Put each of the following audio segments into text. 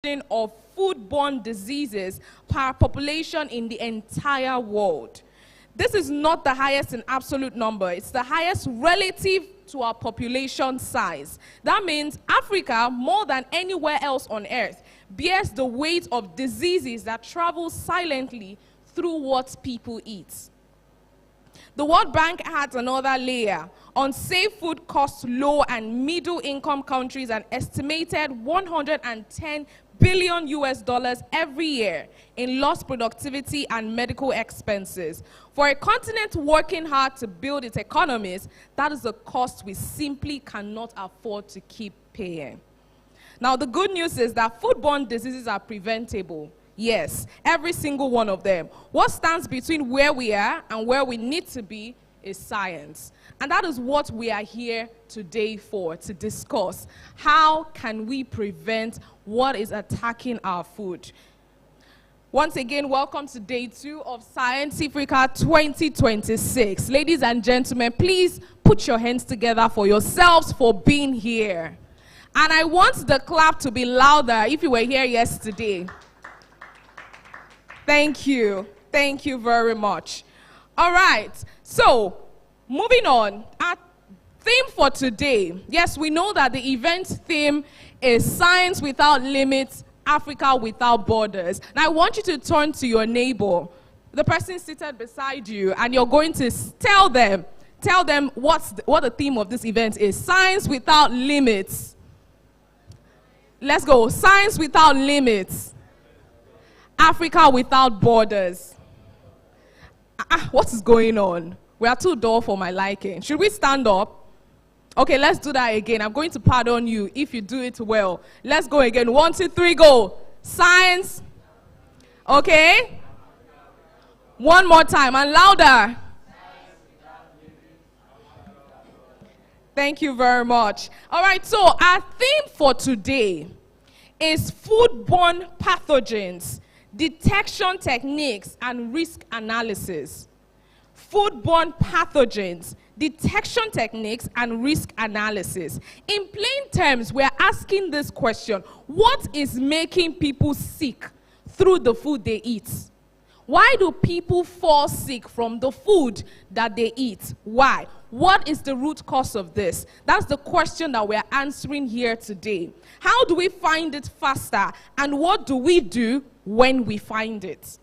of foodborne diseases per population in the entire world. This is not the highest in absolute number. It's the highest relative to our population size. That means Africa, more than anywhere else on earth, bears the weight of diseases that travel silently through what people eat. The World Bank adds another layer. Unsafe food costs low and middle income countries an estimated $110 billion every year in lost productivity and medical expenses. For a continent working hard to build its economies, that is a cost we simply cannot afford to keep paying. Now, the good news is that foodborne diseases are preventable. Yes, every single one of them. What stands between where we are and where we need to be is science. And that is what we are here today for, to discuss. How can we prevent what is attacking our food? Once again, welcome to day 2 of Scientifrika 2026. Ladies and gentlemen, please put your hands together for yourselves for being here. And I want the clap to be louder if you were here yesterday. Thank you. Thank you very much. All right. So, moving on. Our theme for today. Yes, we know that the event theme is Science Without Limits, Africa Without Borders. Now, I want you to turn to your neighbor, the person seated beside you, and you're going to tell them what the theme of this event is. Science Without Limits. Let's go. Science Without Limits. Africa Without Borders. What is going on? We are too dull for my liking. Should we stand up? Okay, let's do that again. I'm going to pardon you if you do it well. Let's go again. 1, 2, 3, go. Science. Okay. One more time and louder. Thank you very much. All right, so our theme for today is foodborne pathogens, detection techniques, and risk analysis. Foodborne pathogens, detection techniques, and risk analysis. In plain terms, we're asking this question: what is making people sick through the food they eat? Why do people fall sick from the food that they eat? Why? What is the root cause of this? That's the question that we're answering here today. How do we find it faster? And what do we do when we find it?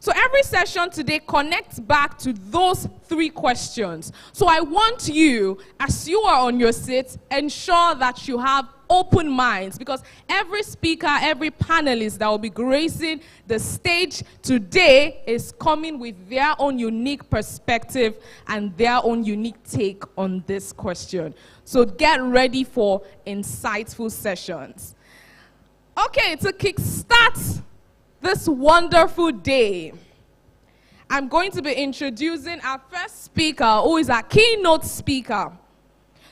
So every session today connects back to those 3 questions. So I want you, as you are on your seats, ensure that you have open minds, because every speaker, every panelist that will be gracing the stage today is coming with their own unique perspective and their own unique take on this question. So get ready for insightful sessions. Okay, to kickstart this wonderful day, I'm going to be introducing our first speaker, who is our keynote speaker.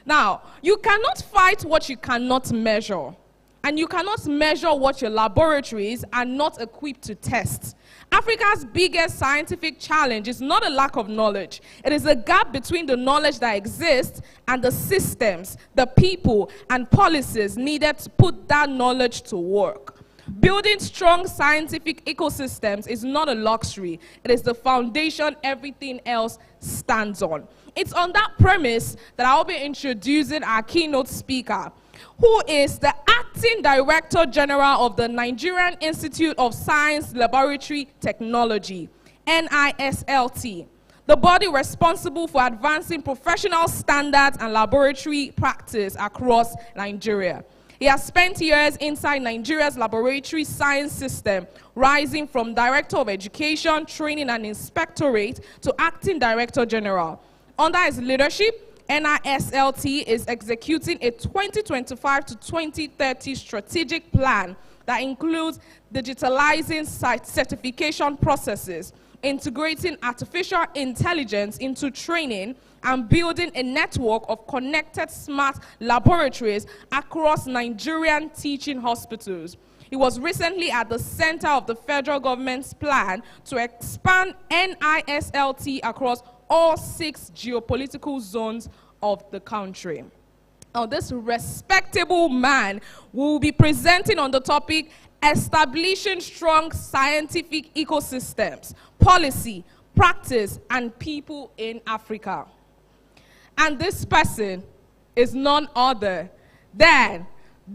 Now, you cannot fight what you cannot measure, and you cannot measure what your laboratories are not equipped to test. Africa's biggest scientific challenge is not a lack of knowledge. It is a gap between the knowledge that exists and the systems, the people, and policies needed to put that knowledge to work. Building strong scientific ecosystems is not a luxury. It is the foundation everything else stands on. It's on that premise that I'll be introducing our keynote speaker, who is the Acting Director General of the Nigerian Institute of Science Laboratory Technology, NISLT, the body responsible for advancing professional standards and laboratory practice across Nigeria. He has spent years inside Nigeria's laboratory science system, rising from Director of Education, Training and Inspectorate to Acting Director General. Under his leadership, NISLT is executing a 2025 to 2030 strategic plan that includes digitalizing certification processes, integrating artificial intelligence into training, and building a network of connected smart laboratories across Nigerian teaching hospitals. He was recently at the center of the federal government's plan to expand NISLT across all 6 geopolitical zones of the country. this respectable man will be presenting on the topic establishing strong scientific ecosystems, policy, practice, and people in Africa. And this person is none other than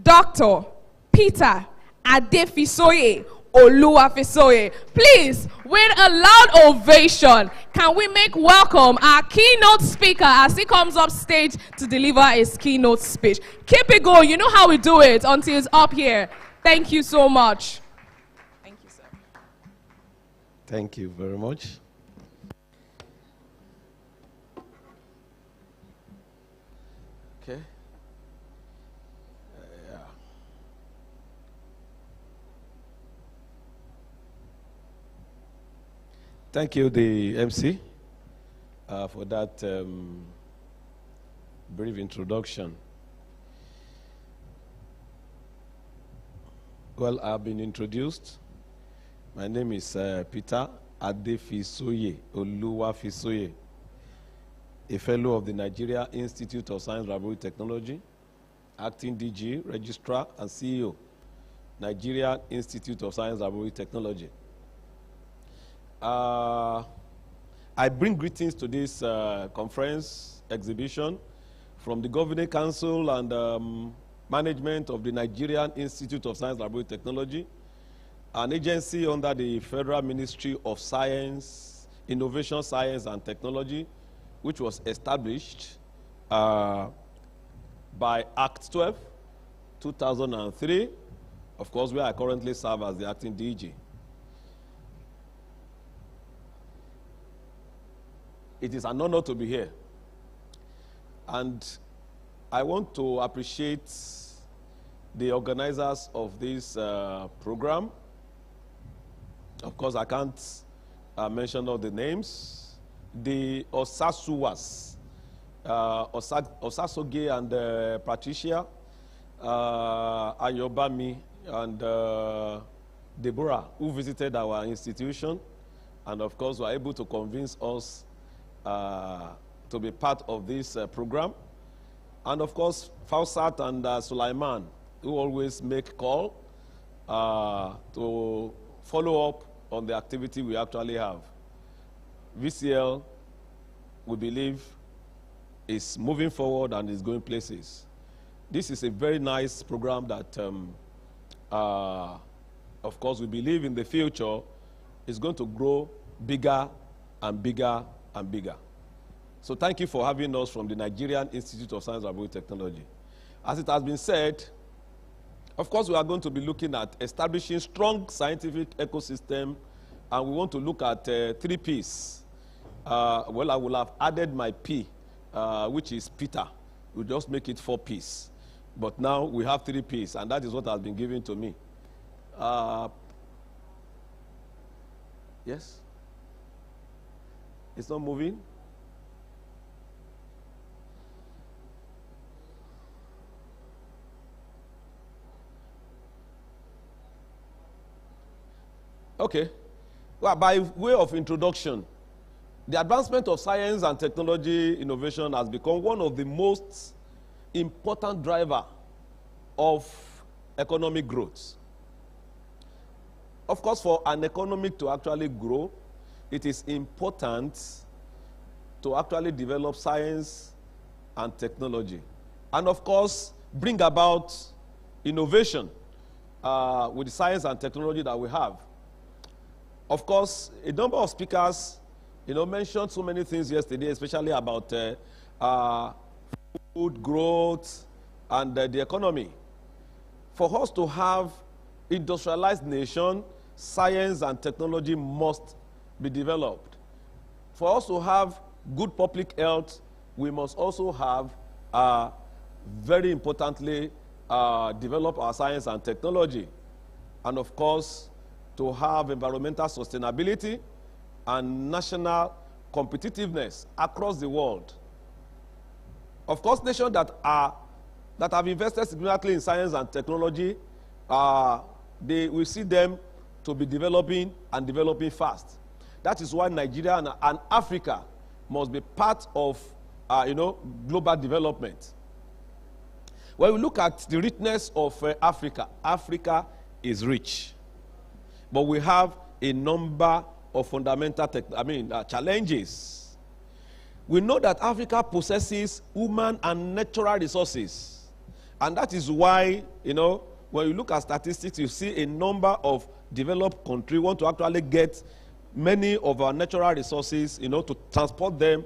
Dr. Peter Adefisoye Oluwafisoye. Please, with a loud ovation, can we make welcome our keynote speaker as he comes up stage to deliver his keynote speech. Keep it going. You know how we do it until it's up here. Thank you so much. Thank you, sir. Thank you very much. Okay. Yeah. Thank you, the MC, for that brief introduction. Well, I've been introduced. My name is Peter Adefisoye Oluwafisoye, a fellow of the Nigeria Institute of Science, Laboratory Technology, acting DG, registrar, and CEO, Nigeria Institute of Science, Laboratory Technology. I bring greetings to this conference exhibition from the Governing Council and management of the Nigerian Institute of Science, Laboratory Technology, an agency under the Federal Ministry of Science, Innovation, Science, and Technology, which was established by Act 12, 2003, of course, where I currently serve as the acting DG. It is an honor to be here. And I want to appreciate the organizers of this program. Of course, I can't mention all the names. The Osasuwas, Osasoge and Patricia, Ayobami, and Deborah, who visited our institution, and of course were able to convince us to be part of this program. And of course, Fausat and Sulaiman, who always make call to follow up on the activity we actually have. VCL, we believe, is moving forward and is going places. This is a very nice program that, of course, we believe in the future is going to grow bigger and bigger and bigger. So thank you for having us from the Nigerian Institute of Science, Laboratory Technology. As it has been said, of course, we are going to be looking at establishing strong scientific ecosystem, and we want to look at 3 P's. Well, I will have added my P, which is Peter. We'll just make it 4 P's. But now we have 3 P's, and that is what has been given to me. Yes? It's not moving? Okay. Well, by way of introduction, the advancement of science and technology innovation has become one of the most important drivers of economic growth. Of course, for an economy to actually grow, it is important to actually develop science and technology. And of course, bring about innovation with the science and technology that we have. Of course, a number of speakers, mentioned so many things yesterday, especially about food growth and the economy. For us to have industrialized nation, science and technology must be developed. For us to have good public health, we must also have, very importantly, develop our science and technology. And of course, to have environmental sustainability and national competitiveness across the world. Of course, nations that have invested significantly in science and technology, we see them to be developing and developing fast. That is why Nigeria and Africa must be part of, global development. When we look at the richness of Africa, Africa is rich. But we have a number of fundamental challenges. We know that Africa possesses human and natural resources. And that is why, when you look at statistics, you see a number of developed countries want to actually get many of our natural resources, to transport them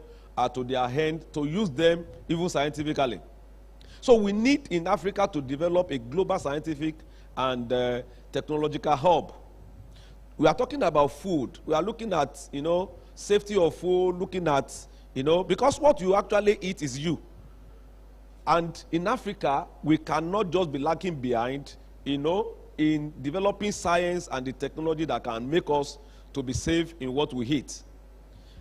to their hand, to use them even scientifically. So we need in Africa to develop a global scientific and technological hub. We are talking about food. We are looking at, safety of food, looking at, because what you actually eat is you. And in Africa, we cannot just be lagging behind, in developing science and the technology that can make us to be safe in what we eat.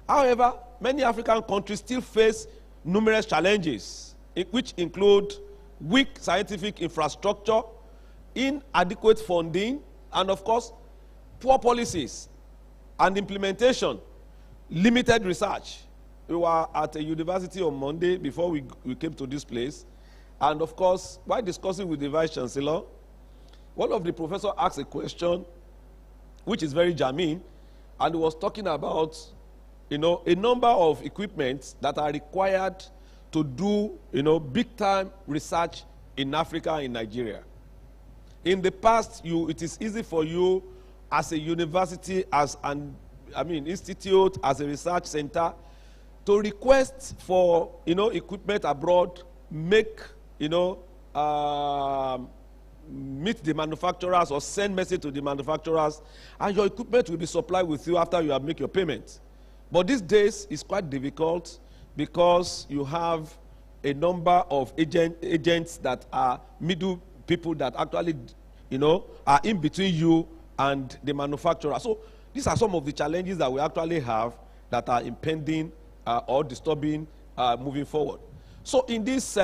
However, many African countries still face numerous challenges, which include weak scientific infrastructure, inadequate funding, and of course, poor policies and implementation, limited research. We were at a university on Monday before we came to this place. And of course, while discussing with the Vice Chancellor, one of the professors asked a question, which is very germane, and he was talking about, a number of equipment that are required to do, big-time research in Africa and in Nigeria. In the past, it is easy for you as a university, as an institute, as a research center, to request for, equipment abroad, meet the manufacturers or send message to the manufacturers, and your equipment will be supplied with you after you have made your payment. But these days, it's quite difficult because you have a number of agents that are middle people that actually, are in between you and the manufacturer. So these are some of the challenges that we actually have that are impending or disturbing moving forward. So in this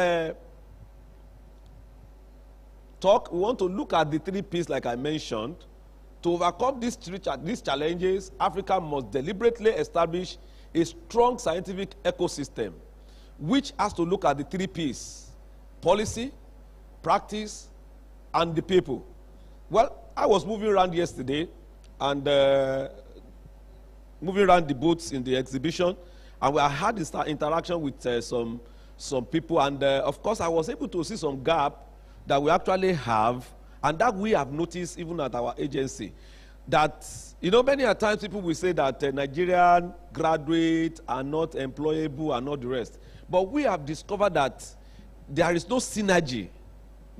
talk, we want to look at the 3 P's like I mentioned. To overcome these challenges, Africa must deliberately establish a strong scientific ecosystem, which has to look at the 3 P's: policy, practice, and the people. Well, I was moving around yesterday and moving around the booths in the exhibition, and I had this interaction with some people, and of course I was able to see some gap that we actually have, and that we have noticed even at our agency. That, many a times people will say that Nigerian graduates are not employable and not the rest. But we have discovered that there is no synergy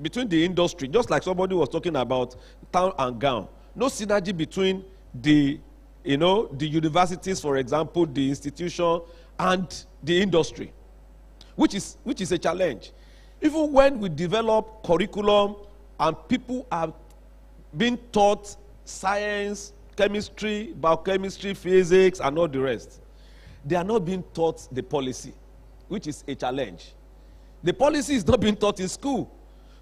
between the industry, just like somebody was talking about town and gown. No synergy between the universities, for example, the institution, and the industry, which is a challenge. Even when we develop curriculum and people are being taught science, chemistry, biochemistry, physics, and all the rest, they are not being taught the policy, which is a challenge. The policy is not being taught in school.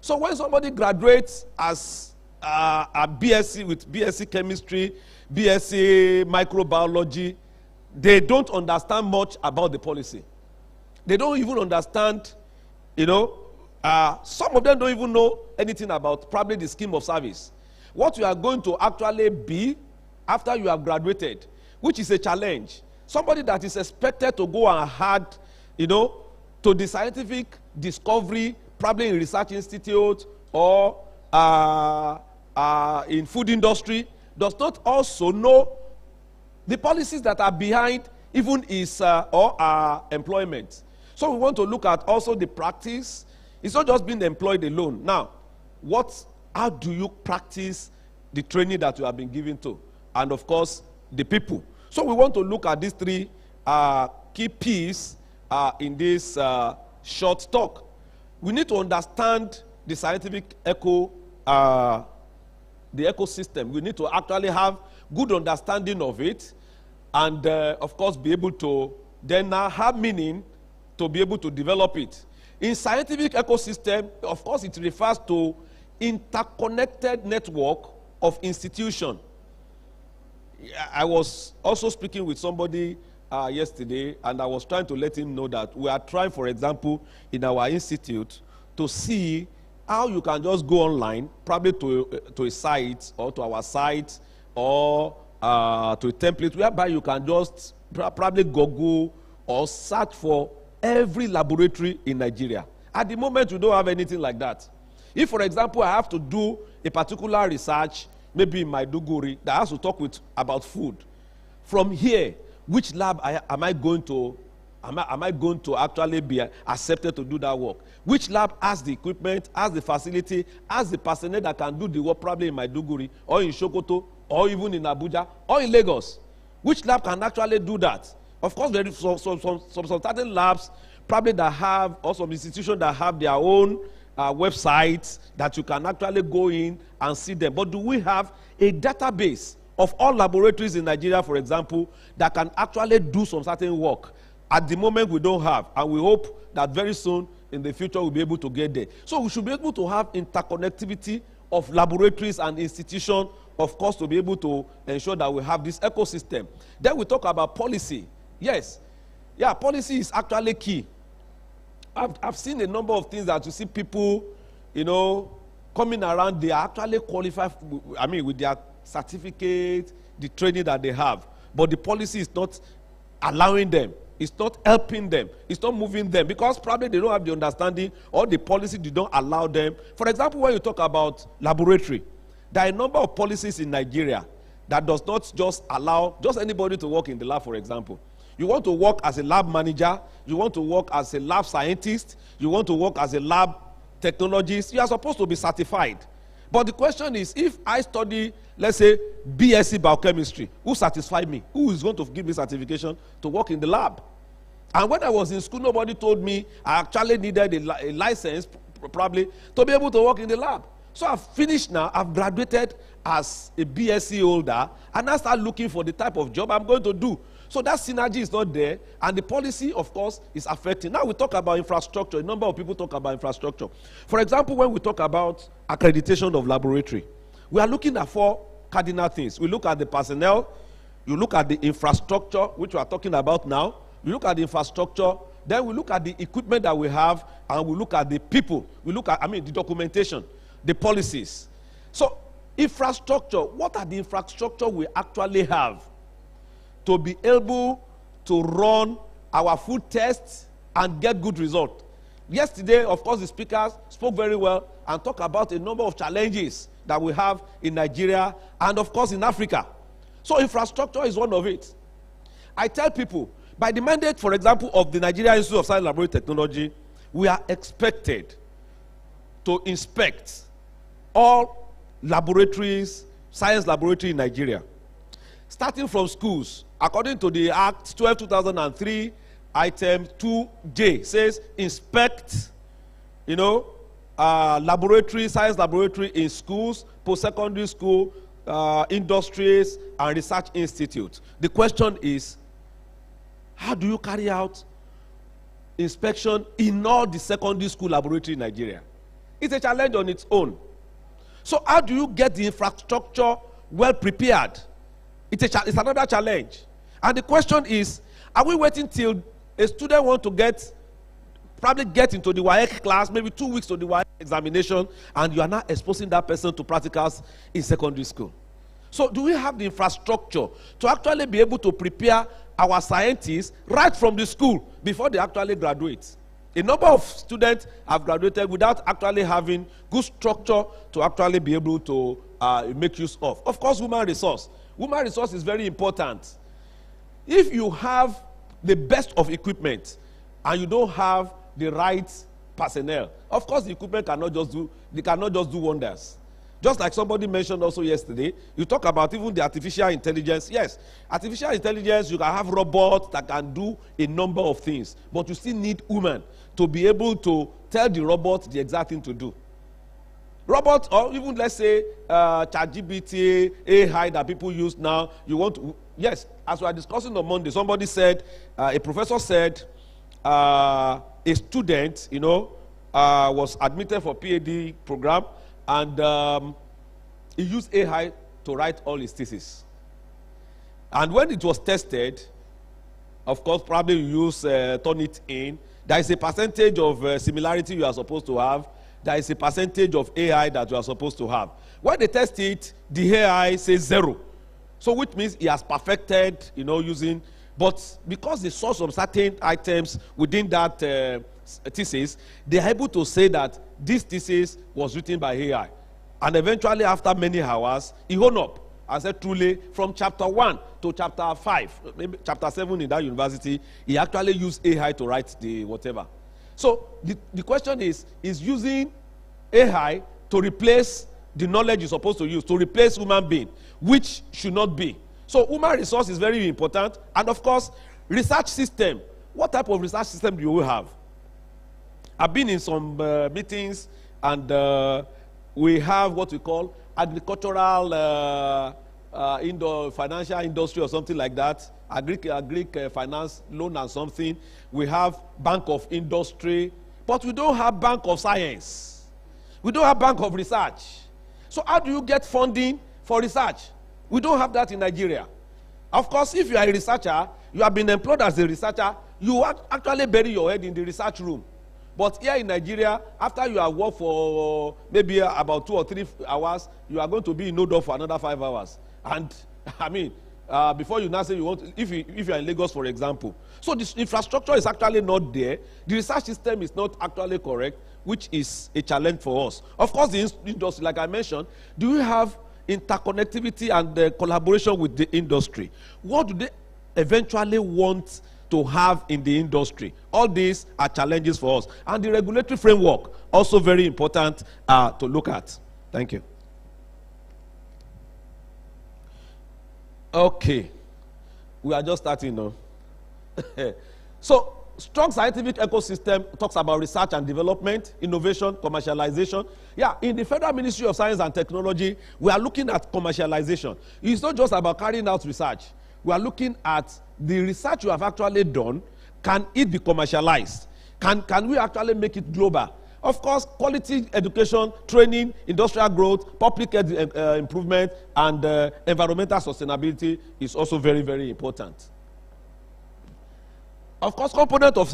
So when somebody graduates as a BSc with BSc chemistry, BSc microbiology, they don't understand much about the policy. They don't even understand, some of them don't even know anything about probably the scheme of service. What you are going to actually be after you have graduated, which is a challenge. Somebody that is expected to go and add, to the scientific discovery, probably in research institute or in food industry, does not also know the policies that are behind even his or employment. So we want to look at also the practice. It's not just being employed alone. Now, how do you practice the training that you have been given to? And of course, the people. So we want to look at these 3 key P's in this short talk. We need to understand the scientific the ecosystem. We need to actually have good understanding of it, and of course be able to then have meaning to be able to develop it. In scientific ecosystem, of course, it refers to interconnected network of institutions. I was also speaking with somebody yesterday, and I was trying to let him know that we are trying, for example, in our institute, to see how you can just go online, probably to a site or to our site or to a template whereby you can just probably Google or search for every laboratory in Nigeria. At the moment, we don't have anything like that. If, for example, I have to do a particular research, maybe in Maiduguri, that has to talk about food, from here, which lab am I going to actually be accepted to do that work? Which lab has the equipment, has the facility, has the personnel that can do the work probably in Maiduguri or in Sokoto or even in Abuja or in Lagos? Which lab can actually do that? Of course, there is some certain labs probably that have, or some institutions that have their own websites that you can actually go in and see them. But do we have a database of all laboratories in Nigeria, for example, that can actually do some certain work? At the moment, we don't have, and we hope that very soon in the future we'll be able to get there. So we should be able to have interconnectivity of laboratories and institutions, of course, to be able to ensure that we have this ecosystem. Then we talk about policy. Yes, yeah, policy is actually key. I've seen a number of things that you see people, you know, coming around, they are actually qualified, with their certificate, the training that they have. But the policy is not allowing them. It's not helping them. It's not moving them because probably they don't have the understanding or the policy did not allow them. For example, when you talk about laboratory, there are a number of policies in Nigeria that does not just allow just anybody to work in the lab, for example. You want to work as a lab manager, you want to work as a lab scientist, you want to work as a lab technologist, you are supposed to be certified. But the question is, if I study, let's say, BSc biochemistry, who satisfied me? Who is going to give me certification to work in the lab? And when I was in school, nobody told me I actually needed a license, probably, to be able to work in the lab. So I've finished now, I've graduated as a BSc holder, and I start looking for the type of job I'm going to do. So that synergy is not there, and the policy, of course, is affecting. Now we talk about infrastructure. A number of people talk about infrastructure. For example, when we talk about accreditation of laboratory, we are looking at 4 cardinal things. We look at the personnel, you look at the infrastructure, which we are talking about now, you look at the infrastructure, then we look at the equipment that we have, and we look at the people. We look at, the documentation, the policies. So infrastructure, what are the infrastructure we actually have to be able to run our food tests and get good results? Yesterday, of course, the speakers spoke very well and talked about a number of challenges that we have in Nigeria and, of course, in Africa. So infrastructure is one of it. I tell people, by the mandate, for example, of the Nigeria Institute of Science and Laboratory Technology, we are expected to inspect all laboratories, science laboratory in Nigeria. Starting from schools, according to the Act 12/2003, item 2J says inspect, laboratory, science laboratory in schools, post-secondary school, industries, and research institutes. The question is, how do you carry out inspection in all the secondary school laboratory in Nigeria? It's a challenge on its own. So how do you get the infrastructure well prepared? It's another challenge. And the question is, are we waiting till a student wants to probably get into the WAEC class, maybe 2 weeks to the WAEC examination, and you are not exposing that person to practicals in secondary school? So do we have the infrastructure to actually be able to prepare our scientists right from the school before they actually graduate? A number of students have graduated without actually having good structure to actually be able to make use of. Of course, human resource. Human resource is very important. If you have the best of equipment and you don't have the right personnel, of course the equipment cannot just do wonders. Just like somebody mentioned also yesterday, you talk about even the artificial intelligence. Yes, artificial intelligence, you can have robots that can do a number of things, but you still need human to be able to tell the robot the exact thing to do. Robots, or even let's say ChatGPT, AI that people use now, yes, as we are discussing on Monday, somebody said, a professor said, a student, was admitted for PhD program, and he used AI to write all his thesis. And when it was tested, of course, probably you use Turnitin, there is a percentage of similarity you are supposed to have. there is a percentage of AI that you are supposed to have. When they test it, the AI says 0. So which means he has perfected, using, but because the source of certain items within that thesis, they are able to say that this thesis was written by AI. And eventually, after many hours, he honed up and said, truly, from chapter 1 to chapter 5, maybe chapter 7 in that university, he actually used AI to write the whatever. So the question is using AI to replace the knowledge you're supposed to use, to replace human being, which should not be. So human resource is very important. And of course, research system. What type of research system do you have? I've been in some meetings, and we have what we call agricultural financial industry or something like that. Agric finance loan and something. We have bank of industry, but we don't have bank of science. We don't have bank of research. So how do you get funding for research? We don't have that in Nigeria. Of course, if you are a researcher, you have been employed as a researcher, you actually bury your head in the research room. But here in Nigeria, after you have worked for maybe about 2 or 3 hours, you are going to be in Nodo for another 5 hours. And I mean, before you now say you want to, if you are in Lagos, for example. So this infrastructure is actually not there. The research system is not actually correct, which is a challenge for us. Of course, the industry, like I mentioned, do we have interconnectivity and collaboration with the industry? What do they eventually want to have in the industry? All these are challenges for us. And the regulatory framework, also very important to look at. Thank you. Okay. We are just starting now. So, strong scientific ecosystem talks about research and development, innovation, commercialization. Yeah, in the Federal Ministry of Science and Technology, we are looking at commercialization. It's not just about carrying out research. We are looking at the research you have actually done. Can it be commercialized? Can we actually make it global? Of course, quality education, training, industrial growth, public improvement, and environmental sustainability is also very, very important. Of course, component of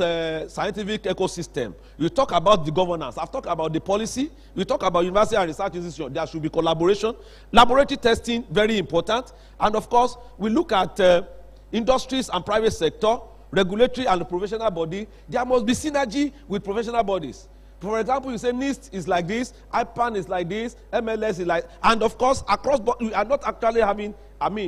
scientific ecosystem. You talk about the governance. I've talked about the policy. We talk about university and research institutions. There should be collaboration. Laboratory testing, very important. And of course, we look at industries and private sector, regulatory and professional body. There must be synergy with professional bodies. For example, you say NIST is like this, IPAN is like this, MLS is like, and of course, across, we are not actually having,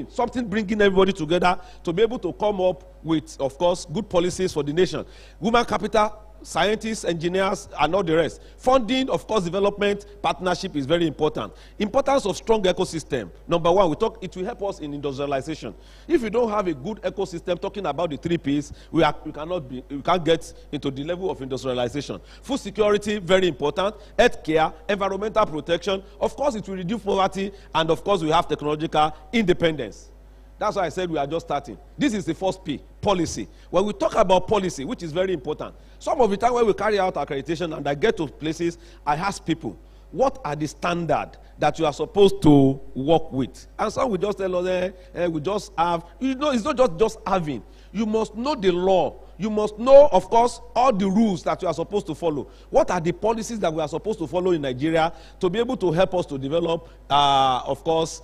something bringing everybody together to be able to come up with, of course, good policies for the nation. Human capital, scientists, engineers, and all the rest. Funding, of course, development, partnership is very important. Importance of strong ecosystem. Number one, it will help us in industrialization. If you don't have a good ecosystem, talking about the 3 Ps, we can't get into the level of industrialization. Food security, very important. Healthcare, environmental protection. Of course, it will reduce poverty, and of course, we have technological independence. That's why I said we are just starting. This is the first P, policy. When we talk about policy, which is very important, some of the time when we carry out accreditation and I get to places, I ask people, what are the standards that you are supposed to work with? And some will just tell us, we just have, it's not just having. You must know the law. You must know, of course, all the rules that you are supposed to follow. What are the policies that we are supposed to follow in Nigeria to be able to help us to develop, of course,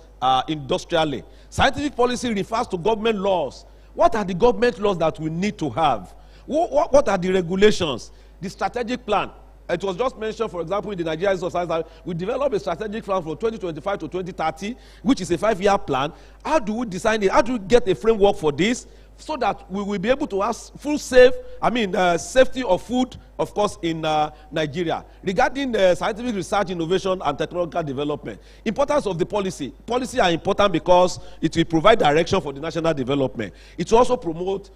industrially? Scientific policy refers to government laws. What are the government laws that we need to have? What are the regulations? The strategic plan. It was just mentioned, for example, in the Nigerian Institute of Science, we developed a strategic plan from 2025 to 2030, which is a 5-year plan. How do we design it? How do we get a framework for this? So that we will be able to have full safety of food, of course, in Nigeria. Regarding scientific research, innovation, and technological development, importance of the policy. Policy are important because it will provide direction for the national development. It will also promote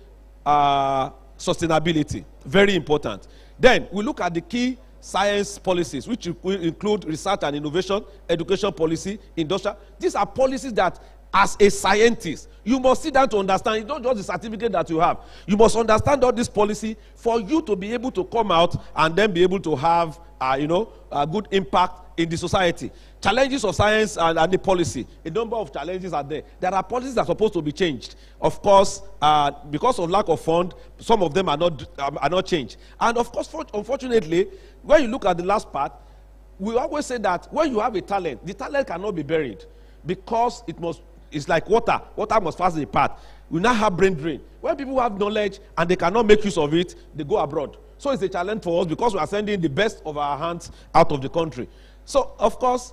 sustainability. Very important. Then we look at the key science policies, which will include research and innovation, education policy, industrial. These are policies that, as a scientist, you must sit down to understand. It's not just the certificate that you have. You must understand all this policy for you to be able to come out and then be able to have, a good impact in the society. Challenges of science and the policy. A number of challenges are there. There are policies that are supposed to be changed. Of course, because of lack of fund, some of them are not changed. And of course, unfortunately, when you look at the last part, we always say that when you have a talent, the talent cannot be buried because it's like water. Water must pass the path. We now have brain drain. When people have knowledge and they cannot make use of it, they go abroad. So it's a challenge for us because we are sending the best of our hands out of the country. So, of course,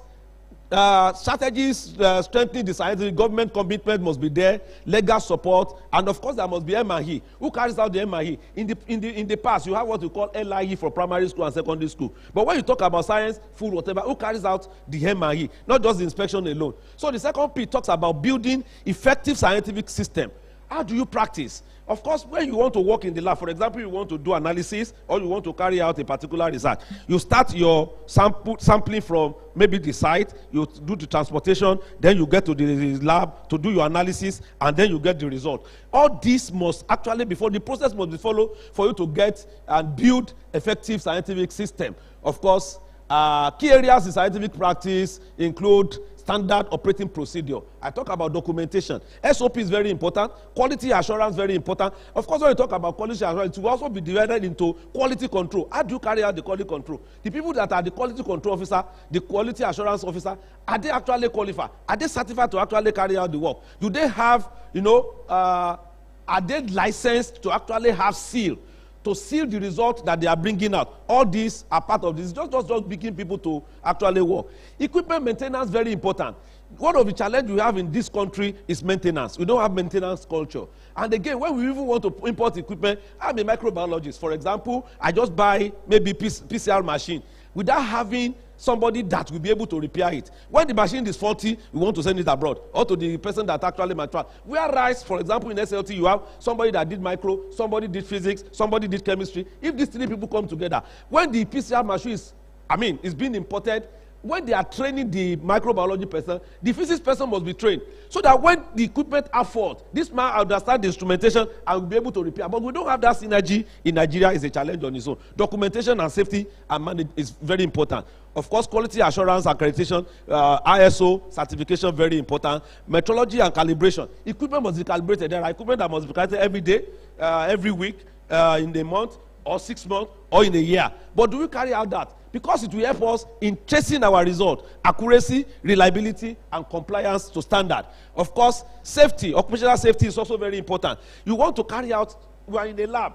strategies strengthening the scientific, government commitment must be there, legal support, and of course there must be M&E. Who carries out the M&E? In the past, you have what we call LIE for primary school and secondary school. But when you talk about science, food, whatever, who carries out the M&E? Not just the inspection alone. So the second P talks about building effective scientific system. How do you practice? Of course, when you want to work in the lab, for example, you want to do analysis or you want to carry out a particular research, you start your sampling from maybe the site, you do the transportation, then you get to the lab to do your analysis, and then you get the result. All this must actually, before the process must be followed for you to get and build effective scientific system. Of course, key areas in scientific practice include standard operating procedure. I talk about documentation. SOP is very important. Quality assurance very important. Of course, when you talk about quality assurance, it will also be divided into quality control. How do you carry out the quality control? The people that are the quality control officer, the quality assurance officer, are they actually qualified? Are they certified to actually carry out the work? Do they have, are they licensed to actually have seal? To seal the result that they are bringing out. All these are part of this. Just beginning people to actually work. Equipment maintenance, very important. One of the challenges we have in this country is maintenance. We don't have maintenance culture. And again, when we even want to import equipment, I'm a microbiologist. For example, I just buy maybe PCR machine without having somebody that will be able to repair it. When the machine is faulty, we want to send it abroad or to the person that actually manufactured. Whereas, for example, in SLT, you have somebody that did micro, somebody did physics, somebody did chemistry. If these three people come together, when the PCR machine is being imported, when they are training the microbiology person, the physics person must be trained. So that when the equipment are fault, this man understands the instrumentation and will be able to repair. But we don't have that synergy in Nigeria. Is a challenge on its own. Documentation and safety and management is very important. Of course, quality assurance, accreditation, ISO, certification, very important. Metrology and calibration. Equipment must be calibrated. There are equipment that must be calibrated every day, every week, in a month, or 6 months, or in a year. But do we carry out that? Because it will help us in tracing our result, accuracy, reliability, and compliance to standard. Of course, safety, occupational safety is also very important. You want to carry out, we are in a lab,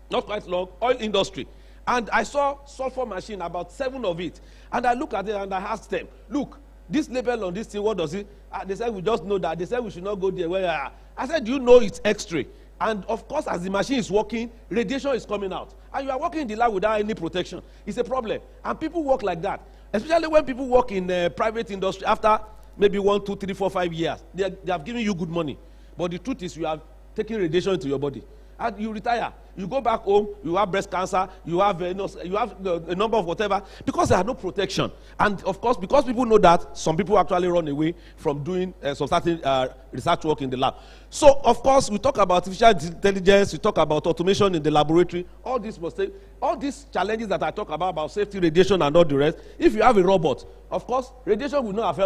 not quite long, oil industry. And I saw sulfur machine, about 7 of it. And I look at it and I asked them, look, this label on this thing, what does it? They said, we just know that. They said, we should not go there. Where I said, do you know it's X-ray? And of course, as the machine is working, radiation is coming out. And you are working in the lab without any protection. It's a problem. And people work like that. Especially when people work in private industry after maybe 1, 2, 3, 4, 5 years. They have given you good money. But the truth is you are taking radiation into your body. And you retire. You go back home, you have breast cancer, you have a number of whatever, because there are no protection. And of course, because people know that, some people actually run away from doing some certain research work in the lab. So, of course, we talk about artificial intelligence, we talk about automation in the laboratory. All these challenges that I talk about safety, radiation, and all the rest. If you have a robot, of course, radiation will not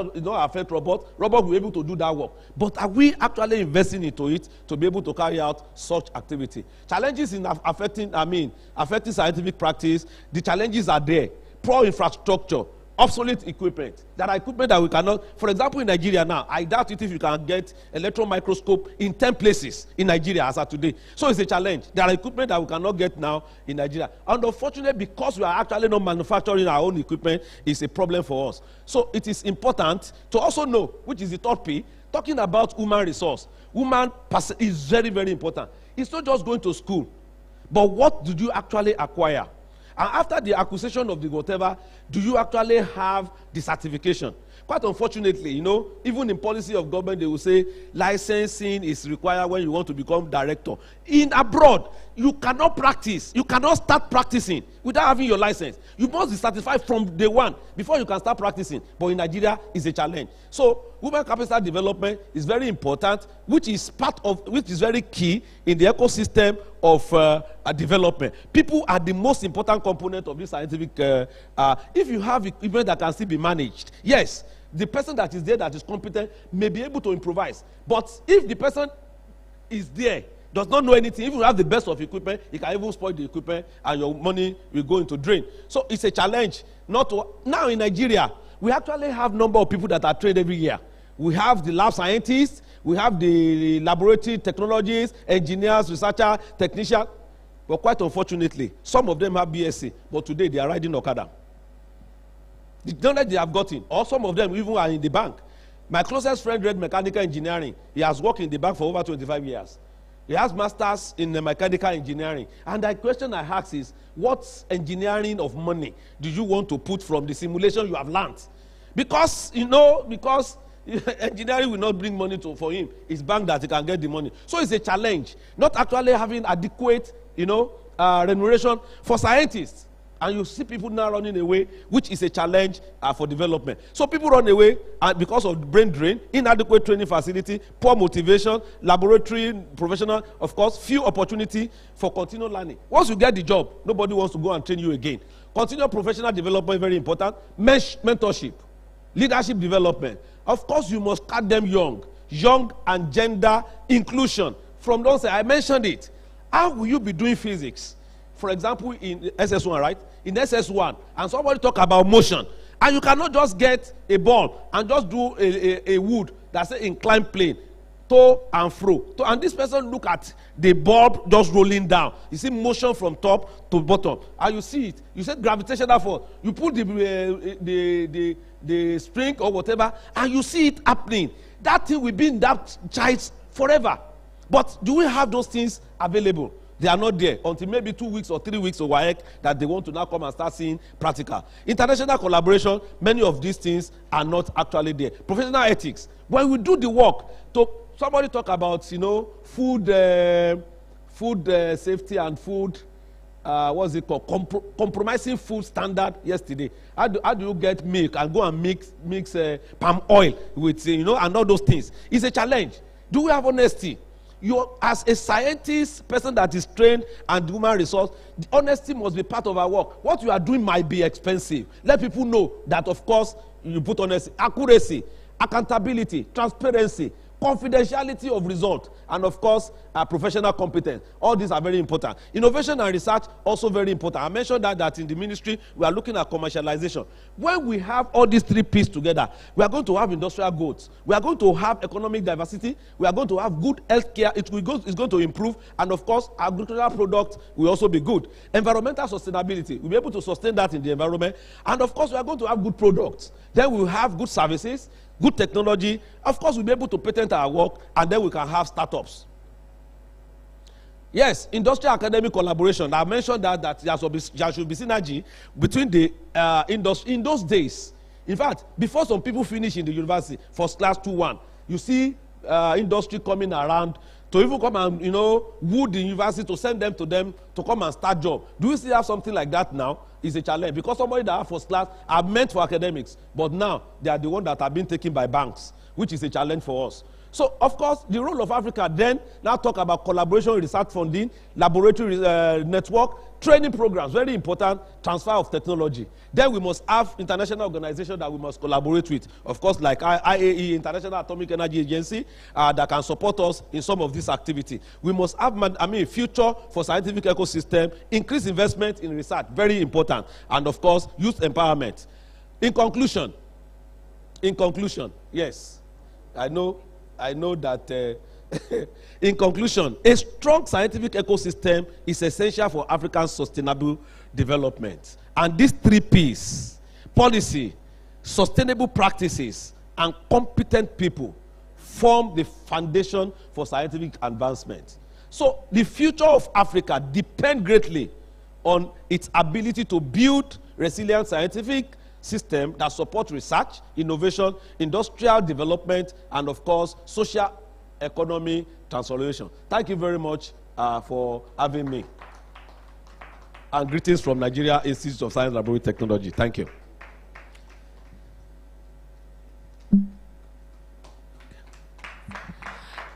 affect robot. Robot will be able to do that work. But are we actually investing into it to be able to carry out such activity? Challenges in affecting scientific practice. The challenges are there. Poor infrastructure, obsolete equipment. There are equipment that we cannot. For example, in Nigeria now, I doubt it if you can get electron microscope in 10 places in Nigeria as of today. So it's a challenge. There are equipment that we cannot get now in Nigeria. And unfortunately, because we are actually not manufacturing our own equipment, it's a problem for us. So it is important to also know, which is the third P, talking about human resource. Human is very, very important. It's not just going to school, but what did you actually acquire? And after the acquisition of the whatever, do you actually have the certification? Quite unfortunately, even in policy of government, they will say licensing is required when you want to become director. In abroad, you cannot practice. You cannot start practicing without having your license. You must be certified from day one before you can start practicing. But in Nigeria, it's a challenge. So, human capital development is very important, which is very key in the ecosystem of development. People are the most important component of this scientific. If you have equipment that can still be managed, yes, the person that is there that is competent may be able to improvise. But if the person is there does not know anything. If you have the best of equipment, he can even spoil the equipment and your money will go into drain. So it's a challenge. Now in Nigeria, we actually have a number of people that are trained every year. We have the lab scientists, we have the laboratory technologists, engineers, researchers, technicians. But quite unfortunately, some of them have BSc, but today they are riding Okada. The knowledge they have gotten, or some of them even are in the bank. My closest friend read mechanical engineering. He has worked in the bank for over 25 years. He has masters in mechanical engineering. And the question I ask is, what engineering of money do you want to put from the simulation you have learned? Because, engineering will not bring money for him. It's bank that he can get the money. So it's a challenge. Not actually having adequate, remuneration for scientists. And you see people now running away, which is a challenge for development. So people run away because of brain drain, inadequate training facility, poor motivation, laboratory professional, of course, few opportunity for continual learning. Once you get the job, nobody wants to go and train you again. Continual professional development, very important. Mentorship, leadership development. Of course, you must start them young and gender inclusion. From those, I mentioned it. How will you be doing physics? For example, in SS1, right? In SS1, and somebody talk about motion, and you cannot just get a ball and just do a wood that's an inclined plane, to and fro. And this person look at the ball just rolling down. You see motion from top to bottom, and you see it. You said gravitational force. You put the spring or whatever, and you see it happening. That thing will be in that child forever. But do we have those things available? They are not there until maybe 2 weeks or 3 weeks or WAEC that they want to now come and start seeing practical. International collaboration, many of these things are not actually there. Professional ethics. When we do the work, somebody talk about, food safety and food, what's it called? Compromising food standard yesterday. How do you get milk and go and mix palm oil with, and all those things? It's a challenge. Do we have honesty? You, as a scientist, person that is trained and human resource, the honesty must be part of our work. What you are doing might be expensive. Let people know that, of course, you put honesty, accuracy, accountability, transparency, confidentiality of result, and of course, professional competence. All these are very important. Innovation and research, also very important. I mentioned that in the ministry, we are looking at commercialization. When we have all these three pieces together, we are going to have industrial goods. We are going to have economic diversity. We are going to have good health care. It's going to improve. And of course, agricultural products will also be good. Environmental sustainability, we'll be able to sustain that in the environment. And of course, we are going to have good products. Then we'll have good services, good technology. Of course, we'll be able to patent our work, and then we can have startups. Yes, industrial academic collaboration. I mentioned that there should be synergy between the industry. In those days, in fact, before some people finish in the university, first class 2-1, you see industry coming around to even come and, woo the university to send them to come and start job. Do we still have something like that now? It's a challenge, because somebody that have first class are meant for academics, but now they are the ones that have been taken by banks, which is a challenge for us. So, of course, the role of Africa then, now talk about collaboration, research funding, laboratory network, training programs, very important, transfer of technology. Then we must have international organizations that we must collaborate with. Of course, like IAE, International Atomic Energy Agency, that can support us in some of this activity. We must have, future for scientific ecosystem, increase investment in research, very important. And of course, youth empowerment. In conclusion, yes, I know that, in conclusion, a strong scientific ecosystem is essential for African sustainable development. And these three P's, policy, sustainable practices, and competent people, form the foundation for scientific advancement. So the future of Africa depends greatly on its ability to build resilient scientific system that supports research, innovation, industrial development, and of course, social economy transformation. Thank you very much for having me. And greetings from Nigeria Institute of Science, Laboratory Technology. Thank you.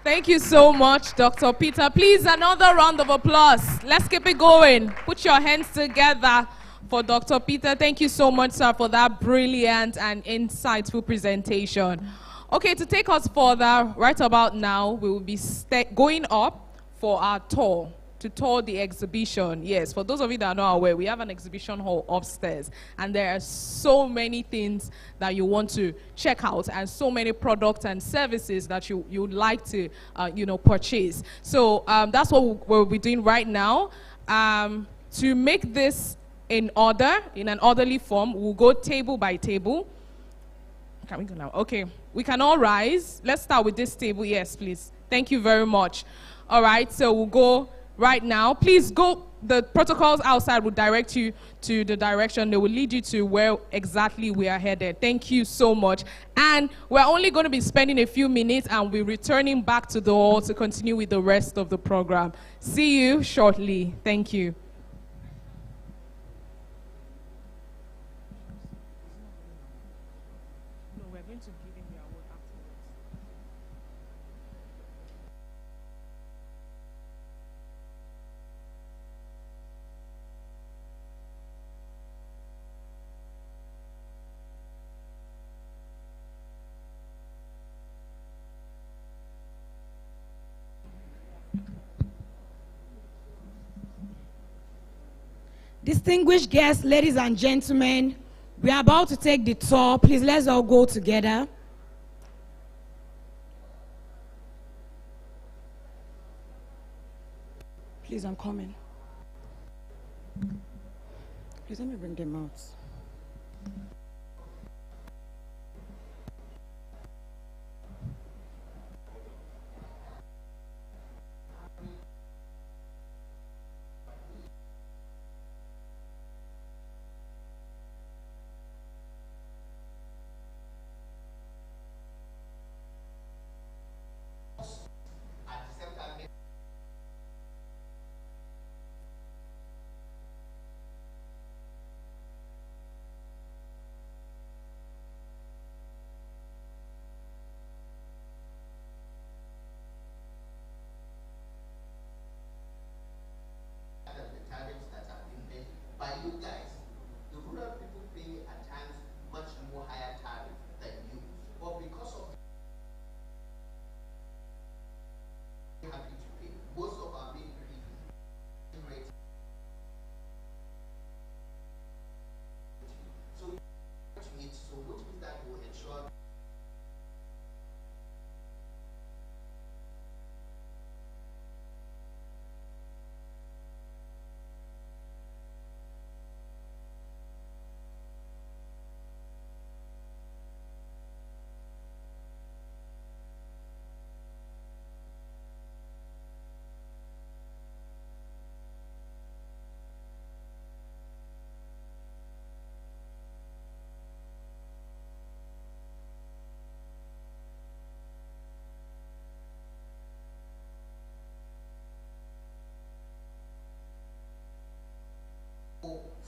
Thank you so much, Dr. Peter. Please, another round of applause. Let's keep it going. Put your hands together for Dr. Peter. Thank you so much, sir, for that brilliant and insightful presentation. Okay, to take us further, right about now, we will be going up for our tour, to tour the exhibition. Yes, for those of you that are not aware, we have an exhibition hall upstairs, and there are so many things that you want to check out, and so many products and services that you'd like to, purchase. So that's what we'll be doing right now. To make this in order, in an orderly form, we'll go table by table. Can we go now? Okay, we can all rise. Let's start with this table. Yes, please. Thank you very much. All right, so we'll go right now. Please go. The protocols outside will direct you to the direction. They will lead you to where exactly we are headed. Thank you so much. And we're only going to be spending a few minutes, and we're returning back to the hall to continue with the rest of the program. See you shortly. Thank you. Distinguished guests, ladies and gentlemen, we are about to take the tour. Please, let's all go together. Please, I'm coming. Please, let me bring them out.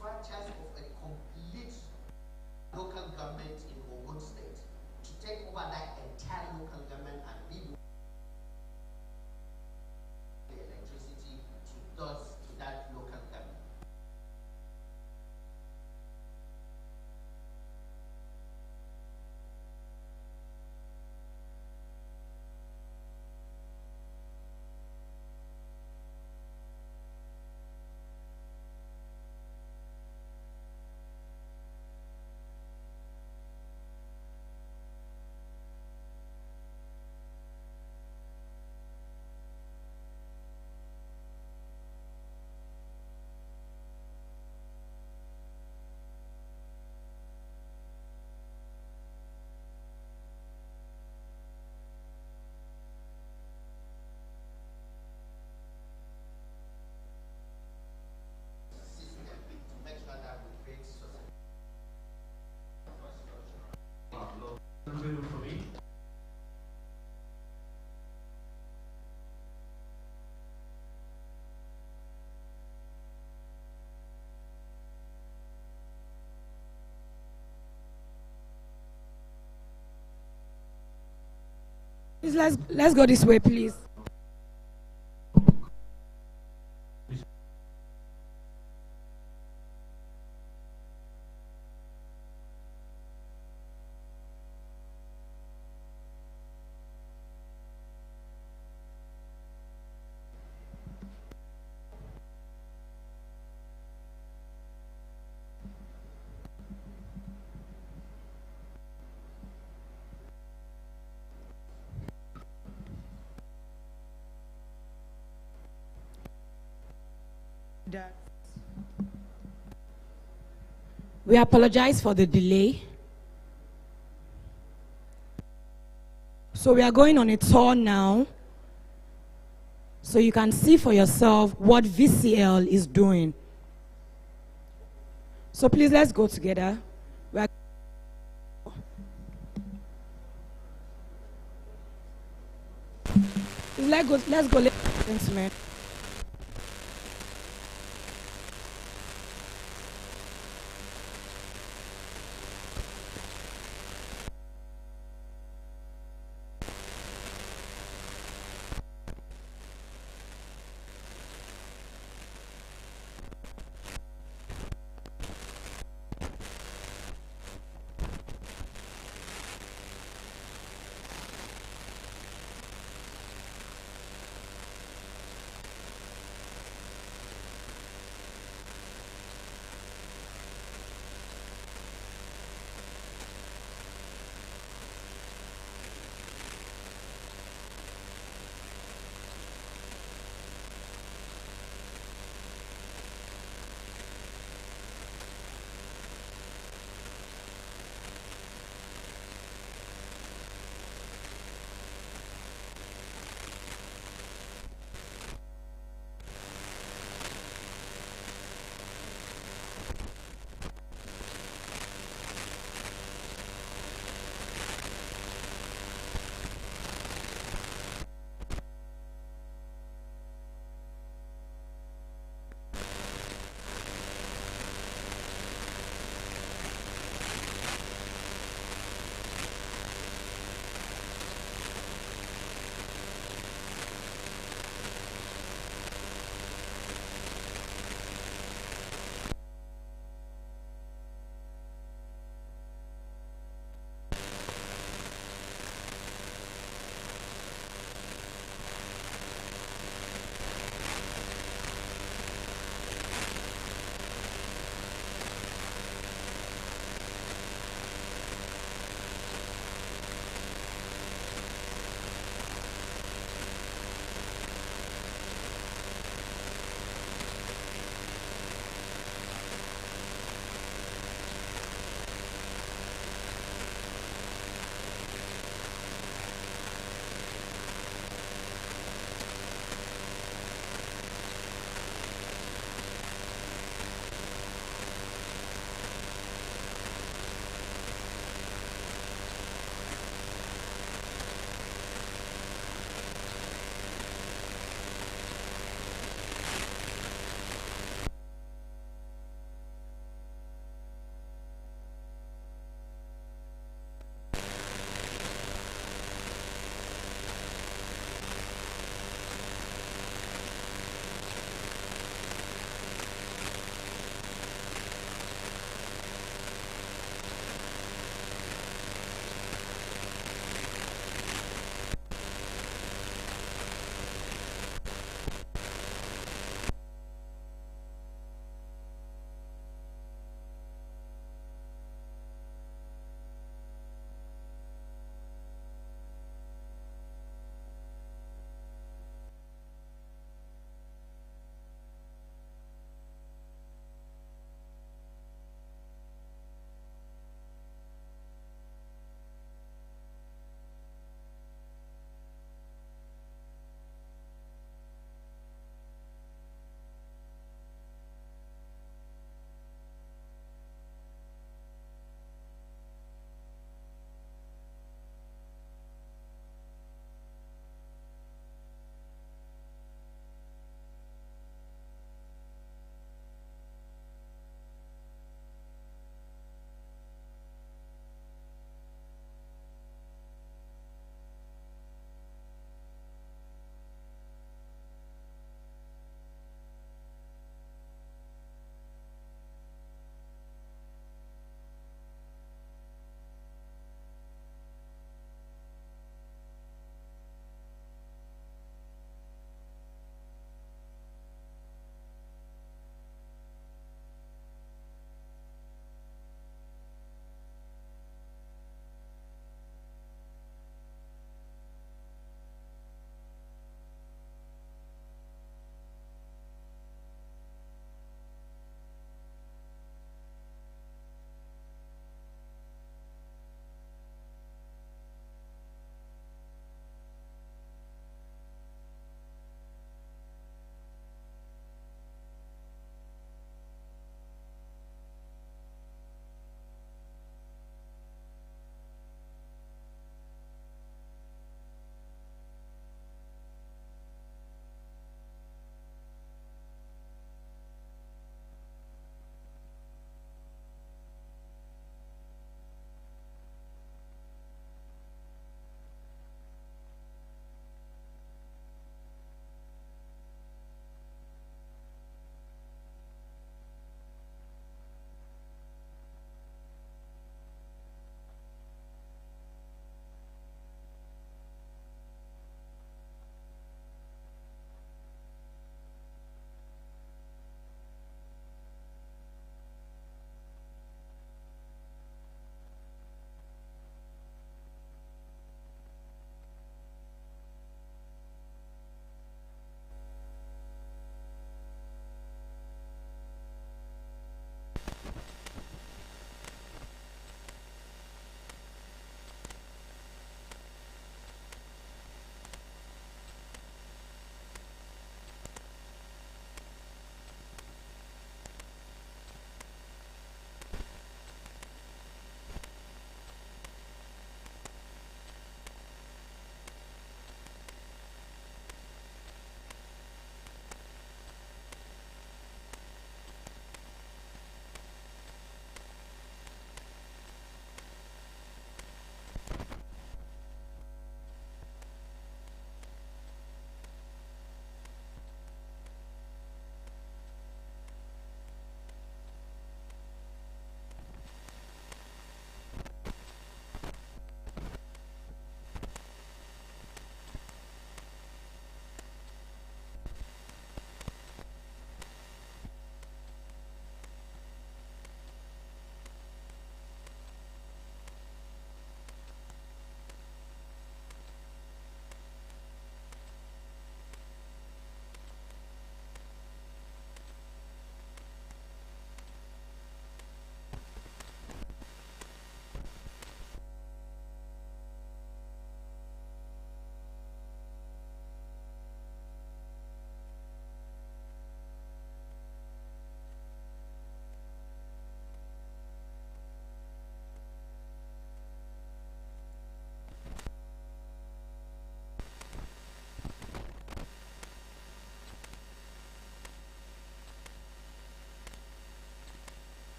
Franchise of a complete local government in Ogun State to take over that entire local government and rebuild the electricity to that local government. Please, let's go this way, please. that we apologize for the delay. So we are going on a tour now, so you can see for yourself what VCL is doing. So please, let's go together. Let's go, ladies and gentlemen.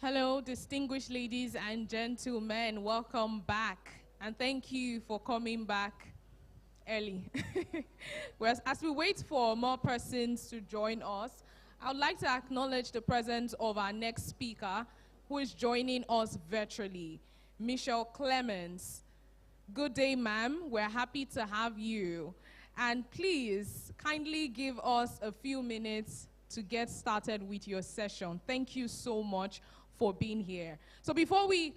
Hello, distinguished ladies and gentlemen. Welcome back. And thank you for coming back early. Whereas, as we wait for more persons to join us, I would like to acknowledge the presence of our next speaker, who is joining us virtually, Michelle Clemens. Good day, ma'am. We're happy to have you. And please, kindly give us a few minutes to get started with your session. Thank you so much for being here. So before we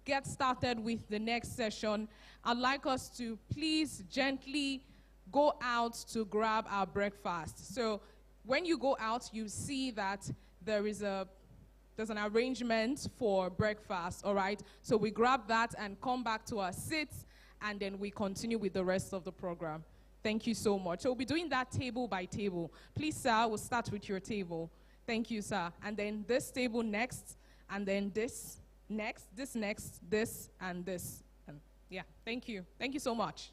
get started with the next session, I'd like us to please gently go out to grab our breakfast. So when you go out, you see that there's an arrangement for breakfast, all right? So we grab that and come back to our seats, and then we continue with the rest of the program. Thank you so much. So we'll be doing that table by table. Please, sir, we'll start with your table. Thank you, sir. And then this table next, and then this next, this next, this, and this. And yeah, thank you. Thank you so much.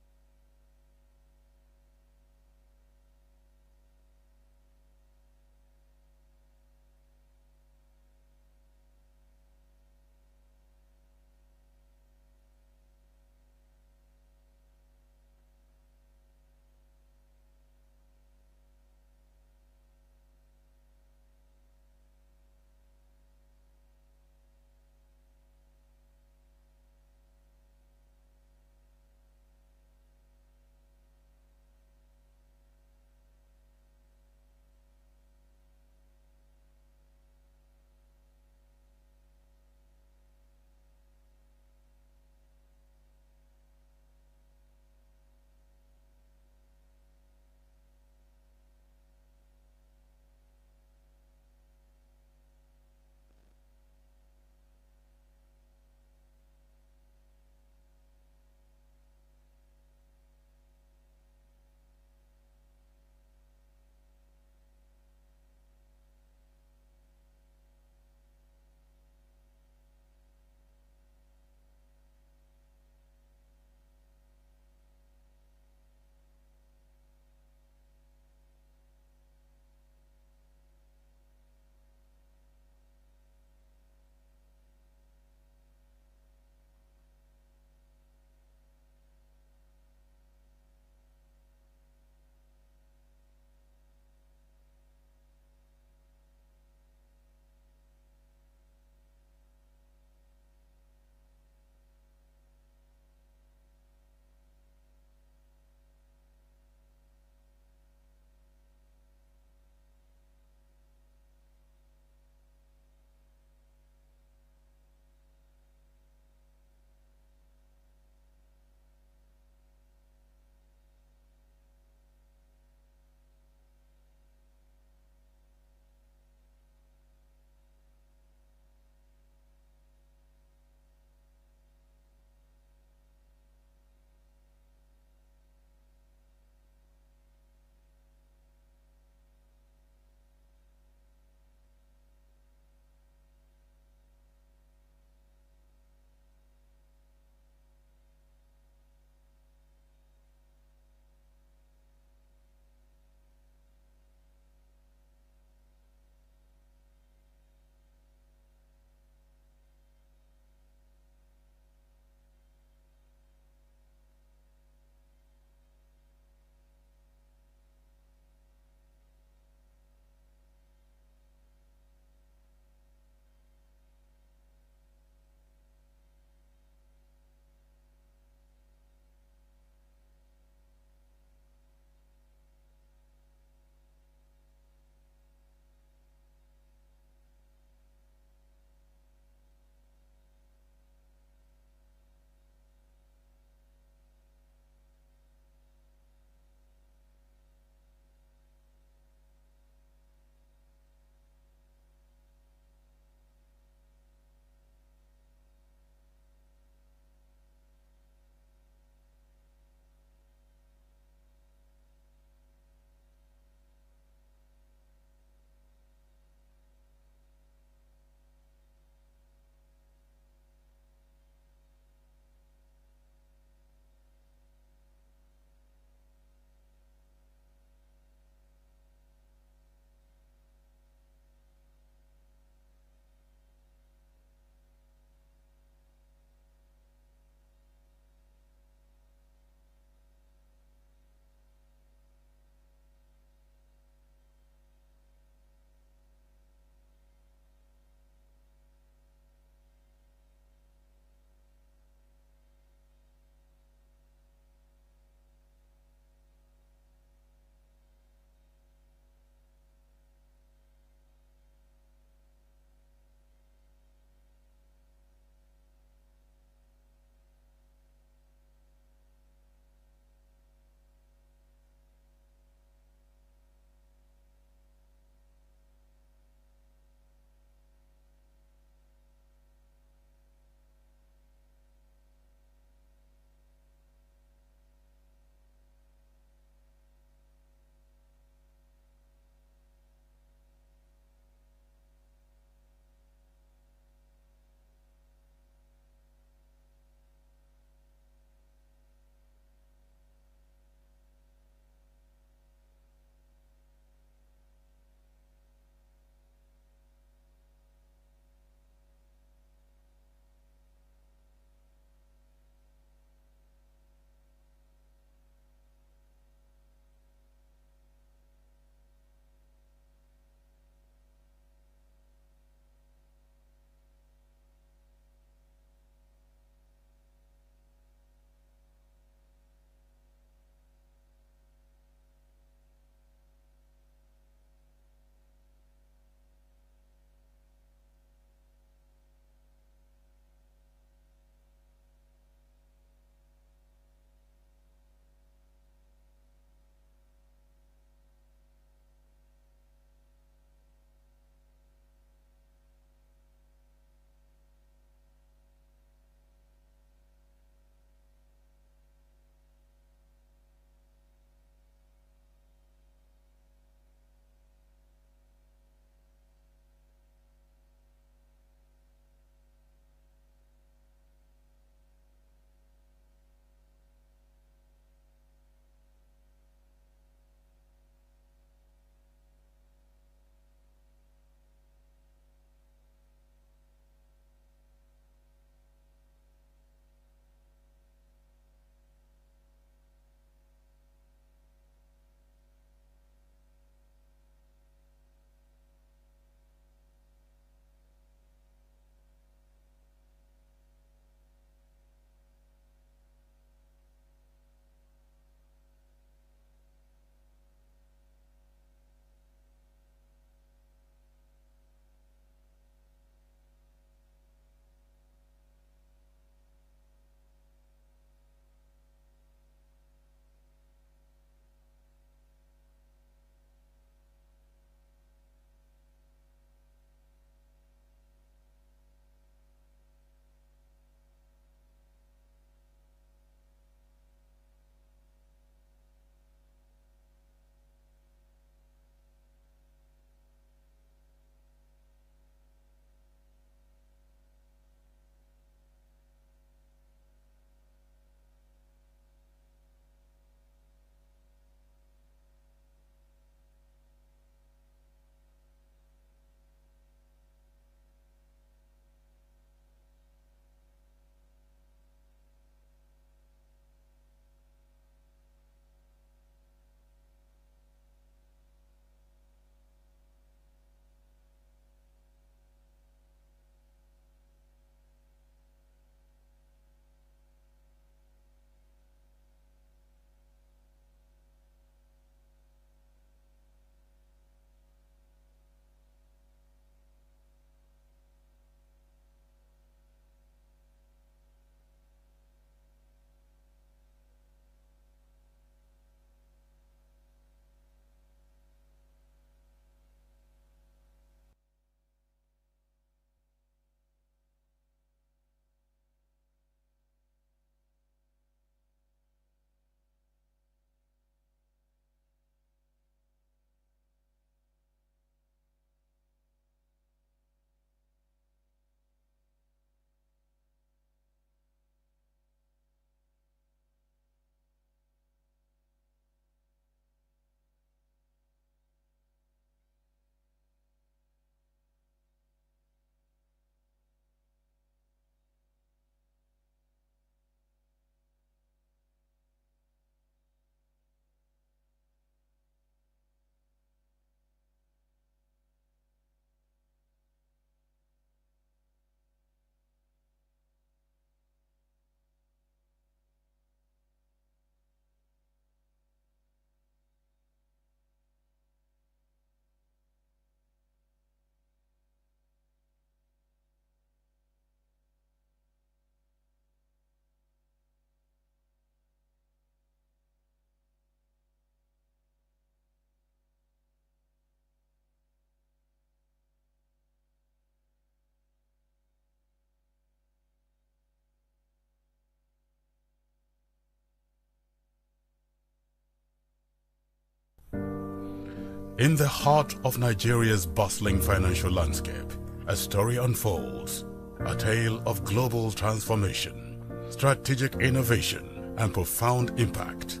In the heart of Nigeria's bustling financial landscape, a story unfolds, a tale of global transformation, strategic innovation, and profound impact.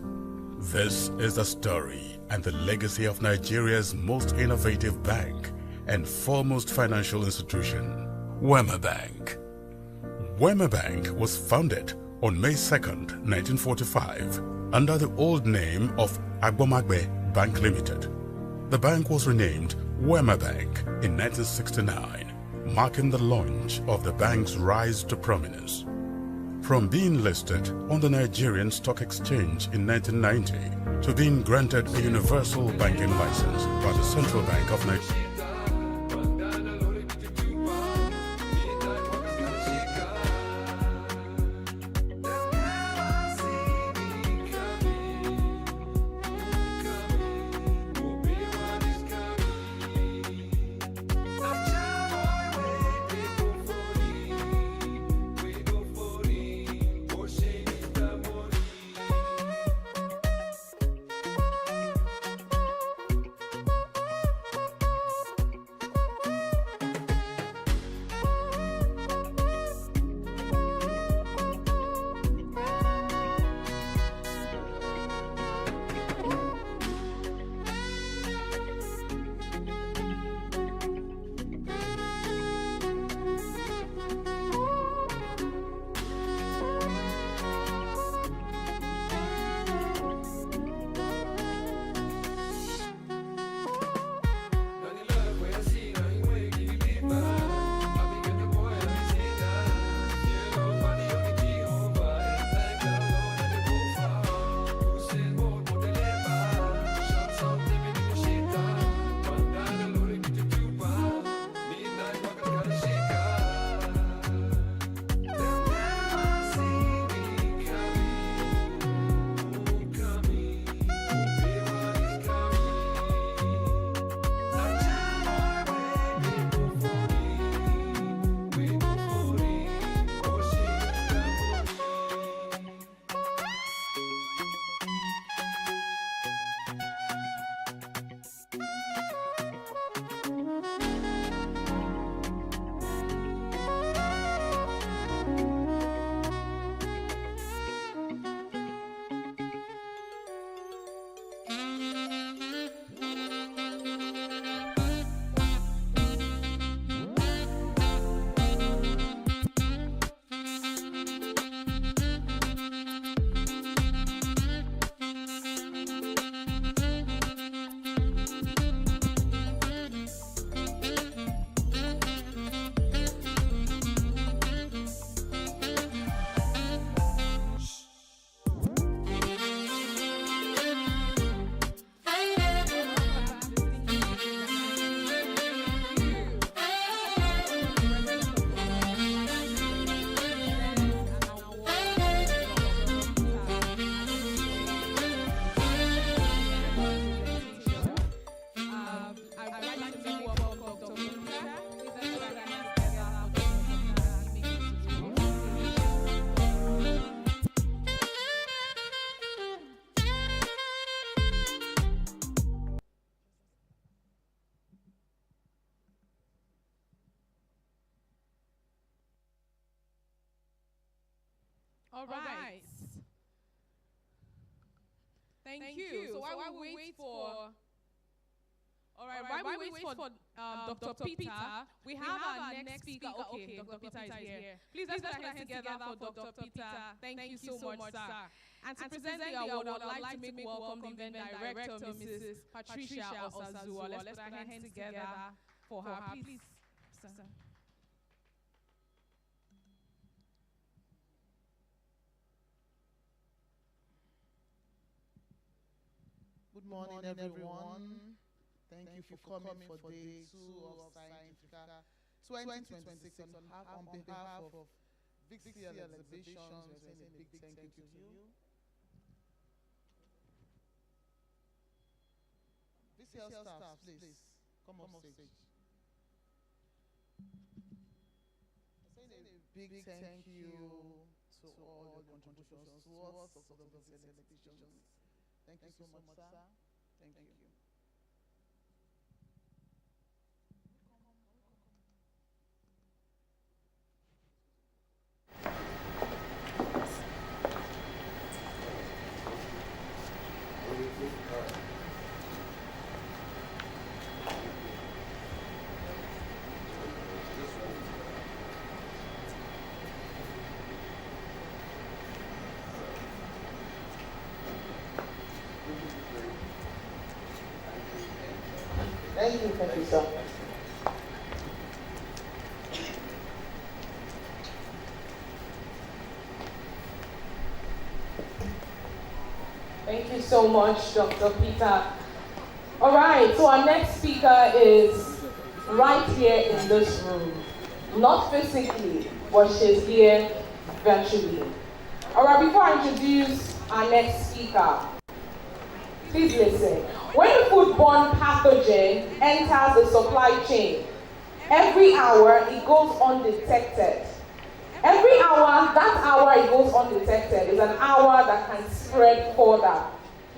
This is the story and the legacy of Nigeria's most innovative bank and foremost financial institution, Wema Bank. Wema Bank was founded on May 2nd, 1945, under the old name of Agbomagbe Bank Limited. The bank was renamed Wema Bank in 1969, marking the launch of the bank's rise to prominence. From being listed on the Nigerian Stock Exchange in 1990 to being granted a universal banking license by the Central Bank of Nigeria. All right. Thank you. So while we wait for... All right, while we wait for Dr. Peter, we have our next speaker. Okay, Dr. Peter is here. Please let's put our hands together for Dr. Peter. Thank you so much, sir. And to present the award, I'd like to make welcome the event director, Mrs. Patricia Osazua. Let's put our hands together for her. Please, sir. Good morning, everyone. Thank you for coming for day 2 of Scientifrika 2026. On behalf of VCL Exhibitions, we're saying a big thank you to you. VCL staff, please come off stage. Saying a big thank you to all your contributions towards the success of VCL Exhibitions. Thank you so much, sir. Thank you. Thank you, sir. Thank you so much, Dr. Peter. All right, so our next speaker is right here in this room. Not physically, but she's here virtually. All right, before I introduce our next speaker, please listen. When a foodborne pathogen enters the supply chain, every hour it goes undetected. Every hour, that hour it goes undetected is an hour that can spread further.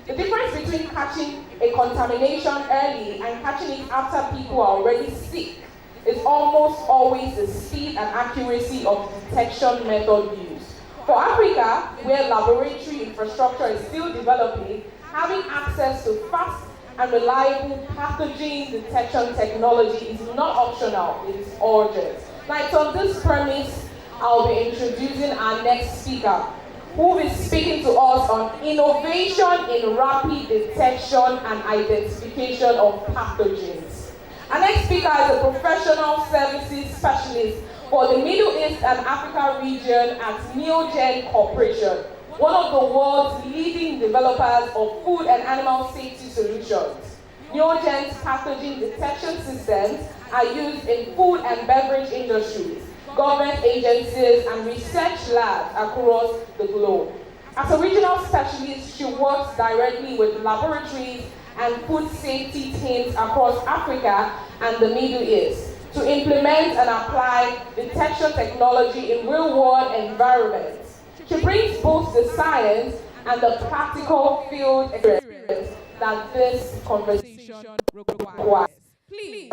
The difference between catching a contamination early and catching it after people are already sick is almost always the speed and accuracy of detection method used. For Africa, where laboratory infrastructure is still developing, having access to fast and reliable pathogen detection technology is not optional, it is urgent. Now, it's on this premise I'll be introducing our next speaker, who will be speaking to us on innovation in rapid detection and identification of pathogens. Our next speaker is a professional services specialist for the Middle East and Africa region at Neogen Corporation, one of the world's leading developers of food and animal safety solutions. Neogen's pathogen detection systems are used in food and beverage industries, government agencies, and research labs across the globe. As a regional specialist, she works directly with laboratories and food safety teams across Africa and the Middle East to implement and apply detection technology in real-world environments. She brings both the science and the practical field experience that this conversation requires. Please,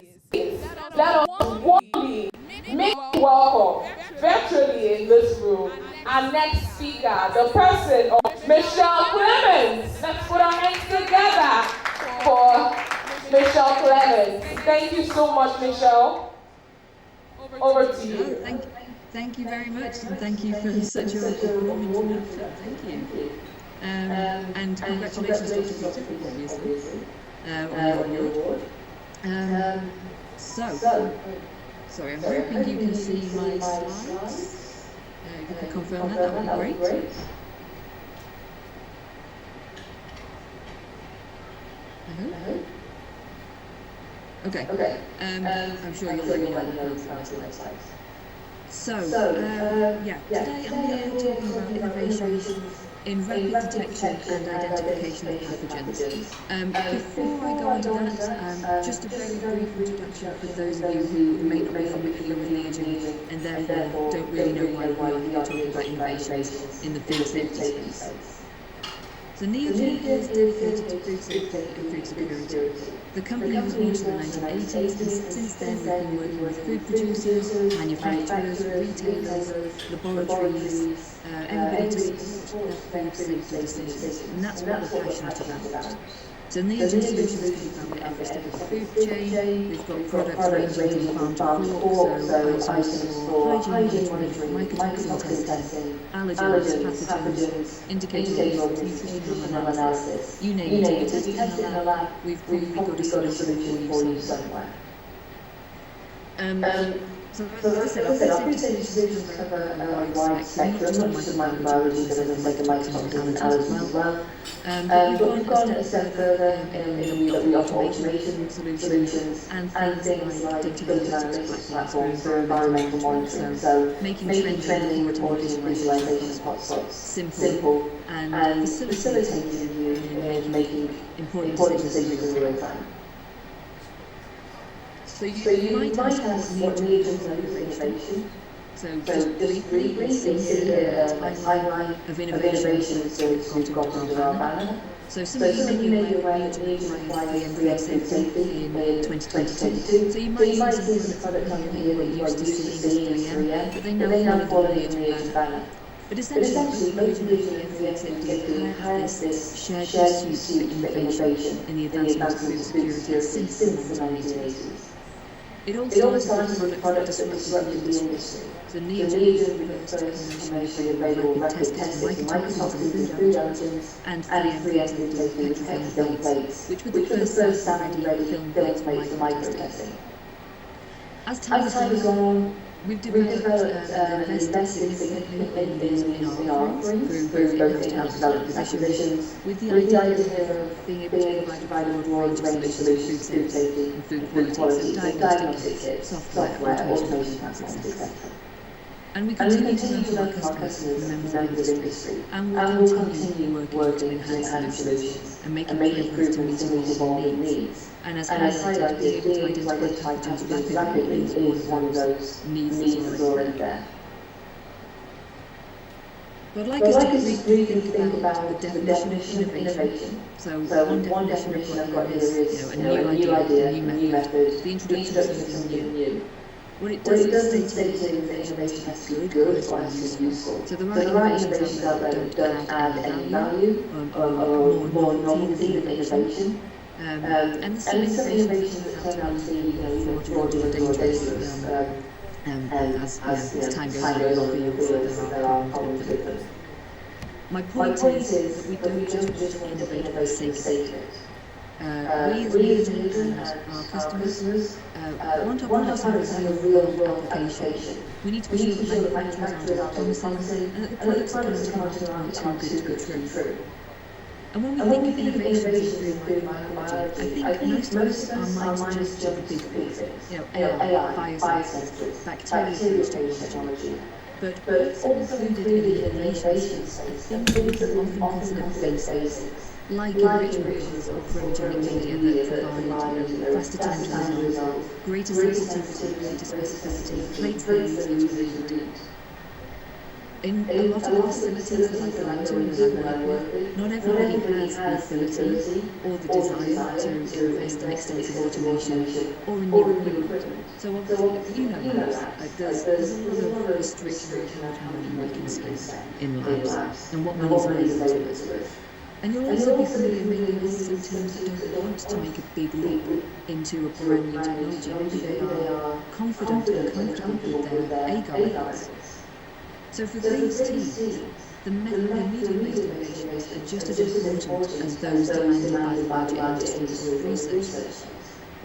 let us warmly make welcome virtually in this room our next speaker, the person of Michelle Clemens. Let's put our hands together for Michelle Clemens. Thank you so much, Michelle. Over to you. Thank you very much, and thank you for such a warm introduction. Thank you. And congratulations, Dr. Peter, obviously, on your award. Sorry, I'm hoping you can see my slides. If you could confirm that would be great. Okay. I'm sure you'll let me know when my slides. Today I'm here talking about innovations in rapid detection and identification of pathogens. Before I go on to that, just a very brief introduction for those of you who may not be familiar with Neogen and therefore don't really know why we are here talking about innovations in the food safety space. So Neogen is dedicated to food safety and food security. The company was launched in the 1980s, and since then we've been working with food producers, manufacturers, retailers, laboratories, everybody to support their food safety decisions. And that's what we're passionate about. So Neogen solutions can be found at every step of the food chain. We've got products ranging from farm to fork, so items for hygiene monitoring, mycotoxin testing, allergens, pathogens, indicating nutritional analysis. You name it, if you test it in a lab, we've got a solution for you somewhere. So as I said, our food safety solutions cover a wide spectrum, not just microbiology, but as I say, mycotoxins and allergens as well. But we've gone a step further in that we offer automation solutions and things like data analytics platforms for environmental monitoring, so making trending reporting and visualization of hotspots simple and facilitating you in making important decisions in real time. So you might ask what Neogen is innovation. So just briefly, we see here a timeline of innovations we've got under our banner. So some of you may be aware that Neogen applied free safety in 2022. So you might see some product on here that you used to see in 3M, but they now fall under the Neogen banner. But essentially, both Neogen and free safety has this shared pursuit for innovation in the advancement of food security since the 1980s. It all started with a product that disrupted the industry. So Neogen was the first commercially available rapid test kits for microtoxins and food allergens, and 3M created the petrofilm plates, which were the first sample-ready film plates for microtesting. As time has gone on, we've developed and invested significantly in our offerings through both in-house development acquisitions, with the idea of being able to provide a broad range of solutions for food safety and food quality, so diagnostic kits, software, automation platforms, etc. And we continue to learn from our customers and members of the industry, and we'll continue working to enhance solutions and make improvements to meet evolving needs. And as highlighted, being able to identify pathogens rapidly is one of those needs that's already there. But I'd like us to rethink about the definition of innovation. So one definition I've got here is a new idea, a new method, the introduction of something new. What it does is stating that innovation has to be good or has to be useful. So there are innovations out there that don't add any value or more novelty than innovation. And there's some innovations that turn out to be fraudulent or dangerous as time goes on, there are problems with them. My point is that we don't just innovate for the sake of it. We as Neogen and our customers want our products to have a real application. We need to be sure that manufacturers aren't promising and that the products that come to market aren't too good to be true. And when we think of innovations in food microbiology, I think most of us, our minds jump to big things. AI, biosensors, bacterial technology. But also included in the innovation space, things that we often consider basics, like enrichment or chromogenic media that provide faster time to results, greater sensitivity, greater specificity, plates that we in a lot of the facilities that I go into and I work with, not everybody has the ability or the desire to invest in extensive automation or in new equipment. So obviously, there's a lot of restriction on how much money we can spend in labs and what money is available to us. And you'll also be familiar maybe with some teams that don't want to make a big leap into a brand new technology. Maybe they are confident and comfortable with their agar levels. So for these teams, the medium-based innovations are just as important as those demanded by the larger industries of research.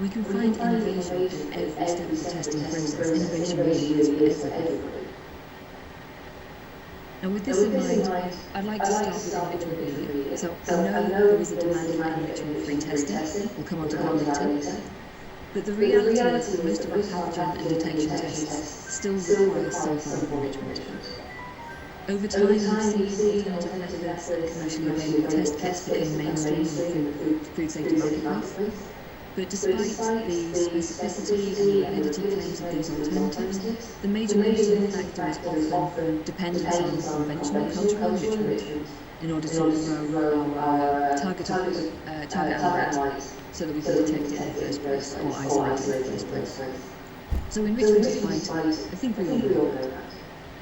We can find innovation in every step of the testing process. Innovation really is for everybody. Now with this in mind, I'd like to start with enrichment media. So I know there is a demand for enrichment-free testing. We'll come on to that later. But the reality is that most of our pathogen and detection tests still require sample enrichment. Over time, we've seen alternative methods and commercially available test kits become mainstream in the food safety marketplace. But despite the specificity and validity claims of these alternatives, the major limiting factor is often dependence on conventional cultural enrichment in order to grow our target analytes so that we can detect it in the first place or isolate it in the first place. So enrichment is vital. I think we all know that.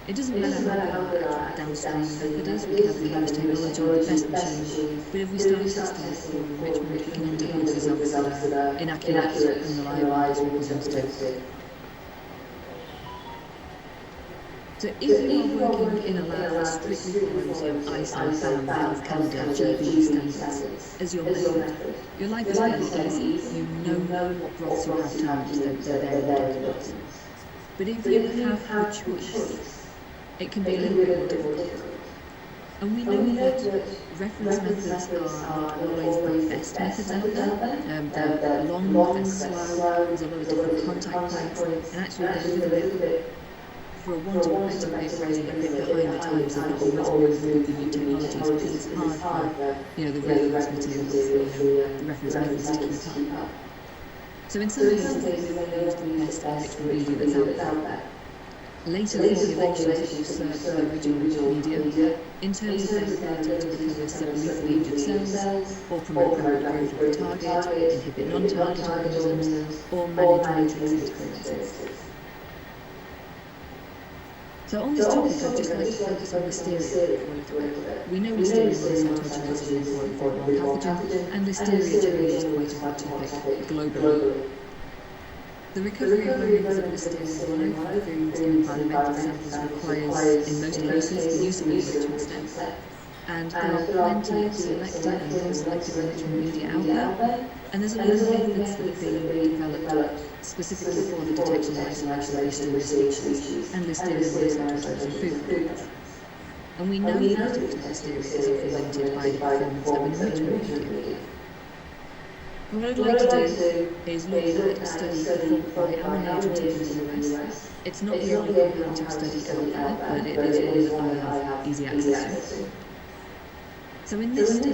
It doesn't matter how good our downstream method is, we can have the newest technology or the best machine, but if we start for enrichment, we can end up with results that are inaccurate and reliable as we want them to do. So if you are working in a lab that strictly follows your ISO, BAM, Health Canada, GB standards as your method, your life is fairly easy. You know what broths you have to use, they're there in the documents. But if you have the choice, it can be a little bit more difficult. And we know that reference methods are not always the best methods out there. They're long, they're slow, there's a lot of different contact points, and actually they're a little bit, for a want of a better way of phrasing it, a bit behind the times. They're not always moving with the new technologies because it's hard for the reference materials, the reference methods to keep up. So in some cases, we only use the best enrichment media that's out there. Later formulations usurp the original media in terms of their ability to recover sublethally injured cells, or promote growth of the target, inhibit non-target organisms, or manage matrix integrity. So on this topic, I'd just like to focus on listeria for a little bit. We know listeria monocytogenesis is an important pathogen, and listeria generally is quite a hot topic globally. The recovery of low levels of listeria from foods in environmental samples requires, in most cases, the use of an enrichment step. And there are plenty of selected and non-selected enrichment media out there, and there's a lot of methods that have been developed specifically for the detection and isolation of listeria species and listeria monocytogenes in food. And we know that the detection of listeria is often limited by the performance of an enrichment media. What I'd like to do is look at a study performed by our agent in the US. It's not the only comparative study out there, but it is one that I have easy access to. So in this study,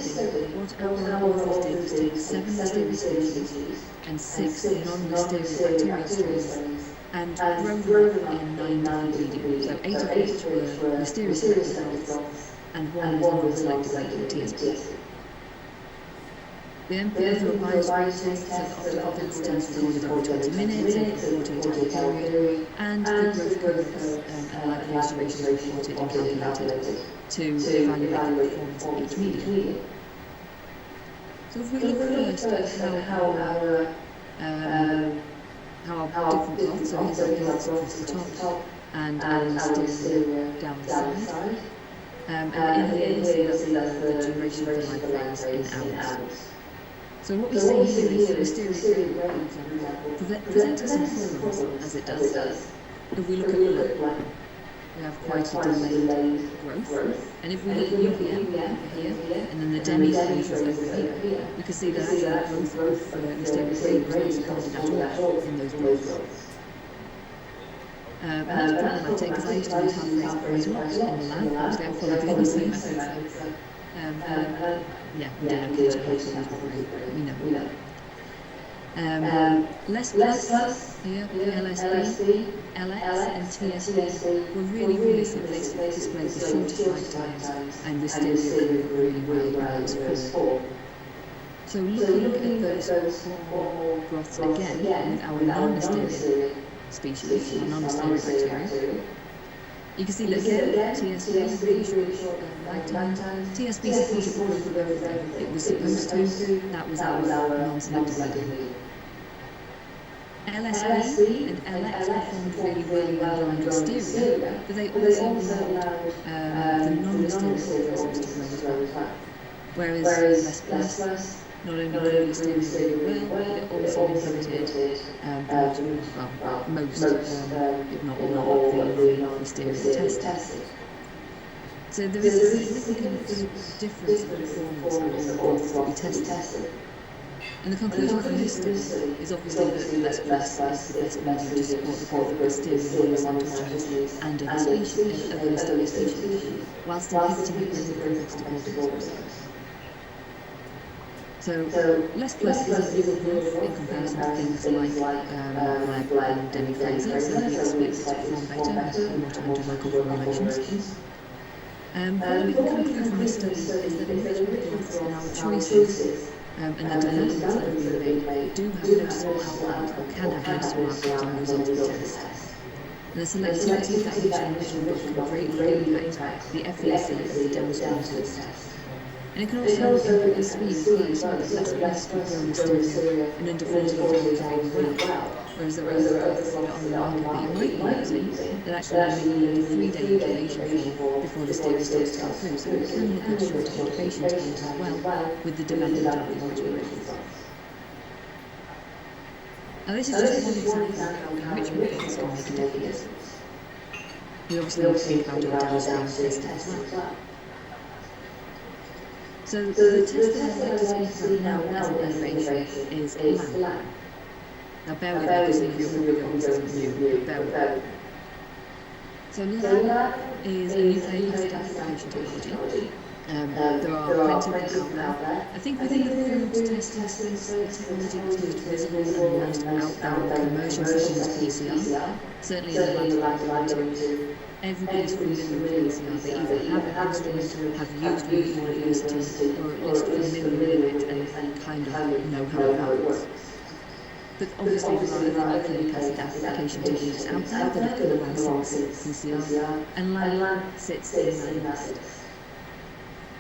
what our authors did was take 7 listeria species and 6 non-listeria bacteria strains and grow them in 9 different mediums. So 8 of which were listeria selected growths and 1 was a non-selected medium, TSP. We then put them through a biosphere test so that optical densities recorded every 20 minutes over a 48-hour period, and the growth curves and light phase durations reported and calculated to evaluate the performance of each medium. So if we look first at how our different plots, so here's our plots across the top and listeria down the side, and in here you see that's the duration of the light phase in hours. So what we see here is the listeria growth, for example, presents us in furlongs, as it does. If we look at the line, we have quite a delayed growth. And if we look at UVM over here, and then the demi-phases over here, we can see that actually the growth of listeria green was not supported at all in those growths. And that's problematic because I used to use half-phase growth in the lab, obviously I followed the other same methods. Yeah, we don't know we know. Less here, LSB, LX and TSB were really simply displayed the shortest lifetimes and listeria grew really well in those 4. So looking at those 4 growths again with our non-listeria species, our non-listeria bacteria, you can see that again, TSB, really short lifetime. TSB supported growth of everything it was supposed to. That was our non-selective medium. LSB and LX performed really well on listeria, but they also allowed the non-listeria organisms to grow as well. Whereas less not only grew listeria really well, but it also inhibited most, if not all, of the listeria tested. So there is a significant difference in performance on all the growths that we tested. And the conclusion from this study is obviously that less is the best medium to support the growth of listeria monocytogenes and other listeria species, whilst inhibiting the growth of domestic organisms. So less isn't even proof in comparison to things like demi-phases, so we expect it to perform better in more time to local formulations. What we can conclude from this study is that enrichment growths in our choices and the developments that have been made do have noticeable outcomes or can have noticeable outcomes on the results of the test. And the selectivity of that enrichment growth can greatly impact the efficacy of the downstream test. And it can also impact the speed and price, so that less can grow listeria in under 48 hours really well. Whereas there are other growths that are on the market that you might be using that actually need a 3-day incubation before listeria starts to come through. So we can look at shorter incubation times as well with the development of the enrichment results. Now this is just one example of how enrichment growths can make a difference. We obviously need to think about our downstream testing as well. So the test that I'd like to speak about now as an innovation is LAM. Now bear with me because some of you will probably go, this isn't new, but bear with me. So LAM is a nucleic acid amplification technology. There are plenty of them out there. I think within the food testing space, the technology that's most visible and most out there on commercial settings is PCR. Certainly in the lab that I went to, everybody's familiar with PCR. They either have an instrument, have used one at university, or at least familiar with it and kind of know how it works. But obviously there are other nucleic acid amplification techniques out there that have come along since PCR, and LAM sits in that space.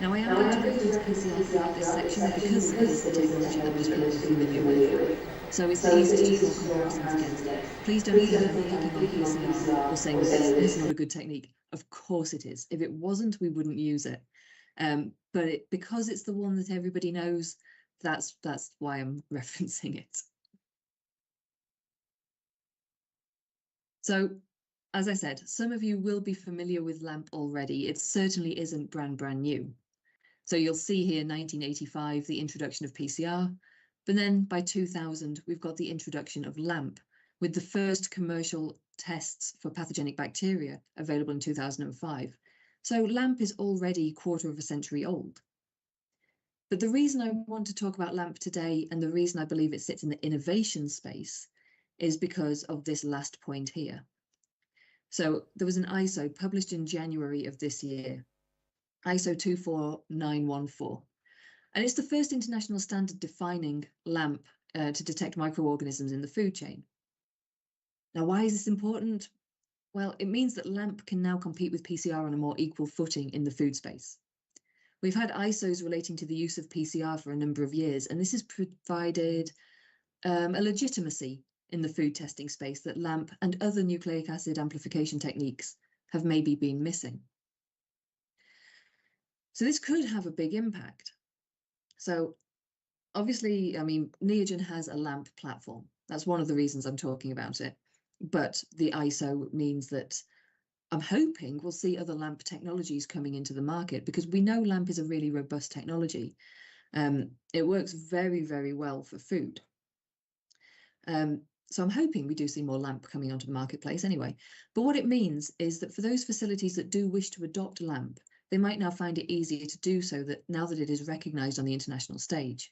Now I am going to reference PCR throughout this section because it is the technology that most people are familiar with. So it's the easiest to draw comparisons against. Please don't think I'm picking on PCR or saying that it's not a good technique. Of course it is. If it wasn't, we wouldn't use it. But because it's the one that everybody knows, that's why I'm referencing it. So, as I said, some of you will be familiar with LAMP already. It certainly isn't brand new. So you'll see here 1985, the introduction of PCR, but then by 2000, we've got the introduction of LAMP, with the first commercial tests for pathogenic bacteria available in 2005. So LAMP is already a quarter of a century old. But the reason I want to talk about LAMP today, and the reason I believe it sits in the innovation space, is because of this last point here. So there was an ISO published in January of this year, ISO 24914. And it's the first international standard defining LAMP to detect microorganisms in the food chain. Now, why is this important? Well, it means that LAMP can now compete with PCR on a more equal footing in the food space. We've had ISOs relating to the use of PCR for a number of years, and this has provided a legitimacy in the food testing space that LAMP and other nucleic acid amplification techniques have maybe been missing. So this could have a big impact. So obviously, I mean, Neogen has a LAMP platform. That's one of the reasons I'm talking about it. But the ISO means that I'm hoping we'll see other LAMP technologies coming into the market, because we know LAMP is a really robust technology. It works very, very well for food. So I'm hoping we do see more LAMP coming onto the marketplace anyway. But what it means is that for those facilities that do wish to adopt LAMP, they might now find it easier to do so now that it is recognised on the international stage.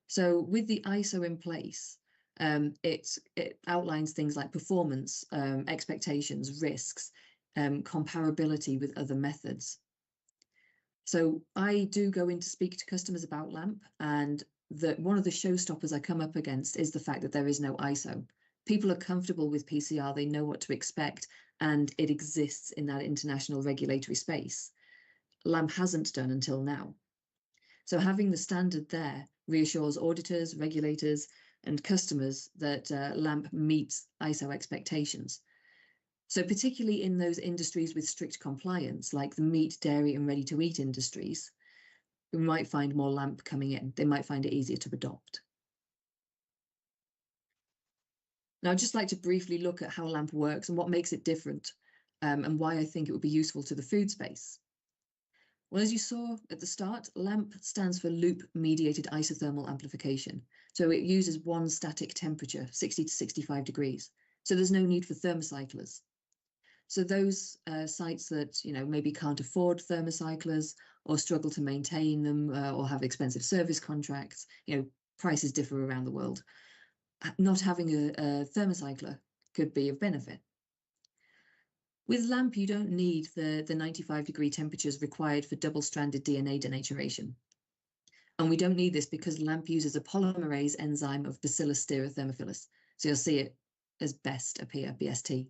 So with the ISO in place, it outlines things like performance, expectations, risks, comparability with other methods. So I do go in to speak to customers about LAMP, and one of the showstoppers I come up against is the fact that there is no ISO. People are comfortable with PCR, they know what to expect, and it exists in that international regulatory space. LAMP hasn't done until now. So having the standard there reassures auditors, regulators, and customers that LAMP meets ISO expectations. So particularly in those industries with strict compliance, like the meat, dairy, and ready-to-eat industries, we might find more LAMP coming in. They might find it easier to adopt. Now, I'd just like to briefly look at how LAMP works and what makes it different, and why I think it would be useful to the food space. Well, as you saw at the start, LAMP stands for loop-mediated isothermal amplification. So it uses one static temperature, 60 to 65 degrees. So there's no need for thermocyclers. So those sites that maybe can't afford thermocyclers or struggle to maintain them or have expensive service contracts, prices differ around the world. Not having a thermocycler could be of benefit. With LAMP, you don't need the 95-degree temperatures required for double-stranded DNA denaturation. And we don't need this because LAMP uses a polymerase enzyme of Bacillus styrothermophilus. So you'll see it as BEST appear, BST.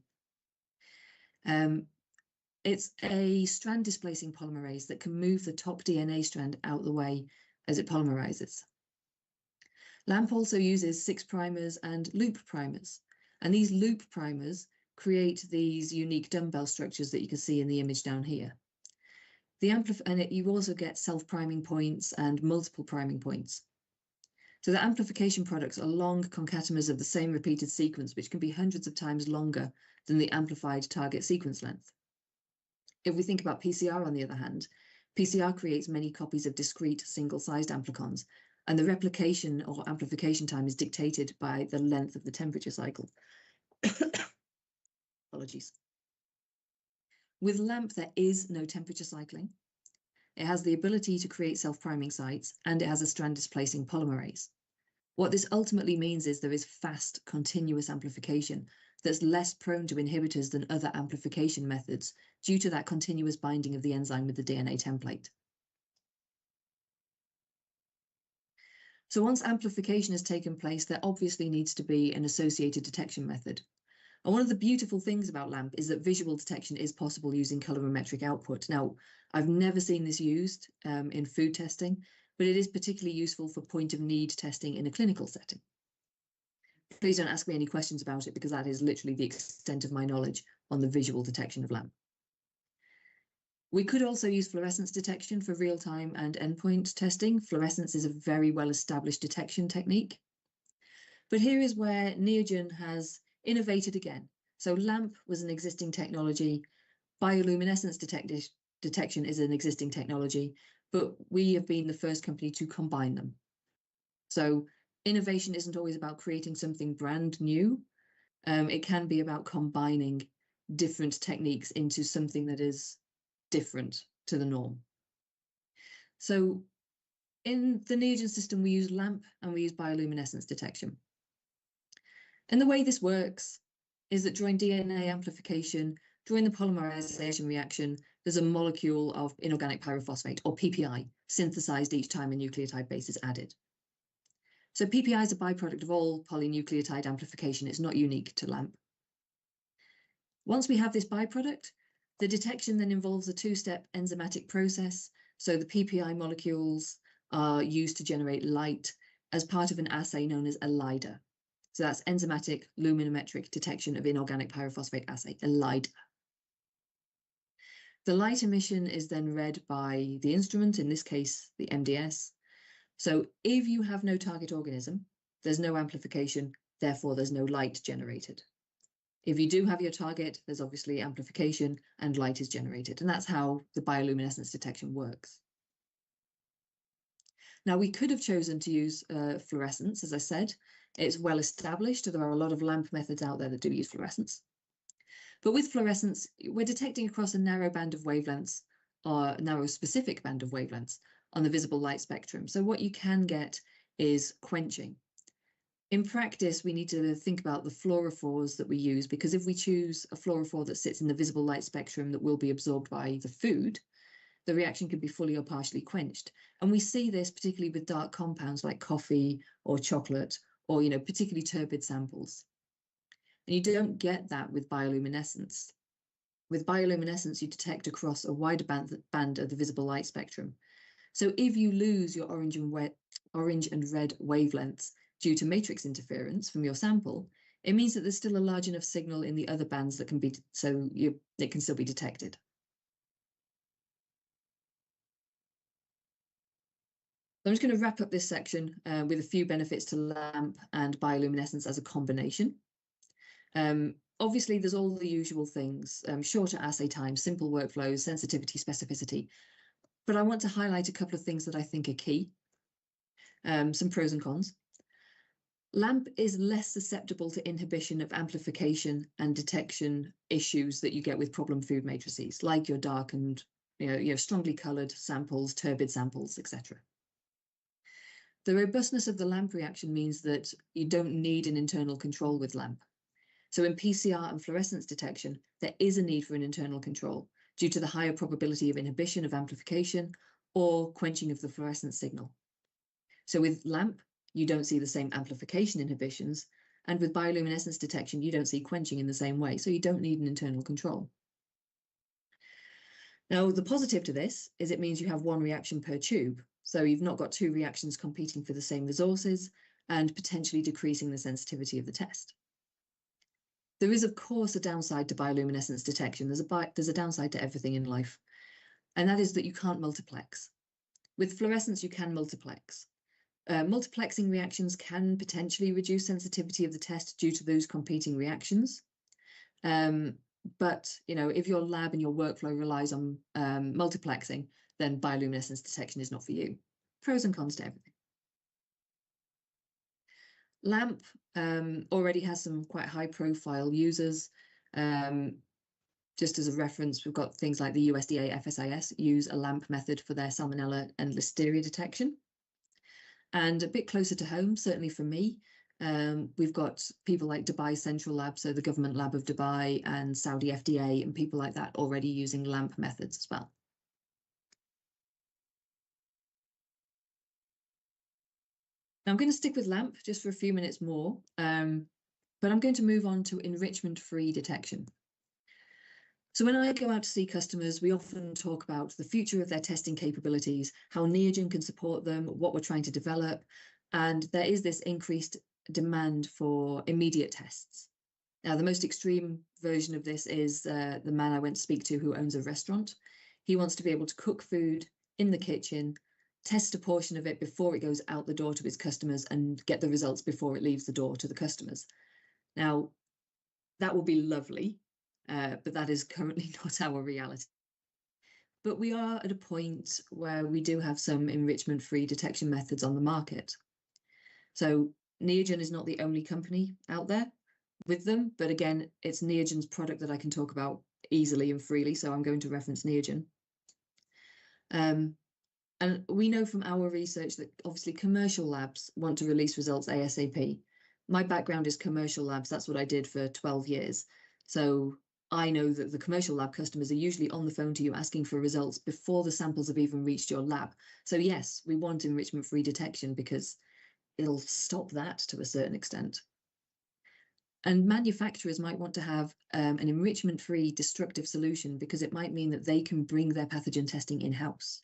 It's a strand-displacing polymerase that can move the top DNA strand out the way as it polymerizes. LAMP also uses 6' and loop primers. And these loop primers create these unique dumbbell structures that you can see in the image down here. You also get self-priming points and multiple priming points. So the amplification products are long concateners of the same repeated sequence, which can be hundreds of times longer than the amplified target sequence length. If we think about PCR, on the other hand, PCR creates many copies of discrete single-sized amplicons, and the replication or amplification time is dictated by the length of the temperature cycle. Apologies. With LAMP, there is no temperature cycling. It has the ability to create self-priming sites, and it has a strand-displacing polymerase. What this ultimately means is there is fast, continuous amplification that's less prone to inhibitors than other amplification methods due to that continuous binding of the enzyme with the DNA template. So once amplification has taken place, there obviously needs to be an associated detection method. And one of the beautiful things about LAMP is that visual detection is possible using colorimetric output. Now, I've never seen this used in food testing, but it is particularly useful for point of need testing in a clinical setting. Please don't ask me any questions about it because that is literally the extent of my knowledge on the visual detection of LAMP. We could also use fluorescence detection for real-time and endpoint testing. Fluorescence is a very well-established detection technique. But here is where Neogen has innovated again. So LAMP was an existing technology. Bioluminescence detection is an existing technology, but we have been the first company to combine them. So innovation isn't always about creating something brand new. It can be about combining different techniques into something that is different to the norm. So in the Neogen system, we use LAMP and we use bioluminescence detection. And the way this works is that during DNA amplification, during the polymerization reaction, there's a molecule of inorganic pyrophosphate, or PPI, synthesized each time a nucleotide base is added. So PPI is a byproduct of all polynucleotide amplification. It's not unique to LAMP. Once we have this byproduct, the detection then involves a two-step enzymatic process. So the PPI molecules are used to generate light as part of an assay known as a LIDAR. So that's enzymatic luminometric detection of inorganic pyrophosphate assay, a LIDAR. The light emission is then read by the instrument, in this case, the MDS. So if you have no target organism, there's no amplification, therefore there's no light generated. If you do have your target, there's obviously amplification and light is generated. And that's how the bioluminescence detection works. Now, we could have chosen to use fluorescence, as I said. It's well established. There are a lot of LAMP methods out there that do use fluorescence. But with fluorescence, we're detecting across a narrow band of wavelengths, or a narrow specific band of wavelengths on the visible light spectrum. So what you can get is quenching. In practice, we need to think about the fluorophores that we use, because if we choose a fluorophore that sits in the visible light spectrum that will be absorbed by the food, the reaction can be fully or partially quenched. And we see this particularly with dark compounds like coffee or chocolate, or particularly turbid samples. And you don't get that with bioluminescence. With bioluminescence, you detect across a wider band of the visible light spectrum. So if you lose your orange and red wavelengths due to matrix interference from your sample, it means that there's still a large enough signal in the other bands that can be, it can still be detected. I'm just going to wrap up this section with a few benefits to LAMP and bioluminescence as a combination. Obviously, there's all the usual things, shorter assay time, simple workflows, sensitivity, specificity. But I want to highlight a couple of things that I think are key, some pros and cons. LAMP is less susceptible to inhibition of amplification and detection issues that you get with problem food matrices, like your dark and strongly coloured samples, turbid samples, etc. The robustness of the LAMP reaction means that you don't need an internal control with LAMP. So in PCR and fluorescence detection, there is a need for an internal control due to the higher probability of inhibition of amplification or quenching of the fluorescence signal. So with LAMP, you don't see the same amplification inhibitions, and with bioluminescence detection, you don't see quenching in the same way, so you don't need an internal control. Now, the positive to this is it means you have one reaction per tube, so you've not got two reactions competing for the same resources and potentially decreasing the sensitivity of the test. There is, of course, a downside to bioluminescence detection. There's a downside to everything in life, and that is that you can't multiplex. With fluorescence, you can multiplex. Multiplexing reactions can potentially reduce sensitivity of the test due to those competing reactions. But if your lab and your workflow relies on multiplexing, then bioluminescence detection is not for you. Pros and cons to everything. LAMP already has some quite high-profile users. Just as a reference, we've got things like the USDA FSIS use a LAMP method for their salmonella and listeria detection. And a bit closer to home, certainly for me, we've got people like Dubai Central Lab, so the government lab of Dubai, and Saudi FDA, and people like that already using LAMP methods as well. Now I'm going to stick with LAMP just for a few minutes more, but I'm going to move on to enrichment-free detection. So when I go out to see customers, we often talk about the future of their testing capabilities, how Neogen can support them, what we're trying to develop, and there is this increased demand for immediate tests. Now, the most extreme version of this is the man I went to speak to who owns a restaurant. He wants to be able to cook food in the kitchen, test a portion of it before it goes out the door to his customers, and get the results before it leaves the door to the customers. Now, that will be lovely, but that is currently not our reality. But we are at a point where we do have some enrichment-free detection methods on the market. So Neogen is not the only company out there with them, but again, it's Neogen's product that I can talk about easily and freely, so I'm going to reference Neogen. And we know from our research that obviously commercial labs want to release results ASAP. My background is commercial labs. That's what I did for 12 years. So I know that the commercial lab customers are usually on the phone to you asking for results before the samples have even reached your lab. So yes, we want enrichment-free detection because it'll stop that to a certain extent. And manufacturers might want to have an enrichment-free destructive solution because it might mean that they can bring their pathogen testing in-house.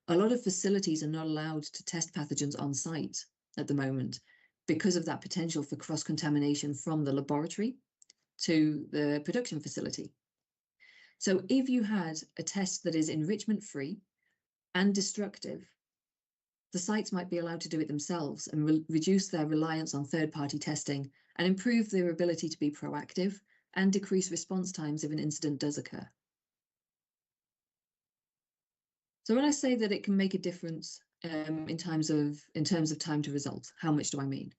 A lot of facilities are not allowed to test pathogens on site at the moment because of that potential for cross-contamination from the laboratory to the production facility. So if you had a test that is enrichment-free and destructive, the sites might be allowed to do it themselves and reduce their reliance on third-party testing and improve their ability to be proactive and decrease response times if an incident does occur. So when I say that it can make a difference in terms of time to results, how much do I mean?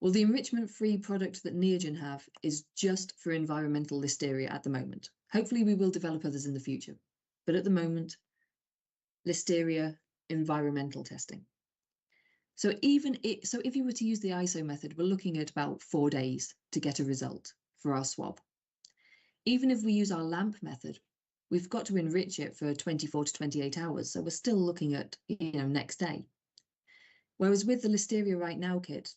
Well, the enrichment-free product that Neogen have is just for environmental listeria at the moment. Hopefully we will develop others in the future, but at the moment, listeria environmental testing. So if you were to use the ISO method, we're looking at about 4 days to get a result for our swab. Even if we use our LAMP method, we've got to enrich it for 24 to 28 hours. So we're still looking at, next day. Whereas with the Listeria Right Now kit,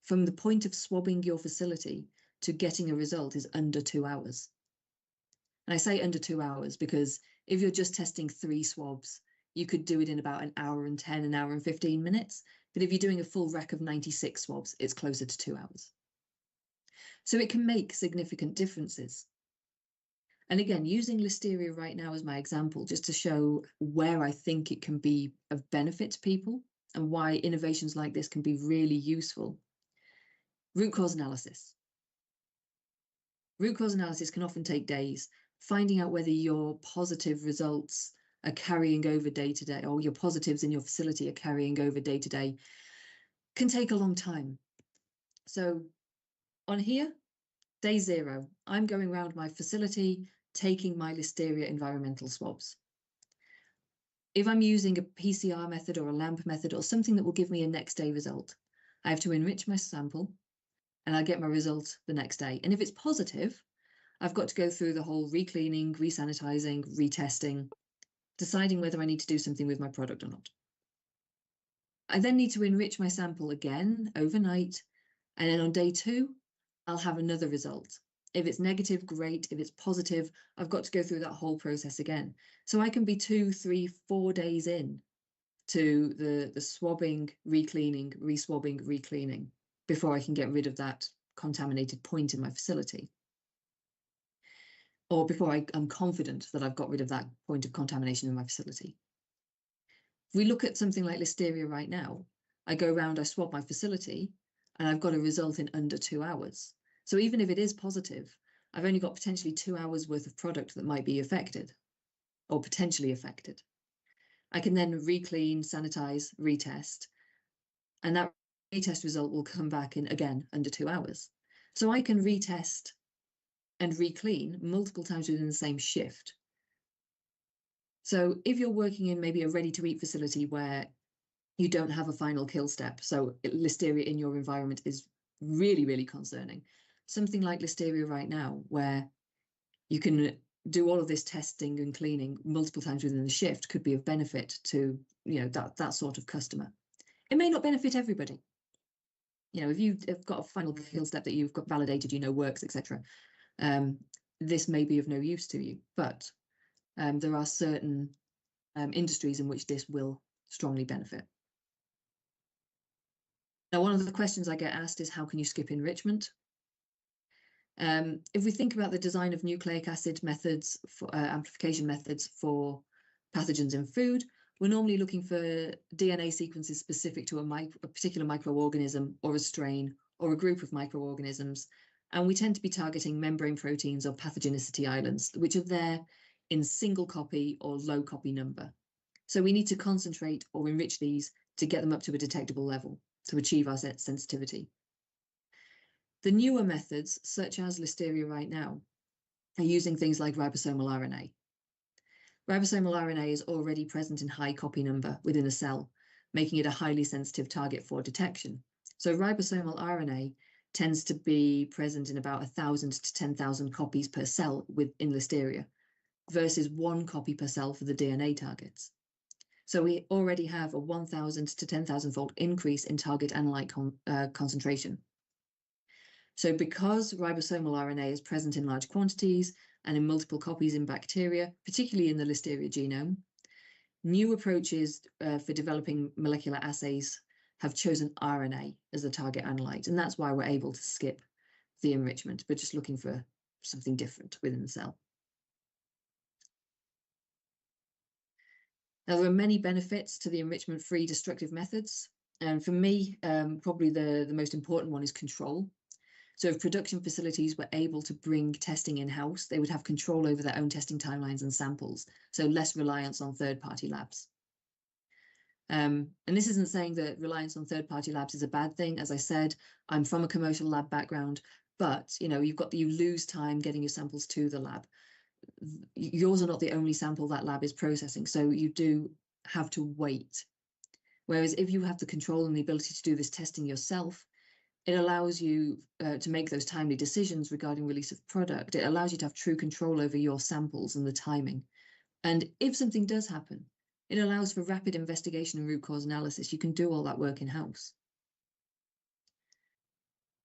from the point of swabbing your facility to getting a result is under 2 hours. And I say under 2 hours because if you're just testing 3 swabs, you could do it in about an hour and 10, an hour and 15 minutes. But if you're doing a full rec of 96 swabs, it's closer to 2 hours. So it can make significant differences. And again, using Listeria Right Now as my example, just to show where I think it can be of benefit to people and why innovations like this can be really useful. Root cause analysis. Root cause analysis can often take days. Finding out whether your positive results are carrying over day to day, or your positives in your facility are carrying over day to day, can take a long time. So on here, day 0, I'm going around my facility, taking my Listeria environmental swabs. If I'm using a PCR method or a LAMP method or something that will give me a next day result, I have to enrich my sample and I'll get my result the next day. And if it's positive, I've got to go through the whole re-cleaning, re-sanitizing, retesting, deciding whether I need to do something with my product or not. I then need to enrich my sample again overnight, and then on day 2, I'll have another result. If it's negative, great. If it's positive, I've got to go through that whole process again. So I can be 2, 3, 4 days in to the swabbing, re-cleaning, re-swabbing, re-cleaning before I can get rid of that contaminated point in my facility. Or before I'm confident that I've got rid of that point of contamination in my facility. If we look at something like Listeria Right Now, I go around, I swab my facility, and I've got a result in under 2 hours. So even if it is positive, I've only got potentially 2 hours worth of product that might be affected or potentially affected. I can then re-clean, sanitize, retest, and that retest result will come back in again under 2 hours. So I can retest and re-clean multiple times within the same shift. So if you're working in maybe a ready-to-eat facility where you don't have a final kill step, so Listeria in your environment is really, really concerning. Something like Listeria Right Now, where you can do all of this testing and cleaning multiple times within the shift, could be of benefit to that sort of customer. It may not benefit everybody. If you've got a final kill step that you've got validated, works, etc. This may be of no use to you, but there are certain industries in which this will strongly benefit. Now, one of the questions I get asked is, how can you skip enrichment? If we think about the design of nucleic acid methods, for amplification methods for pathogens in food, we're normally looking for DNA sequences specific to a particular microorganism or a strain or a group of microorganisms. And we tend to be targeting membrane proteins or pathogenicity islands, which are there in single copy or low copy number. So we need to concentrate or enrich these to get them up to a detectable level to achieve our sensitivity. The newer methods, such as Listeria right now, are using things like ribosomal RNA. Ribosomal RNA is already present in high copy number within a cell, making it a highly sensitive target for detection. So ribosomal RNA tends to be present in about 1,000 to 10,000 copies per cell within Listeria, versus 1 copy per cell for the DNA targets. So we already have a 1,000 to 10,000-fold increase in target analyte concentration. So because ribosomal RNA is present in large quantities and in multiple copies in bacteria, particularly in the Listeria genome, new approaches for developing molecular assays have chosen RNA as the target analyte. And that's why we're able to skip the enrichment. We're just looking for something different within the cell. Now, there are many benefits to the enrichment-free destructive methods. And for me, probably the most important one is control. So if production facilities were able to bring testing in-house, they would have control over their own testing timelines and samples, so less reliance on third-party labs. And this isn't saying that reliance on third-party labs is a bad thing. As I said, I'm from a commercial lab background, but you lose time getting your samples to the lab. Yours are not the only sample that lab is processing, so you do have to wait. Whereas if you have the control and the ability to do this testing yourself, it allows you to make those timely decisions regarding release of product. It allows you to have true control over your samples and the timing. And if something does happen, it allows for rapid investigation and root cause analysis. You can do all that work in-house.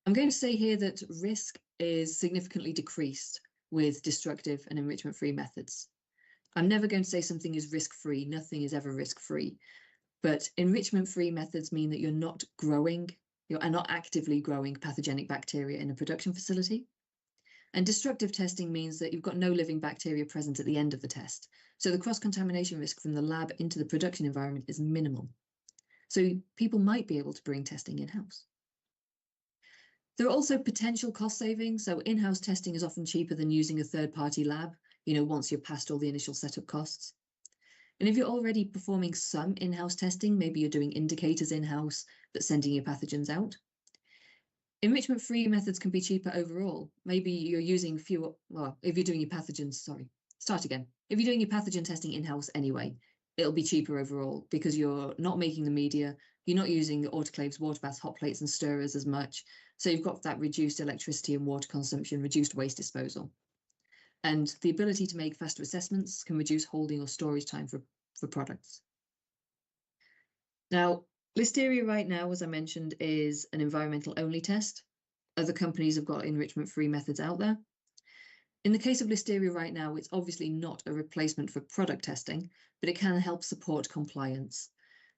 I'm going to say here that risk is significantly decreased with destructive and enrichment-free methods. I'm never going to say something is risk-free. Nothing is ever risk-free. But enrichment-free methods mean that you're not actively growing pathogenic bacteria in a production facility. And destructive testing means that you've got no living bacteria present at the end of the test. So the cross-contamination risk from the lab into the production environment is minimal. So people might be able to bring testing in-house. There are also potential cost savings. So in-house testing is often cheaper than using a third-party lab, once you're past all the initial setup costs. And if you're already performing some in-house testing, maybe you're doing indicators in-house, but sending your pathogens out. Enrichment-free methods can be cheaper overall. Maybe you're using fewer, well, if you're doing your pathogens, sorry, start again. If you're doing your pathogen testing in-house anyway, it'll be cheaper overall because you're not making the media, you're not using autoclaves, water baths, hot plates and stirrers as much. So you've got that reduced electricity and water consumption, reduced waste disposal. And the ability to make faster assessments can reduce holding or storage time for products. Now, Listeria right now, as I mentioned, is an environmental only test. Other companies have got enrichment-free methods out there. In the case of Listeria right now, it's obviously not a replacement for product testing, but it can help support compliance.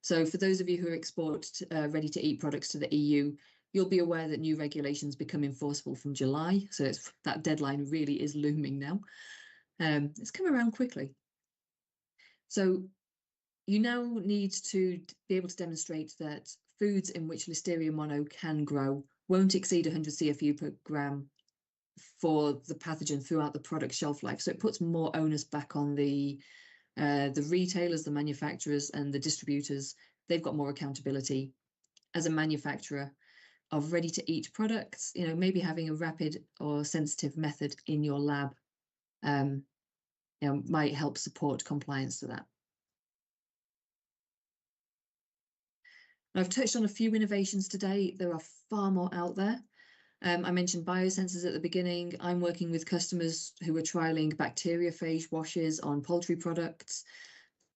So for those of you who export ready-to-eat products to the EU, you'll be aware that new regulations become enforceable from July. So that deadline really is looming now. It's come around quickly. So you now need to be able to demonstrate that foods in which Listeria mono can grow won't exceed 100 CFU per gram for the pathogen throughout the product shelf life. So it puts more onus back on the retailers, the manufacturers and the distributors. They've got more accountability. As a manufacturer of ready-to-eat products, maybe having a rapid or sensitive method in your lab might help support compliance to that. I've touched on a few innovations today. There are far more out there. I mentioned biosensors at the beginning. I'm working with customers who are trialing bacteriophage washes on poultry products.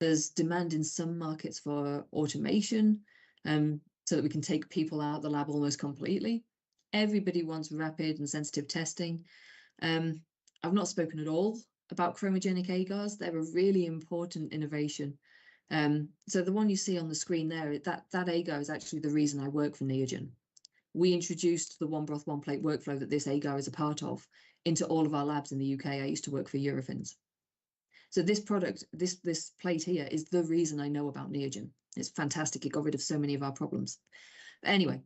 There's demand in some markets for automation so that we can take people out of the lab almost completely. Everybody wants rapid and sensitive testing. I've not spoken at all about chromogenic agars. They're a really important innovation So the one you see on the screen there, that agar is actually the reason I work for Neogen. We introduced the one broth, one plate workflow that this agar is a part of into all of our labs in the UK. I used to work for Eurofins. So this product, this plate here, is the reason I know about Neogen. It's fantastic. It got rid of so many of our problems. But anyway,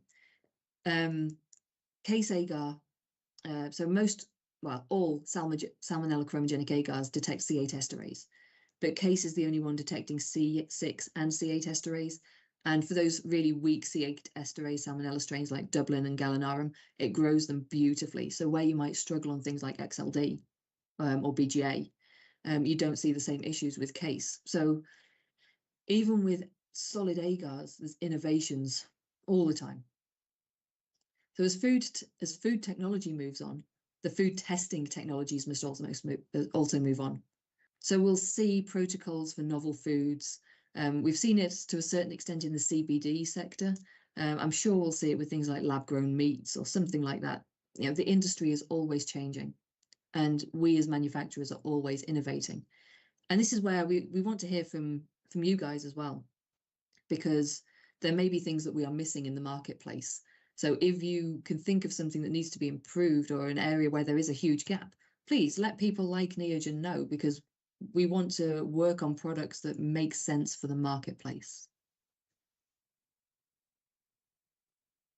case agar. So all Salmonella chromogenic agars detect C8 esterase, but case is the only one detecting C6 and C8 esterase. And for those really weak C8 esterase Salmonella strains like Dublin and Gallinarum, it grows them beautifully. So where you might struggle on things like XLD or BGA, you don't see the same issues with case. So even with solid agars, there's innovations all the time. So as food technology moves on, the food testing technologies must also move on. So we'll see protocols for novel foods. We've seen it to a certain extent in the CBD sector. I'm sure we'll see it with things like lab-grown meats or something like that. You know, the industry is always changing, and we as manufacturers are always innovating. And this is where we want to hear from you guys as well, because there may be things that we are missing in the marketplace. So if you can think of something that needs to be improved or an area where there is a huge gap, please let people like Neogen know, because we want to work on products that make sense for the marketplace.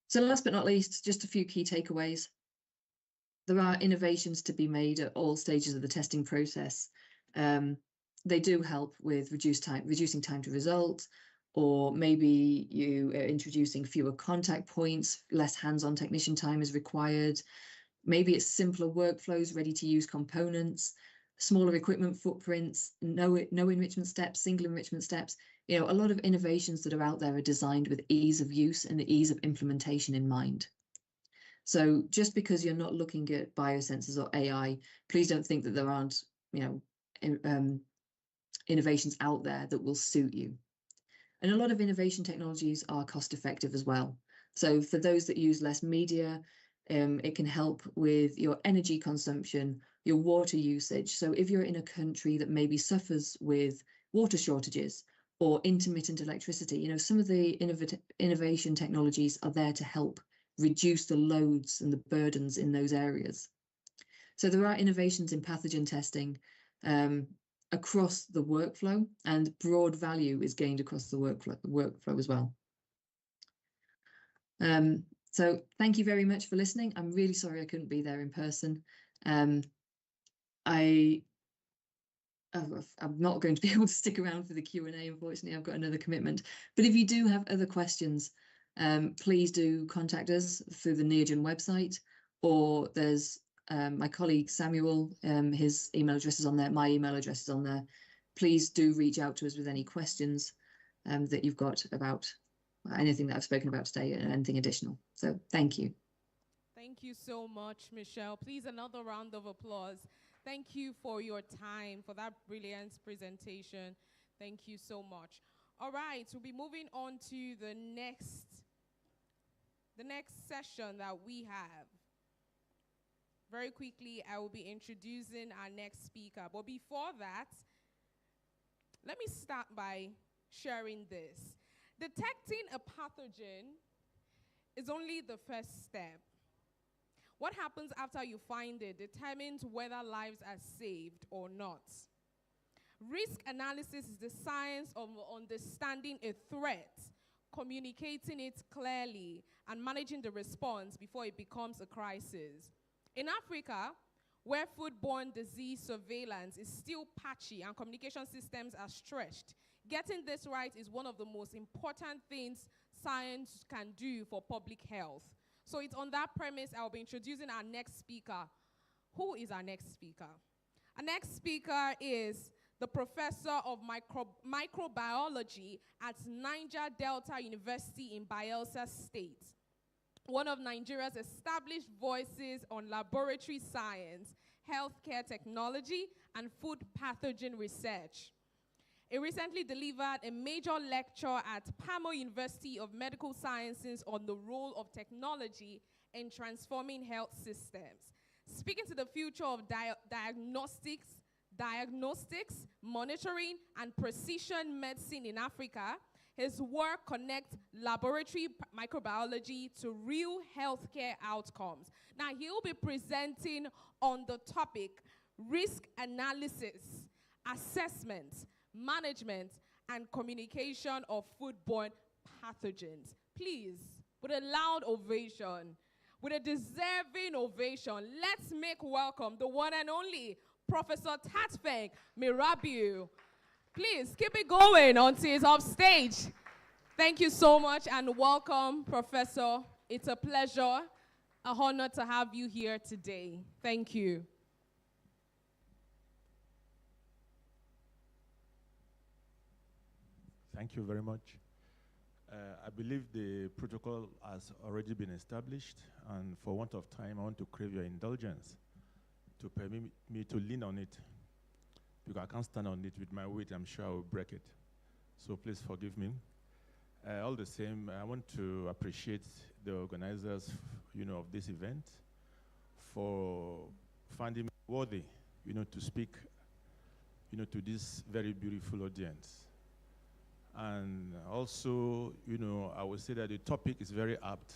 So last but not least, just a few key takeaways. There are innovations to be made at all stages of the testing process. They do help with reducing time to result, or maybe you are introducing fewer contact points, less hands-on technician time is required. Maybe it's simpler workflows, ready-to-use components, smaller equipment footprints, no enrichment steps, single enrichment steps. You know, a lot of innovations that are out there are designed with ease of use and the ease of implementation in mind. So just because you're not looking at biosensors or AI, please don't think that there aren't, innovations out there that will suit you. And a lot of innovation technologies are cost effective as well. So for those that use less media, it can help with your energy consumption, your water usage. So if you're in a country that maybe suffers with water shortages or intermittent electricity, you know, some of the innovation technologies are there to help reduce the loads and the burdens in those areas. So there are innovations in pathogen testing across the workflow, and broad value is gained across the workflow as well. So thank you very much for listening. I'm really sorry I couldn't be there in person. I'm not going to be able to stick around for the Q&A, unfortunately. I've got another commitment. But if you do have other questions, please do contact us through the Neogen website, or there's my colleague Samuel, his email address is on there, my email address is on there. Please do reach out to us with any questions that you've got about anything that I've spoken about today and anything additional. So thank you. Thank you so much, Michelle. Please, another round of applause. Thank you for your time, for that brilliant presentation. Thank you so much. All right, we'll be moving on to the next session that we have. Very quickly, I will be introducing our next speaker. But before that, let me start by sharing this. Detecting a pathogen is only the first step. What happens after you find it determines whether lives are saved or not. Risk analysis is the science of understanding a threat, communicating it clearly, and managing the response before it becomes a crisis. In Africa, where foodborne disease surveillance is still patchy and communication systems are stretched, getting this right is one of the most important things science can do for public health. So it's on that premise I'll be introducing our next speaker. Who is our next speaker? Our next speaker is the professor of microbiology at Niger Delta University in Bayelsa State, one of Nigeria's established voices on laboratory science, healthcare technology, and food pathogen research. He recently delivered a major lecture at Pamo University of Medical Sciences on the role of technology in transforming health systems. Speaking to the future of diagnostics, diagnostics, monitoring, and precision medicine in Africa. His work connects laboratory microbiology to real healthcare outcomes. Now, he'll be presenting on the topic risk analysis, assessment, management, and communication of foodborne pathogens. Please, with a loud ovation, with a deserving ovation, let's make welcome the one and only Professor Tatfeng Mirabiu. Please keep it going until he's off stage. Thank you so much and welcome, Professor. It's a pleasure, an honor to have you here today. Thank you. Thank you very much. I believe the protocol has already been established, and for want of time, I want to crave your indulgence to permit me to lean on it, because I can't stand on it with my weight. I'm sure I will break it. So please forgive me. All the same, I want to appreciate the organizers, of this event for finding me worthy, to speak, to this very beautiful audience. And also, I would say that the topic is very apt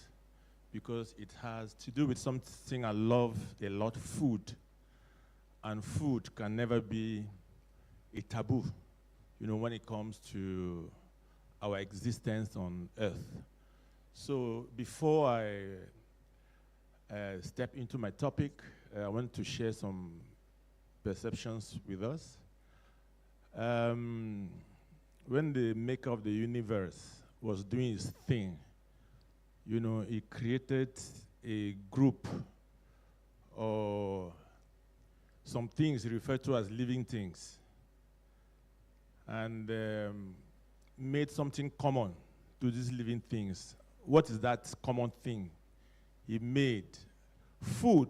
because it has to do with something I love a lot, food. And food can never be a taboo, when it comes to our existence on Earth. So before I step into my topic, I want to share some perceptions with us. When the maker of the universe was doing his thing, he created a group or some things referred to as living things, and made something common to these living things. What is that common thing? He made food.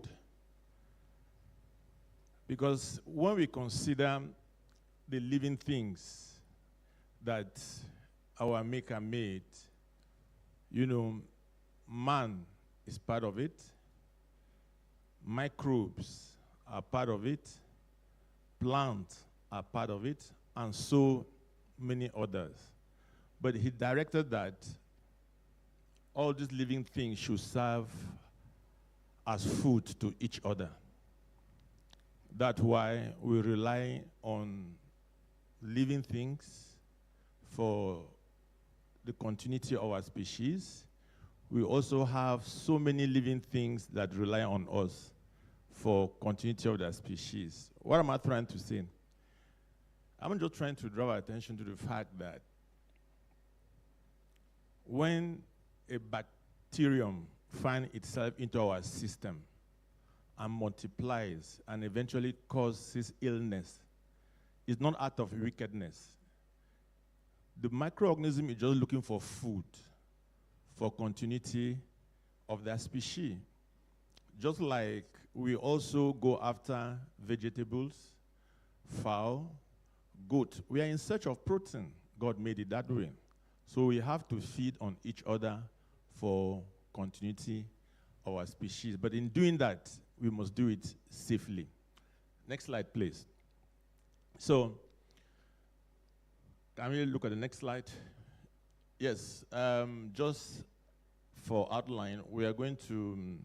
Because when we consider the living things that our Maker made, man is part of it, microbes are part of it, plants are part of it, and so many others. But he directed that all these living things should serve as food to each other. That's why we rely on living things for the continuity of our species. We also have so many living things that rely on us for continuity of their species. What am I trying to say? I'm just trying to draw our attention to the fact that when a bacterium finds itself into our system and multiplies and eventually causes illness, it's not out of wickedness. The microorganism is just looking for food, for continuity of their species. Just like we also go after vegetables, fowl, goat. We are in search of protein. God made it that way. So we have to feed on each other for continuity of our species. But in doing that, we must do it safely. Next slide, please. So, can we look at the next slide? Yes, just for outline, we are going to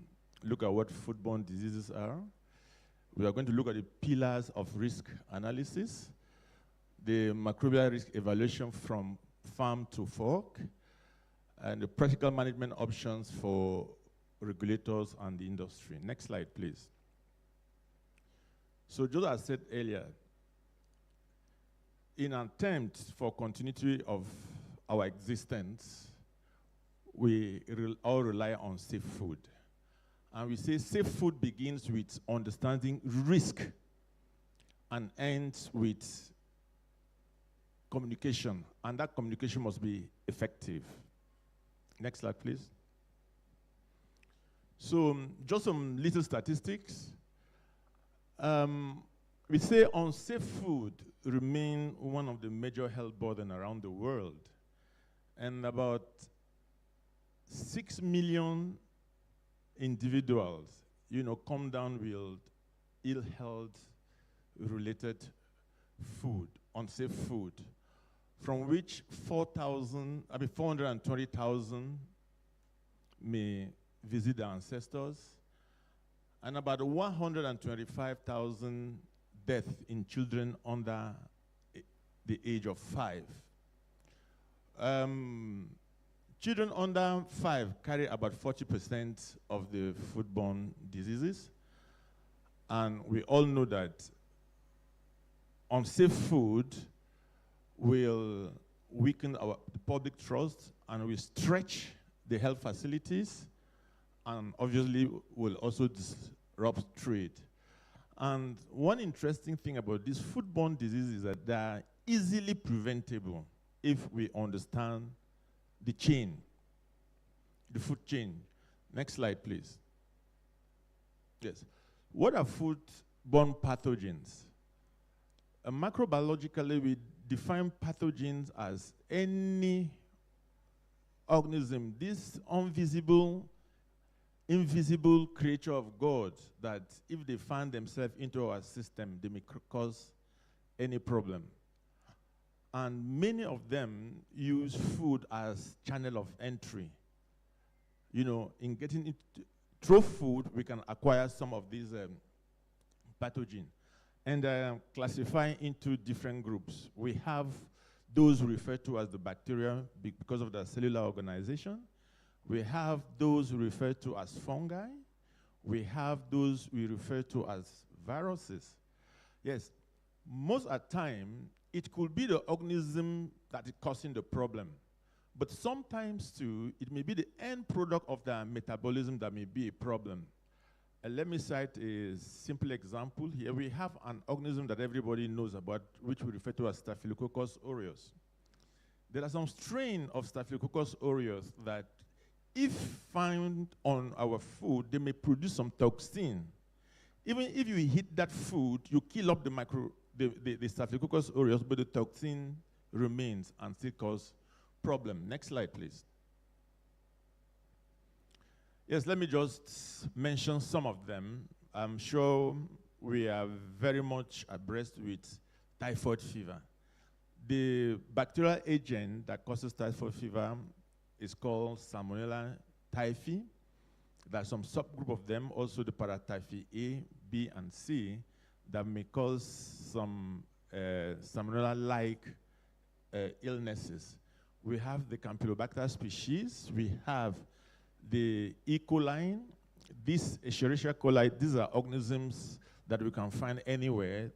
look at what foodborne diseases are. We are going to look at the pillars of risk analysis, the microbial risk evaluation from farm to fork, and the practical management options for regulators and the industry. Next slide, please. So just as I said earlier, in an attempt for continuity of our existence, we all rely on safe food. And we say safe food begins with understanding risk and ends with communication. And that communication must be effective. Next slide, please. So just some little statistics. We say unsafe food remain one of the major health burdens around the world. And about 6 million individuals, come down with ill health related food, unsafe food, from which 420,000 may visit their ancestors, and about 125,000 deaths in children under the age of 5. Children under 5 carry about 40% of the foodborne diseases, and we all know that unsafe food will weaken the public trust and will stretch the health facilities, and obviously will also disrupt trade. And one interesting thing about these foodborne diseases is that they are easily preventable if we understand the chain, the food chain. Next slide, please. Yes. What are foodborne pathogens? Microbiologically, we define pathogens as any organism, this invisible creature of God, that if they find themselves into our system, they may cause any problem. And many of them use food as channel of entry. You know, in getting it through food, we can acquire some of these pathogens. And classify into different groups. We have those referred to as the bacteria because of their cellular organization. We have those referred to as fungi. We have those we refer to as viruses. Yes, most of the time, it could be the organism that is causing the problem. But sometimes, too, it may be the end product of their metabolism that may be a problem. Let me cite a simple example here. We have an organism that everybody knows about, which we refer to as Staphylococcus aureus. There are some strain of Staphylococcus aureus that, if found on our food, they may produce some toxin. Even if you hit that food, you kill up the Staphylococcus aureus, but the toxin remains and still cause problem. Next slide, please. Yes, let me just mention some of them. I'm sure we are very much abreast with typhoid fever. The bacterial agent that causes typhoid fever is called Salmonella typhi. There's some subgroup of them, also the paratyphi A, B, and C, that may cause some Salmonella-like illnesses. We have the Campylobacter species. We have the E. coli. This Escherichia coli, these are organisms that we can find anywhere.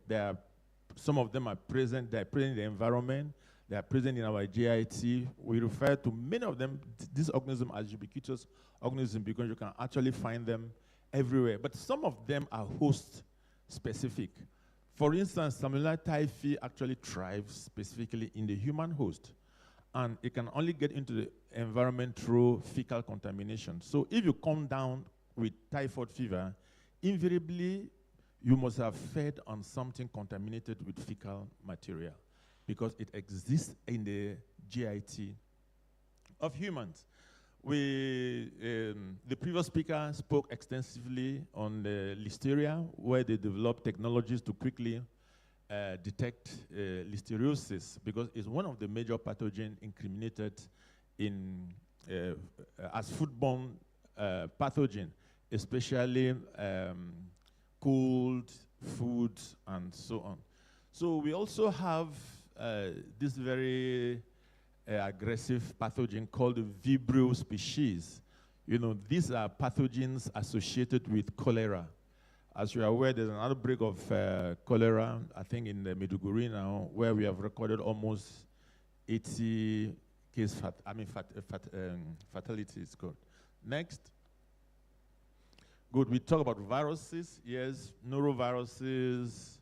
Some of them are present. They're present in the environment. They are present in our GIT. We refer to many of them, these organisms, as ubiquitous organisms because you can actually find them everywhere. But some of them are host-specific. For instance, Salmonella typhi actually thrives specifically in the human host. And it can only get into the environment through fecal contamination. So if you come down with typhoid fever, invariably you must have fed on something contaminated with fecal material because it exists in the GIT of humans. The previous speaker spoke extensively on the listeria, where they developed technologies to quickly detect listeriosis because it's one of the major pathogens incriminated as foodborne pathogen, especially cold food and so on. So we also have this very aggressive pathogen called the Vibrio species. You know, these are pathogens associated with cholera. As you are aware, there's an outbreak of cholera, I think in the Maiduguri now, where we have recorded almost 80 fatalities. Good. Next. Good, we talk about viruses. Yes, noroviruses,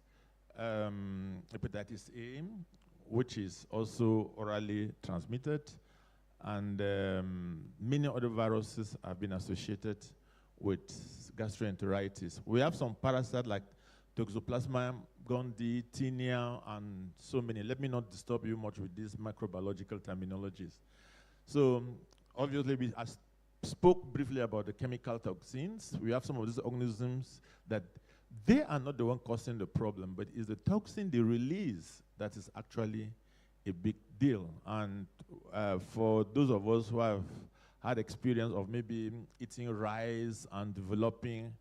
hepatitis A, which is also orally transmitted, and many other viruses have been associated with gastroenteritis. We have some parasites like Toxoplasma gondii, tinea, and so many. Let me not disturb you much with these microbiological terminologies. So obviously we spoke briefly about the chemical toxins. We have some of these organisms that they are not the one causing the problem, but it's the toxin they release that is actually a big deal. And for those of us who have had experience of maybe eating rice and developing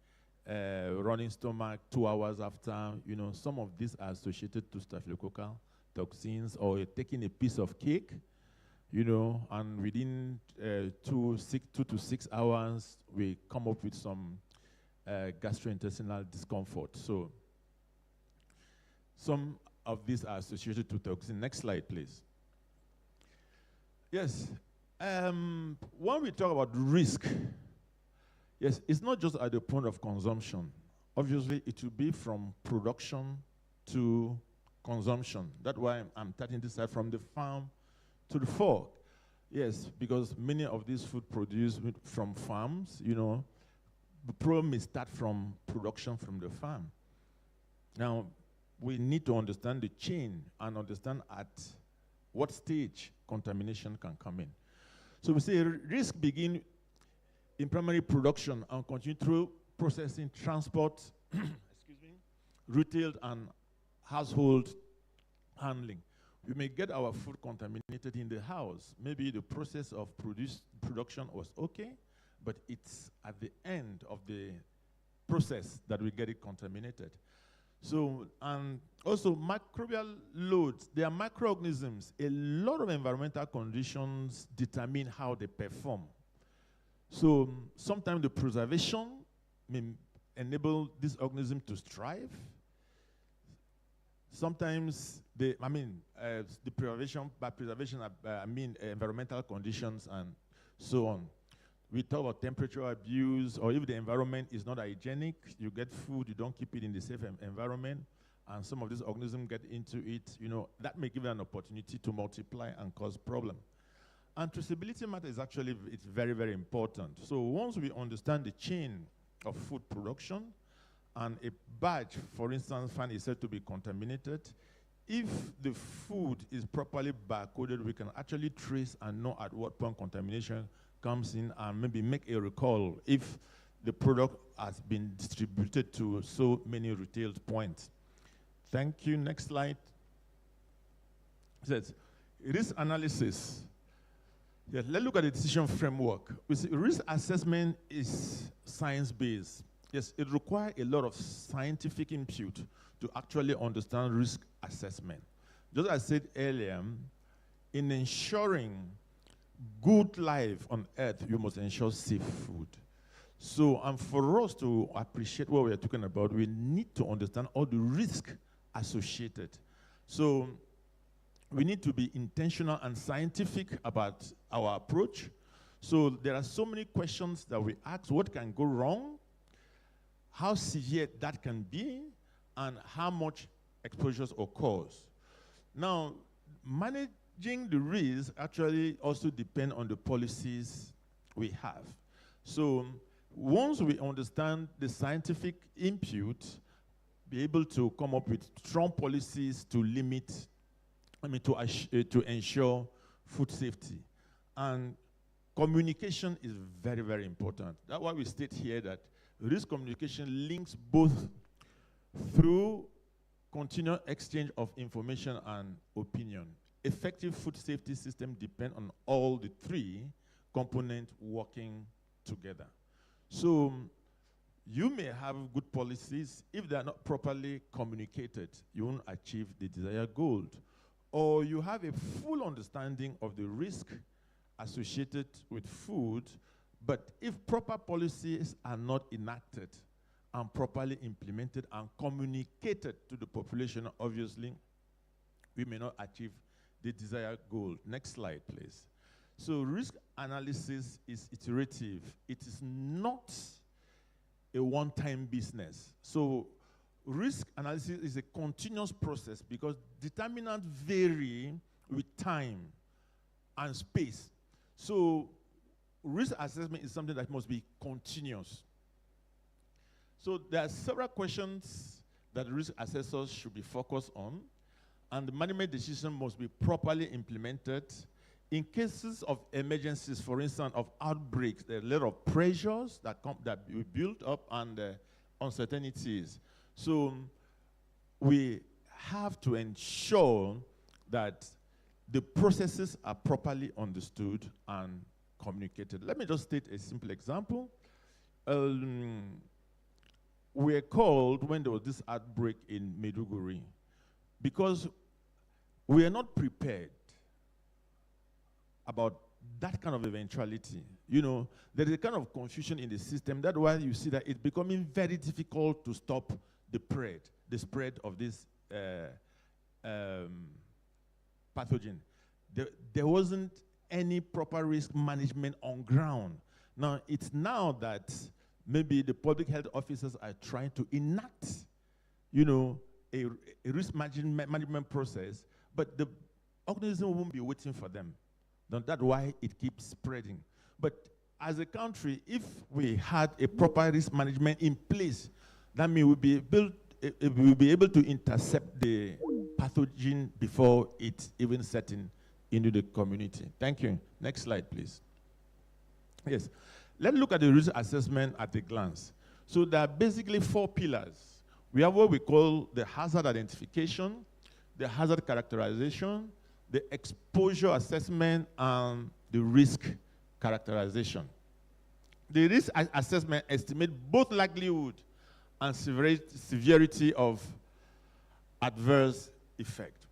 running stomach 2 hours after, you know, some of these are associated to staphylococcal toxins, or taking a piece of cake, you know, and within 2 to 6 hours, we come up with some gastrointestinal discomfort. So some of these are associated to toxin. Next slide, please. Yes, when we talk about risk, yes, it's not just at the point of consumption. Obviously, it will be from production to consumption. That's why I'm starting this side from the farm to the fork. Yes, because many of these food produced from farms, you know, the problem may start from production from the farm. Now, we need to understand the chain and understand at what stage contamination can come in. So we say risk begin in primary production and continue through processing, transport, excuse me, retail and household handling. We may get our food contaminated in the house. Maybe the process of production was okay, but it's at the end of the process that we get it contaminated. So, and also microbial loads, they are microorganisms. A lot of environmental conditions determine how they perform. So sometimes the preservation may enable this organism to thrive. Sometimes the preservation, by preservation I mean environmental conditions and so on. We talk about temperature abuse, or if the environment is not hygienic, you get food, you don't keep it in the safe environment, and some of these organisms get into it, you know, that may give it an opportunity to multiply and cause problem. And traceability matter is actually, it's very, very important. So once we understand the chain of food production, and a batch, for instance, found is said to be contaminated, if the food is properly barcoded, we can actually trace and know at what point contamination comes in and maybe make a recall if the product has been distributed to so many retail points. Thank you. Next slide. It says, risk analysis. Yeah, let's look at the decision framework. We see risk assessment is science-based. Yes, it requires a lot of scientific input to actually understand risk assessment. Just as I said earlier, in ensuring good life on earth, you must ensure safe food. So, and for us to appreciate what we are talking about, we need to understand all the risk associated. So, we need to be intentional and scientific about our approach. So, there are so many questions that we ask: what can go wrong? How severe that can be, and how much exposures occurs. Now, managing the risk actually also depends on the policies we have. So once we understand the scientific input, be able to come up with strong policies to limit, to ensure food safety. And communication is very, very important. That's why we state here that risk communication links both through continual exchange of information and opinion. Effective food safety system depend on all the three components working together. So you may have good policies. If they are not properly communicated, you won't achieve the desired goal. Or you have a full understanding of the risk associated with food, but if proper policies are not enacted and properly implemented and communicated to the population, obviously, we may not achieve the desired goal. Next slide, please. So risk analysis is iterative. It is not a one-time business. So risk analysis is a continuous process because determinants vary with time and space. So risk assessment is something that must be continuous. So there are several questions that risk assessors should be focused on, and the management decision must be properly implemented. In cases of emergencies, for instance, of outbreaks, there are a lot of pressures that we build up and uncertainties. So we have to ensure that the processes are properly understood and communicated. Let me just state a simple example. We were called when there was this outbreak in Maiduguri because we are not prepared about that kind of eventuality. You know, there is a kind of confusion in the system. That's why you see that it's becoming very difficult to stop the spread of this pathogen. There wasn't any proper risk management on ground. Now, it's now that maybe the public health officers are trying to enact, you know, a risk management process, but the organism won't be waiting for them. That's why it keeps spreading. But as a country, if we had a proper risk management in place, that means we'll be able to intercept the pathogen before it even sets into the community. Thank you. Next slide, please. Yes. Let's look at the risk assessment at a glance. So there are basically 4 pillars. We have what we call the hazard identification, the hazard characterization, the exposure assessment, and the risk characterization. The risk assessment estimates both likelihood and severity of adverse effect.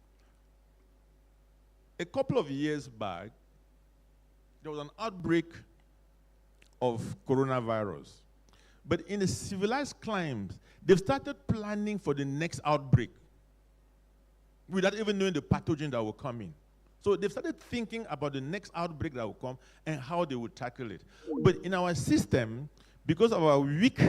A couple of years back, there was an outbreak of coronavirus. But in the civilized climes, they've started planning for the next outbreak without even knowing the pathogen that will come in. So they've started thinking about the next outbreak that will come and how they will tackle it. But in our system, because of our weak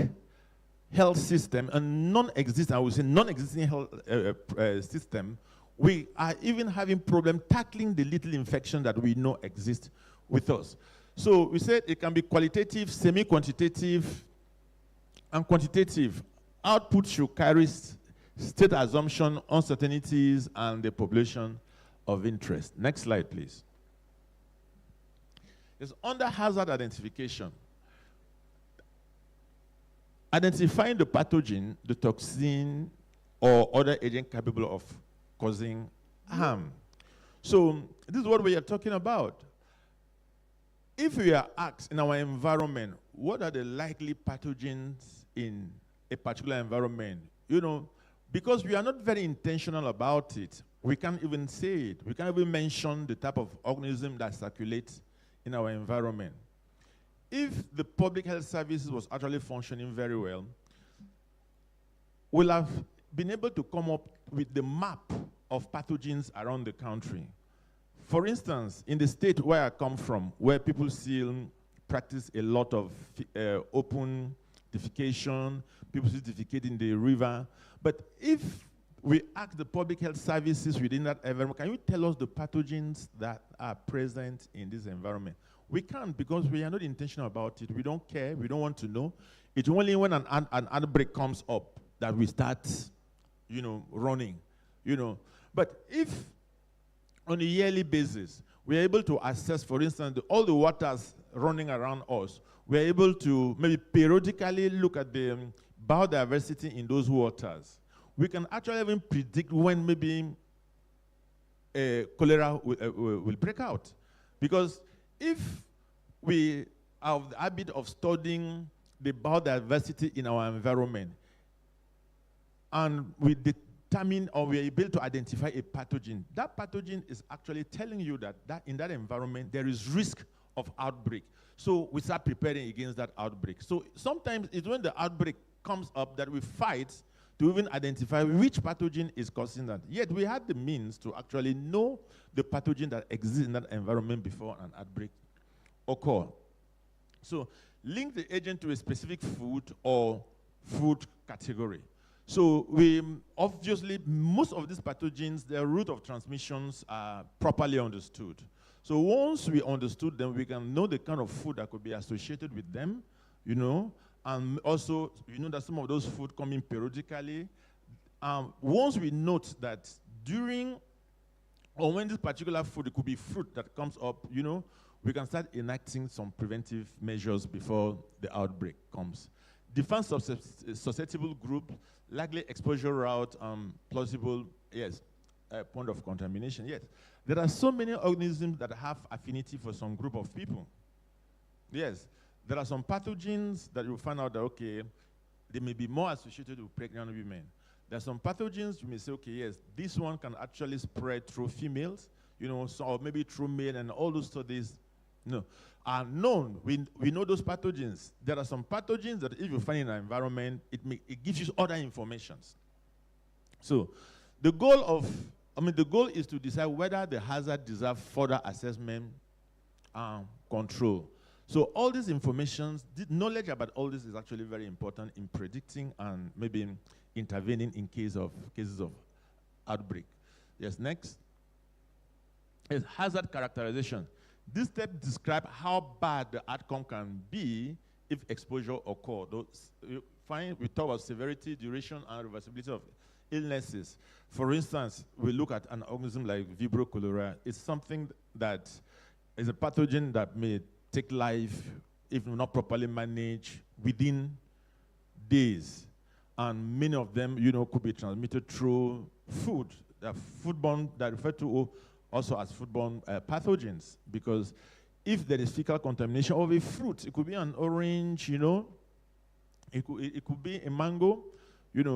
health system and non-existent, I would say non-existing health system, we are even having problem tackling the little infection that we know exists with us. So we said it can be qualitative, semi-quantitative, and quantitative. Output should carry state assumption, uncertainties, and the population of interest. Next slide, please. It's under hazard identification. Identifying the pathogen, the toxin, or other agent capable of causing harm. So this is what we are talking about. If we are asked in our environment, what are the likely pathogens in a particular environment? You know, because we are not very intentional about it, we can't even say it. We can't even mention the type of organism that circulates in our environment. If the public health services was actually functioning very well, we'll have been able to come up with the map of pathogens around the country. For instance, in the state where I come from, where people still practice a lot of open defecation, people still defecate in the river. But if we ask the public health services within that environment, can you tell us the pathogens that are present in this environment? We can't, because we are not intentional about it. We don't care. We don't want to know. It's only when an outbreak comes up that we start, you know, running, you know. But if on a yearly basis, we're able to assess, for instance, all the waters running around us, we're able to maybe periodically look at the biodiversity in those waters. We can actually even predict when maybe cholera will break out. Because if we have the habit of studying the biodiversity in our environment, and we determine or we are able to identify a pathogen, that pathogen is actually telling you that in that environment there is risk of outbreak. So we start preparing against that outbreak. So sometimes it's when the outbreak comes up that we fight to even identify which pathogen is causing that. Yet we had the means to actually know the pathogen that exists in that environment before an outbreak occur. So link the agent to a specific food or food category. So we obviously, most of these pathogens, their route of transmissions are properly understood. So once we understood them, we can know the kind of food that could be associated with them, you know, and also, you know that some of those food come in periodically. Once we note that during or when this particular food, it could be fruit that comes up, you know, we can start enacting some preventive measures before the outbreak comes. define susceptible group, likely exposure route, plausible, yes, point of contamination, yes. There are so many organisms that have affinity for some group of people. Yes, there are some pathogens that you find out that, okay, they may be more associated with pregnant women. There are some pathogens you may say, okay, yes, this one can actually spread through females, you know, so, or maybe through male, and all those studies, are known. We know those pathogens. There are some pathogens that if you find in an environment, it gives you other informations. So the goal is to decide whether the hazard deserves further assessment and control. So all these informations, knowledge about all this is actually very important in predicting and maybe intervening in cases of outbreak. Yes, next. Is hazard characterization. This step describes how bad the outcome can be if exposure occurs. We talk about severity, duration, and reversibility of illnesses. For instance, we look at an organism like Vibrio cholerae. It's something that is a pathogen that may take life if not properly managed within days. And many of them, could be transmitted through food. They're foodborne, that refer to also as foodborne pathogens, because if there is fecal contamination of a fruit, it could be an orange, it could be a mango, these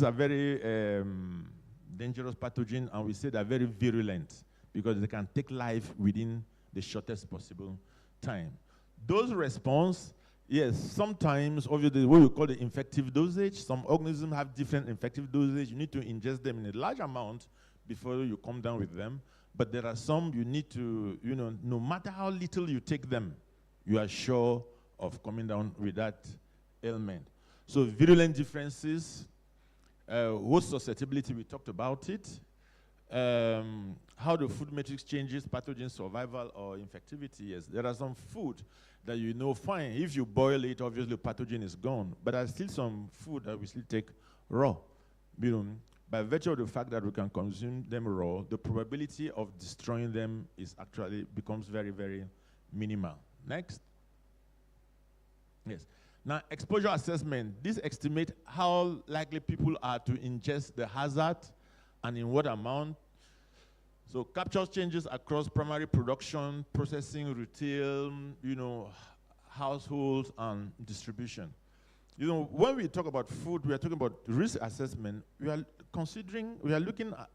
are very dangerous pathogens, and we say they're very virulent because they can take life within the shortest possible time. Those response, yes, sometimes, obviously, what we call the infective dosage. Some organisms have different infective dosage. You need to ingest them in a large amount before you come down with them. But there are some you need to, no matter how little you take them, you are sure of coming down with that ailment. So virulent differences, host susceptibility, we talked about it. How the food matrix changes pathogen survival or infectivity. Yes, there are some food that fine. If you boil it, obviously pathogen is gone. But there's still some food that we still take raw. By virtue of the fact that we can consume them raw, the probability of destroying them becomes very, very minimal. Next. Yes. Now, exposure assessment. This estimates how likely people are to ingest the hazard and in what amount. So captures changes across primary production, processing, retail, households, and distribution. When we talk about food, we are talking about risk assessment. We are looking at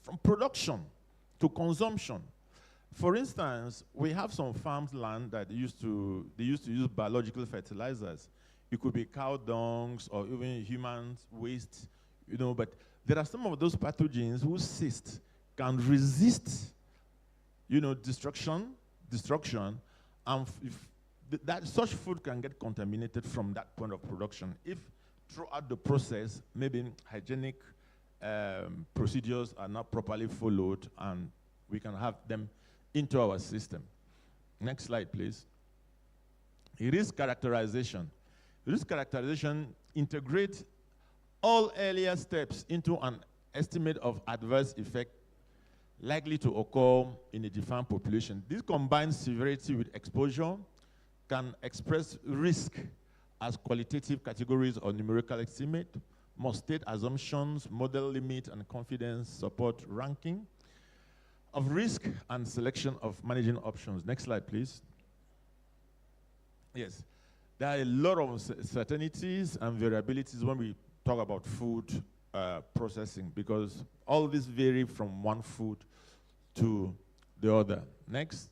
from production to consumption. For instance, we have some farms land that they used to use biological fertilizers. It could be cow dungs or even human waste, but there are some of those pathogens whose cysts can resist, destruction, and if such food can get contaminated from that point of production. If throughout the process, maybe hygienic procedures are not properly followed, and we can have them into our system. Next slide, please. Risk characterization. Risk characterization integrates all earlier steps into an estimate of adverse effect likely to occur in a defined population. This combines severity with exposure, can express risk as qualitative categories or numerical estimate, must state assumptions, model limit, and confidence support ranking of risk and selection of managing options. Next slide, please. Yes, there are a lot of certainties and variabilities when we talk about food processing, because all these vary from one food to the other. Next.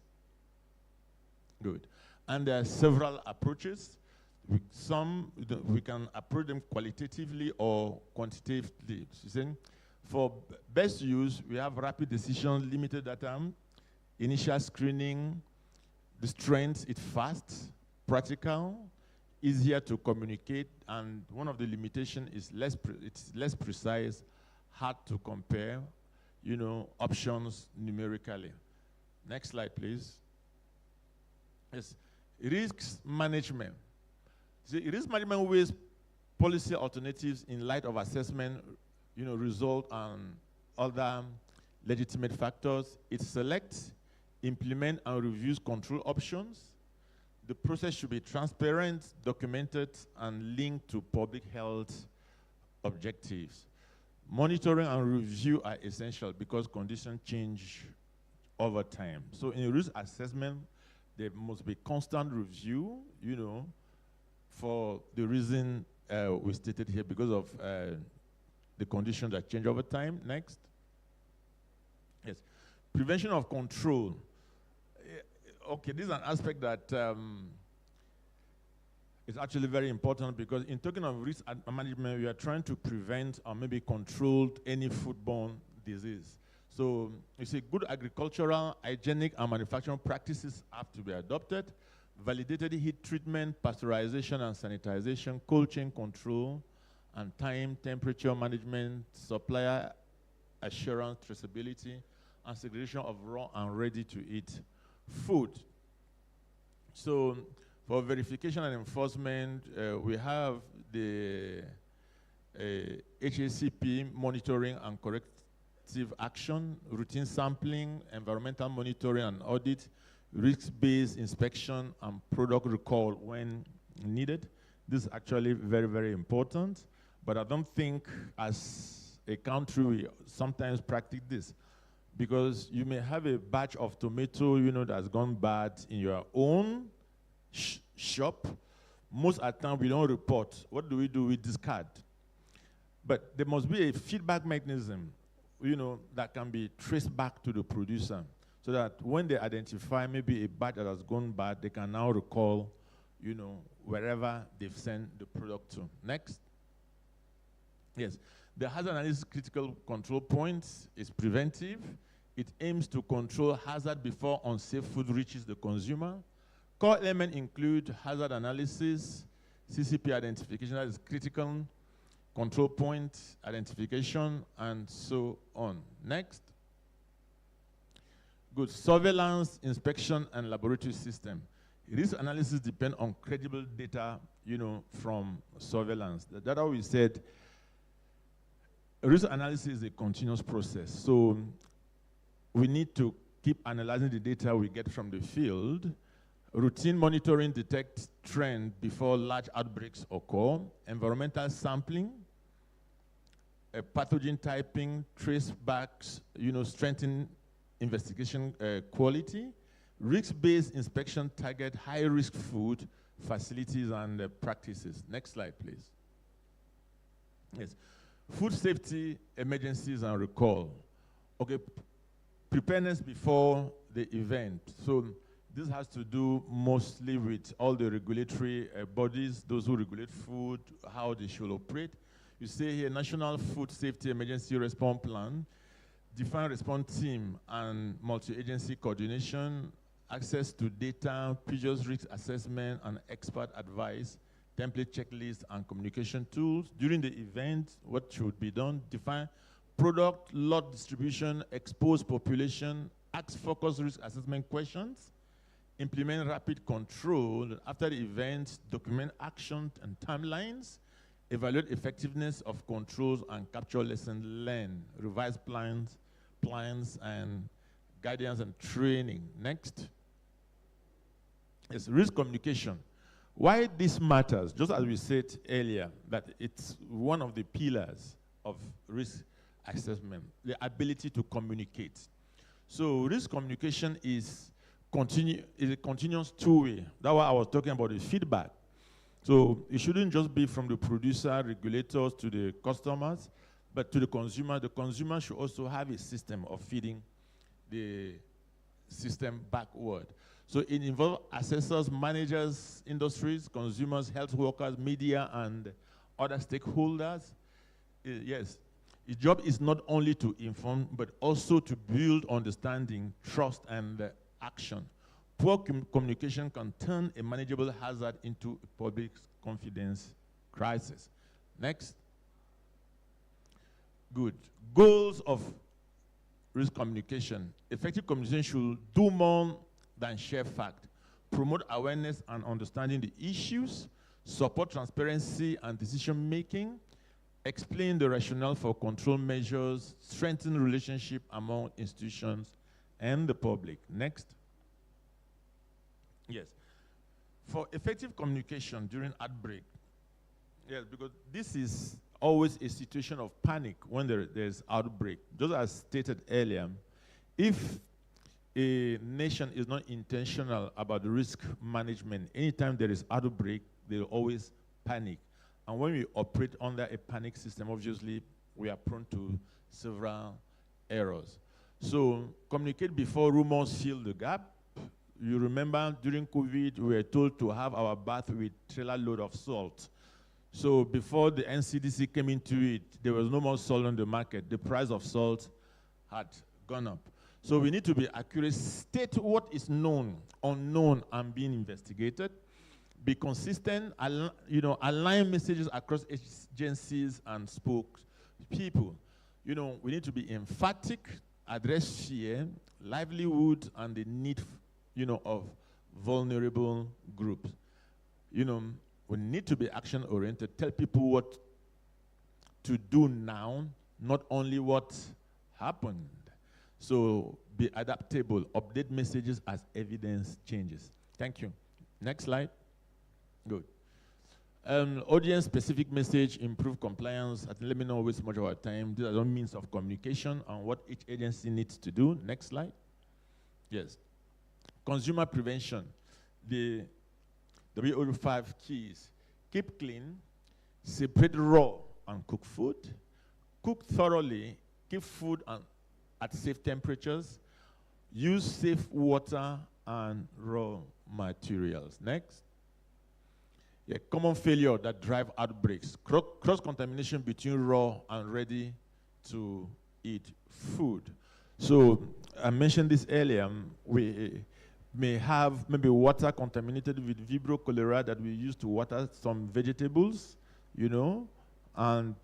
Good. And there are several approaches. We can approach them qualitatively or quantitatively. For best use, we have rapid decision, limited data, initial screening. The strength, it's fast, practical, easier to communicate, and one of the limitations is it's less precise, hard to compare, options numerically. Next slide, please. Yes, risks management. See, risk management weighs policy alternatives in light of assessment, result and other legitimate factors. It selects, implement, and reviews control options, The process should be transparent, documented, and linked to public health objectives. Monitoring and review are essential because conditions change over time. So in risk assessment, there must be constant review, you know, for the reason we stated here, because of the conditions that change over time. Next. Yes. Prevention of control. Okay, this is an aspect that is actually very important, because in talking of risk management, we are trying to prevent or maybe control any foodborne disease. So you see, good agricultural, hygienic, and manufacturing practices have to be adopted. Validated heat treatment, pasteurization and sanitization, cold chain control, and time, temperature management, supplier assurance, traceability, and segregation of raw and ready-to-eat food. So for verification and enforcement, we have the HACP monitoring and corrective action, routine sampling, environmental monitoring and audit, risk-based inspection, and product recall when needed. This is actually very, very important, but I don't think as a country we sometimes practice this, because you may have a batch of tomato, you know, that's gone bad in your own shop. Most of the time we don't report. What do? We discard. But there must be a feedback mechanism, you know, that can be traced back to the producer, so that when they identify maybe a batch that has gone bad, they can now recall, you know, wherever they've sent the product to. Next. Yes. The hazard analysis critical control point is preventive. It aims to control hazard before unsafe food reaches the consumer. Core elements include hazard analysis, CCP identification, that is critical control point identification, and so on. Next. Good. Surveillance, inspection, and laboratory system. Risk analysis depend on credible data, you know, from surveillance. That's how we said risk analysis is a continuous process. So we need to keep analyzing the data we get from the field. Routine monitoring detects trend before large outbreaks occur. Environmental sampling, pathogen typing, trace backs, you know, strengthen investigation quality. Risk-based inspection target high-risk food facilities and practices. Next slide, please. Yes. Food safety, emergencies, and recall. Okay, preparedness before the event. So this has to do mostly with all the regulatory bodies, those who regulate food, how they should operate. You see here, National Food Safety Emergency Response Plan, define response team and multi-agency coordination, access to data, previous risk assessment, and expert advice, template checklist, and communication tools. During the event, what should be done? Define product, lot distribution, expose population, ask focused risk assessment questions, implement rapid control. After the event, document action and timelines, evaluate effectiveness of controls, and capture lessons learned, revise plans, and guidance and training. Next. Yes, risk communication. Why this matters, just as we said earlier, that it's one of the pillars of risk assessment, the ability to communicate. So risk communication is a continuous two-way. That's why I was talking about the feedback. So it shouldn't just be from the producer, regulators, to the customers, but to the consumer. The consumer should also have a system of feeding the system backward. So it involves assessors, managers, industries, consumers, health workers, media, and other stakeholders. Yes, the job is not only to inform, but also to build understanding, trust, and action. Poor communication can turn a manageable hazard into a public confidence crisis. Next. Good. Goals of risk communication. Effective communication should do more than share fact, promote awareness and understanding the issues, support transparency and decision making, explain the rationale for control measures, strengthen relationship among institutions and the public. Next. Yes. For effective communication during outbreak, yes, because this is always a situation of panic when there's outbreak. Just as stated earlier, if a nation is not intentional about risk management, anytime there is outbreak, they'll always panic. And when we operate under a panic system, obviously, we are prone to several errors. So communicate before rumors fill the gap. You remember during COVID, we were told to have our bath with trailer load of salt. So before the NCDC came into it, there was no more salt on the market. The price of salt had gone up. So we need to be accurate, state what is known, unknown, and being investigated. Be consistent, align messages across agencies and spokespeople. We need to be emphatic, address fear, livelihood, and the need, of vulnerable groups. We need to be action-oriented, tell people what to do now, not only what happened. So be adaptable, update messages as evidence changes. Thank you. Next slide. Good. Audience-specific message, improve compliance. Let me not waste much of our time. These are all means of communication and what each agency needs to do. Next slide. Yes. Consumer prevention. The WO5 keys. Keep clean, separate raw and cooked food, cook thoroughly, keep food at safe temperatures, use safe water and raw materials. Next. Yeah, common failure that drive outbreaks. Cross-contamination between raw and ready-to-eat food. So I mentioned this earlier. We may have maybe water contaminated with Vibrio cholera that we use to water some vegetables, and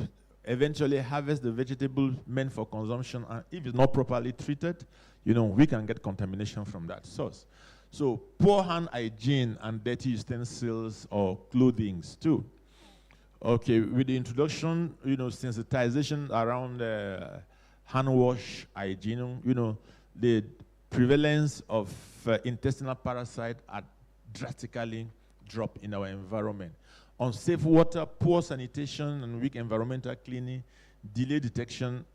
eventually harvest the vegetable meant for consumption. And if it's not properly treated, we can get contamination from that source. So poor hand hygiene and dirty utensils or clothing too. Okay, with the introduction, sensitization around hand wash hygiene, the prevalence of intestinal parasite are drastically dropped in our environment. Unsafe water, poor sanitation, and weak environmental cleaning, delayed detection,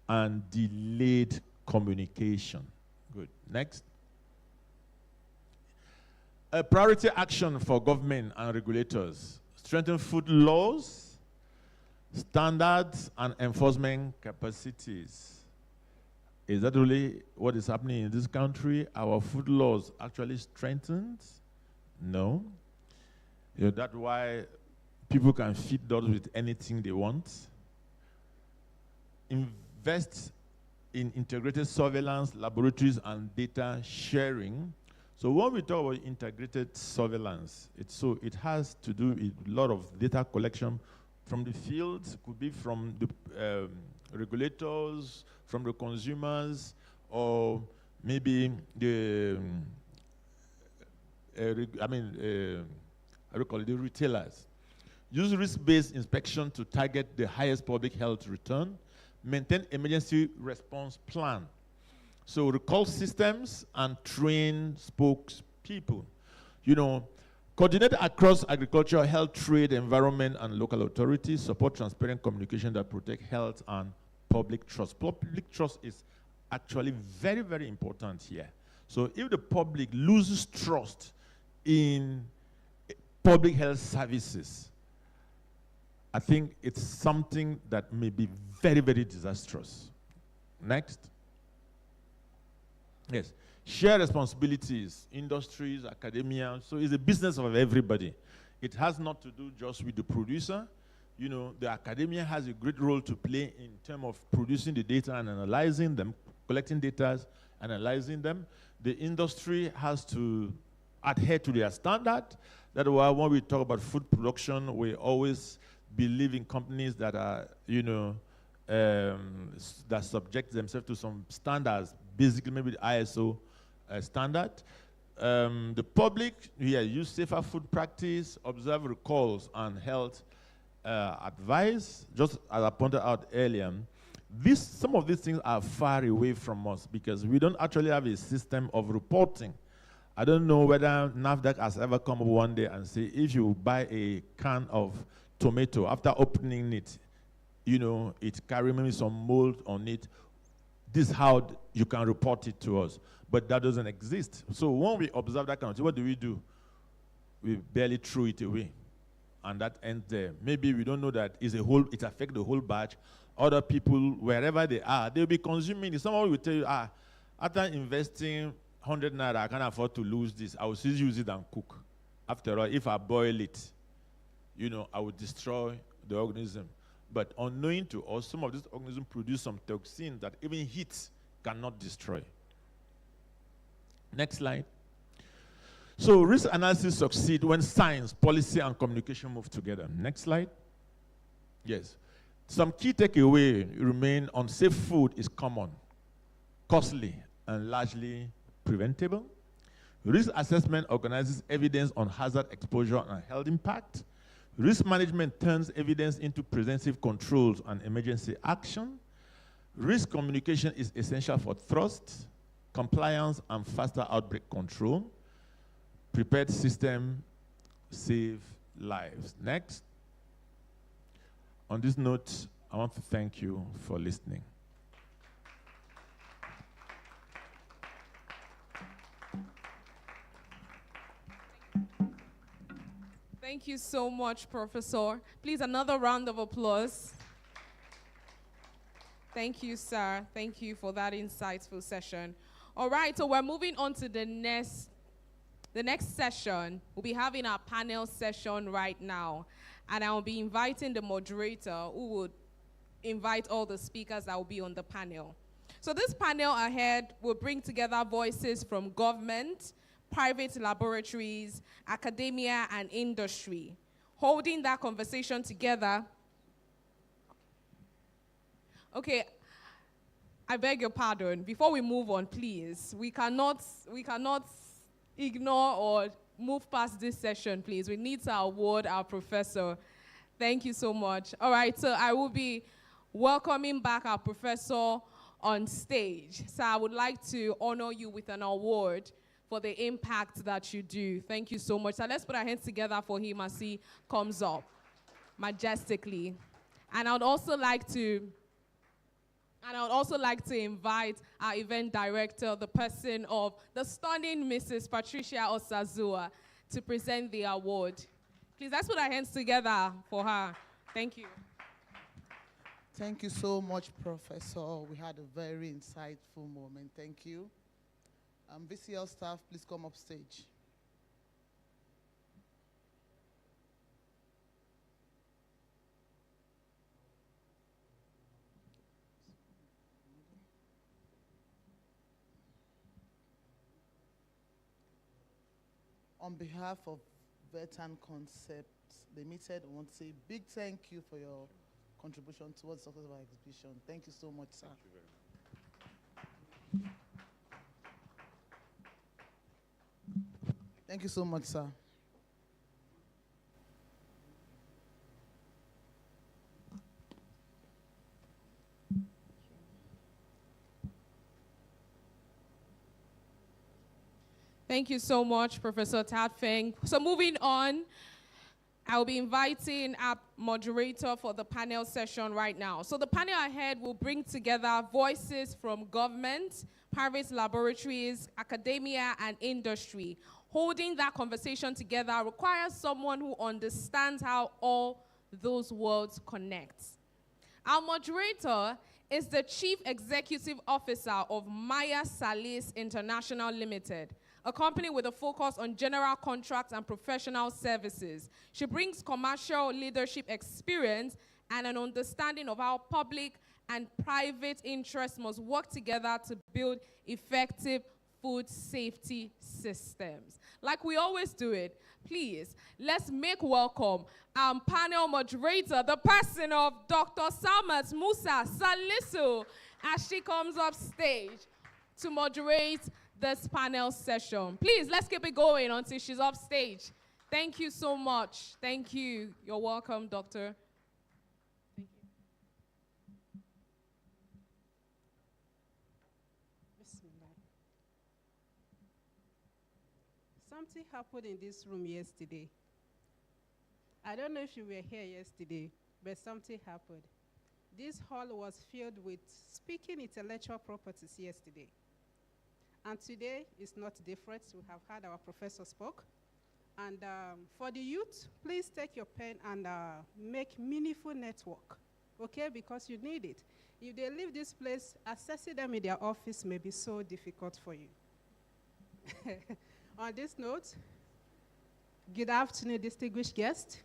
and delayed communication. Good. Next. A priority action for government and regulators. Strengthen food laws, standards, and enforcement capacities. Is that really what is happening in this country? Our food laws actually strengthened? No. That's why people can feed dogs with anything they want. Invest in integrated surveillance, laboratories, and data sharing. So when we talk about integrated surveillance, it has to do with a lot of data collection from the field, could be from the regulators, from the consumers, or maybe the the retailers. Use risk-based inspection to target the highest public health return. Maintain emergency response plan. So recall systems and train spokespeople. Coordinate across agriculture, health, trade, environment, and local authorities. Support transparent communication that protect health and public trust. Public trust is actually very, very important here. So if the public loses trust in public health services, I think it's something that may be very, very disastrous. Next. Yes. Share responsibilities, industries, academia. So it's a business of everybody. It has not to do just with the producer. The academia has a great role to play in terms of producing the data and analyzing them, collecting data, analyzing them. The industry has to adhere to their standard. That's why when we talk about food production, we always believe in companies that are, that subject themselves to some standards, basically maybe the ISO standard. The public use safer food practice, observe recalls, and health advice. Just as I pointed out earlier, some of these things are far away from us because we don't actually have a system of reporting I don't know whether NAFDAC has ever come up one day and say, if you buy a can of tomato, after opening it, you know, it carries maybe some mold on it. This is how you can report it to us. But that doesn't exist. So when we observe that kind of thing, what do? We barely throw it away. And that ends there. Maybe we don't know that it affects the whole batch. Other people, wherever they are, they'll be consuming it. Someone will tell you, after investing 100 naira, I can't afford to lose this. I will still use it and cook. After all, if I boil it, you know, I would destroy the organism. But unknowing to us, some of these organisms produce some toxins that even heat cannot destroy. Next slide. So risk analysis succeeds when science, policy, and communication move together. Next slide. Yes. Some key takeaway remain: unsafe food is common, costly, and largely preventable. Risk assessment organizes evidence on hazard exposure and health impact. Risk management turns evidence into preventive controls and emergency action. Risk communication is essential for trust, compliance, and faster outbreak control. Prepared system save lives. Next. On this note, I want to thank you for listening. Thank you so much, Professor. Please, another round of applause. Thank you, sir. Thank you for that insightful session. All right, so we're moving on to the next session. We'll be having our panel session right now. And I'll be inviting the moderator who would invite all the speakers that will be on the panel. So this panel ahead will bring together voices from government, private laboratories, academia, and industry. Holding that conversation together. Okay, I beg your pardon. Before we move on, please, we cannot ignore or move past this session, please. We need to award our professor. Thank you so much. All right, so I will be welcoming back our professor on stage. So I would like to honor you with an award for the impact that you do. Thank you so much. So let's put our hands together for him as he comes up majestically. And I would also like to invite our event director, the person of the stunning Mrs. Patricia Osazua, to present the award. Please, let's put our hands together for her. Thank you. Thank you so much, Professor. We had a very insightful moment. Thank you. VCL staff, please come up stage. On behalf of Veteran Concepts Limited, I want to say a big thank you for your contribution towards the success of our exhibition. Thank you so much, sir. Thank you very much. Thank you so much, sir. Thank you so much, Professor Tadfeng. So moving on, I'll be inviting our moderator for the panel session right now. So the panel ahead will bring together voices from government, private laboratories, academia, and industry. Holding that conversation together requires someone who understands how all those worlds connect. Our moderator is the Chief Executive Officer of Maya Salis International Limited, a company with a focus on general contracts and professional services. She brings commercial leadership experience and an understanding of how public and private interests must work together to build effective food safety systems. Like we always do it, please, let's make welcome our panel moderator, the person of Dr. Salmat Musa Salisu, as she comes up stage to moderate this panel session. Please, let's keep it going until she's up stage. Thank you so much. Thank you. You're welcome, Doctor. Thank you. something happened in this room yesterday. I don't know if you were here yesterday, but something happened. This hall was filled with speaking intellectual properties yesterday. And today is not different. We have had our professor spoke. And for the youth, please take your pen and make meaningful network, okay? Because you need it. If they leave this place, accessing them in their office may be so difficult for you. On this note, good afternoon, distinguished guests,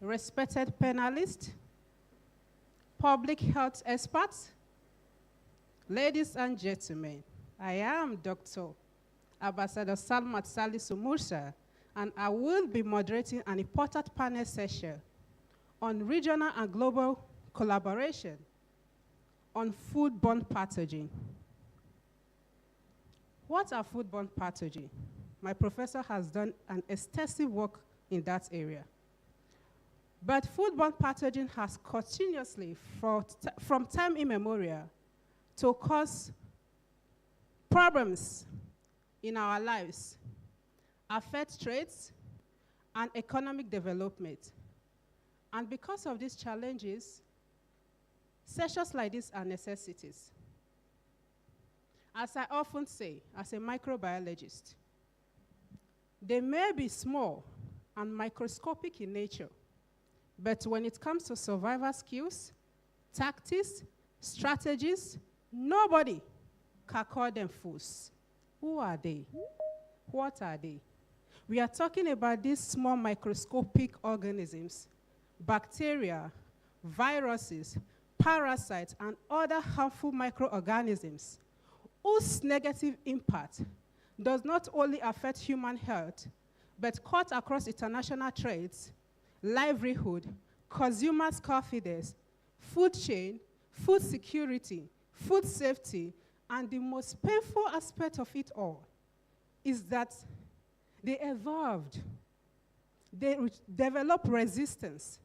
respected panelists, public health experts, ladies and gentlemen. I am Dr. Ambassador Salmat Salisu Musa, and I will be moderating an important panel session on regional and global collaboration on foodborne pathogen. What are foodborne pathogen? My professor has done an extensive work in that area. But foodborne pathogen has continuously, from time immemorial, to cause problems in our lives, affect trades and economic development. And because of these challenges, sessions like this are necessities. As I often say, as a microbiologist, they may be small and microscopic in nature, but when it comes to survival skills, tactics, strategies, nobody can call them fools. Who are they? What are they? We are talking about these small microscopic organisms, bacteria, viruses, parasites, and other harmful microorganisms whose negative impact does not only affect human health, but cut across international trades, livelihood, consumers' confidence, food chain, food security, food safety, and the most painful aspect of it all is that they evolved. They develop resistance.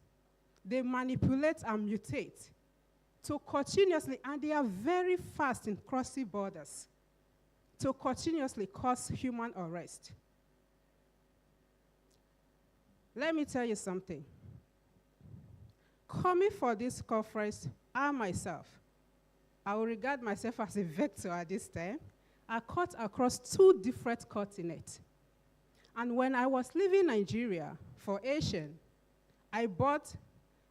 They manipulate and mutate to continuously, and they are very fast in crossing borders, to continuously cause human unrest. Let me tell you something. Coming for this conference, I myself, I will regard myself as a vector at this time. I cut across 2 different continents. And when I was leaving Nigeria for Asian, I bought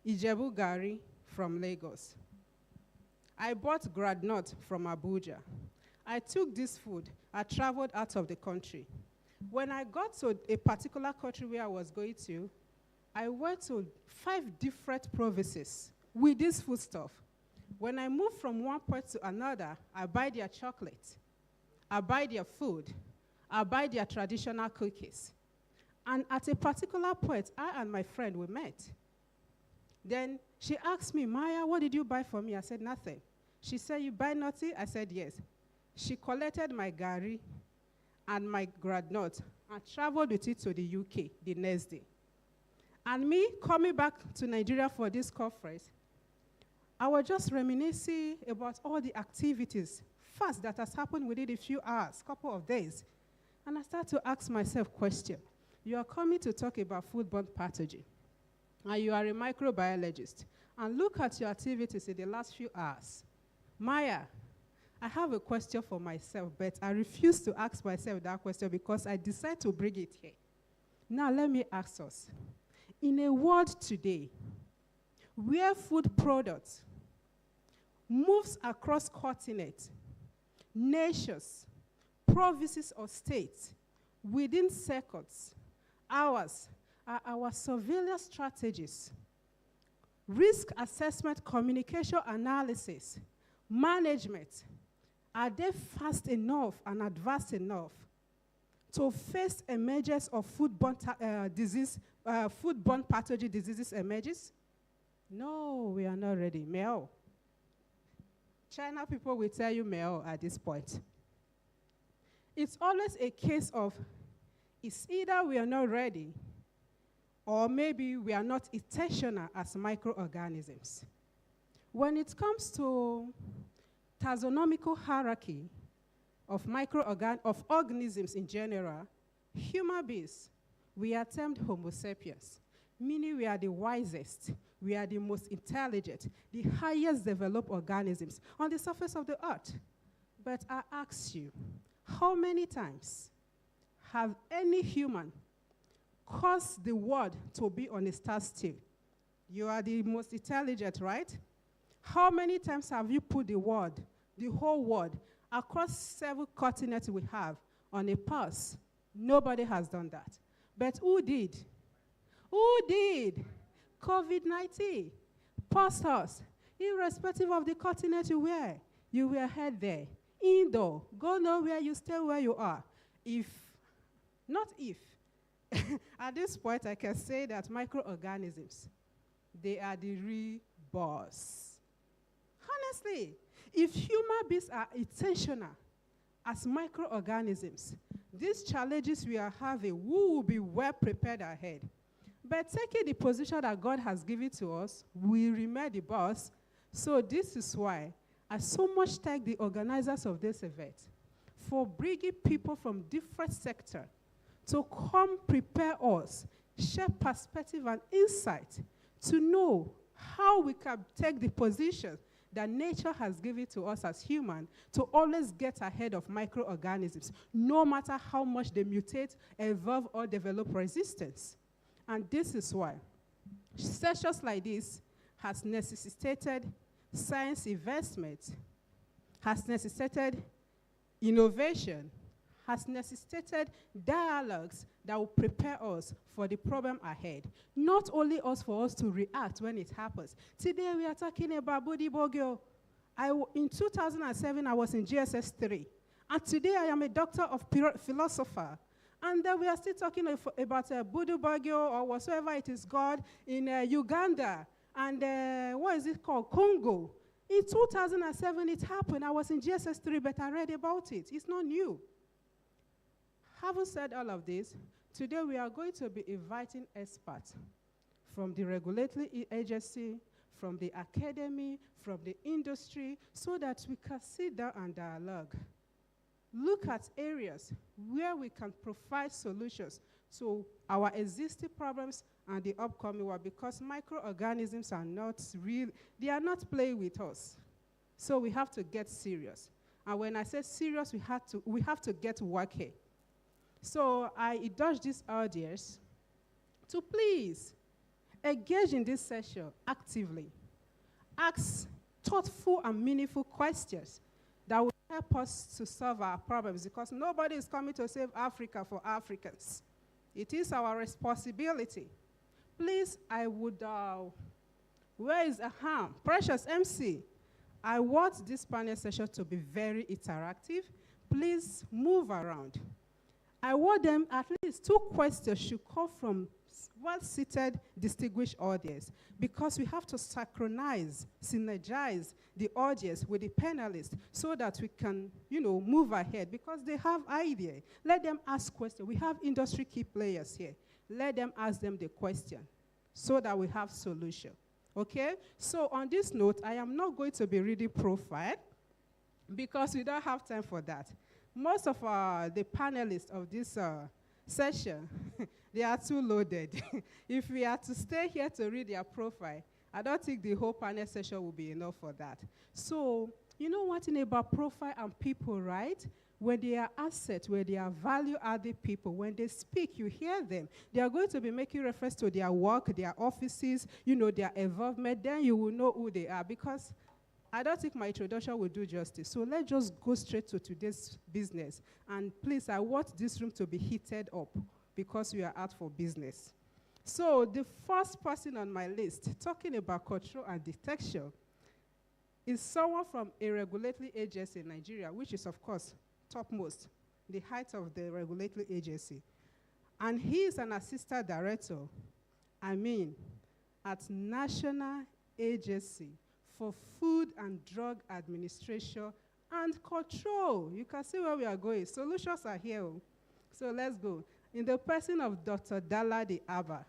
Ijebu Gari from Lagos. I bought groundnut from Abuja. I took this food. I traveled out of the country. When I got to a particular country where I was going to, I went to 5 different provinces with this food stuff. When I move from one point to another, I buy their chocolate, I buy their food, I buy their traditional cookies. And at a particular point, I and my friend, we met. Then she asked me, Maya, what did you buy for me? I said, nothing. She said, you buy nothing? I said, yes. She collected my gari and my groundnut and traveled with it to the UK the next day. And me coming back to Nigeria for this conference, I was just reminiscing about all the activities fast that has happened within a few hours, couple of days. And I started to ask myself question. You are coming to talk about foodborne pathogen, and you are a microbiologist, and look at your activities in the last few hours. Maya, I have a question for myself, but I refuse to ask myself that question because I decided to bring it here. Now let me ask us. In a world today where food products moves across continents, nations, provinces, or states within seconds, hours, are our surveillance strategies, risk assessment, communication analysis, management, are they fast enough and advanced enough to face emergence of foodborne pathogen diseases emerges? No, we are not ready. Meo. China people will tell you meo at this point. It's always a case of it's either we are not ready or maybe we are not intentional as microorganisms. When it comes to taxonomical hierarchy of organisms in general, Human beings, we are termed Homo sapiens, meaning we are the wisest, we are the most intelligent, the highest developed organisms on the surface of the earth. But I ask you, how many times have any human caused the world to be on a standstill? You are the most intelligent, right? How many times have you put the world, the whole world, across 7 continents we have, on a pause? Nobody has done that. But who did? Who did? COVID-19 paused us. Irrespective of the continent you were head there. Indoor, go nowhere, you stay where you are. At this point I can say that microorganisms, they are the real boss. Honestly, if human beings are intentional as microorganisms, these challenges we are having, we will be well prepared ahead. But taking the position that God has given to us, we remain the boss. So this is why I so much thank the organizers of this event for bringing people from different sectors to come prepare us, share perspective and insight to know how we can take the position that nature has given to us as humans to always get ahead of microorganisms, no matter how much they mutate, evolve, or develop resistance. And this is why sessions like this has necessitated science investment, has necessitated innovation, has necessitated dialogues that will prepare us for the problem ahead. Not only for us to react when it happens. Today we are talking about Budi Bogyo. In 2007, I was in GSS 3. And today I am a doctor of philosopher. And we are still talking about Budu Bagyo or whatsoever it is called in Uganda. And what is it called? Congo. In 2007, it happened. I was in GSS 3, but I read about it. It's not new. Having said all of this, today we are going to be inviting experts from the regulatory agency, from the academy, from the industry, so that we can sit down and dialogue. Look at areas where we can provide solutions to our existing problems and the upcoming one, because microorganisms are not real, they are not playing with us. So we have to get serious. And when I say serious, we have to get working. So I indulge this audience to please engage in this session actively. Ask thoughtful and meaningful questions that will help us to solve our problems, because nobody is coming to save Africa for Africans. It is our responsibility. Please, I would, where is Precious MC? I want this panel session to be very interactive. Please move around. I want them, at least 2 questions should come from well-seated, distinguished audience, because we have to synchronize, synergize the audience with the panelists so that we can, move ahead, because they have ideas. Let them ask questions. We have industry key players here. Let them ask them the question so that we have solution. Okay? So on this note, I am not going to be reading profile because we don't have time for that. Most of the panelists of this session, they are too loaded. If we are to stay here to read their profile, I don't think the whole panel session will be enough for that. So, you know one thing about profile and people, right? When they are assets, when they are value-added people, when they speak, you hear them. They are going to be making reference to their work, their offices, their involvement. Then you will know who they are, because I don't think my introduction will do justice. So let's just go straight to today's business. And please, I want this room to be heated up because we are out for business. So the first person on my list, talking about control and detection, is someone from a regulatory agency in Nigeria, which is, of course, topmost, the height of the regulatory agency. And he is an assistant director, at National Agency for Food and Drug Administration and Control. You can see where we are going. Solutions are here. So let's go. In the person of Dr. Daladi Abba.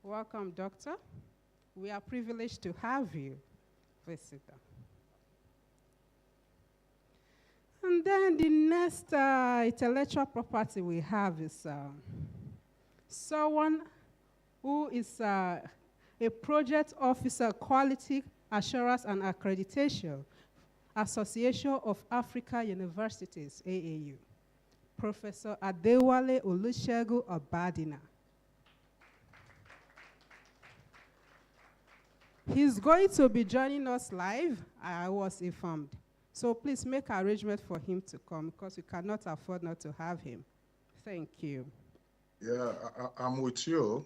Welcome, Doctor. We are privileged to have you. Please sit down. And then the next intellectual property we have is someone who is a project officer, quality assurance and accreditation, Association of Africa Universities, AAU, Professor Adewale Olusegun Obadina. He's going to be joining us live, I was informed. So please make arrangement for him to come because we cannot afford not to have him. Thank you. Yeah, I'm with you.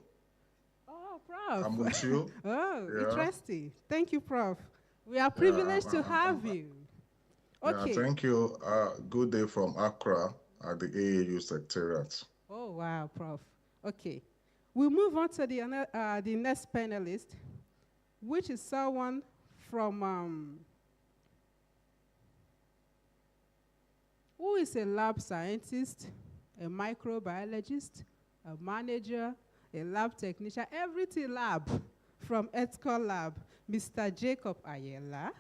Oh, Prof. I'm with you. Oh, Yeah. interesting. Thank you, Prof. We are privileged to have you. Okay. Yeah, thank you. Good day from Accra at the AAU Secretariat. Oh, wow, Prof. Okay. We'll move on to the next panelist, which is someone from, who is a lab scientist, a microbiologist, a manager, a lab technician, everything lab, from ethical lab, Mr. Jacob Ayala.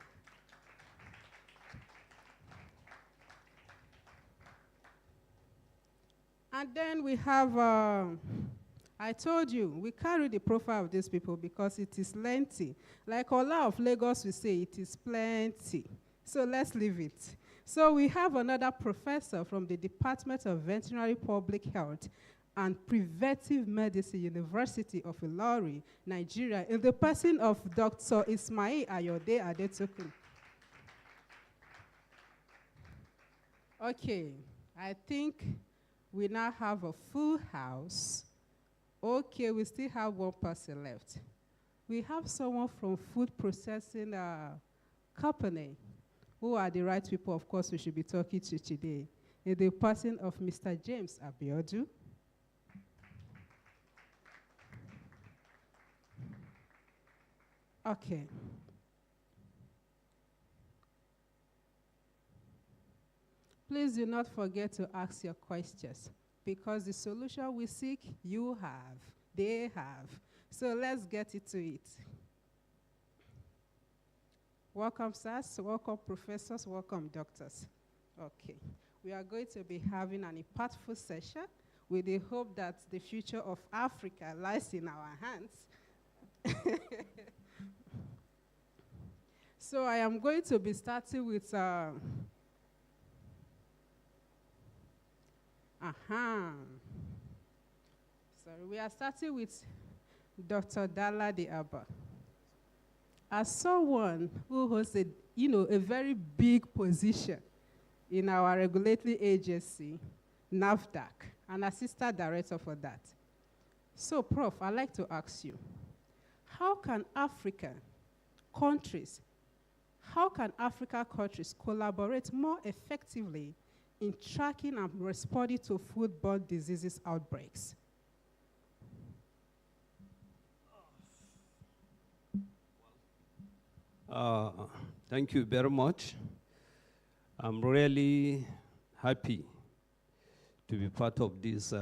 And then we have, I told you, we carry the profile of these people because it is lengthy. Like Ola of Lagos, we say it is plenty. So let's leave it. So we have another professor from the Department of Veterinary Public Health and Preventive Medicine, University of Ilorin, Nigeria, in the person of Dr. Ismail Ayode Adetokun. Okay, I think we now have a full house. Okay, we still have one person left. We have someone from food processing company, who are the right people, of course, we should be talking to today, in the person of Mr. James Abiodun. Okay. Please do not forget to ask your questions, because the solution we seek, you have, they have. So let's get into it. Welcome, sirs. Welcome, professors. Welcome, doctors. Okay. We are going to be having an impactful session with the hope that the future of Africa lies in our hands. So I am going to be starting with Sorry, we are starting with Dr. Dala Diaba. As someone who holds a very big position in our regulatory agency, NAFDAC, and assistant director for that. So, Prof, I'd like to ask you, how can African countries collaborate more effectively in tracking and responding to foodborne diseases outbreaks? Thank you very much. I'm really happy to be part of this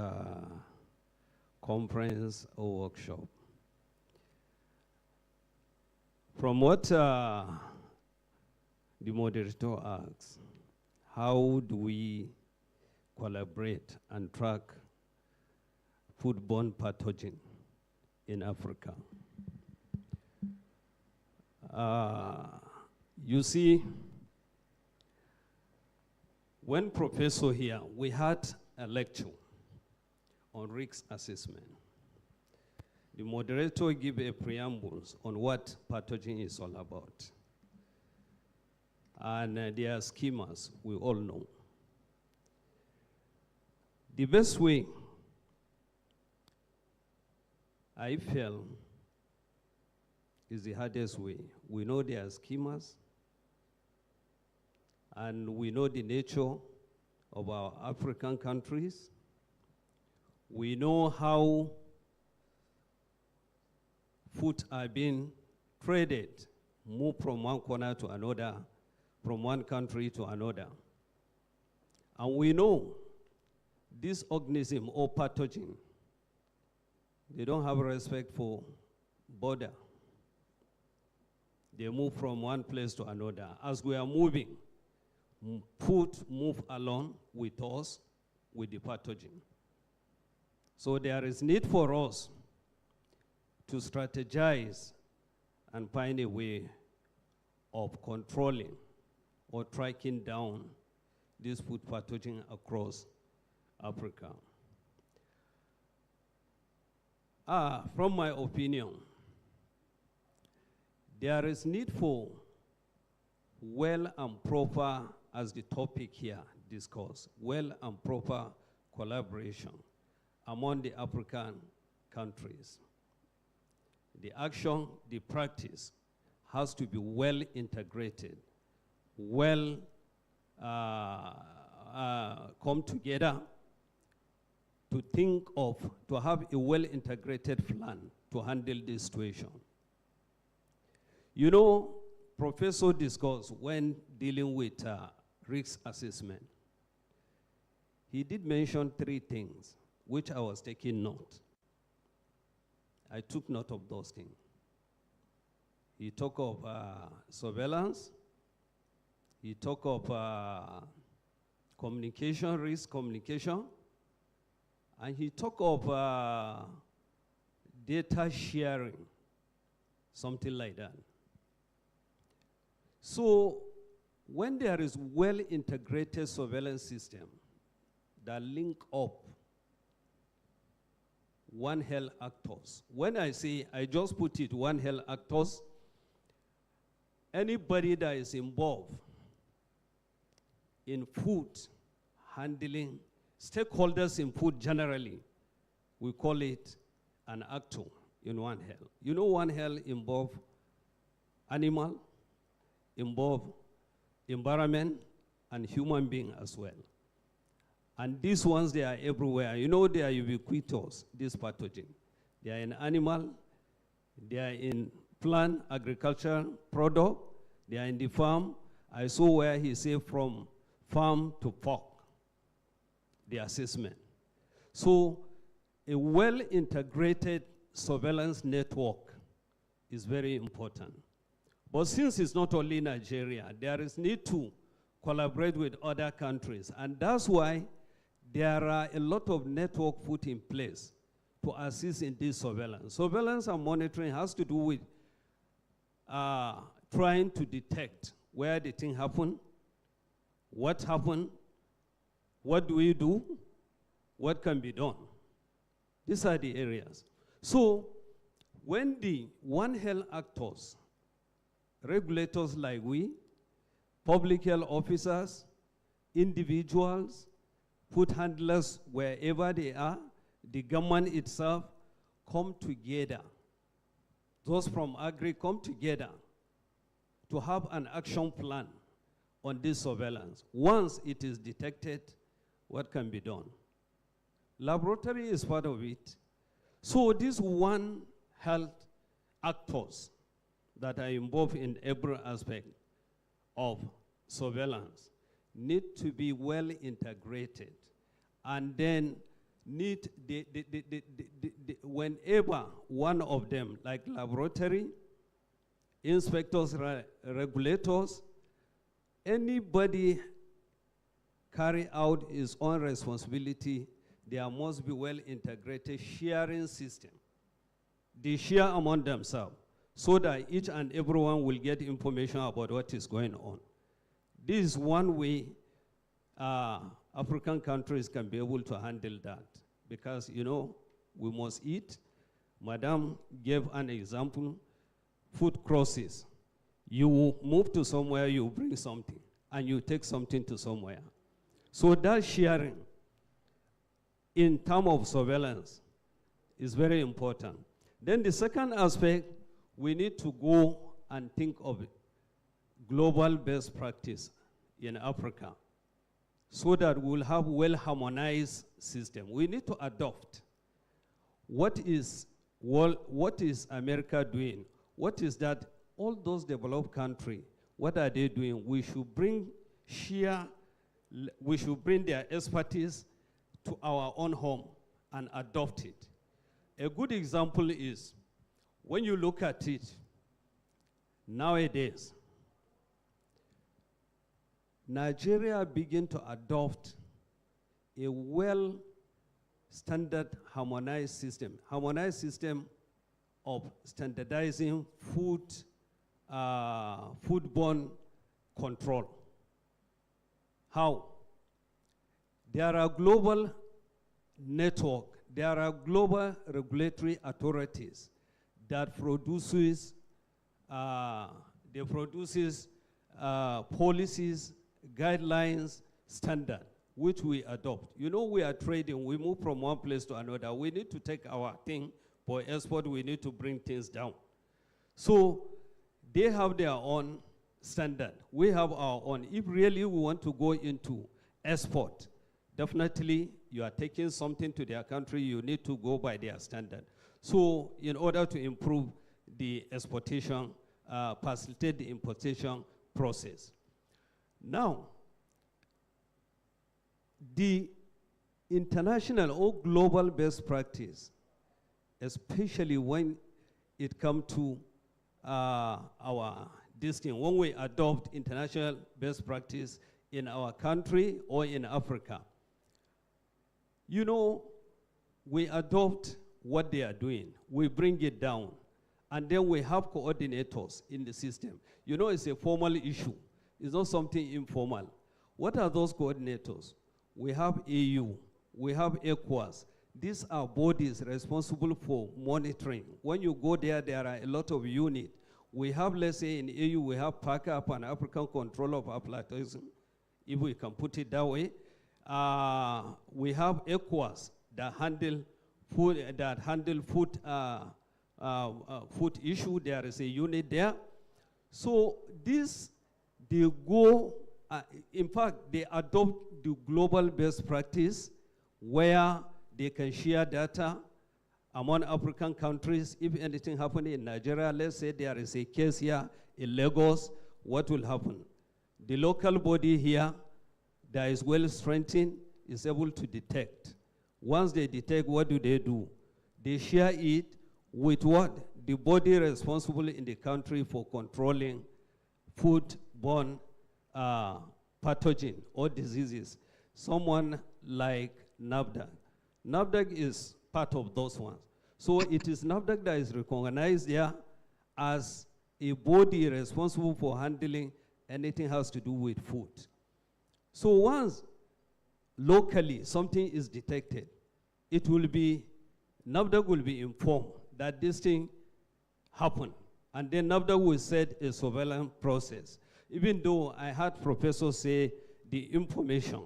conference or workshop. From what the moderator asks, how do we collaborate and track foodborne pathogen in Africa? You see, when professor here, we had a lecture on risk assessment. The moderator gave a preamble on what pathogen is all about. And their schemas, we all know. The best way, I feel, is the hardest way. We know their schemas, and we know the nature of our African countries. We know how food are being traded, moved from one corner to another, from one country to another. And we know this organism or pathogen, they don't have respect for border. They move from one place to another. As we are moving food move along with us, with the pathogen. So there is need for us to strategize and find a way of controlling or tracking down this food pathogen across Africa. From my opinion, there is need for well and proper, as the topic here discussed, well and proper collaboration among the African countries. The action, the practice has to be well integrated, well come together to think of, to have a well integrated plan to handle this situation. You know, Professor discussed when dealing with risk assessment. He did mention 3 things, which I was taking note. I took note of those things. He talked of surveillance. He talked of communication, risk communication. And he talked of data sharing, something like that. So when there is well-integrated surveillance system that link up One Health actors. When I say, I just put it, One Health actors, anybody that is involved in food handling, stakeholders in food generally, we call it an actor in One Health. You know, One Health involve animal, involve environment, and human being as well. And these ones, they are everywhere. You know, they are ubiquitous, this pathogen. They are in animal, they are in plant, agriculture, product, they are in the farm. I saw where he said from farm to fork, the assessment. So a well-integrated surveillance network is very important. But since it's not only Nigeria, there is need to collaborate with other countries. And that's why there are a lot of network put in place to assist in this surveillance. Surveillance and monitoring has to do with trying to detect where the thing happened, what happened, what do we do, what can be done. These are the areas. So when the One Health actors, regulators like we, public health officers, individuals, food handlers, wherever they are, the government itself, come together. Those from Agri come together to have an action plan on this surveillance. Once it is detected, what can be done? Laboratory is part of it. So these One Health actors that are involved in every aspect of surveillance need to be well integrated, and then need whenever one of them, like laboratory, inspectors, regulators, anybody carry out his own responsibility, there must be well integrated sharing system. They share among themselves so that each and everyone will get information about what is going on. This is one way African countries can be able to handle that, because, you know, we must eat. Madam gave an example, food crosses. You move to somewhere, you bring something, and you take something to somewhere. So that sharing in terms of surveillance is very important. Then the second aspect, we need to go and think of global best practice in Africa so that we'll have well-harmonized system. We need to adopt what is America doing? What is that all those developed countries, what are they doing? We should bring their expertise to our own home and adopt it. A good example is, when you look at it, nowadays, Nigeria began to adopt a well-standard harmonized system of standardizing foodborne control. How? There are global global regulatory authorities that produces policies, guidelines, standard, which we adopt. You know, we are trading, we move from one place to another. We need to take our thing for export, we need to bring things down. So they have their own standard. We have our own. If really we want to go into export, definitely you are taking something to their country, you need to go by their standard. So in order to improve the exportation, facilitate the importation process. Now, the international or global best practice, especially when it comes to when we adopt international best practice in our country or in Africa, you know, we adopt what they are doing, we bring it down, and then we have coordinators in the system. You know, it's a formal issue. It's not something informal. What are those coordinators? We have AU, we have ECOWAS. These are bodies responsible for monitoring. When you go there, there are a lot of units. We have, let's say in AU, we have PACA, Pan-African Control of Aflatoxin, if we can put it that way. We have ECOWAS that handle food issue. There is a unit there. So they go, in fact, they adopt the global best practice where they can share data among African countries. If anything happens in Nigeria, let's say there is a case here in Lagos, what will happen? The local body here that is well strengthened is able to detect. Once they detect, what do? They share it with what? The body responsible in the country for controlling foodborne pathogen or diseases. Someone like NAFDAC. NAFDAC is part of those ones. So it is NAFDAC that is recognized there as a body responsible for handling anything has to do with food. So once locally something is detected, it will be, NAFDAC will be informed that this thing happened. And then NAFDAC will set a surveillance process. Even though I had professors say the information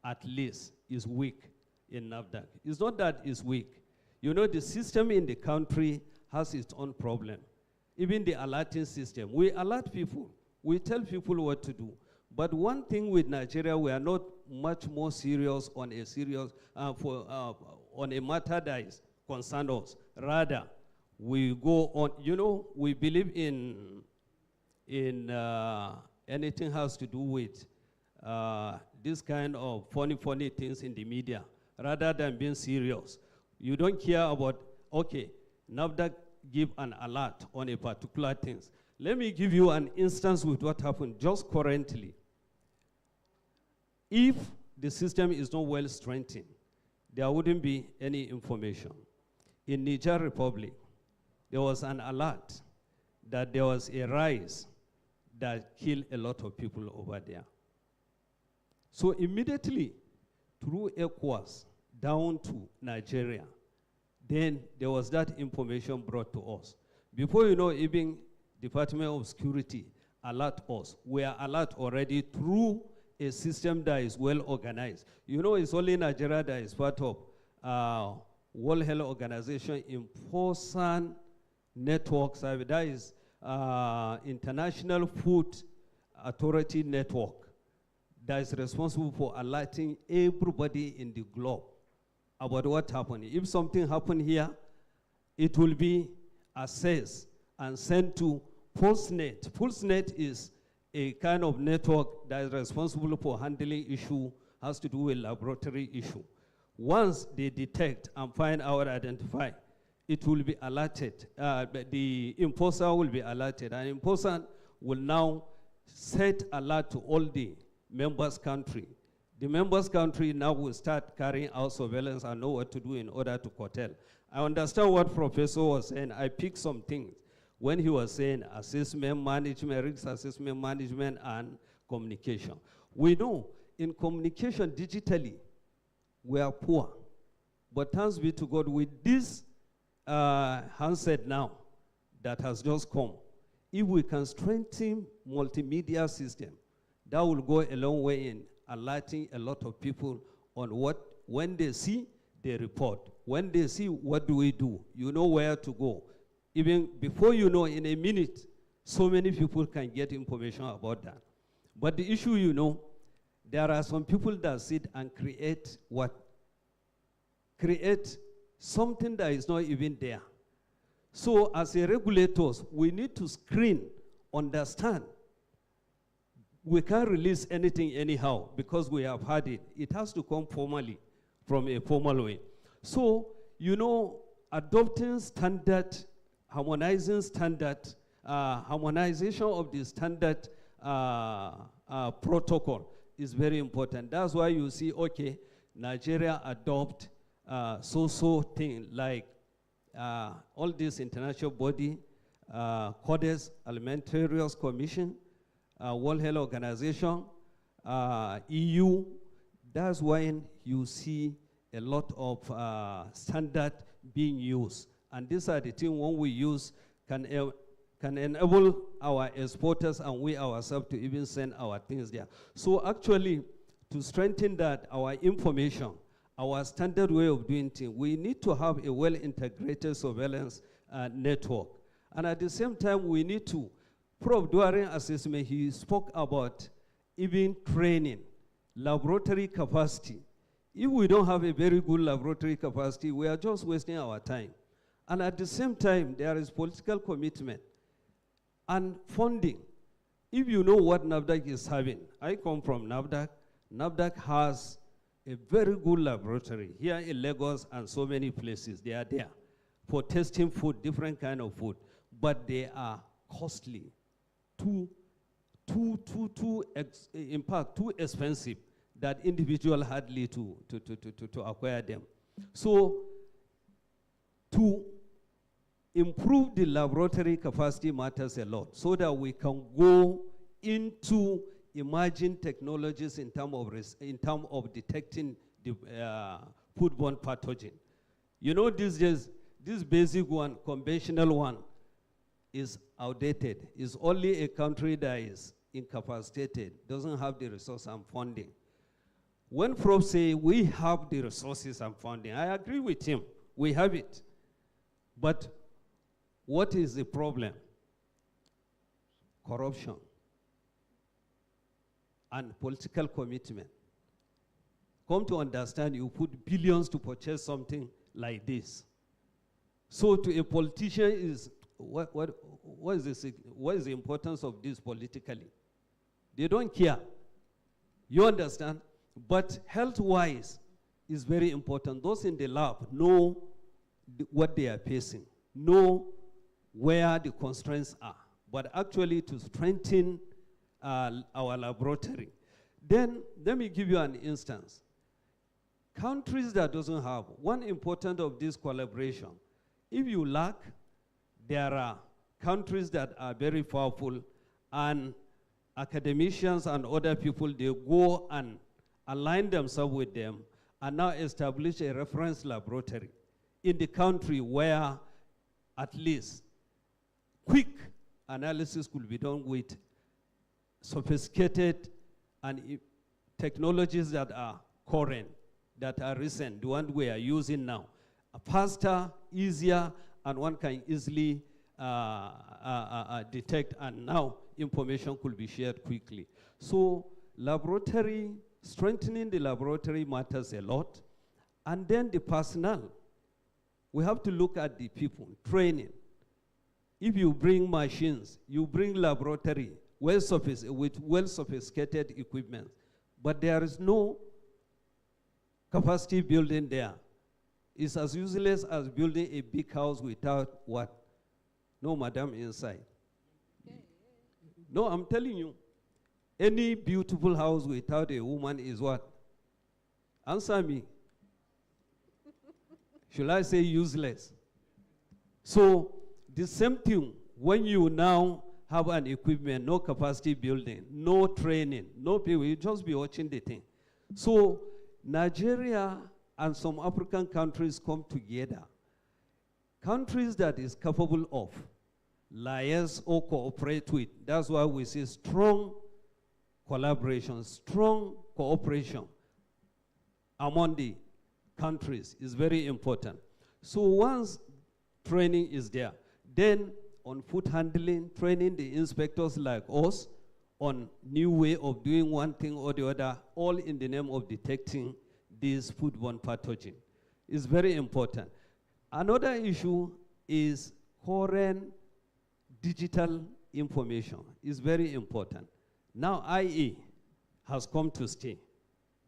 at least is weak in NAFDAC. It's not that it's weak. You know, the system in the country has its own problem. Even the alerting system, we alert people. We tell people what to do. But one thing with Nigeria, we are not much more serious on a matter that is concern us. Rather, we go on, you know, we believe in anything has to do with this kind of funny things in the media, rather than being serious. You don't care about, okay, NAFDAC give an alert on a particular thing. Let me give you an instance with what happened just currently. If the system is not well strengthened, there wouldn't be any information. In Niger Republic, there was an alert that there was a rise that killed a lot of people over there. So immediately, through ECOWAS down to Nigeria, then there was that information brought to us. Before you know, even Department of Security alert us. We are alert already through a system that is well organized. You know, it's only Nigeria that is part of World Health Organization important networks. That is International Food Authority Network that is responsible for alerting everybody in the globe about what happened. If something happened here, it will be assessed and sent to PulseNet. PulseNet is a kind of network that is responsible for handling issue, has to do with laboratory issue. Once they detect and find out, identify, it will be alerted. The enforcer will be alerted, and enforcer will now set alert to all the members country. The members country now will start carrying out surveillance and know what to do in order to curtail. I understand what Professor was saying. I picked some things when he was saying assessment management, risk assessment management, and communication. We know in communication digitally, we are poor. But thanks be to God, with this handset now that has just come, if we can strengthen multimedia system, that will go a long way in alerting a lot of people on what, when they see, they report. When they see, what do we do? You know where to go. Even before you know, in a minute, so many people can get information about that. But the issue, you know, there are some people that sit and create what? Create something that is not even there. So as a regulators, we need to screen, understand. We can't release anything anyhow because we have had it. It has to come formally, from a formal way. So, you know, adopting standard, harmonizing standard, harmonization of the standard protocol is very important. That's why you see, okay, Nigeria adopt so thing like all this international body, Codes Alimentarius Commission, World Health Organization, EU. That's when you see a lot of standard being used. And these are the things when we use can enable our exporters and we ourselves to even send our things there. So actually, to strengthen that, our information, our standard way of doing things, we need to have a well-integrated surveillance network. And at the same time, we need to, during assessment, he spoke about even training, laboratory capacity. If we don't have a very good laboratory capacity, we are just wasting our time. And at the same time, there is political commitment and funding. If you know what NAFDAC is having, I come from NAFDAC. NAFDAC has a very good laboratory here in Lagos and so many places. They are there for testing food, different kind of food, but they are costly, too expensive that individual hardly to acquire them. So to improve the laboratory capacity matters a lot so that we can go into emerging technologies in terms of detecting the foodborne pathogen. You know, this basic one, conventional one, is outdated. It's only a country that is incapacitated, doesn't have the resource and funding. When Prof say we have the resources and funding, I agree with him. We have it. But what is the problem? Corruption and political commitment. Come to understand, you put billions to purchase something like this. So to a politician is, what is the importance of this politically? They don't care. You understand? But health-wise is very important. Those in the lab know what they are facing, know where the constraints are. But actually to strengthen our laboratory. Then let me give you an instance. Countries that doesn't have, one important of this collaboration, if you lack, there are countries that are very powerful and academicians and other people, they go and align themselves with them and now establish a reference laboratory in the country where at least quick analysis could be done with sophisticated and technologies that are current, that are recent, the one we are using now. Faster, easier, and one can easily detect, and now information could be shared quickly. So laboratory, strengthening the laboratory matters a lot. And then the personnel. We have to look at the people, training. If you bring machines, you bring laboratory with well-sophisticated equipment, but there is no capacity building there. It's as useless as building a big house without what? No madam inside. No, I'm telling you, Any beautiful house without a woman is what? Answer me. Should I say useless? So the same thing, when you now have an equipment, no capacity building, no training, no people, you just be watching the thing. So Nigeria and some African countries come together. Countries that is capable of liaise or cooperate with. That's why we see strong collaboration, strong cooperation among the countries is very important. So once training is there, then on food handling, training the inspectors like us on new way of doing one thing or the other, all in the name of detecting this foodborne pathogen is very important. Another issue is current digital information is very important. Now IA has come to stay.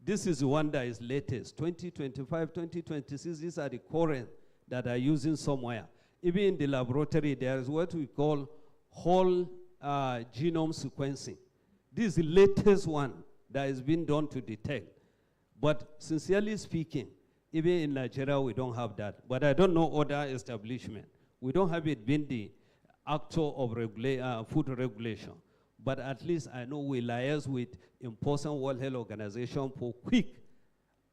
This is the one that is latest, 2025, 2026, these are the current that are using somewhere. Even in the laboratory, there is what we call whole genome sequencing. This is the latest one that has been done to detect. But sincerely speaking, even in Nigeria, we don't have that. But I don't know other establishment. We don't have it being the actor of food regulation. But at least I know we liaise with important World Health Organization for quick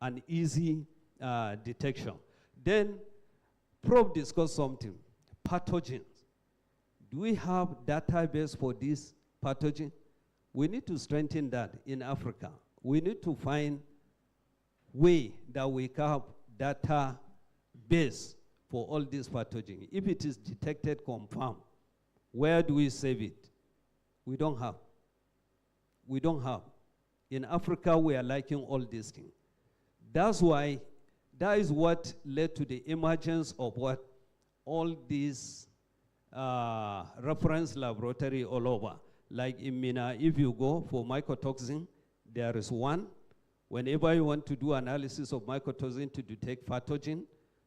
and easy detection. Then Prof discussed something, pathogens. Do we have database for this pathogen? We need to strengthen that in Africa. We need to find way that we can have database for all these pathogens. If it is detected, confirmed, where do we save it? We don't have. We don't have. In Africa, we are lacking all these things. That's why, that is what led to the emergence of what? All these reference laboratory all over. Like in Mina, if you go for mycotoxin, there is one. Whenever you want to do analysis of mycotoxin to detect pathogen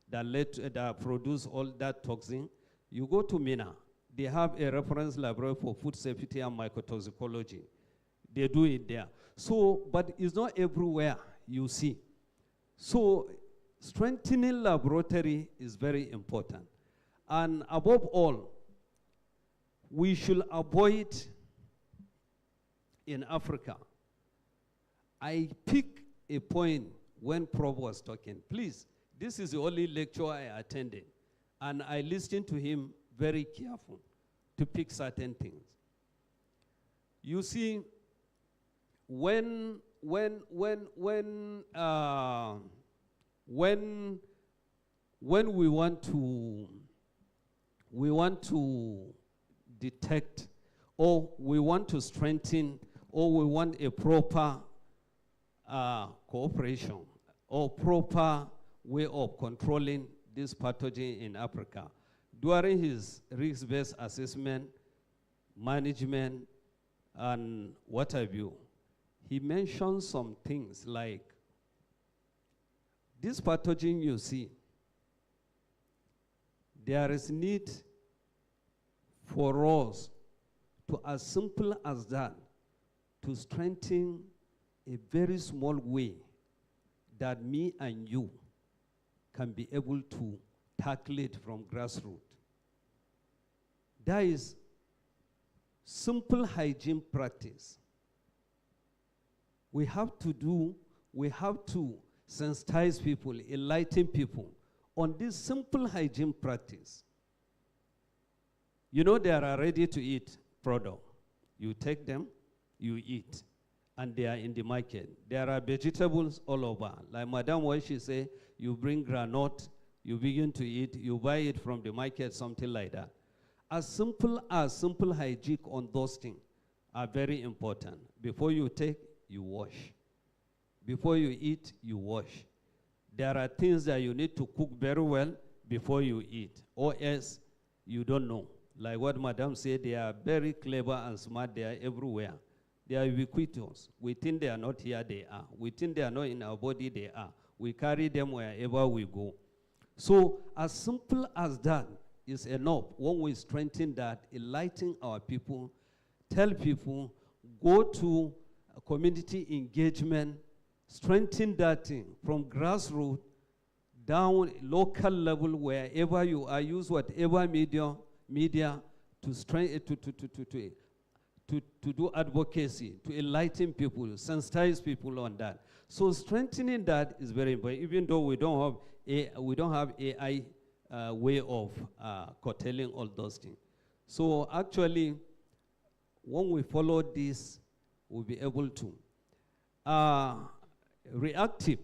that produce all that toxin, you go to Mina. They have a reference laboratory for food safety and mycotoxicology. They do it there. So, but it's not everywhere you see. So, strengthening laboratory is very important. And above all, we should avoid in Africa. I pick a point when Prof was talking. Please, this is the only lecture I attended. And I listened to him very careful to pick certain things. You see, when we want to detect, or we want to strengthen, or we want a proper cooperation or proper way of controlling this pathogen in Africa. During his risk-based assessment, management, and what have you, he mentioned some things like this pathogen you see, there is need for us to, as simple as that, to strengthen a very small way that me and you can be able to tackle it from grassroots. That is simple hygiene practice. We have to sensitize people, enlighten people on this simple hygiene practice. You know, there are ready-to-eat products. You take them, you eat, and they are in the market. There are vegetables all over. Like Madam what she say, you bring granite, you begin to eat, you buy it from the market, something like that. As simple hygiene on those things are very important. Before you take, you wash. Before you eat, you wash. There are things that you need to cook very well before you eat, or else you don't know. Like what Madam said, they are very clever and smart, they are everywhere. They are ubiquitous. We think they are not here, they are. We think they are not in our body, they are. We carry them wherever we go. So as simple as that is enough. When we strengthen that, enlighten our people, tell people, go to community engagement, strengthen that thing from grassroots down local level, wherever you are, use whatever media to do advocacy, to enlighten people, sensitize people on that. So strengthening that is very important, even though we don't have AI way of curtailing all those things. So actually, when we follow this, we'll be able to. Reactive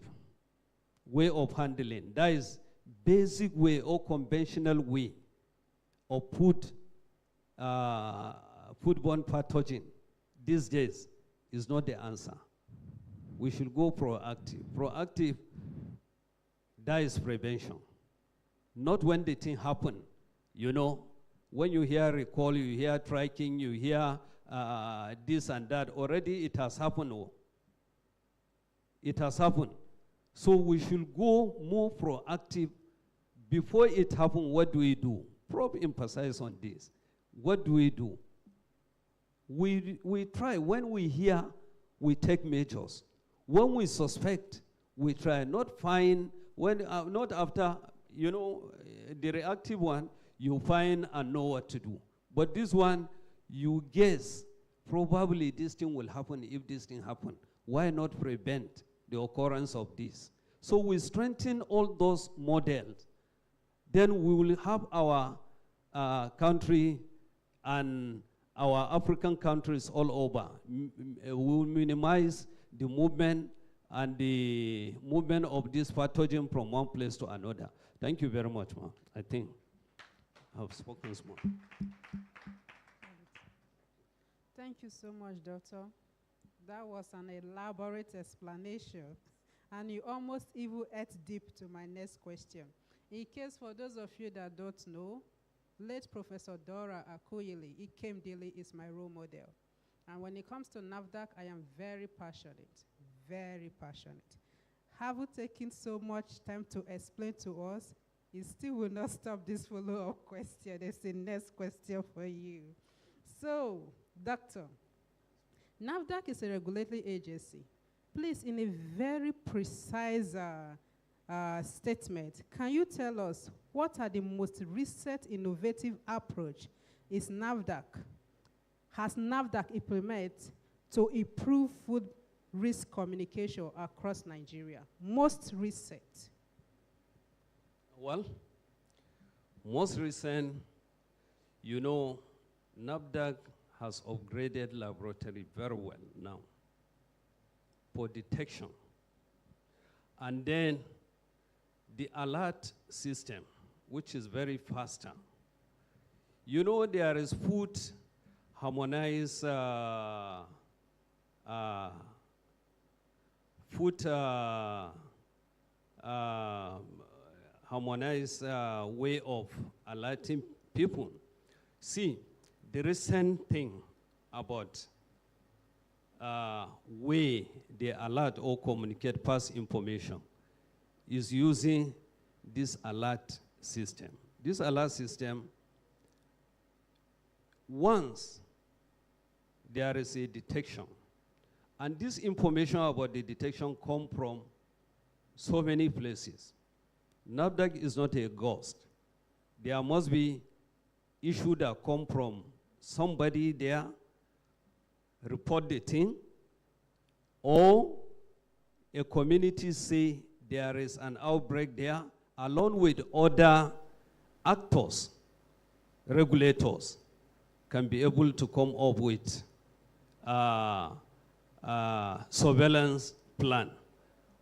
way of handling, that is basic way or conventional way of foodborne pathogen these days is not the answer. We should go proactive. Proactive, that is prevention. Not when the thing happen, you know, when you hear recall, you hear tracking, you hear this and that, already it has happened. It has happened. So we should go more proactive. Before it happens, what do we do? Probably emphasize on this. What do we do? We try. When we hear, we take measures. When we suspect, we try. Not find, not after, you know, the reactive one, you find and know what to do. But this one, you guess, probably this thing will happen if this thing happens. Why not prevent the occurrence of this? So we strengthen all those models. Then we will have our country and our African countries all over. We will minimize the movement and the movement of this pathogen from one place to another. Thank you very much, ma'am. I think I've spoken small. Thank you so much, Doctor. That was an elaborate explanation, and you almost even ate deep to my next question. In case for those of you that don't know, late Professor Dora Akoyele, Ikemdili, is my role model. And when it comes to NAFDAC, I am very passionate, very passionate. Having taken so much time to explain to us, it still will not stop this follow-up question. There's the next question for you. So, Doctor, NAFDAC is a regulatory agency. Please, in a very precise statement, can you tell us what are the most recent innovative approach has NAFDAC implemented to improve food risk communication across Nigeria? Most recent. Well, most recent, you know, NAFDAC has upgraded laboratory very well now for detection. And then the alert system, which is very faster. You know, there is food harmonized harmonized way of alerting people. See, the recent thing about way they alert or communicate past information is using this alert system. This alert system, once there is a detection, and this information about the detection come from so many places. NAFDAC is not a ghost. There must be issues that come from somebody there, report the thing, or a community say there is an outbreak there, along with other actors, regulators, can be able to come up with surveillance plan.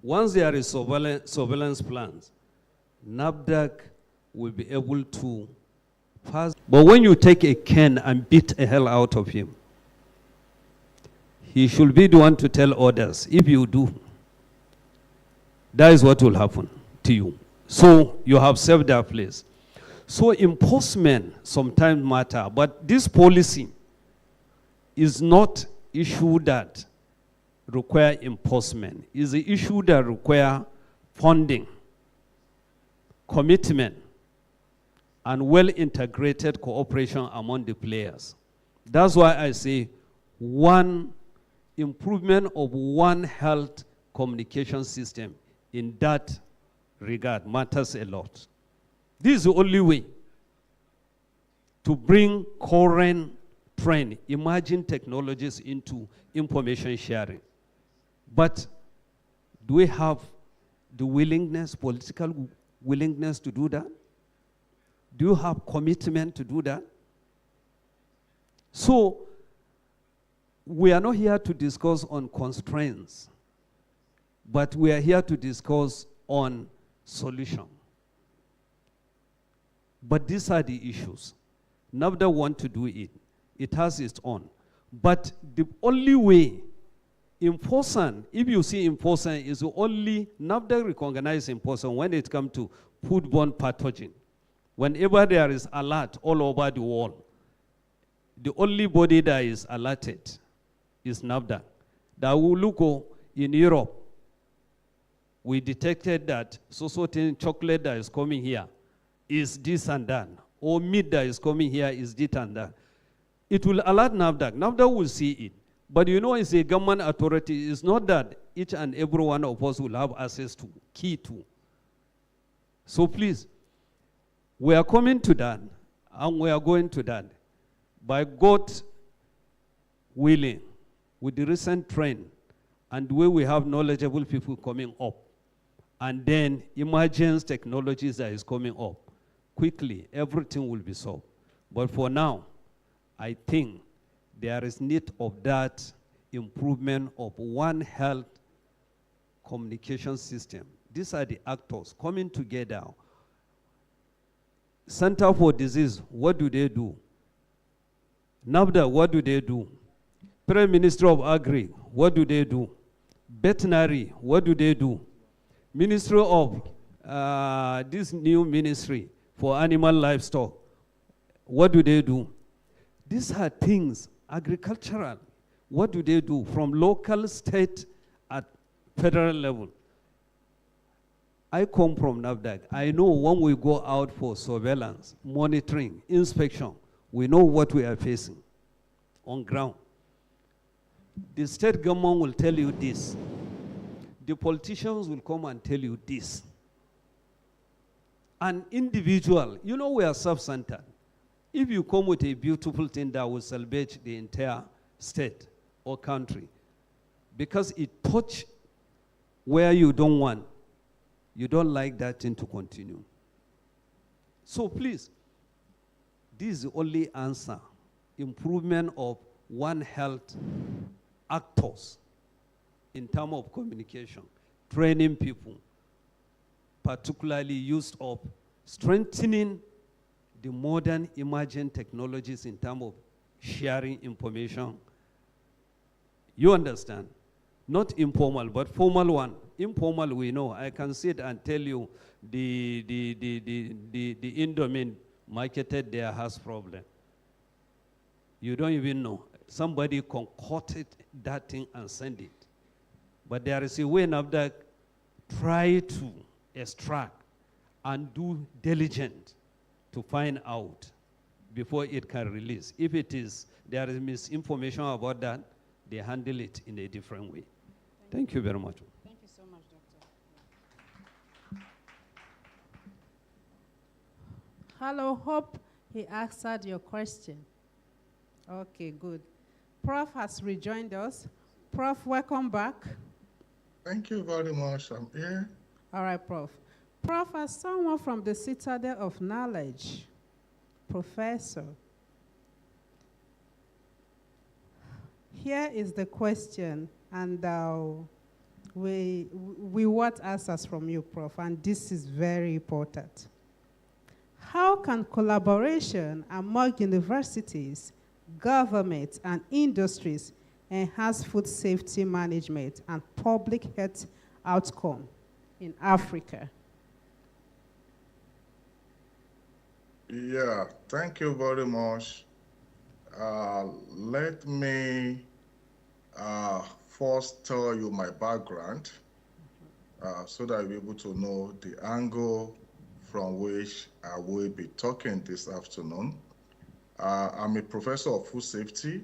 Once there is surveillance plans, NAFDAC will be able to pass. But when you take a can and beat the hell out of him, he should be the one to tell others. If you do, that is what will happen to you. So you have served that place. So enforcement sometimes matter, but this policy is not issue that require enforcement. It's an issue that require funding, commitment, and well-integrated cooperation among the players. That's why I say one improvement of One Health communication system in that regard matters a lot. This is the only way to bring current trend, emerging technologies into information sharing. But do we have the willingness, political willingness to do that? Do you have commitment to do that? So, we are not here to discuss on constraints, but we are here to discuss on solution. But these are the issues. NAFDA want to do it. It has its own. But the only way, enforcement, if you see enforcement, is the only, NAFDA recognize enforcement when it comes to foodborne pathogen. Whenever there is alert all over the world, the only body that is alerted is NAFDA. That will look in Europe, we detected that so-certain chocolate that is coming here is this and that, or meat that is coming here is this and that. It will alert NAFDA. NAFDA will see it. But you know, it's a government authority. It's not that each and every one of us will have access to, key to. So please, we are coming to that, and we are going to that. By God willing, with the recent trend, and the way we have knowledgeable people coming up, and then emergence technologies that is coming up, quickly, everything will be solved. But for now, I think there is need of that improvement of One Health communication system. These are the actors coming together. Center for Disease, what do they do? NAFDA, what do they do? Prime Minister of Agri, what do they do? Veterinary, what do they do? Ministry of this new ministry for animal livestock, what do they do? These are things, agricultural, what do they do from local, state, at federal level? I come from NAFDAC. I know when we go out for surveillance, monitoring, inspection, we know what we are facing on ground. The state government will tell you this. The politicians will come and tell you this. An individual, you know we are self-centered. If you come with a beautiful thing that will salvage the entire state or country, because it touch where you don't want, you don't like that thing to continue. So please, this is the only answer. Improvement of One Health actors in terms of communication, training people, particularly use of strengthening the modern emerging technologies in terms of sharing information. You understand? Not informal, but formal one. Informal, we know. I can sit and tell you the Indomine marketed there has problem. You don't even know. Somebody concocted that thing and sent it. But there is a way now that try to extract and do diligent to find out before it can release. If it is, there is misinformation about that, they handle it in a different way. Thank you very much. Thank you so much, Doctor. Hello, hope he answered your question. Okay, good. Prof has rejoined us. Prof, welcome back. Thank you very much. I'm here. All right, Prof. Prof, as someone from the citadel of knowledge, professor, here is the question, and we want answers from you, Prof, and this is very important. How can collaboration among universities, government, and industries enhance food safety management and public health outcome in Africa? Yeah, thank you very much. Let me first tell you my background so that you'll be able to know the angle from which I will be talking this afternoon. I'm a professor of food safety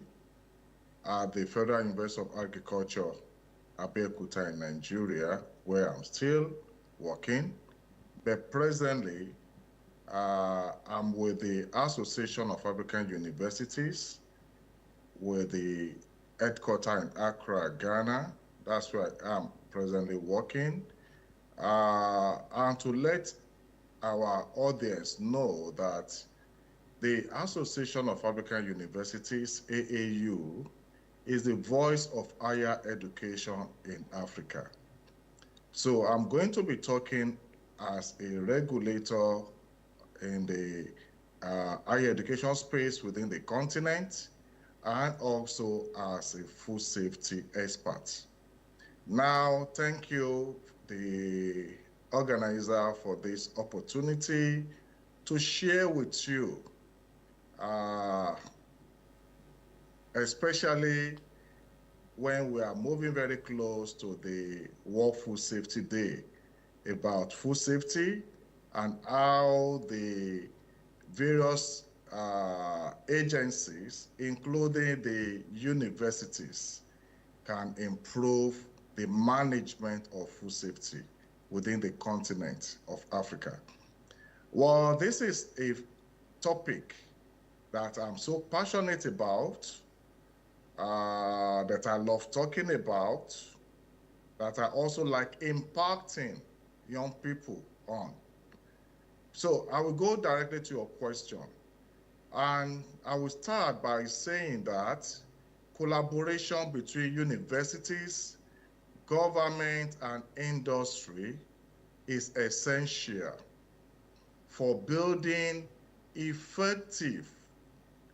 at the Federal University of Agriculture, Abeokuta in Nigeria, where I'm still working. But presently, I'm with the Association of African Universities, with the headquarters in Accra, Ghana. That's where I am presently working. And to let our audience know that the Association of African Universities, AAU, is the voice of higher education in Africa. So I'm going to be talking as a regulator in the higher education space within the continent, and also as a food safety expert. Now, thank you, the organizer, for this opportunity to share with you, especially when we are moving very close to the World Food Safety Day, about food safety and how the various agencies, including the universities, can improve the management of food safety within the continent of Africa. Well, this is a topic that I'm so passionate about, that I love talking about, that I also like impacting young people on. So I will go directly to your question. And I will start by saying that collaboration between universities, government, and industry is essential for building effective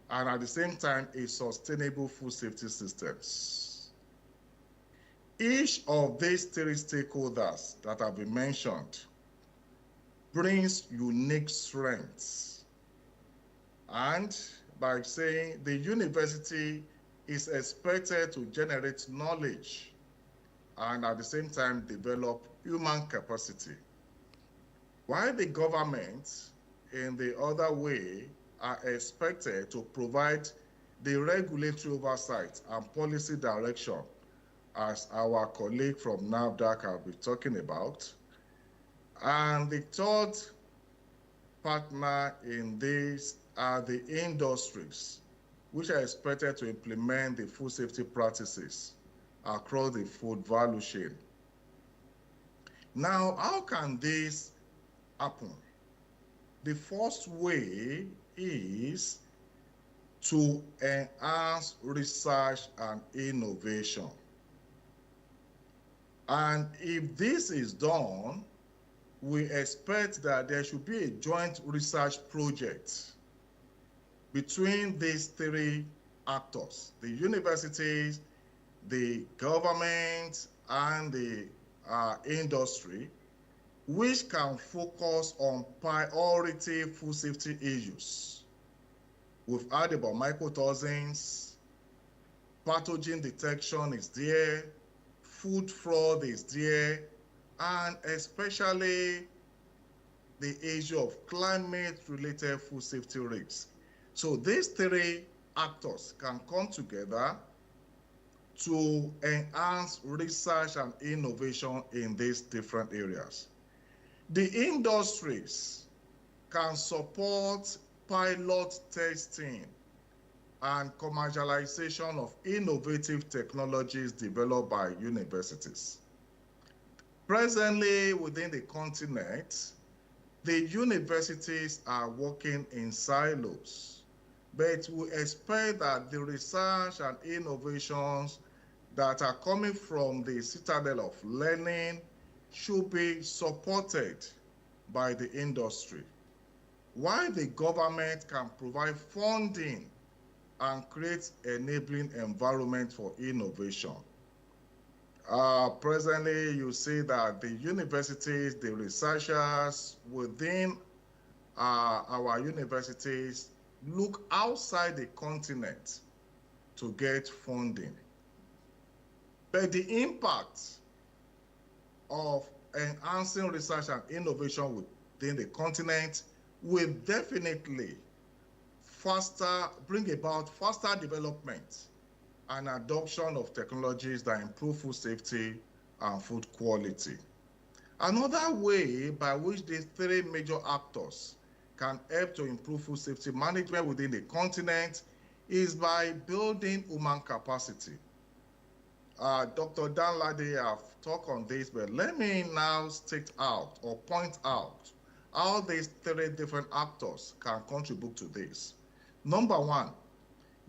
and at the same time a sustainable food safety systems. Each of these three stakeholders that have been mentioned brings unique strengths. And by saying the university is expected to generate knowledge and at the same time develop human capacity, while the government, in the other way, are expected to provide the regulatory oversight and policy direction, as our colleague from NAFDAC will be talking about. And the third partner in this are the industries, which are expected to implement the food safety practices across the food value chain. Now, how can this happen? The first way is to enhance research and innovation. And if this is done, we expect that there should be a joint research project between these three actors, the universities, the government, and the industry, which can focus on priority food safety issues. We've heard about mycotoxins, pathogen detection is there, food fraud is there, and especially the issue of climate-related food safety risks. So these three actors can come together to enhance research and innovation in these different areas. The industries can support pilot testing and commercialization of innovative technologies developed by universities. Presently, within the continent, the universities are working in silos, but we expect that the research and innovations that are coming from the citadel of learning should be supported by the industry, while the government can provide funding and create enabling environment for innovation. Presently, you see that the universities, the researchers within our universities look outside the continent to get funding. But the impact of enhancing research and innovation within the continent will definitely bring about faster development and adoption of technologies that improve food safety and food quality. Another way by which these three major actors can help to improve food safety management within the continent is by building human capacity. Dr. Dan Lade have talked on this, but let me now state out or point out how these three different actors can contribute to this. Number one,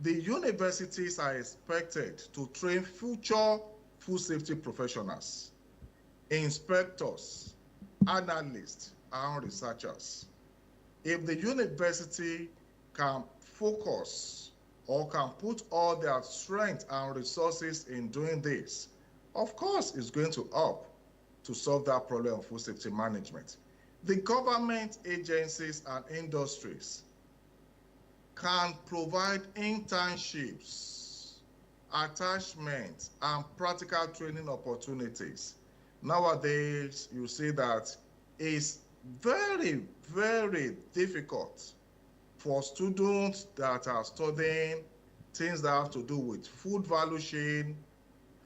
the universities are expected to train future food safety professionals, inspectors, analysts, and researchers. If the university can focus or can put all their strength and resources in doing this, of course, it's going to help to solve that problem of food safety management. The government agencies and industries can provide internships, attachments, and practical training opportunities. Nowadays, you see that it's very, very difficult for students that are studying things that have to do with food value chain,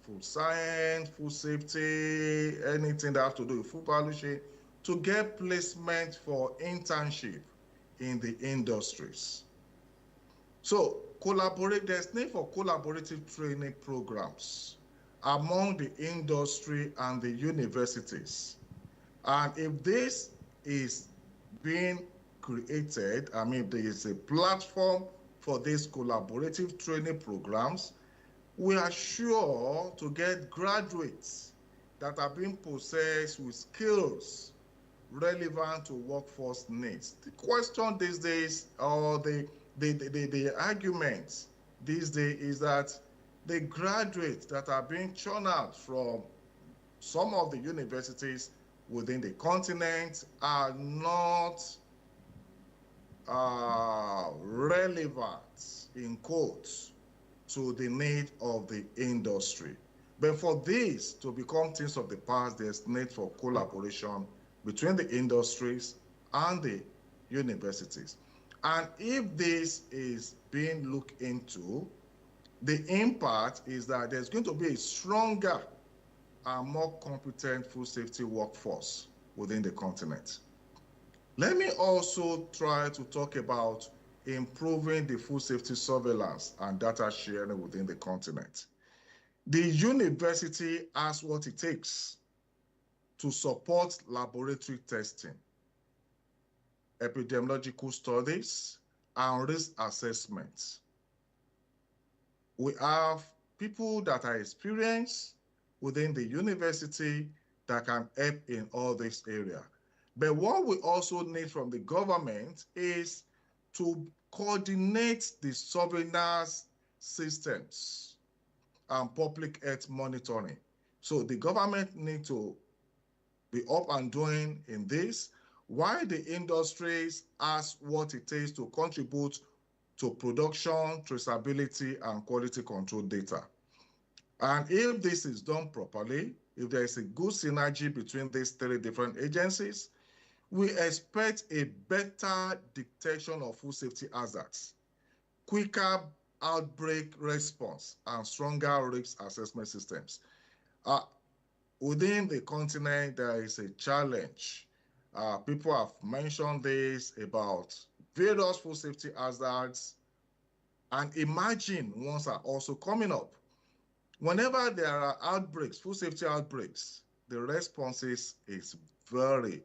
food science, food safety, anything that has to do with food value chain, to get placement for internship in the industries. So there's need for collaborative training programs among the industry and the universities. And if this is being created, I mean, there is a platform for these collaborative training programs, we are sure to get graduates that are being possessed with skills relevant to workforce needs. The question these days, or the argument these days, is that the graduates that are being churned out from some of the universities within the continent are not relevant, in quotes, to the need of the industry. But for this to become things of the past, there's need for collaboration between the industries and the universities. And if this is being looked into, the impact is that there's going to be a stronger and more competent food safety workforce within the continent. Let me also try to talk about improving the food safety surveillance and data sharing within the continent. The university has what it takes to support laboratory testing, epidemiological studies, and risk assessments. We have people that are experienced within the university that can help in all this area. But what we also need from the government is to coordinate the surveillance systems and public health monitoring. So the government needs to be up and doing in this, while the industries ask what it takes to contribute to production, traceability, and quality control data. And if this is done properly, if there is a good synergy between these three different agencies, we expect a better detection of food safety hazards, quicker outbreak response, and stronger risk assessment systems. Within the continent, there is a challenge. People have mentioned this about various food safety hazards, and emerging ones are also coming up. Whenever there are outbreaks, food safety outbreaks, the responses is very,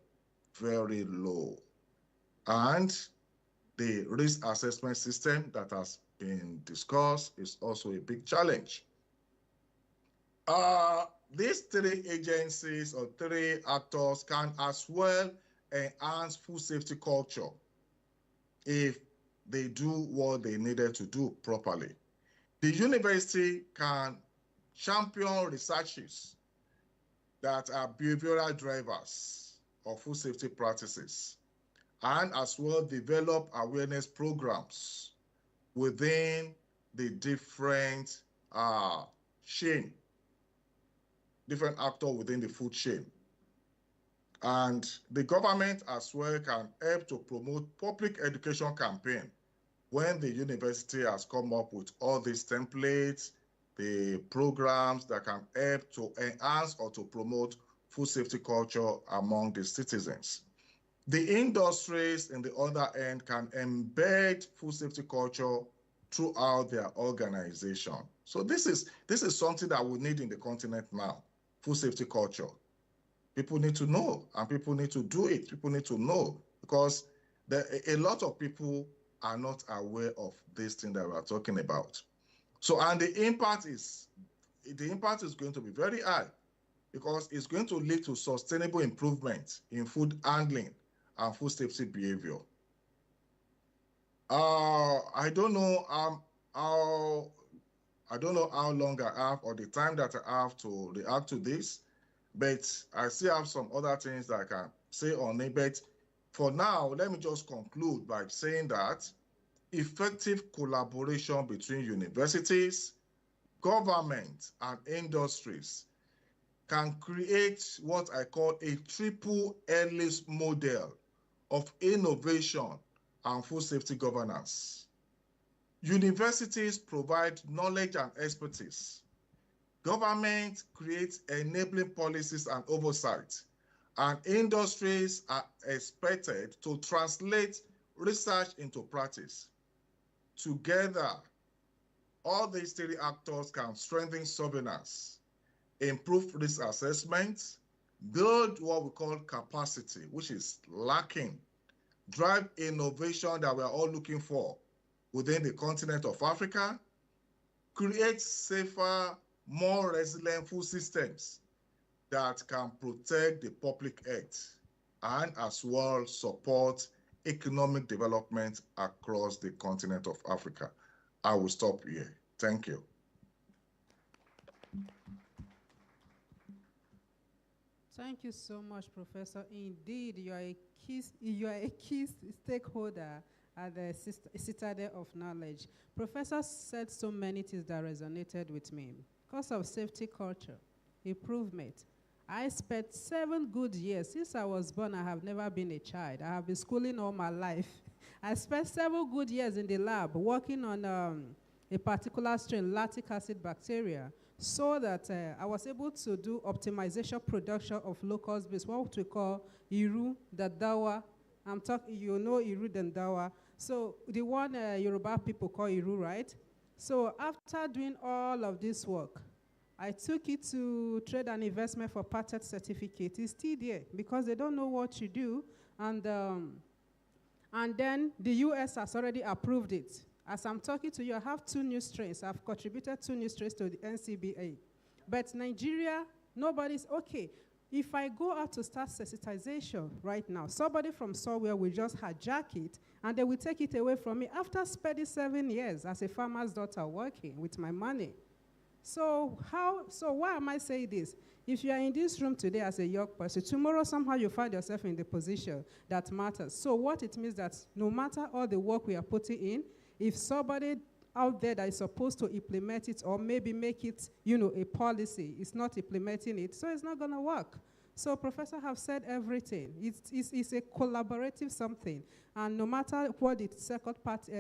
very low. And the risk assessment system that has been discussed is also a big challenge. These three agencies or three actors can as well enhance food safety culture if they do what they needed to do properly. The university can champion researches that are behavioral drivers of food safety practices, and as well develop awareness programs within the different different actors within the food chain. And the government as well can help to promote public education campaign when the university has come up with all these templates, the programs that can help to enhance or to promote food safety culture among the citizens. The industries, on the other end, can embed food safety culture throughout their organization. So this is something that we need in the continent now, food safety culture. People need to know, and people need to do it. People need to know, because a lot of people are not aware of this thing that we are talking about. So, and the impact is going to be very high, because it's going to lead to sustainable improvement in food handling and food safety behavior. I don't know how long I have or the time that I have to react to this, but I still have some other things that I can say on it. But for now, let me just conclude by saying that effective collaboration between universities, government, and industries can create what I call a triple helix model of innovation and food safety governance. Universities provide knowledge and expertise. Government creates enabling policies and oversight, and industries are expected to translate research into practice. Together, all these three actors can strengthen surveillance, improve risk assessment, build what we call capacity, which is lacking, drive innovation that we are all looking for within the continent of Africa, create safer, more resilient food systems that can protect the public health, and as well support economic development across the continent of Africa. I will stop here. Thank you. Thank you so much, Professor. Indeed, you are a key stakeholder at the Citadel of Knowledge. Professor said so many things that resonated with me. Because of safety culture, improvement. I spent 7 good years. Since I was born, I have never been a child. I have been schooling all my life. I spent 7 good years in the lab working on a particular strain, lactic acid bacteria, so that I was able to do optimization production of locust beans, what we call Iru, Dadawa. I'm talking, you know Iru, Dandawa. So the one Yoruba people call Iru, right? So after doing all of this work, I took it to Trade and Investment for Patent Certificate. It's still there because they don't know what you do. And then the US has already approved it. As I'm talking to you, I have 2 new strains. I've contributed 2 new strains to the NCBA. But Nigeria, nobody's, okay, if I go out to start sensitization right now, somebody from somewhere will just hijack it, and they will take it away from me after spending 7 years as a farmer's daughter working with my money. So why am I saying this? If you are in this room today as a young person, tomorrow somehow you find yourself in the position that matters. So what it means that no matter all the work we are putting in, if somebody out there that is supposed to implement it or maybe make it, a policy, is not implementing it, so it's not going to work. So Professor have said everything. It's a collaborative something. And no matter what the second party,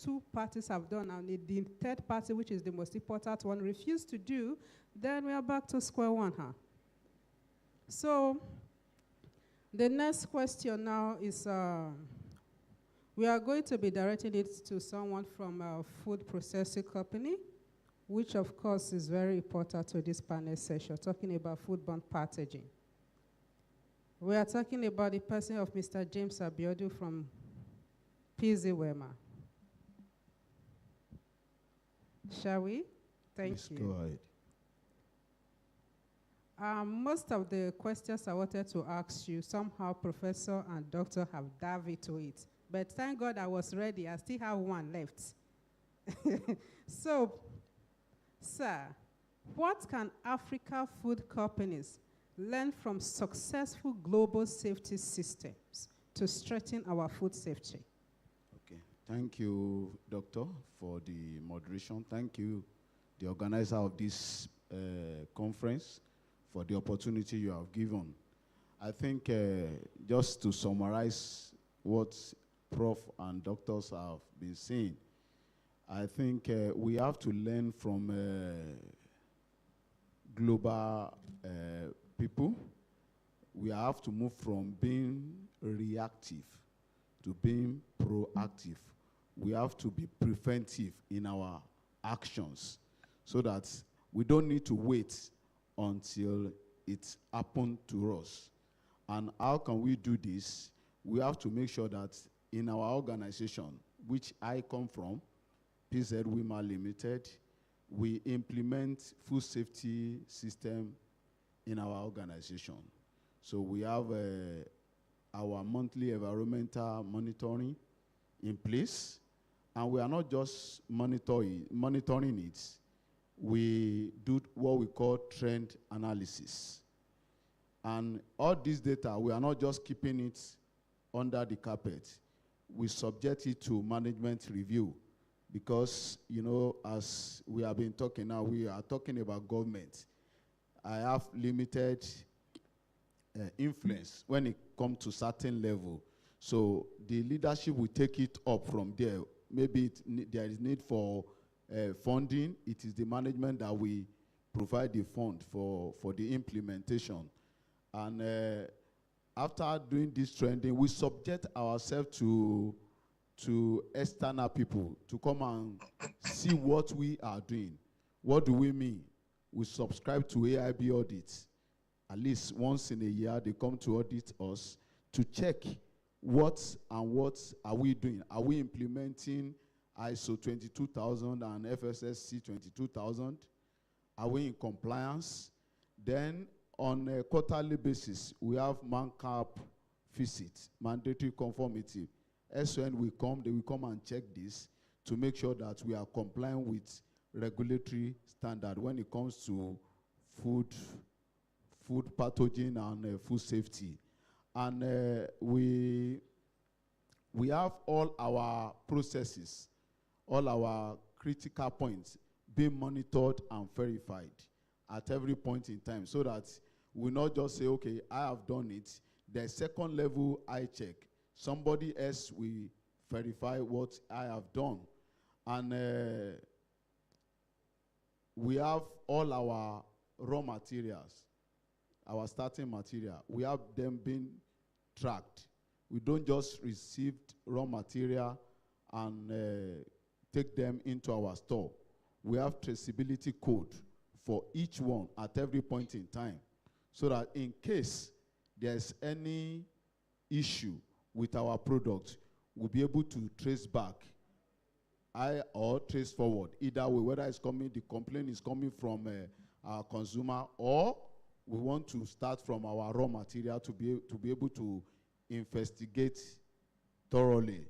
2 parties have done, and the third party, which is the most important one, refused to do, then we are back to square one, huh? So the next question now is, we are going to be directing it to someone from a food processing company, which of course is very important to this panel session, talking about foodborne packaging. We are talking about the person of Mr. James Abiodun from PZ Wema. Shall we? Thank you. Go ahead. Most of the questions I wanted to ask you, somehow Professor and Doctor have dived into it. But thank God I was ready. I still have one left. So, sir, what can African food companies learn from successful global safety systems to strengthen our food safety? Okay. Thank you, Doctor, for the moderation. Thank you, the organizer of this conference, for the opportunity you have given. I think just to summarize what Prof and doctors have been saying, I think we have to learn from global people. We have to move from being reactive to being proactive. We have to be preventive in our actions so that we don't need to wait until it's happened to us. And how can we do this? We have to make sure that in our organization, which I come from, PZ Wima Limited, we implement food safety system in our organization. So we have our monthly environmental monitoring in place, and we are not just monitoring it. We do what we call trend analysis. And all this data, we are not just keeping it under the carpet. We subject it to management review because, you know, as we have been talking now, we are talking about government. I have limited influence when it comes to certain level. So the leadership will take it up from there. Maybe there is need for funding. It is the management that we provide the fund for the implementation. And after doing this trending, we subject ourselves to external people to come and see what we are doing. What do we mean? We subscribe to AIB audits. At least once in a year, they come to audit us to check what are we doing. Are we implementing ISO 22000 and FSSC 22000? Are we in compliance? Then on a quarterly basis, we have man-cap visit, mandatory conformity. As when we come, they will come and check this to make sure that we are complying with regulatory standard when it comes to food pathogen and food safety. And we have all our processes, all our critical points being monitored and verified at every point in time so that we not just say, okay, I have done it. The second level I check. Somebody else will verify what I have done. And we have all our raw materials, our starting material. We have them being tracked. We don't just receive raw material and take them into our store. We have traceability code for each one at every point in time so that in case there's any issue with our product, we'll be able to trace back or trace forward. Either way, whether it's coming, the complaint is coming from our consumer, or we want to start from our raw material to be able to investigate thoroughly.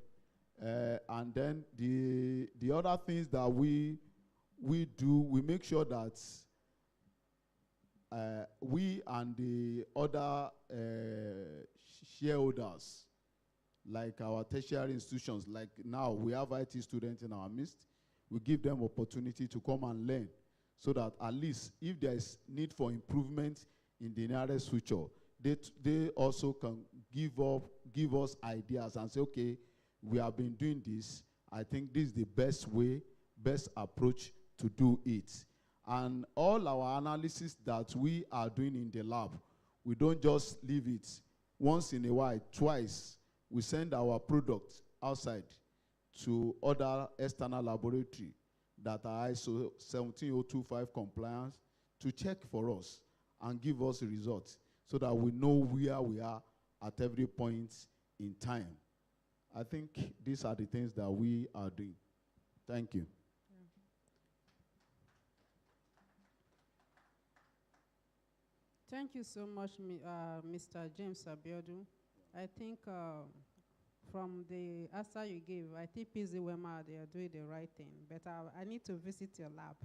And then the other things that we do, we make sure that we and the other shareholders, like our tertiary institutions, like now we have IT students in our midst, we give them opportunity to come and learn so that at least if there is need for improvement in the nearest future, they also can give us ideas and say, okay, we have been doing this. I think this is the best way, best approach to do it. And all our analysis that we are doing in the lab, we don't just leave it once in a while, twice. We send our products outside to other external laboratory that are ISO 17025 compliance to check for us and give us results so that we know where we are at every point in time. I think these are the things that we are doing. Thank you. Thank you so much, Mr. James Abiodun. I think from the answer you gave, I think PZ Wema, they are doing the right thing. But I need to visit your lab.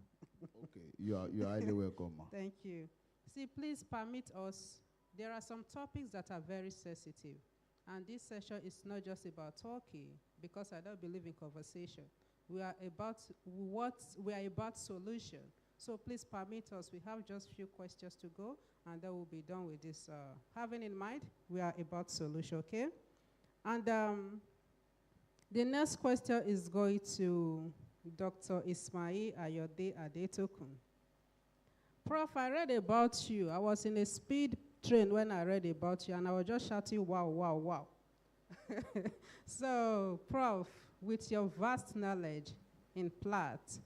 Okay, you are highly welcome. Thank you. See, please permit us. There are some topics that are very sensitive. And this session is not just about talking, because I don't believe in conversation. We are about solution. So please permit us. We have just a few questions to go, and then we'll be done with this. Having in mind, we are about solution, okay? And the next question is going to Dr. Ismail Ayode Adetokun. Prof, I read about you. I was in a speed train when I read about you, and I was just shouting, wow, wow, wow. So, Prof, with your vast knowledge in plants,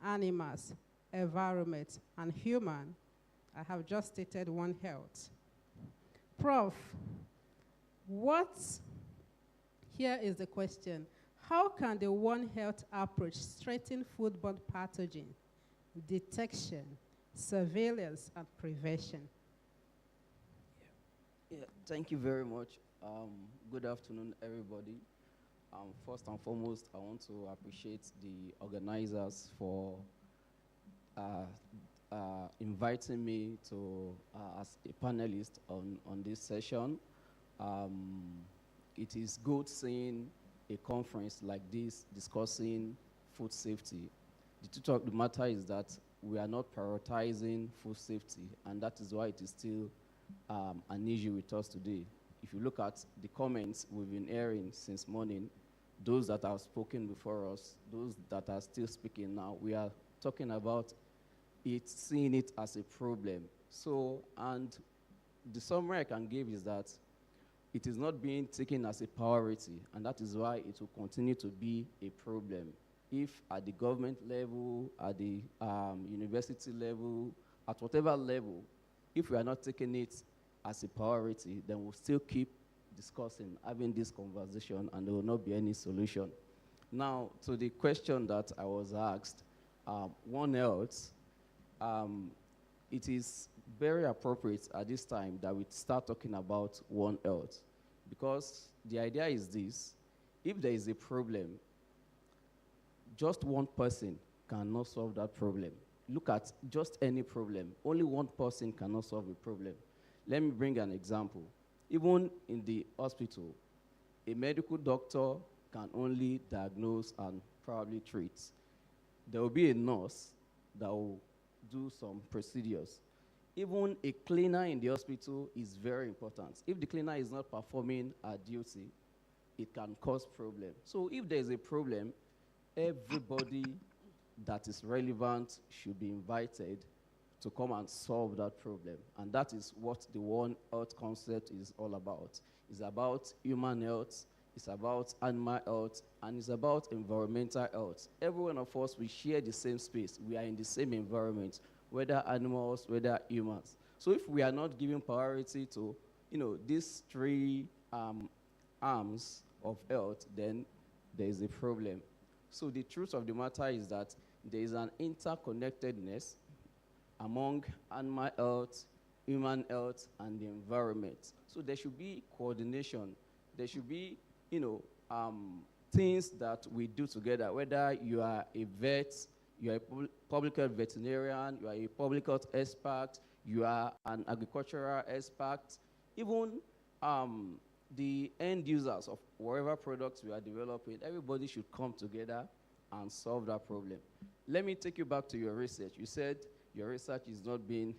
animals, environment, and human, I have just stated One Health. Prof, here is the question. How can the One Health approach strengthen foodborne pathogen detection, surveillance, and prevention? Yeah, thank you very much. Good afternoon, everybody. First and foremost, I want to appreciate the organizers for inviting me to as a panelist on this session. It is good seeing a conference like this discussing food safety. The truth of the matter is that we are not prioritizing food safety, and that is why it is still an issue with us today. If you look at the comments we've been hearing since morning, those that have spoken before us, those that are still speaking now, we are talking about it, seeing it as a problem. So, and the summary I can give is that it is not being taken as a priority, and that is why it will continue to be a problem. If at the government level, at the university level, at whatever level, if we are not taking it as a priority, then we'll still keep discussing, having this conversation, and there will not be any solution. Now, to the question that I was asked, One Health, it is very appropriate at this time that we start talking about One Health, because the idea is this: if there is a problem, just one person cannot solve that problem. Look at just any problem. Only one person cannot solve a problem. Let me bring an example. Even in the hospital, a medical doctor can only diagnose and probably treat. There will be a nurse that will do some procedures. Even a cleaner in the hospital is very important. If the cleaner is not performing her duty, it can cause problems. So if there is a problem, everybody that is relevant should be invited to come and solve that problem. And that is what the One Health concept is all about. It's about human health, it's about animal health, and it's about environmental health. Every one of us, we share the same space. We are in the same environment, whether animals, whether humans. So if we are not giving priority to, these three arms of health, then there is a problem. So the truth of the matter is that there is an interconnectedness among animal health, human health, and the environment. So there should be coordination. There should be, things that we do together, whether you are a vet, you are a public health veterinarian, you are a public health expert, you are an agricultural expert, even the end users of whatever products we are developing, everybody should come together and solve that problem. Let me take you back to your research. You said your research is not being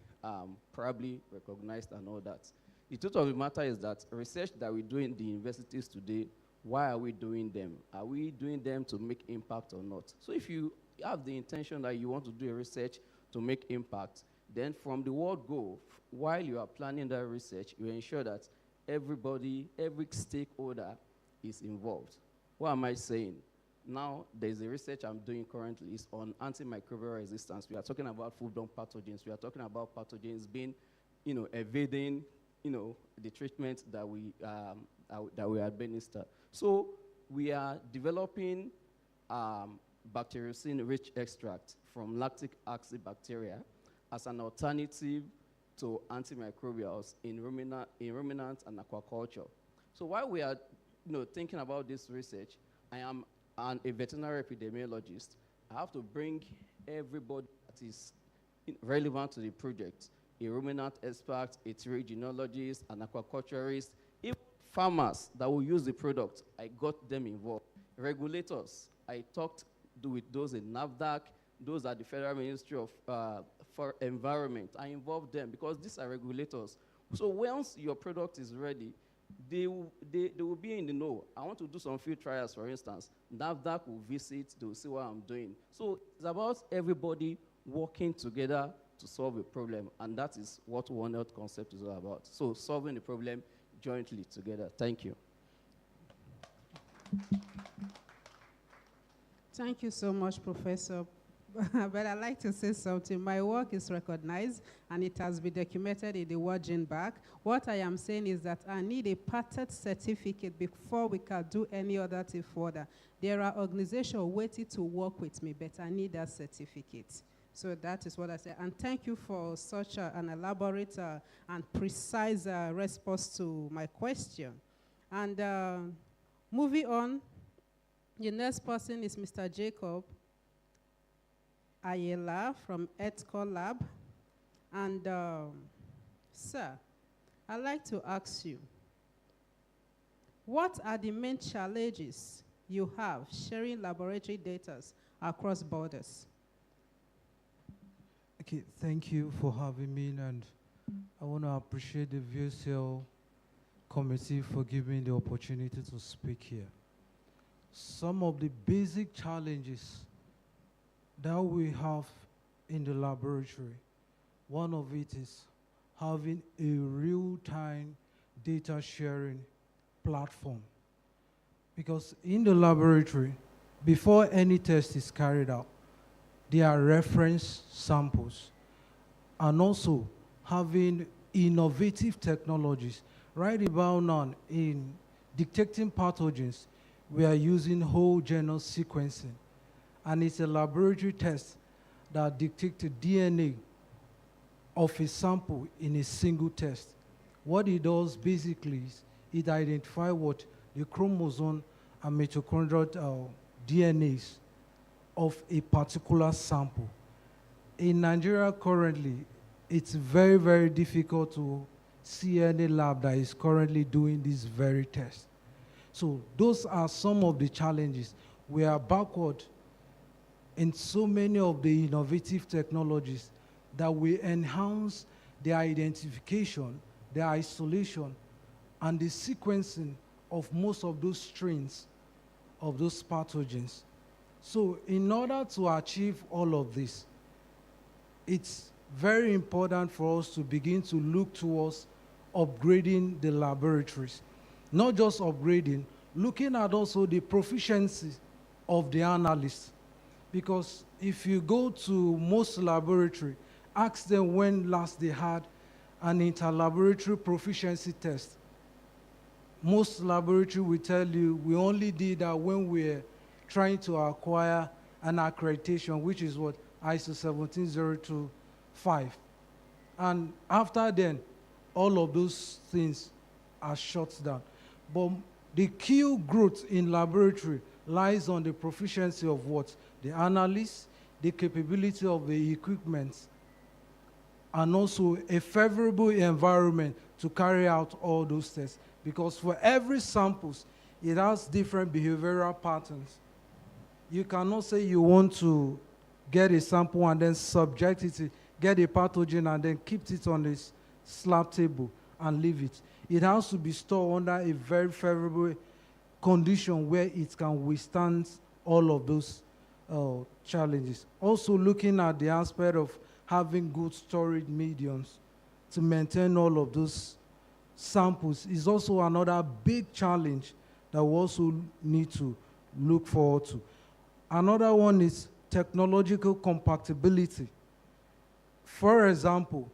probably recognized and all that. The truth of the matter is that research that we do in the universities today, why are we doing them? Are we doing them to make impact or not? So if you have the intention that you want to do a research to make impact, then from the word go, while you are planning that research, you ensure that everybody, every stakeholder is involved. What am I saying? Now, there's a research I'm doing currently is on antimicrobial resistance. We are talking about foodborne pathogens. We are talking about pathogens being, evading, the treatment that we administer. So we are developing bacteriocin-rich extract from lactic acid bacteria as an alternative to antimicrobials in ruminants and aquaculture. So while we are thinking about this research, I am a veterinary epidemiologist. I have to bring everybody that is relevant to the project, a ruminant expert, a terragenologist, an aquaculturist, even farmers that will use the product. I got them involved. Regulators, I talked with those in NAFDAC, those at the Federal Ministry of for Environment. I involved them because these are regulators. So once your product is ready, they will be in the know. I want to do some field trials, for instance. NAFDAC will visit, they will see what I'm doing. So it's about everybody working together to solve a problem, and that is what One Health concept is all about. So solving the problem jointly together. Thank you. Thank you so much, Professor. But I'd like to say something. My work is recognized, and it has been documented in the World Gene Bank. What I am saying is that I need a patent certificate before we can do any other thing further. There are organizations waiting to work with me, but I need that certificate. So that is what I say. And thank you for such an elaborate and precise response to my question. And moving on, the next person is Mr. Jacob Ayala from Ethical Lab. And sir, I'd like to ask you, what are the main challenges you have sharing laboratory data across borders? Okay, thank you for having me, and I want to appreciate the VSL committee for giving me the opportunity to speak here. Some of the basic challenges that we have in the laboratory, one of it is having a real-time data sharing platform. Because in the laboratory, before any test is carried out, there are reference samples, and also having innovative technologies. Right about now, in detecting pathogens, we are using whole genome sequencing, and it's a laboratory test that detects the DNA of a sample in a single test. What it does basically is it identifies what the chromosome and mitochondrial DNAs of a particular sample. In Nigeria currently, it's very, very difficult to see any lab that is currently doing this very test. So those are some of the challenges. We are backward in so many of the innovative technologies that will enhance the identification, the isolation, and the sequencing of most of those strains of those pathogens. So in order to achieve all of this, it's very important for us to begin to look towards upgrading the laboratories. Not just upgrading, looking at also the proficiency of the analysts. Because if you go to most laboratory, ask them when last they had an interlaboratory proficiency test. Most laboratory will tell you we only did that when we're trying to acquire an accreditation, which is what ISO 17025. And after then, all of those things are shut down. But the key growth in laboratory lies on the proficiency of what? The analysts, the capability of the equipment, and also a favorable environment to carry out all those tests. Because for every samples, it has different behavioral patterns. You cannot say you want to get a sample and then subject it to get a pathogen and then keep it on this slab table and leave it. It has to be stored under a very favorable condition where it can withstand all of those challenges. Also looking at the aspect of having good storage mediums to maintain all of those samples is also another big challenge that we also need to look forward to. Another one is technological compatibility. For example,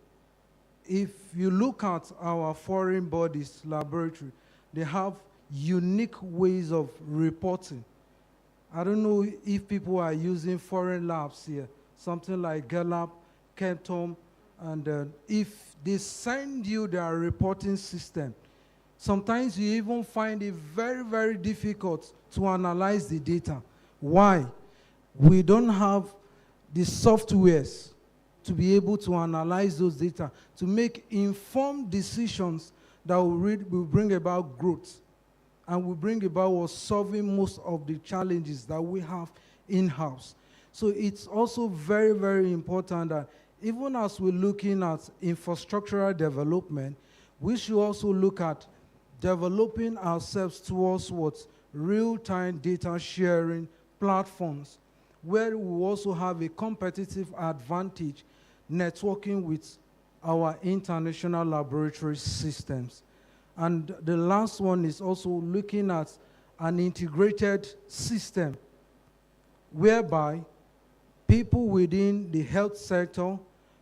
if you look at our foreign bodies laboratory, they have unique ways of reporting. I don't know if people are using foreign labs here, something like Gallup, Kentom, and if they send you their reporting system, sometimes you even find it very, very difficult to analyze the data. Why? We don't have the softwares to be able to analyze those data, to make informed decisions that will bring about growth and will bring about solving most of the challenges that we have in-house. So it's also very, very important that even as we're looking at infrastructural development, we should also look at developing ourselves towards what? Real-time data sharing platforms, where we also have a competitive advantage networking with our international laboratory systems. And the last one is also looking at an integrated system whereby people within the health sector,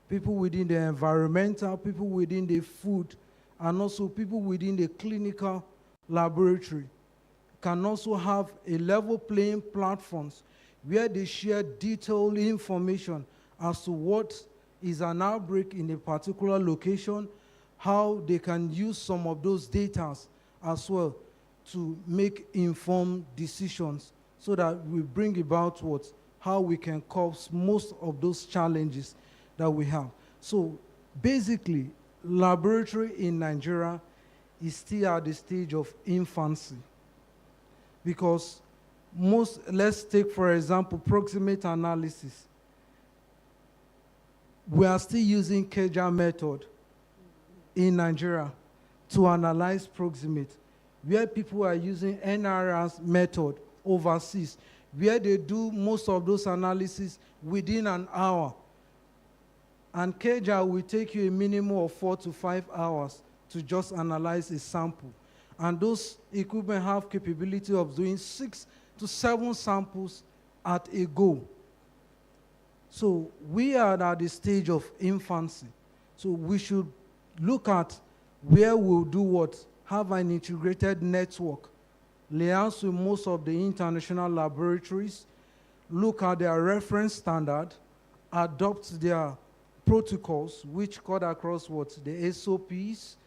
people within the environmental, people within the food, and also people within the clinical laboratory can also have a level playing platforms where they share detailed information as to what is an outbreak in a particular location, how they can use some of those data as well to make informed decisions so that we bring about what? How we can curb most of those challenges that we have. So basically, laboratory in Nigeria is still at the stage of infancy. Because let's take, for example, proximate analysis. We are still using KEJA method in Nigeria to analyze proximate, where people are using NRS method overseas, where they do most of those analyses within an hour. And KEJA will take you a minimum of 4 to 5 hours to just analyze a sample. And those equipment have capability of doing 6 to 7 samples at a go. So we are at the stage of infancy. So we should look at where we'll do what? Have an integrated network, liaise with most of the international laboratories, look at their reference standard, adopt their protocols, which cut across what? The SOPs,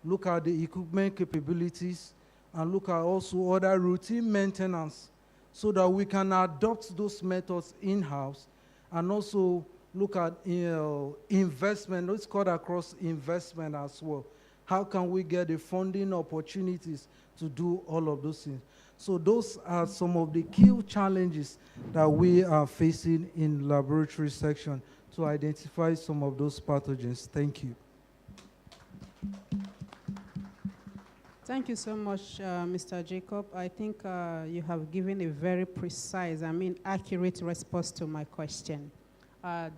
look at the equipment capabilities, and look at also other routine maintenance so that we can adopt those methods in-house, and also look at investment. Let's cut across investment as well. How can we get the funding opportunities to do all of those things? So those are some of the key challenges that we are facing in laboratory section to identify some of those pathogens. Thank you. Thank you so much, Mr. Jacob. I think you have given a very precise, accurate response to my question.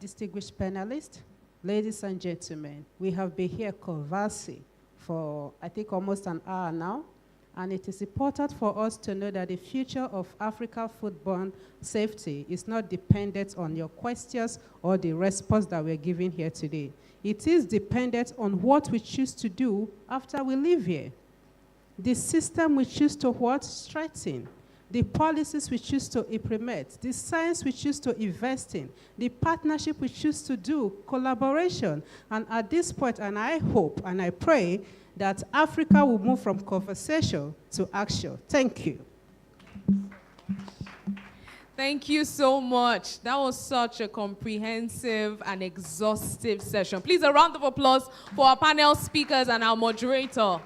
Distinguished panelists, ladies and gentlemen, we have been here conversing for, I think, almost an hour now, and it is important for us to know that the future of African foodborne safety is not dependent on your questions or the response that we're giving here today. It is dependent on what we choose to do after we leave here. The system we choose to what? Strengthen. The policies we choose to implement, the science we choose to invest in, the partnership we choose to do, collaboration. And at this point, and I hope and I pray that Africa will move from conversation to action. Thank you. Thank you so much. That was such a comprehensive and exhaustive session. Please, a round of applause for our panel speakers and our moderator.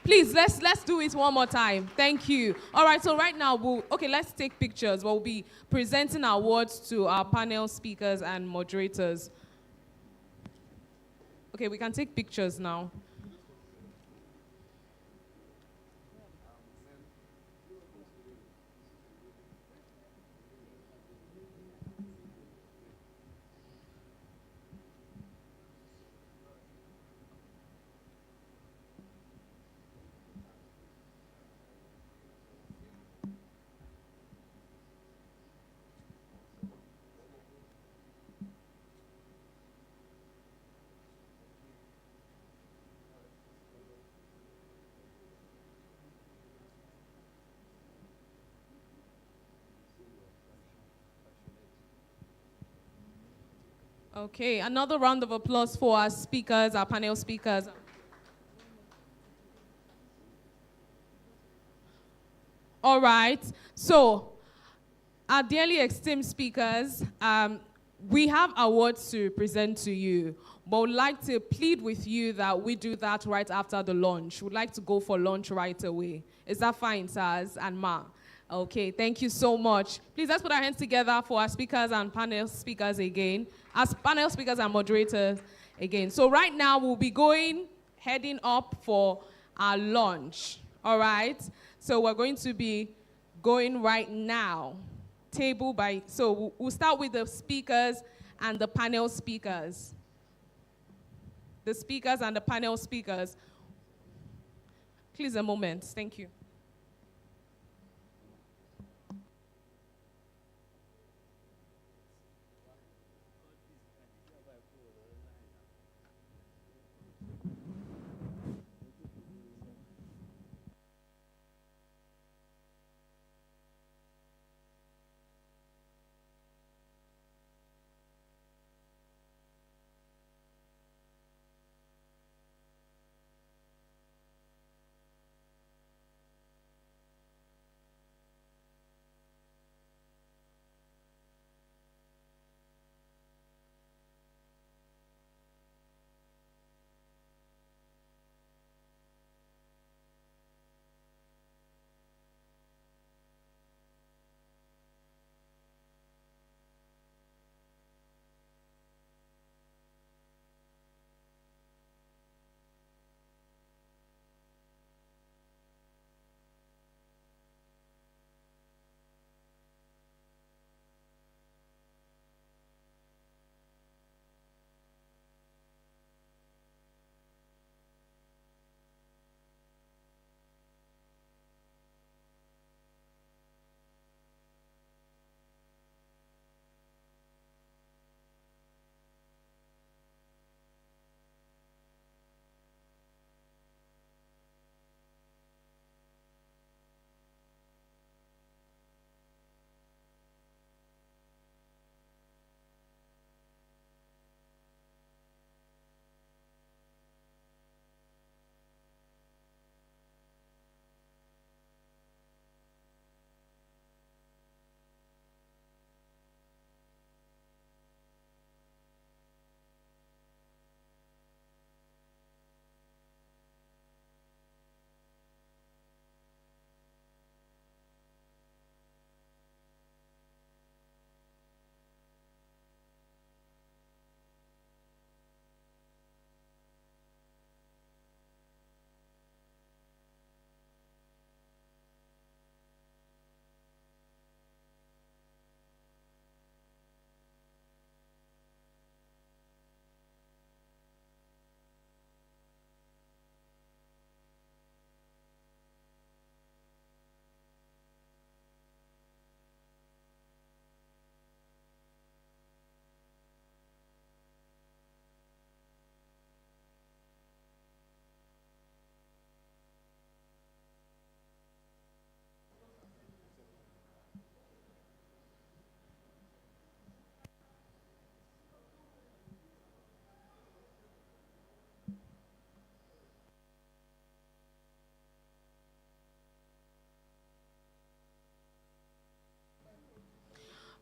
Please, let's do it one more time. Thank you. All right, so right now, let's take pictures. We'll be presenting our awards to our panel speakers and moderators. Okay, we can take pictures now. Okay, another round of applause for our speakers, our panel speakers. All right, so our dearly esteemed speakers, we have awards to present to you, but would like to plead with you that we do that right after the lunch. We'd like to go for lunch right away. Is that fine, Saz and Ma? Okay, thank you so much. Please, let's put our hands together for our speakers and panel speakers again. As panel speakers and moderators again. So right now, we'll be heading up for our lunch. All right? So we're going to be going right now, table by, so we'll start with the speakers and the panel speakers. The speakers and the panel speakers. Please a moment, thank you.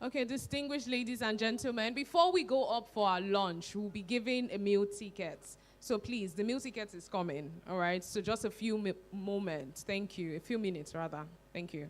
Okay, distinguished ladies and gentlemen, before we go up for our lunch, we'll be giving a meal ticket. So please, the meal ticket is coming, all right? So just a few moments, thank you, a few minutes rather, thank you.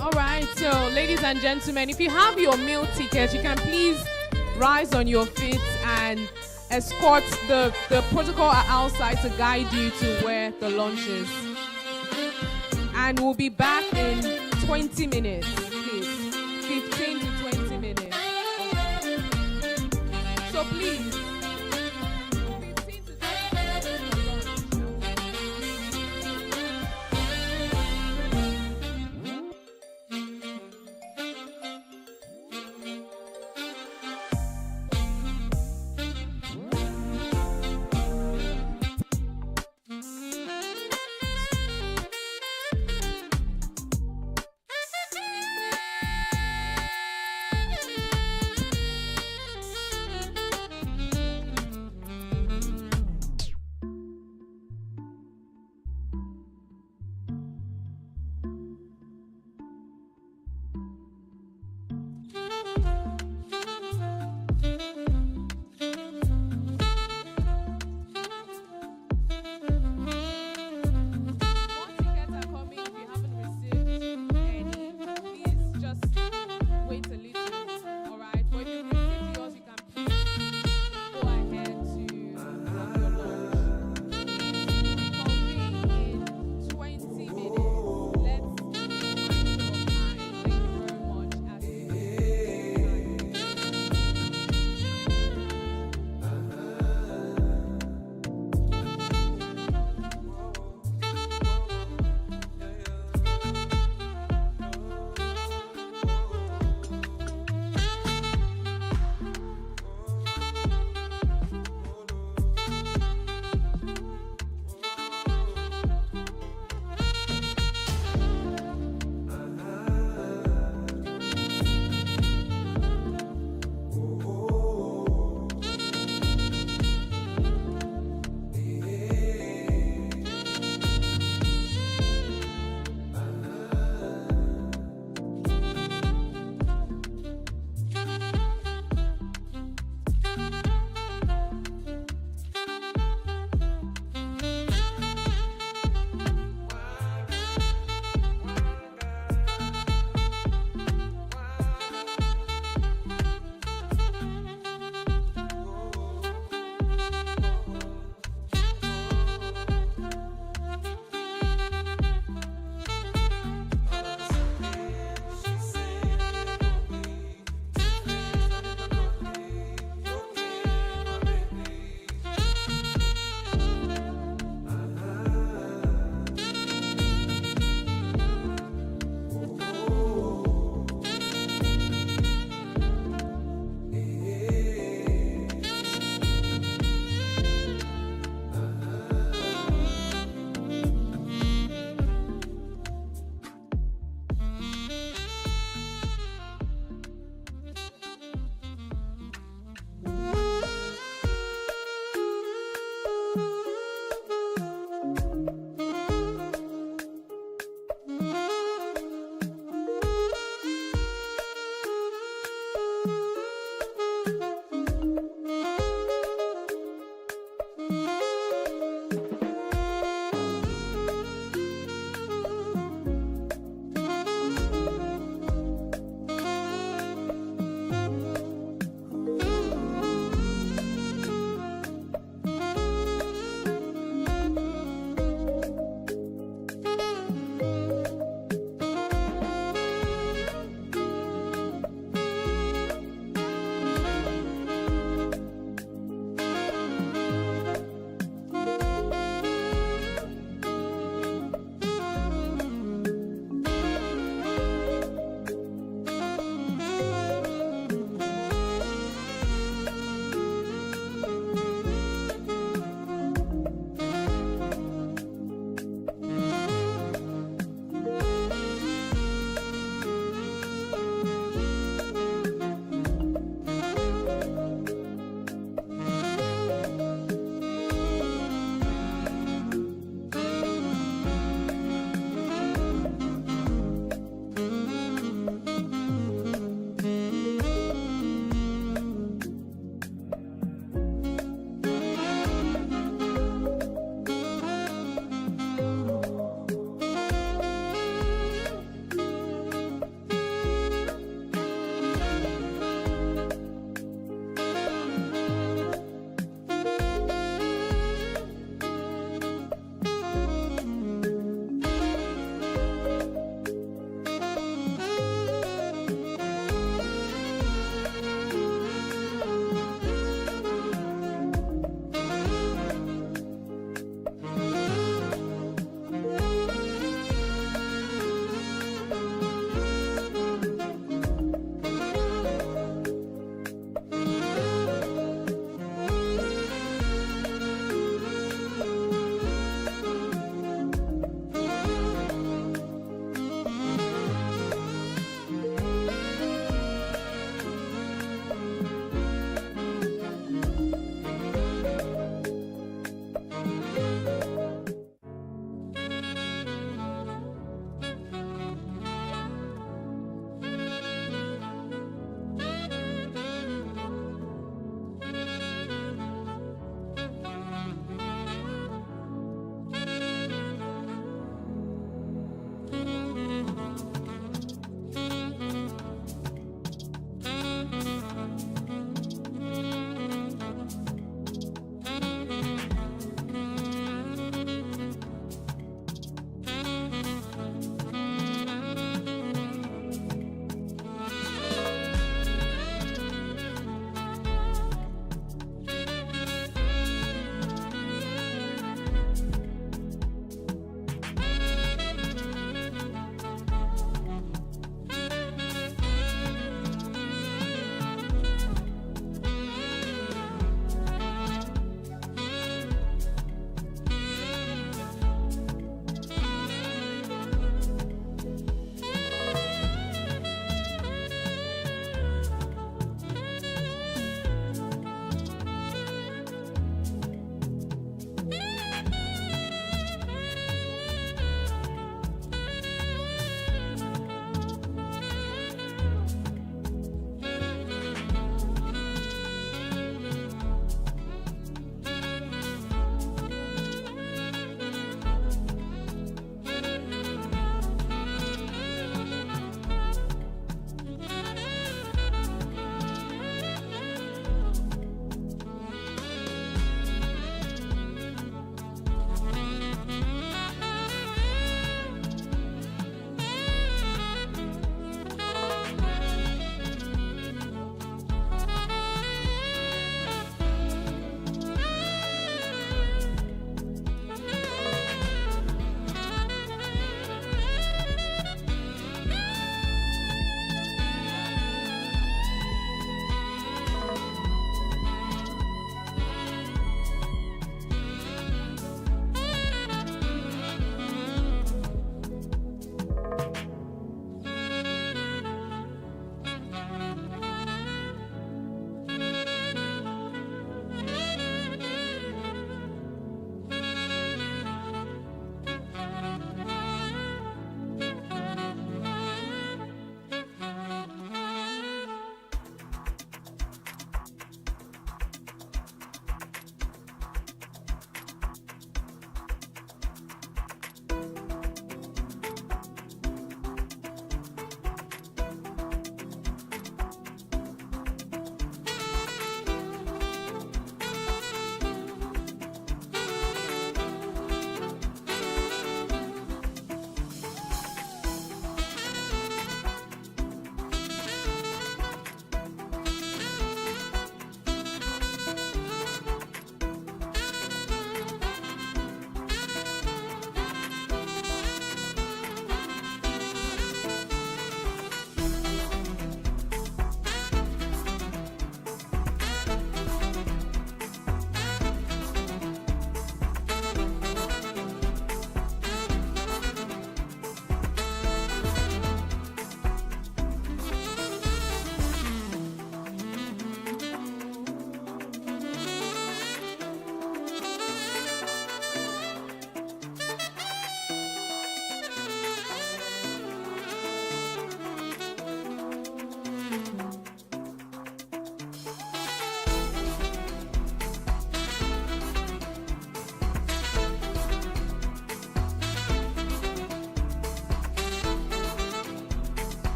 All right, so ladies and gentlemen, if you have your meal ticket, you can please rise on your feet and escort the protocol are outside to guide you to where the lunch is. And we'll be back in 20 minutes, please. 15 to 20 minutes. So please.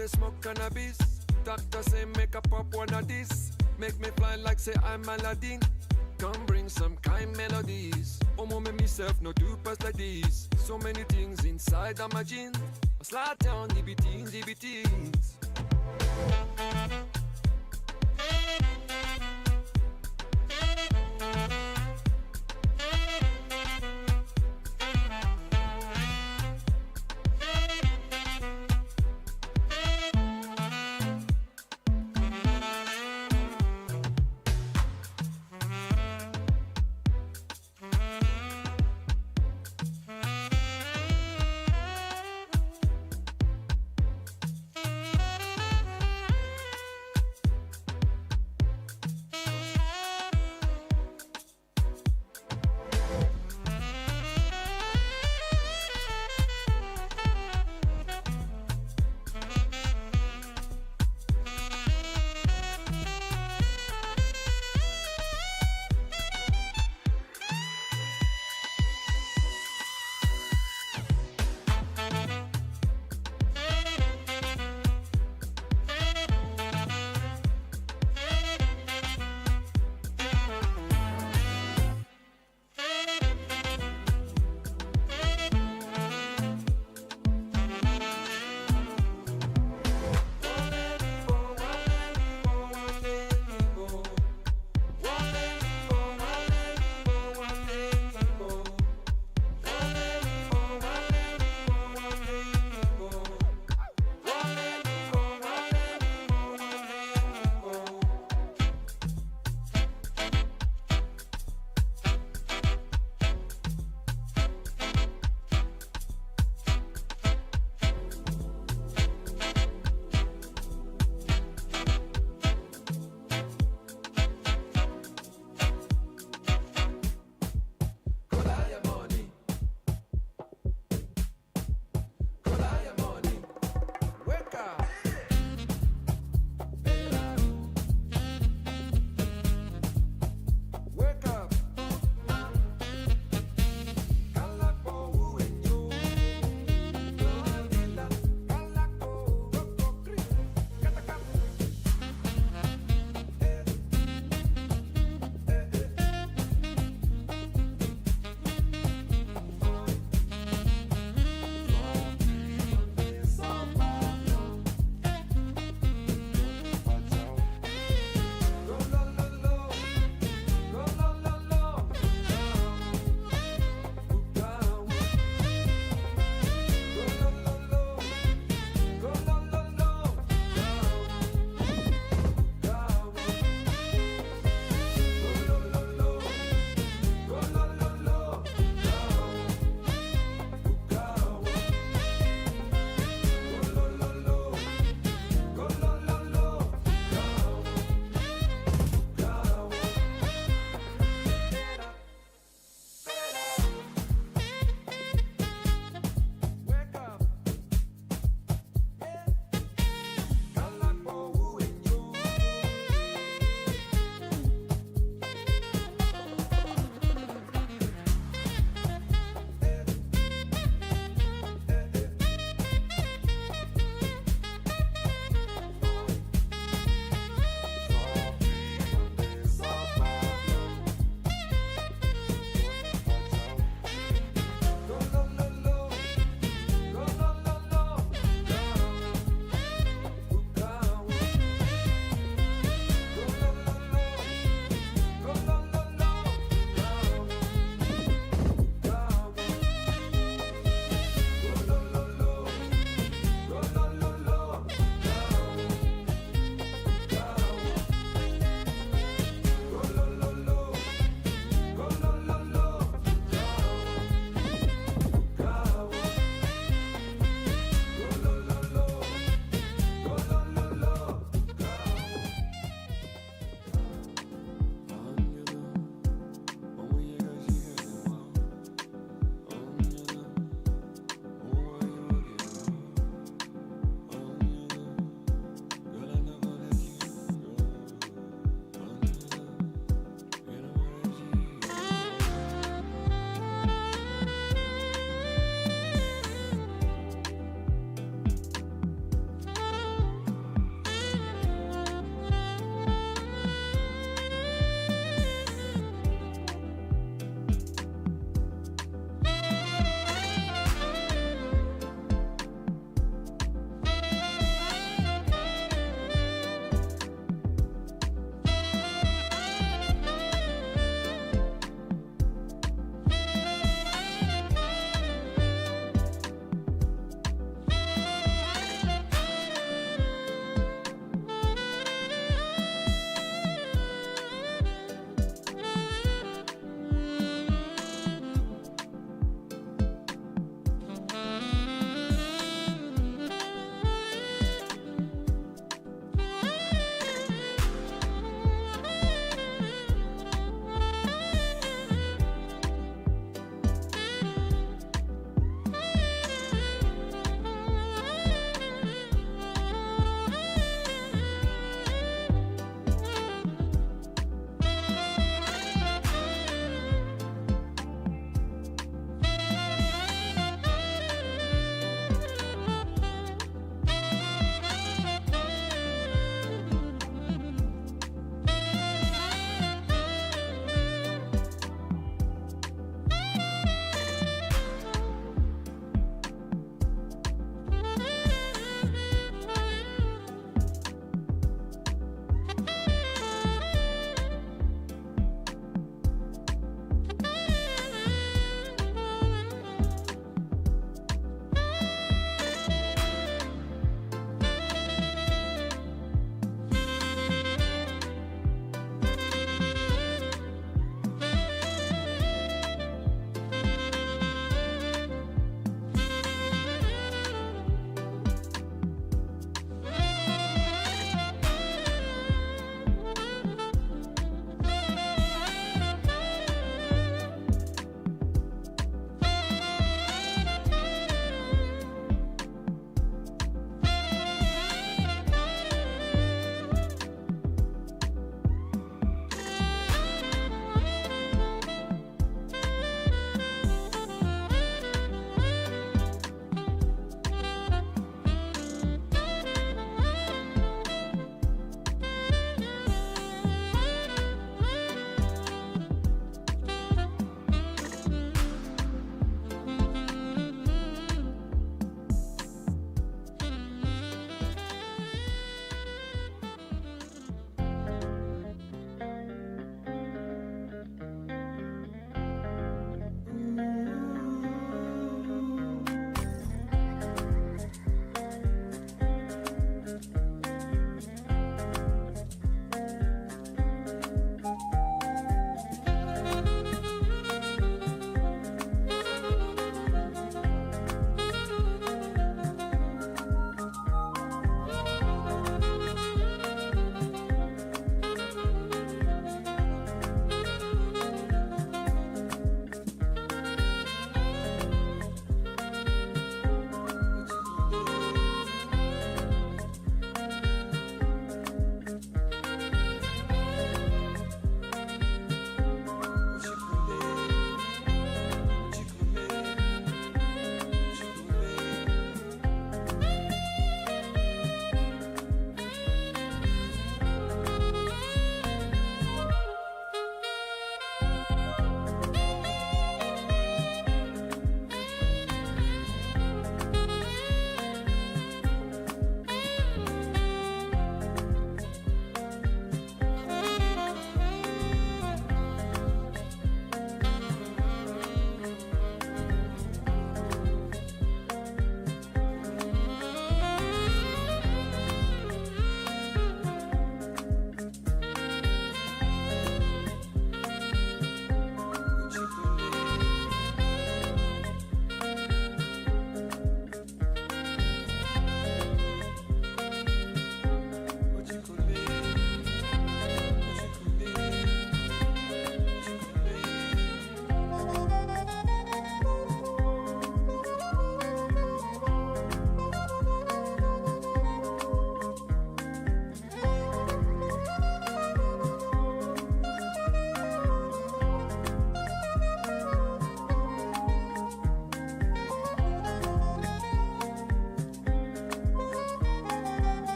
they smoke cannabis. Doctor say make a pop one of this. Make me fly like say I'm Aladdin. Come bring some kind melodies. Oh, mama, myself no do pass like this. So many things inside of my jeans. I slide down DBTs.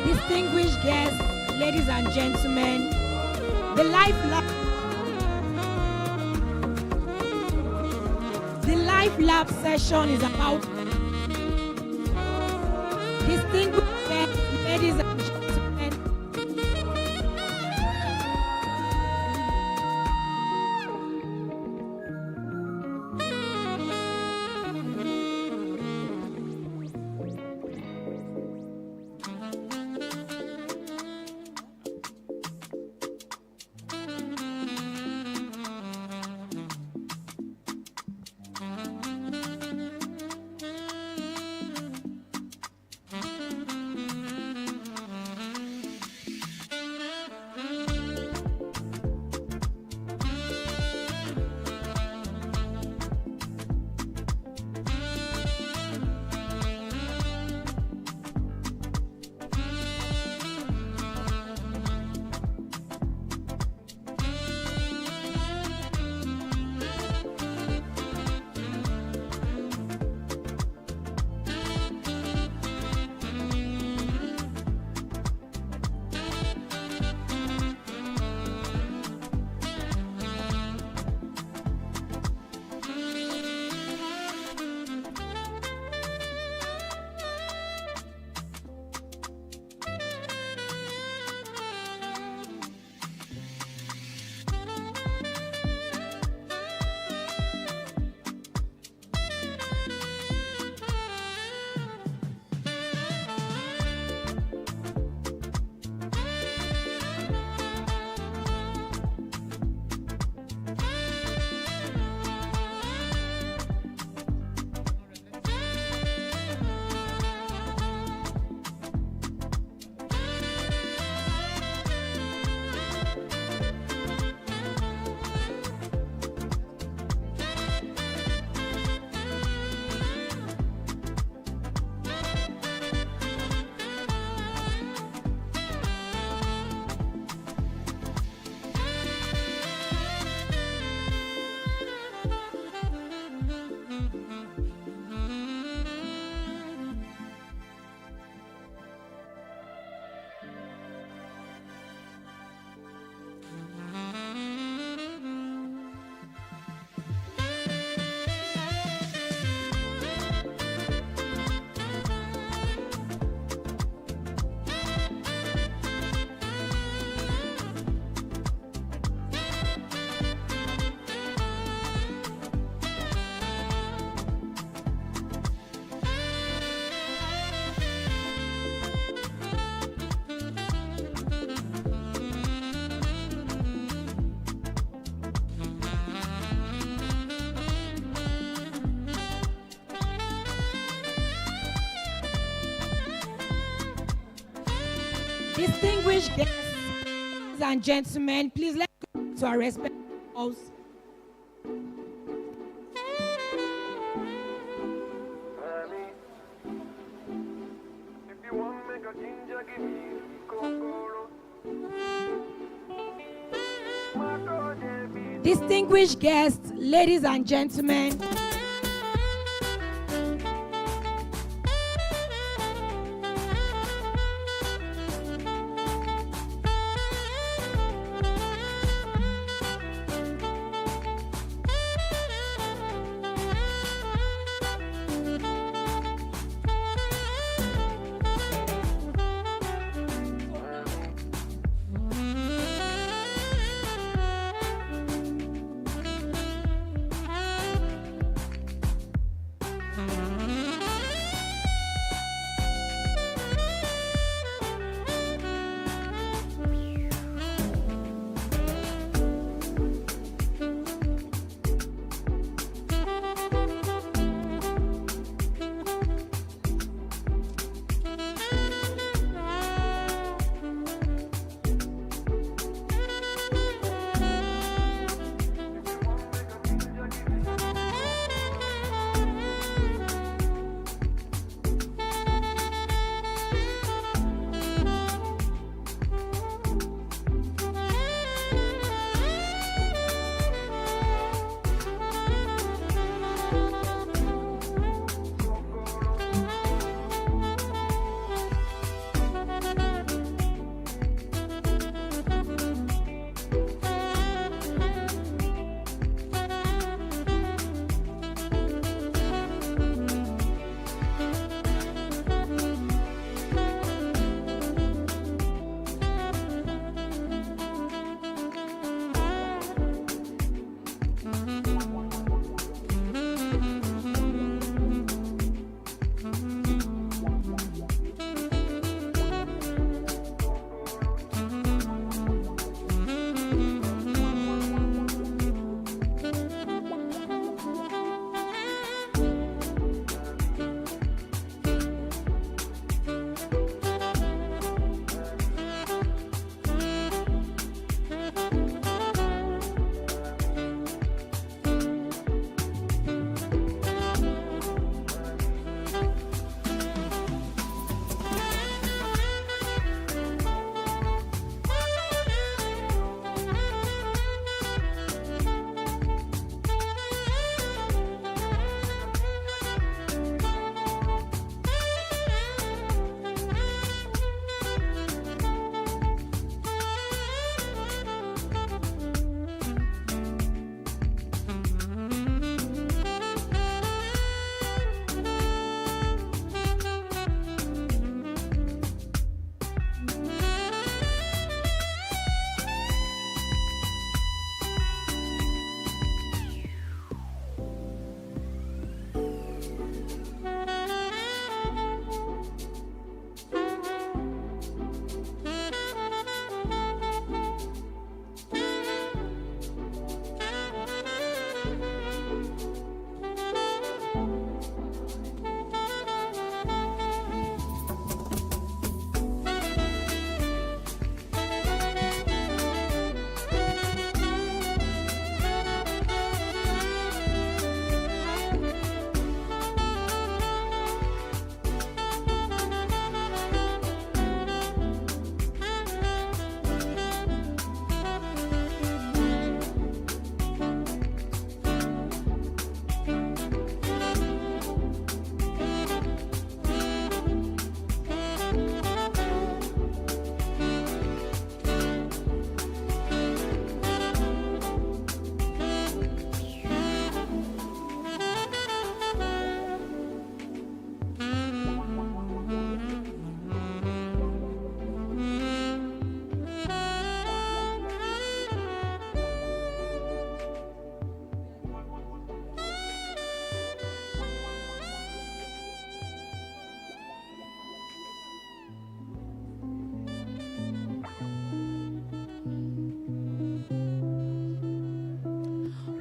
Distinguished guests, ladies and gentlemen, the Life Lab session is about distinguished guests, ladies and gentlemen. Distinguished guests, ladies and gentlemen, please let's go to our respective halls. Distinguished guests, ladies and gentlemen,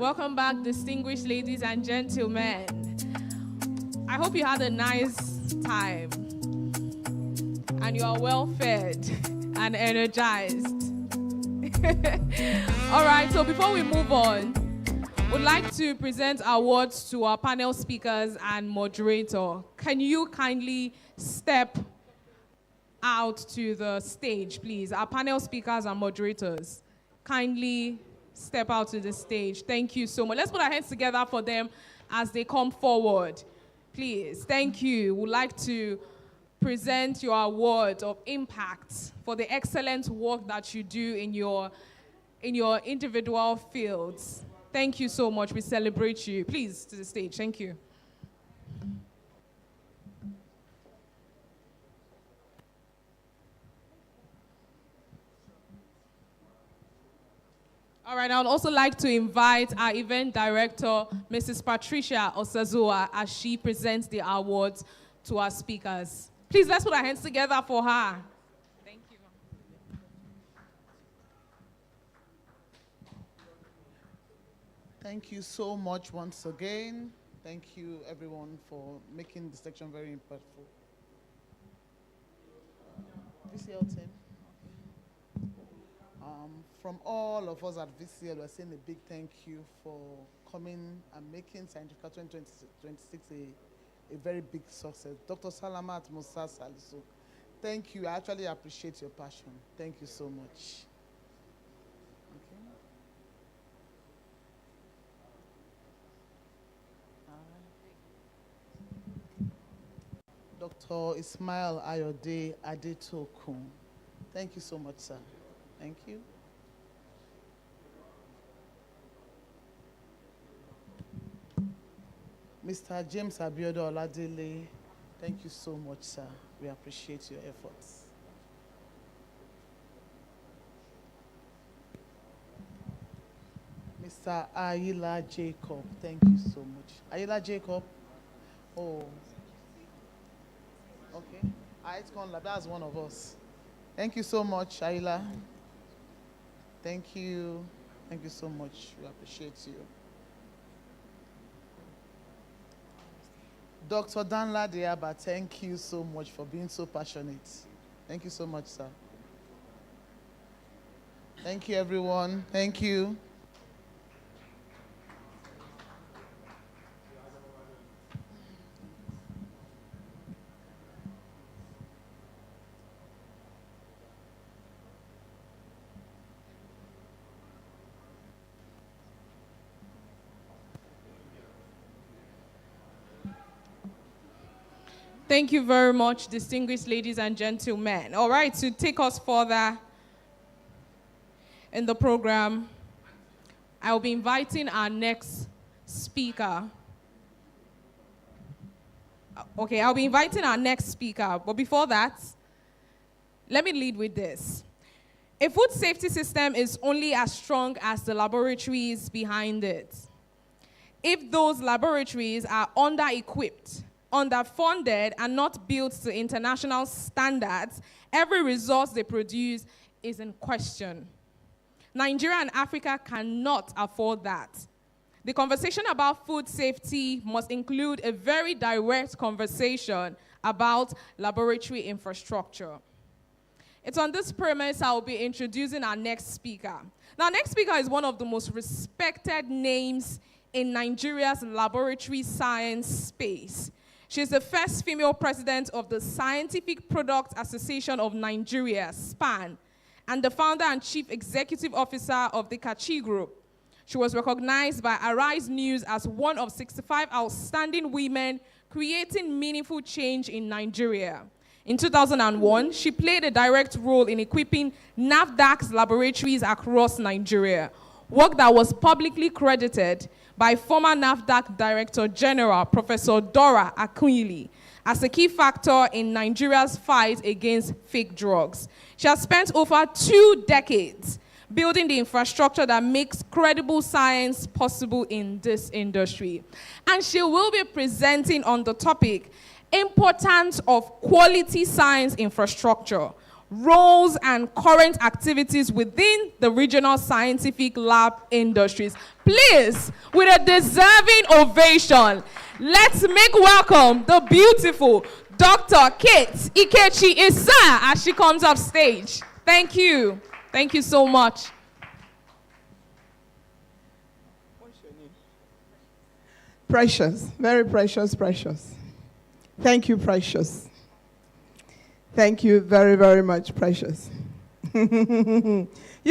Welcome back, distinguished ladies and gentlemen. I hope you had a nice time and you are well fed. and energized. All right, so before we move on, we'd like to present awards to our panel speakers and moderator. Can you kindly step out to the stage, please? Our panel speakers and moderators, kindly step out to the stage. Thank you so much. Let's put our hands together for them as they come forward. Please, thank you. We'd like to present your award of impact for the excellent work that you do in your individual fields. Thank you so much. We celebrate you. Please, to the stage. Thank you. All right, I would also like to invite our event director, Mrs. Patricia Osazoa, as she presents the awards to our speakers. Please, let's put our hands together for her. Thank you. Thank you so much once again. Thank you, everyone, for making this section very impactful. VCL team. From all of us at VCL, we're saying a big thank you for coming and making Scientifrika 2026 a very big success. Dr. Salamat Musa Salisu, thank you. I actually appreciate your passion. Thank you so much. Dr. Ismail Ayode Adetokun, thank you so much, sir. Thank you. Mr. James Abiodo Oladele, thank you so much, sir. We appreciate your efforts. Mr. Ayila Jacob, thank you so much. Ayila Jacob, oh, okay. That's one of us. Thank you so much, Ayila. Thank you. Thank you so much. We appreciate you. Dr. Danla Diaba, thank you so much for being so passionate. Thank you so much, sir. Thank you, everyone. Thank you. Thank you very much, distinguished ladies and gentlemen. All right, to take us further in the program, I will be inviting our next speaker. Okay, I'll be inviting our next speaker, but before that, let me lead with this. A food safety system is only as strong as the laboratories behind it. If those laboratories are under-equipped, underfunded, and not built to international standards, every resource they produce is in question. Nigeria and Africa cannot afford that. The conversation about food safety must include a very direct conversation about laboratory infrastructure. It's on this premise I will be introducing our next speaker. Now, our next speaker is one of the most respected names in Nigeria's laboratory science space. She is the first female president of the Scientific Product Association of Nigeria, SPAN, and the founder and chief executive officer of the Kachi Group. She was recognized by Arise News as one of 65 outstanding women creating meaningful change in Nigeria. In 2001, she played a direct role in equipping NAFDAC's laboratories across Nigeria, work that was publicly credited by former NAFDAC Director General, Professor Dora Akunyili, as a key factor in Nigeria's fight against fake drugs. She has spent over 2 decades building the infrastructure that makes credible science possible in this industry. And she will be presenting on the topic, Importance of Quality Science Infrastructure, Roles and Current Activities within the Regional Scientific Lab Industries. Please, with a deserving ovation, let's make welcome the beautiful Dr. Kate Ikechi Issa as she comes off stage. Thank you. Thank you so much. Precious, very precious, precious. Thank you, Precious. Thank you very, very much, Precious. You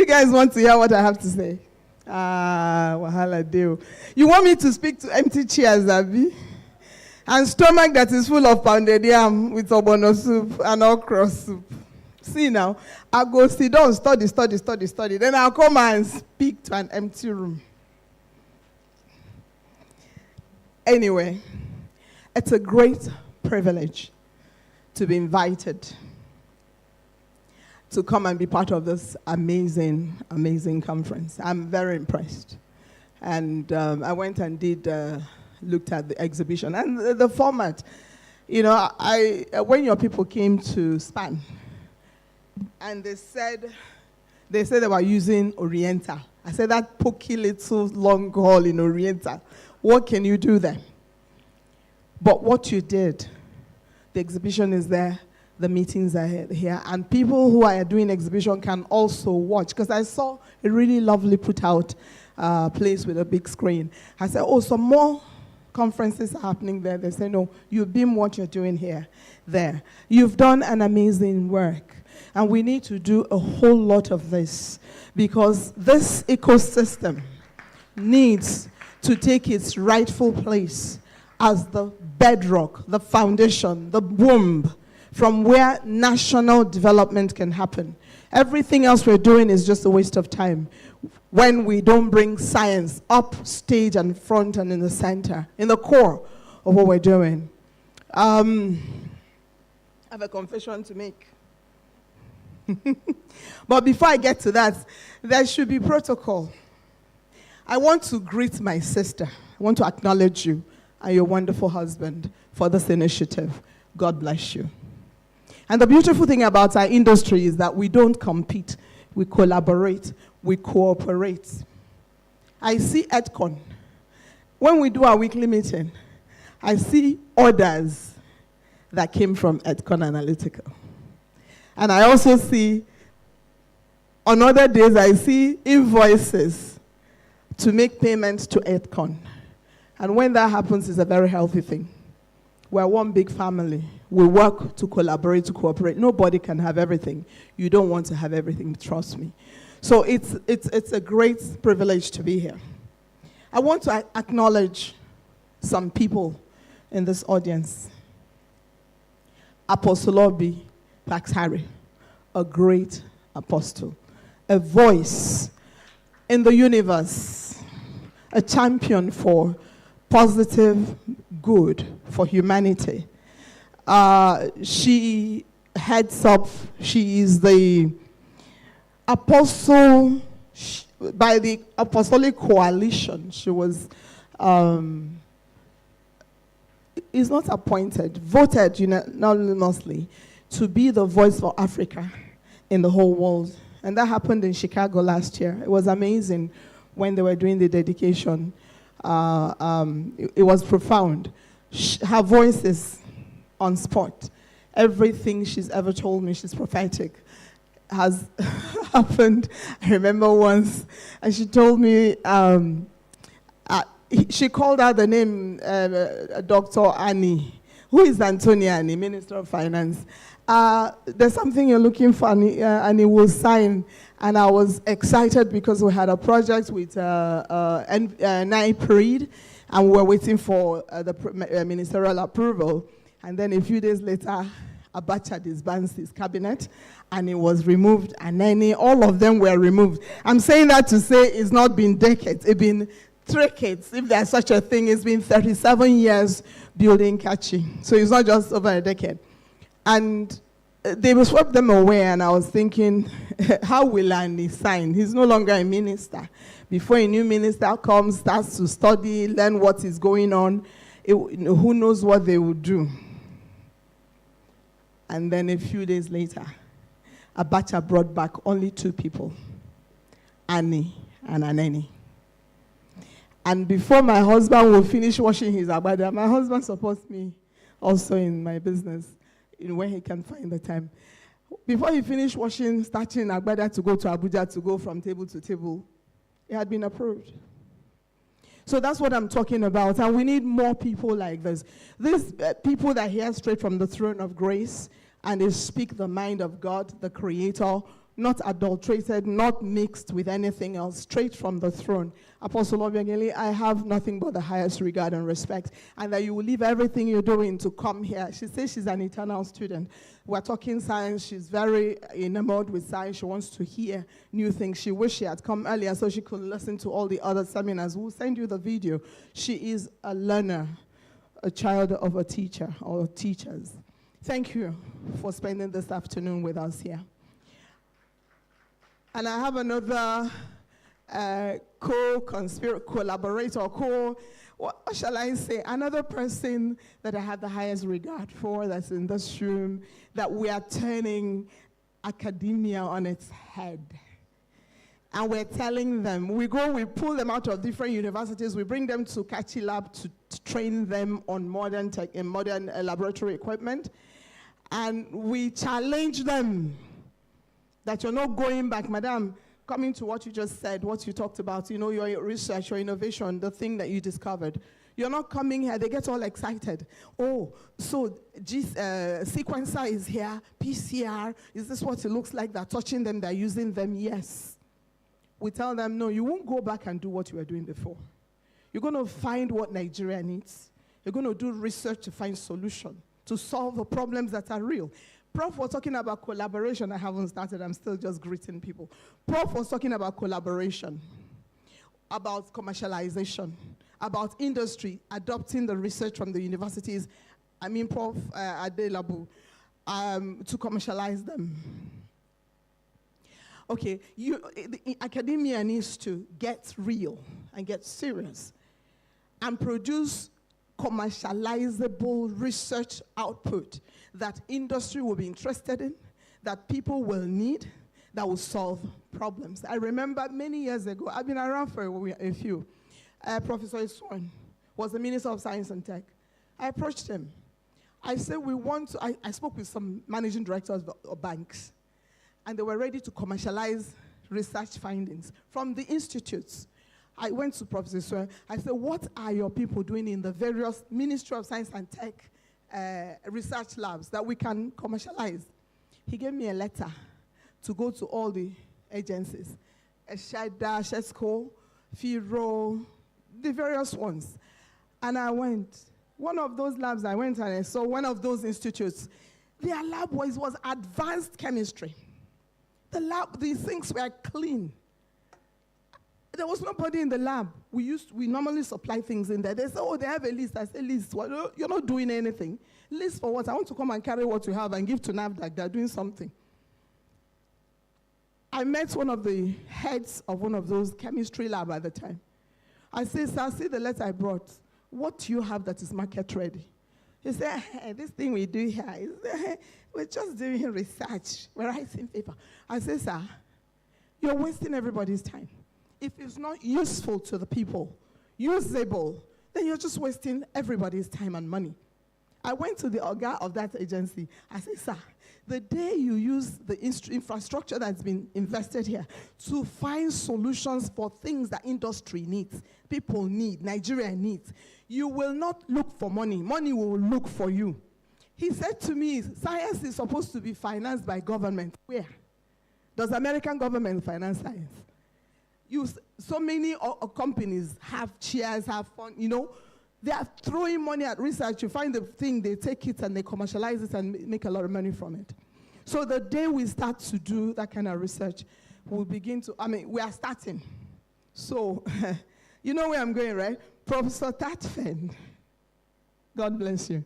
guys want to hear what I have to say? Wahala deal. You want me to speak to empty chairs, Abi? And stomach that is full of pounded yam with obono soup and okra soup. See now, I'll go sit down, study. Then I'll come and speak to an empty room. Anyway, it's a great privilege to be invited to come and be part of this amazing, amazing conference. I'm very impressed. And I went and looked at the exhibition and the format. You know, when your people came to SPAN, and they said they were using Oriental. I said, that pokey little long haul in Oriental. What can you do there? But what you did, the exhibition is there, the meetings are here, and people who are doing exhibition can also watch. Because I saw a really lovely put out place with a big screen. I said, oh, some more conferences are happening there. They say, no, you've been what you're doing here, there. You've done an amazing work. And we need to do a whole lot of this, because this ecosystem needs to take its rightful place as the bedrock, the foundation, the womb from where national development can happen. Everything else we're doing is just a waste of time when we don't bring science up stage and front and in the center, in the core of what we're doing. I have a confession to make. But before I get to that, there should be protocol. I want to greet my sister. I want to acknowledge you and your wonderful husband for this initiative. God bless you. And the beautiful thing about our industry is that we don't compete. We collaborate. We cooperate. I see EdCon. When we do our weekly meeting, I see orders that came from EdCon Analytical. And I also see, on other days, I see invoices to make payments to EdCon. And when that happens, it's a very healthy thing. We're one big family. We work to collaborate, to cooperate. Nobody can have everything. You don't want to have everything, trust me. So it's a great privilege to be here. I want to acknowledge some people in this audience. Apostle Obi Pax Harry, a great apostle, a voice in the universe, a champion for positive good for humanity. She heads up, she is the apostle by the Apostolic Coalition. She was, is not appointed, voted unanimously to be the voice for Africa in the whole world. And that happened in Chicago last year. It was amazing when they were doing the dedication. It was profound. Her voice is on spot. Everything she's ever told me, she's prophetic, has happened. I remember once, and she told me, she called out the name Dr. Annie. Who is Antonia Annie, Minister of Finance? There's something you're looking for, and he will sign. And I was excited because we had a project with NIPRED, and we were waiting for the ministerial approval. And then a few days later, Abacha disbands his cabinet, and it was removed, and then all of them were removed. I'm saying that to say it's not been decades, it's been decades, if there's such a thing. It's been 37 years building Kachi. So it's not just over a decade. And they swept them away, and I was thinking, how will Andy sign? He's no longer a minister. Before a new minister comes, starts to study, learn what is going on, who knows what they will do. And then a few days later, Abacha brought back only two people, Annie and Aneni. And before my husband will finish washing his abada, my husband supports me also in my business, when he can find the time. Before he finished washing, starting Agbada to go to Abuja to go from table to table, it had been approved. So that's what I'm talking about, and we need more people like this. These people that hear straight from the throne of grace, and they speak the mind of God, the Creator, not adulterated, not mixed with anything else, straight from the throne. Apostle Obiageli, I have nothing but the highest regard and respect, and that you will leave everything you're doing to come here. She says she's an eternal student. We're talking science. She's very enamored with science. She wants to hear new things. She wished she had come earlier so she could listen to all the other seminars. We'll send you the video. She is a learner, a child of a teacher or teachers. Thank you for spending this afternoon with us here. And I have another collaborator, what shall I say? Another person that I have the highest regard for that's in this room, that we are turning academia on its head. And we're telling them, we pull them out of different universities, we bring them to Kachi Lab to train them on modern laboratory equipment. And we challenge them that you're not going back, madam, coming to what you just said, what you talked about, your research, your innovation, the thing that you discovered. You're not coming here, they get all excited. Oh, so sequencer is here, PCR, is this what it looks like? They're touching them, they're using them, yes. We tell them, no, you won't go back and do what you were doing before. You're going to find what Nigeria needs. You're going to do research to find solutions, to solve the problems that are real. Prof was talking about collaboration. I haven't started. I'm still just greeting people. Prof was talking about collaboration, about commercialization, about industry, adopting the research from the universities. Prof Adelabu, to commercialize them. Okay, academia needs to get real and get serious and produce commercializable research output that industry will be interested in, that people will need, that will solve problems. I remember many years ago, I've been around for a few, Professor Swan was the Minister of Science and Tech. I approached him. I said, I spoke with some managing directors of banks, and they were ready to commercialize research findings from the institutes. I went to Professor Swan. I said, what are your people doing in the various Ministry of Science and Tech research labs that we can commercialize? He gave me a letter to go to all the agencies, Eshada, Shesco, FIRO, the various ones. And I went. One of those labs, I went and I saw one of those institutes. Their lab was advanced chemistry. The things were clean. There was nobody in the lab. We normally supply things in there. They say, oh, they have a list. I say, list? Well, you're not doing anything. List for what? I want to come and carry what you have and give to NAFDAC. They're doing something. I met one of the heads of one of those chemistry lab at the time. I said, sir, see the letter I brought. What do you have that is market ready? He said, hey, this thing we do here, we're just doing research. We're writing paper. I said, sir, you're wasting everybody's time. If it's not useful to the people, usable, then you're just wasting everybody's time and money. I went to the organ of that agency. I said, sir, the day you use the infrastructure that's been invested here to find solutions for things that industry needs, people need, Nigeria needs, you will not look for money. Money will look for you. He said to me, science is supposed to be financed by government. Where? Does the American government finance science? So many companies have chairs, have fun, They are throwing money at research. You find the thing, they take it and they commercialize it and make a lot of money from it. So the day we start to do that kind of research, we'll begin to, we are starting. So, you know where I'm going, right? Professor Tatfen, God bless you.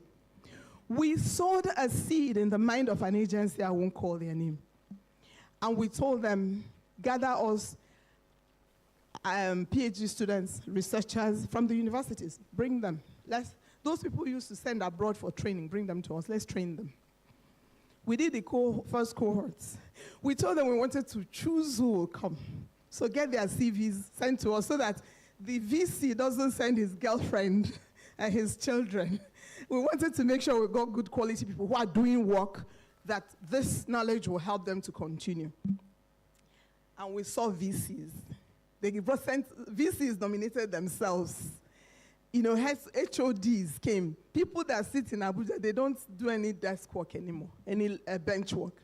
We sowed a seed in the mind of an agency, I won't call their name. And we told them, gather us PhD students, researchers from the universities, bring them. Those people used to send abroad for training, bring them to us, let's train them. We did the first cohorts. We told them we wanted to choose who will come. So get their CVs sent to us so that the VC doesn't send his girlfriend and his children. We wanted to make sure we got good quality people who are doing work that this knowledge will help them to continue. And we saw VCs. VCs nominated themselves. You know, HODs came. People that sit in Abuja, they don't do any desk work anymore, any bench work.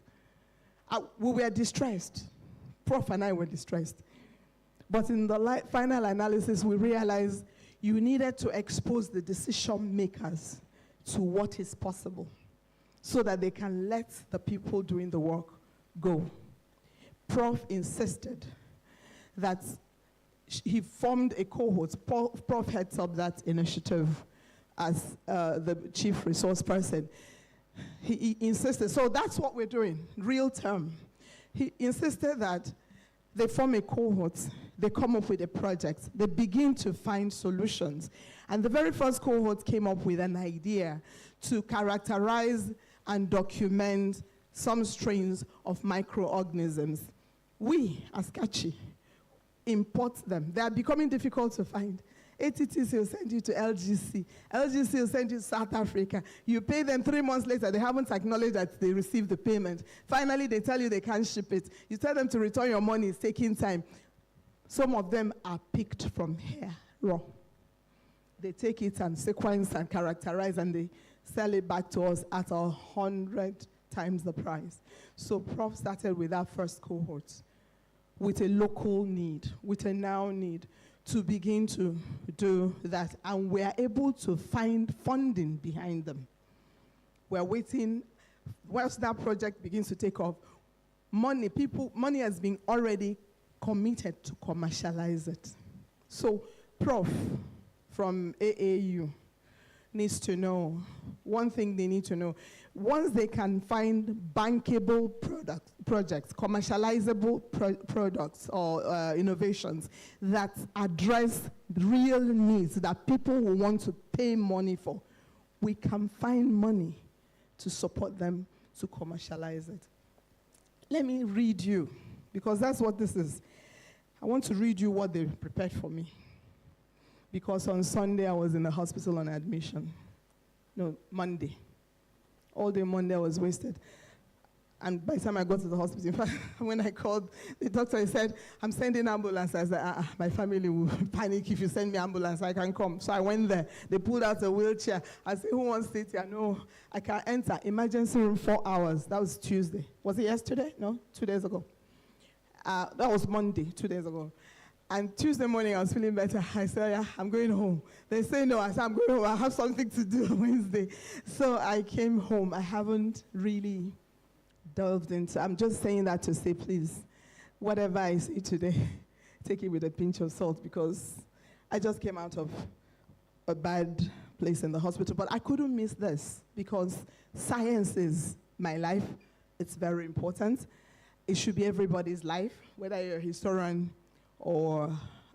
We were distressed. Prof and I were distressed. But in the final analysis, we realized you needed to expose the decision makers to what is possible so that they can let the people doing the work go. Prof insisted that he formed a cohort. Prof heads up that initiative as the chief resource person. He insisted, so that's what we're doing, real term. He insisted that they form a cohort, they come up with a project, they begin to find solutions. And the very first cohort came up with an idea to characterize and document some strains of microorganisms. We, as Kachi, import them. They are becoming difficult to find. ATTC will send you to LGC. LGC will send you to South Africa. You pay them 3 months later. They haven't acknowledged that they received the payment. Finally, they tell you they can't ship it. You tell them to return your money. It's taking time. Some of them are picked from here, raw. They take it and sequence and characterize, and they sell it back to us at 100 times the price. So Prof started with that first cohort, with a local need, with a now need, to begin to do that. And we are able to find funding behind them. We're waiting, once that project begins to take off, money has been already committed to commercialize it. So Prof from AAU needs to know, one thing they need to know, once they can find bankable projects, commercializable products or innovations that address real needs that people will want to pay money for, we can find money to support them to commercialize it. Let me read you, because that's what this is. I want to read you what they prepared for me. Because on Sunday I was in the hospital on admission. No, Monday. All day Monday I was wasted. And by the time I got to the hospital, in fact, when I called the doctor, he said, I'm sending ambulance. I said, my family will panic if you send me ambulance, I can come. So I went there. They pulled out a wheelchair. I said, who wants to sit here? No, I can't enter. Emergency room, 4 hours. That was Tuesday. Was it yesterday? No, 2 days ago. That was Monday, 2 days ago. And Tuesday morning, I was feeling better. I said, yeah, I'm going home. They say no. I said, I'm going home. I have something to do on Wednesday. So I came home. I haven't really delved into, I'm just saying that to say, please, whatever I say today, take it with a pinch of salt, because I just came out of a bad place in the hospital. But I couldn't miss this, because science is my life. It's very important. It should be everybody's life, whether you're a historian or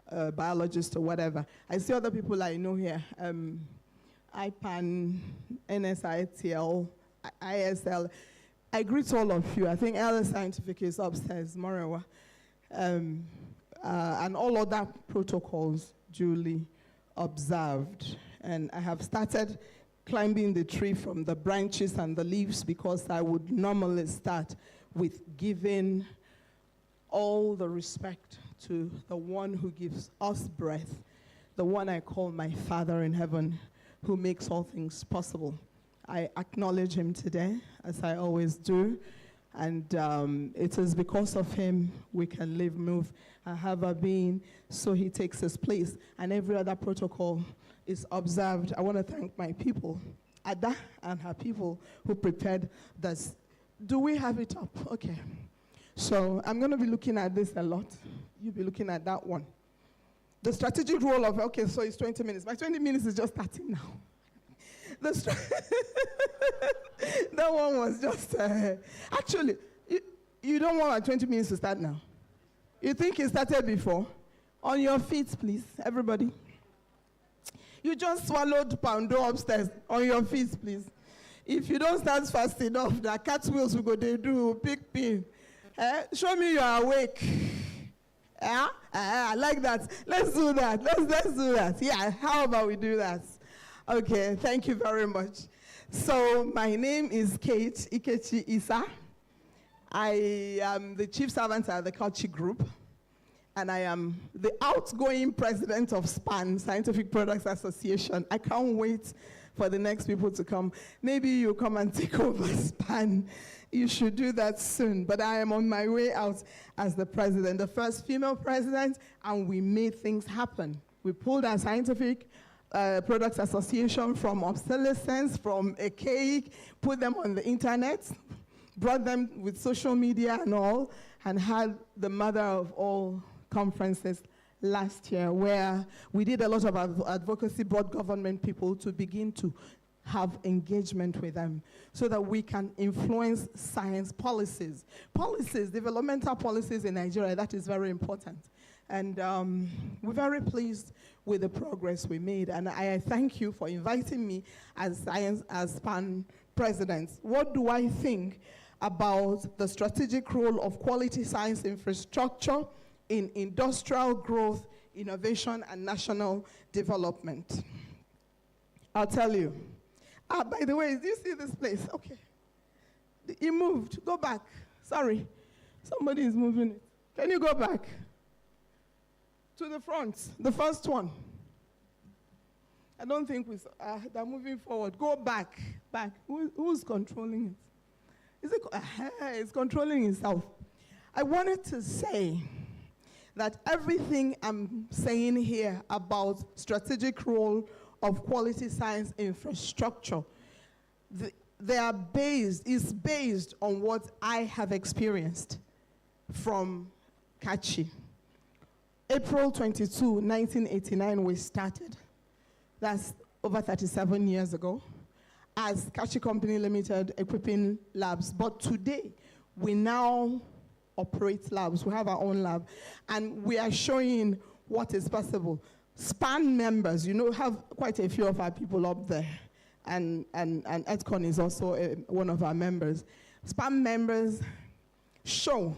a biologist or whatever. I see other people I know here, IPAN, NSITL, ISL. I greet all of you. I think Scientifrika is upstairs, Morewa. And all other protocols duly observed. And I have started climbing the tree from the branches and the leaves, because I would normally start with giving all the respect to the one who gives us breath, the one I call my Father in heaven, who makes all things possible. I acknowledge him today, as I always do, and it is because of him we can live, move, and have our being, so he takes his place, and every other protocol is observed. I want to thank my people, Ada and her people, who prepared this. Do we have it up? Okay. So I'm going to be looking at this a lot. You'll be looking at that one. The strategic role of, okay, so it's 20 minutes. My 20 minutes is just starting now. That one was just, actually, you don't want 20 minutes to start now. You think it started before? On your feet, please, everybody. You just swallowed poundo upstairs. On your feet, please. If you don't start fast enough, the cartwheels will go, they do, pick pin. Show me you are awake. I like that. Let's do that. Let's do that. Yeah, how about we do that? Okay, thank you very much. So my name is Kate Ikechi Isa. I am the chief servant at the Kachi Group, and I am the outgoing president of SPAN, Scientific Products Association. I can't wait for the next people to come. Maybe you come and take over SPAN. You should do that soon. But I am on my way out as the president, the first female president, and we made things happen. We pulled our Scientific Products Association from obsolescence, from archaic, put them on the internet, brought them with social media and all, and had the mother of all conferences last year, where we did a lot of advocacy, brought government people to begin to have engagement with them so that we can influence science policies. Policies, developmental policies in Nigeria, that is very important. And we're very pleased with the progress we made. And I thank you for inviting me as SPAN president. What do I think about the strategic role of quality science infrastructure in industrial growth, innovation, and national development? I'll tell you. By the way, do you see this place? Okay. It moved. Go back. Sorry. Somebody is moving it. Can you go back? To the front. The first one. I don't think they're moving forward. Go back. Back. Who's controlling it? It's controlling itself. I wanted to say that everything I'm saying here about strategic role of quality science infrastructure, is based on what I have experienced from Kachi. April 22, 1989, we started. That's over 37 years ago, as Kachi Company Limited, equipping labs. But today, we now operate labs. We have our own lab, and we are showing what is possible. SPAN members, have quite a few of our people up there, and EdCon is also one of our members. SPAN members show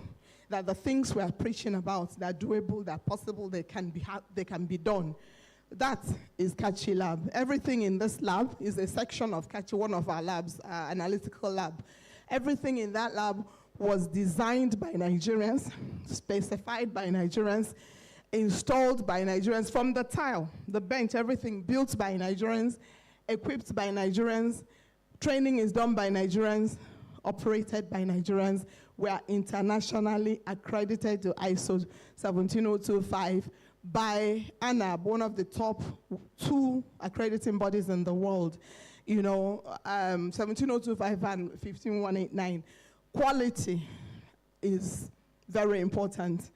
that the things we are preaching about, they're doable, they're possible, they can be done. That is Kachi Lab. Everything in this lab is a section of Kachi, one of our labs, analytical lab. Everything in that lab was designed by Nigerians, specified by Nigerians, installed by Nigerians, from the tile, the bench, everything built by Nigerians, equipped by Nigerians, training is done by Nigerians, operated by Nigerians. We are internationally accredited to ISO 17025 by ANAB, one of the top 2 accrediting bodies in the world. 17025 and 15189. Quality is very important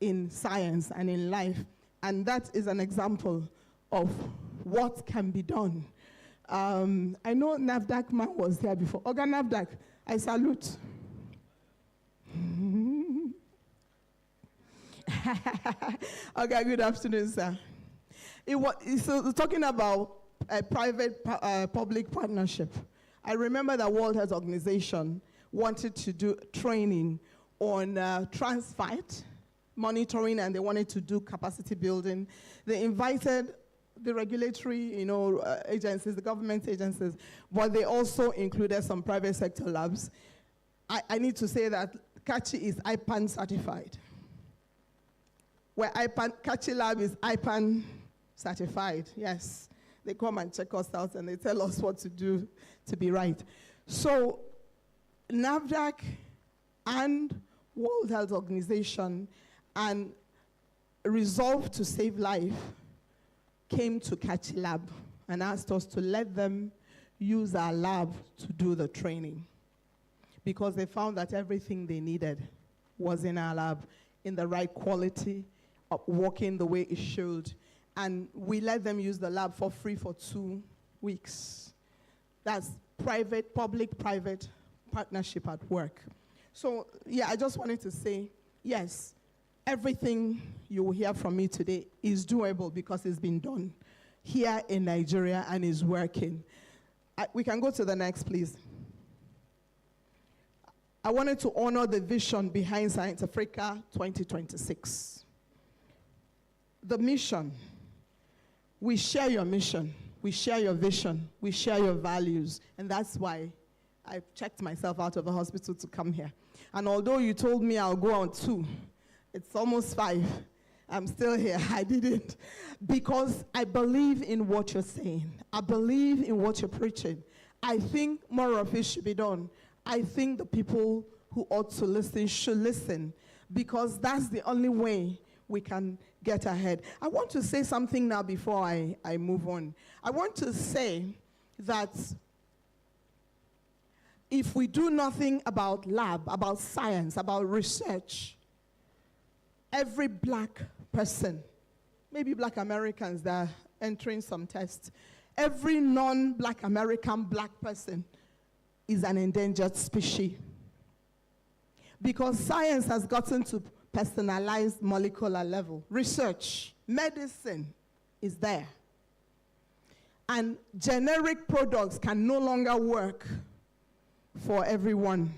in science and in life, and that is an example of what can be done. I know NAFDAC man was here before. Oga NAFDAC, I salute. Okay, good afternoon, sir. So talking about a private-public partnership, I remember the World Health Organization wanted to do training on trans fat monitoring, and they wanted to do capacity building. They invited the regulatory, agencies, the government agencies, but they also included some private sector labs. I need to say that Kachi is IPAN certified. Where Kachi Lab is IPAN certified, yes. They come and check us out and they tell us what to do to be right. So NAFDAC and World Health Organization and Resolve to Save Life came to Kachi Lab and asked us to let them use our lab to do the training, because they found that everything they needed was in our lab, in the right quality, working the way it should. And we let them use the lab for free for 2 weeks. That's public-private partnership at work. So, yeah, I just wanted to say, yes, everything you will hear from me today is doable because it's been done here in Nigeria and is working. We can go to the next, please. I wanted to honor the vision behind Scientifrika 2026. The mission. We share your mission. We share your vision. We share your values. And that's why I checked myself out of the hospital to come here. And although you told me I'll go on 2, it's almost 5. I'm still here. I didn't. Because I believe in what you're saying. I believe in what you're preaching. I think more of it should be done. I think the people who ought to listen should listen. Because that's the only way we can get ahead. I want to say something now before I move on. I want to say that if we do nothing about lab, about science, about research, every black person, maybe black Americans that are entering some tests, every non-black American black person is an endangered species. Because science has gotten to personalized molecular level. Research, medicine is there. And generic products can no longer work for everyone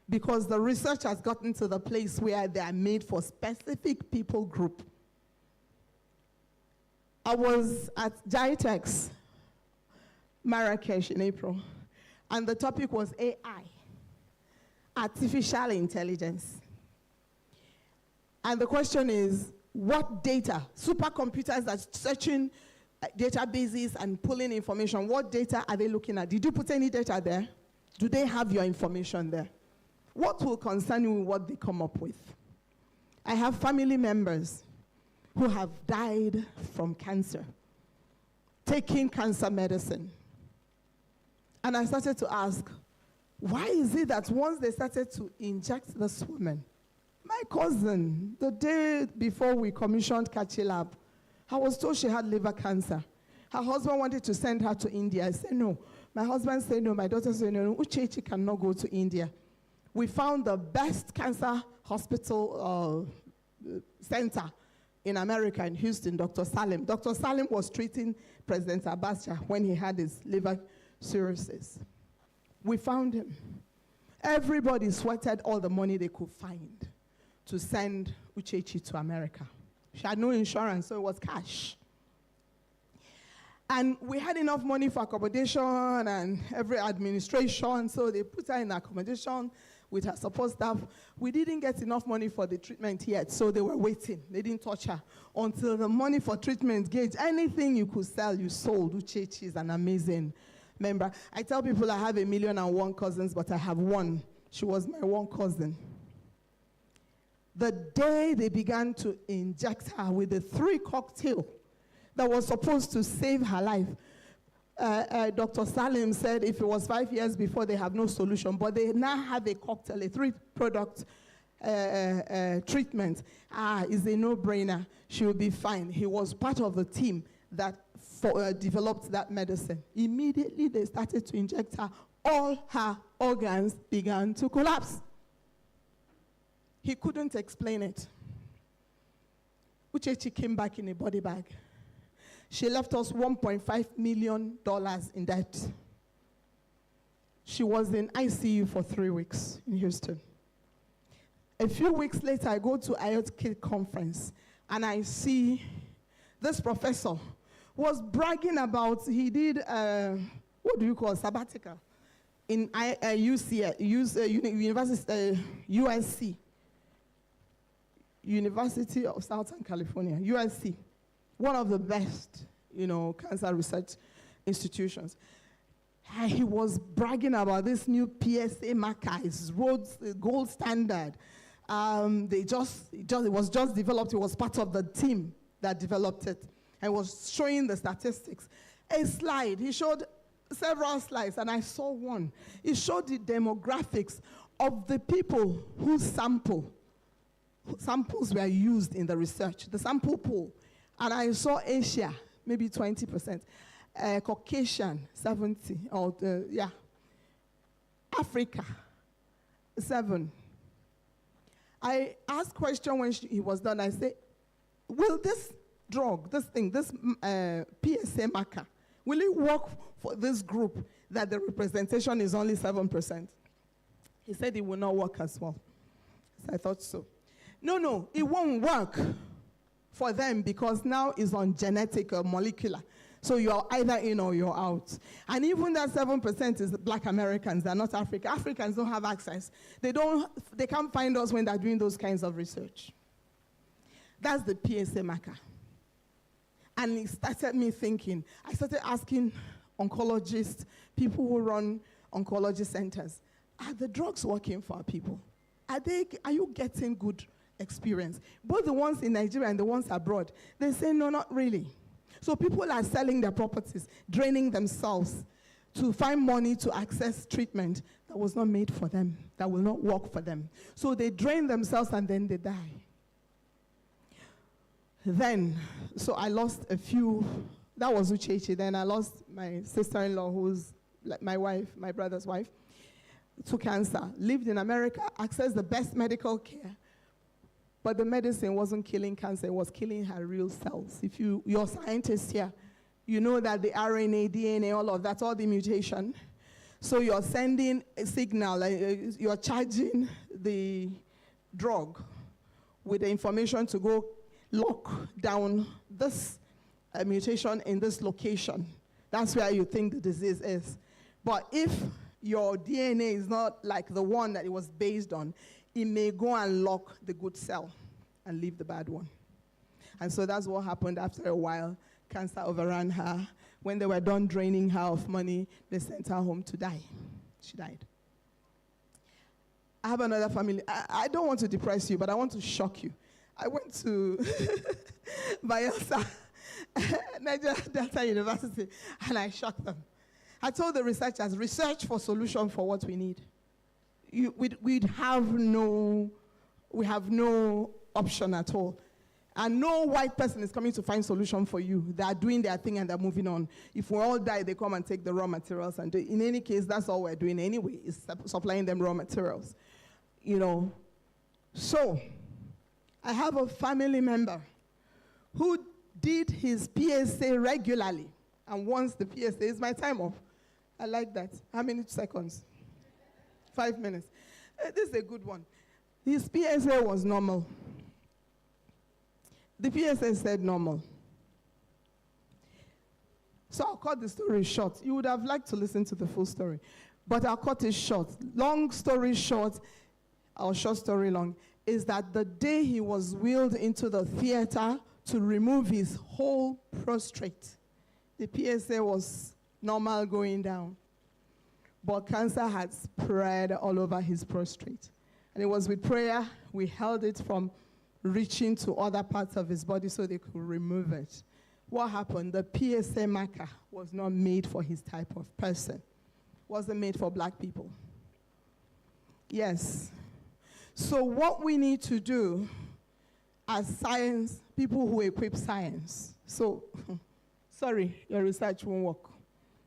because the research has gotten to the place where they are made for specific people group. I was at GITEX, Marrakesh in April, and the topic was AI, artificial intelligence. And the question is, what data, supercomputers are searching databases and pulling information, what data are they looking at? Did you put any data there? Do they have your information there? What will concern you with what they come up with? I have family members who have died from cancer, taking cancer medicine. And I started to ask, why is it that once they started to inject this woman, my cousin, the day before we commissioned Kachi Lab, I was told she had liver cancer. Her husband wanted to send her to India. I said, no. My husband said, no. My daughter said, no. Uchechi cannot go to India. We found the best cancer hospital center in America, in Houston, Dr. Salim. Dr. Salim was treating President Abacha when he had his liver cirrhosis. We found him. Everybody sweated all the money they could find to send Uchechi to America. She had no insurance, so it was cash. And we had enough money for accommodation and every administration, so they put her in accommodation with her support staff. We didn't get enough money for the treatment yet, so they were waiting. They didn't touch her until the money for treatment gauge. Anything you could sell, you sold. Uchechi is an amazing member. I tell people I have 1,000,001 cousins, but I have one. She was my one cousin. The day they began to inject her with the 3 cocktail that was supposed to save her life, Dr. Salim said if it was 5 years before, they have no solution. But they now have a cocktail, a 3-product treatment. It's a no-brainer. She will be fine. He was part of the team that developed that medicine. Immediately, they started to inject her. All her organs began to collapse. He couldn't explain it. Uchechi came back in a body bag. She left us $1.5 million in debt. She was in ICU for 3 weeks in Houston. A few weeks later, I go to IOT conference, and I see this professor was bragging about, he did, sabbatical in USC. University of Southern California, USC, one of the best, cancer research institutions. He was bragging about this new PSA marker, it's gold standard. It was just developed. It was part of the team that developed it, and was showing the statistics. A slide. He showed several slides, and I saw one. He showed the demographics of the people whose samples were used in the research, the sample pool. And I saw Asia, maybe 20%, Caucasian, 70%, Africa, 7%. I asked question when he was done. I said, will this drug, this PSA marker, will it work for this group that the representation is only 7%? He said it will not work as well. So I thought so. No, it won't work for them because now it's on genetic or molecular. So you're either in or you're out. And even that 7% is black Americans, they're not African. Africans don't have access. They can't find us when they're doing those kinds of research. That's the PSA marker. And it started me thinking. I started asking oncologists, people who run oncology centers, are the drugs working for our people? Are you getting good experience? Both the ones in Nigeria and the ones abroad, they say, no, not really. So people are selling their properties, draining themselves to find money to access treatment that was not made for them, that will not work for them. So they drain themselves and then they die. Then, so I lost a few. That was Uchechi. Then I lost my sister-in-law, who's like my wife, my brother's wife, to cancer. Lived in America, accessed the best medical care. But the medicine wasn't killing cancer, it was killing her real cells. If you're scientists here, you know that the RNA, DNA, all of that, all the mutation. So you're sending a signal, you're charging the drug with the information to go lock down this mutation in this location. That's where you think the disease is. But if your DNA is not like the one that it was based on, it may go and lock the good cell and leave the bad one. And so that's what happened. After a while, cancer overran her. When they were done draining her of money, they sent her home to die. She died. I have another family. I don't want to depress you, but I want to shock you. I went to Bayelsa, Nigeria Delta University, and I shocked them. I told the researchers, research for solution for what we need. We have no option at all. And no white person is coming to find solution for you. They are doing their thing and they're moving on. If we all die, they come and take the raw materials. And in any case, that's all we're doing anyway, is supplying them raw materials. So I have a family member who did his PSA regularly. And once the PSA is my time off. I like that. How many seconds? 5 minutes. This is a good one. His PSA was normal. The PSA said normal. So I'll cut the story short. You would have liked to listen to the full story. But I'll cut it short. Long story short, or short story long, is that the day he was wheeled into the theater to remove his whole prostate, the PSA was normal going down. But cancer had spread all over his prostate. And it was with prayer, we held it from reaching to other parts of his body so they could remove it. What happened? The PSA marker was not made for his type of person. Wasn't made for black people. Yes. So what we need to do as science, people who equip science. So, sorry, your research won't work.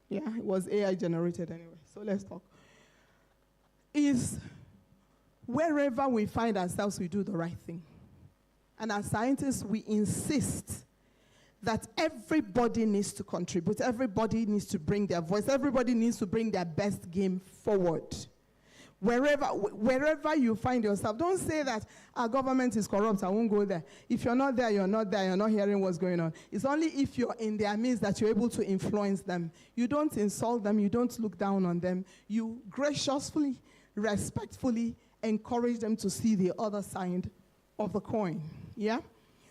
Yeah, it was AI generated anyway. So let's talk. Is wherever we find ourselves, we do the right thing. And as scientists, we insist that everybody needs to contribute. Everybody needs to bring their voice. Everybody needs to bring their best game forward. Wherever you find yourself, don't say that our government is corrupt, I won't go there. If you're not there, you're not there, you're not hearing what's going on. It's only if you're in their midst that you're able to influence them. You don't insult them, you don't look down on them. You graciously, respectfully encourage them to see the other side of the coin. Yeah?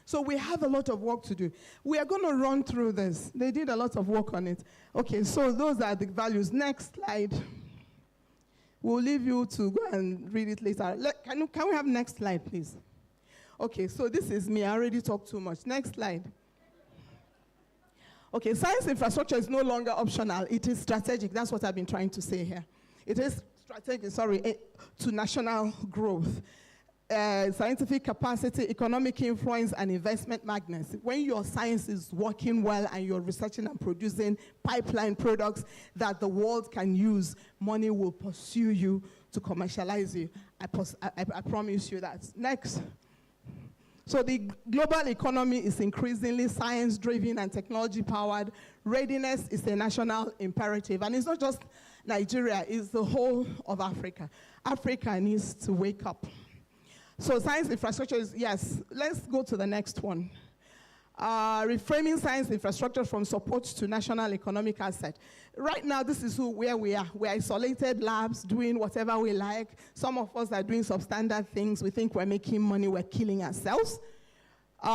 So we have a lot of work to do. We are going to run through this. They did a lot of work on it. Okay, so those are the values. Next slide. We'll leave you to go and read it later. Can we have next slide, please? Okay, so this is me. I already talked too much. Next slide. Okay, science infrastructure is no longer optional. It is strategic. That's what I've been trying to say here. It is strategic, to national growth. Scientific capacity, economic influence, and investment magnets. When your science is working well and you're researching and producing pipeline products that the world can use, money will pursue you to commercialize you. I promise you that. Next. So the global economy is increasingly science-driven and technology-powered. Readiness is a national imperative. And it's not just Nigeria, it's the whole of Africa. Africa needs to wake up. So science infrastructure is, yes, let's go to the next one. reframing science infrastructure from support to national economic asset. Right now, this is where we are. We're isolated labs doing whatever we like. Some of us are doing substandard things. We think we're making money. We're killing ourselves. We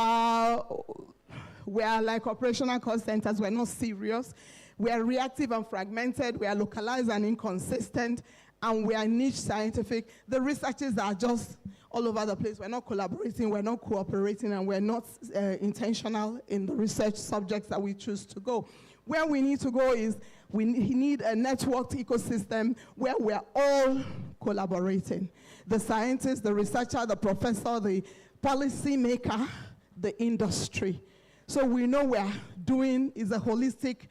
are like operational cost centers. We're not serious. We are reactive and fragmented. We are localized and inconsistent. And we are niche scientific. The researchers are just all over the place. We're not collaborating, we're not cooperating, and we're not intentional in the research subjects that we choose to go. Where we need to go is we need a networked ecosystem where we're all collaborating. The scientist, the researcher, the professor, the policy maker, the industry. So we know we're doing is a holistic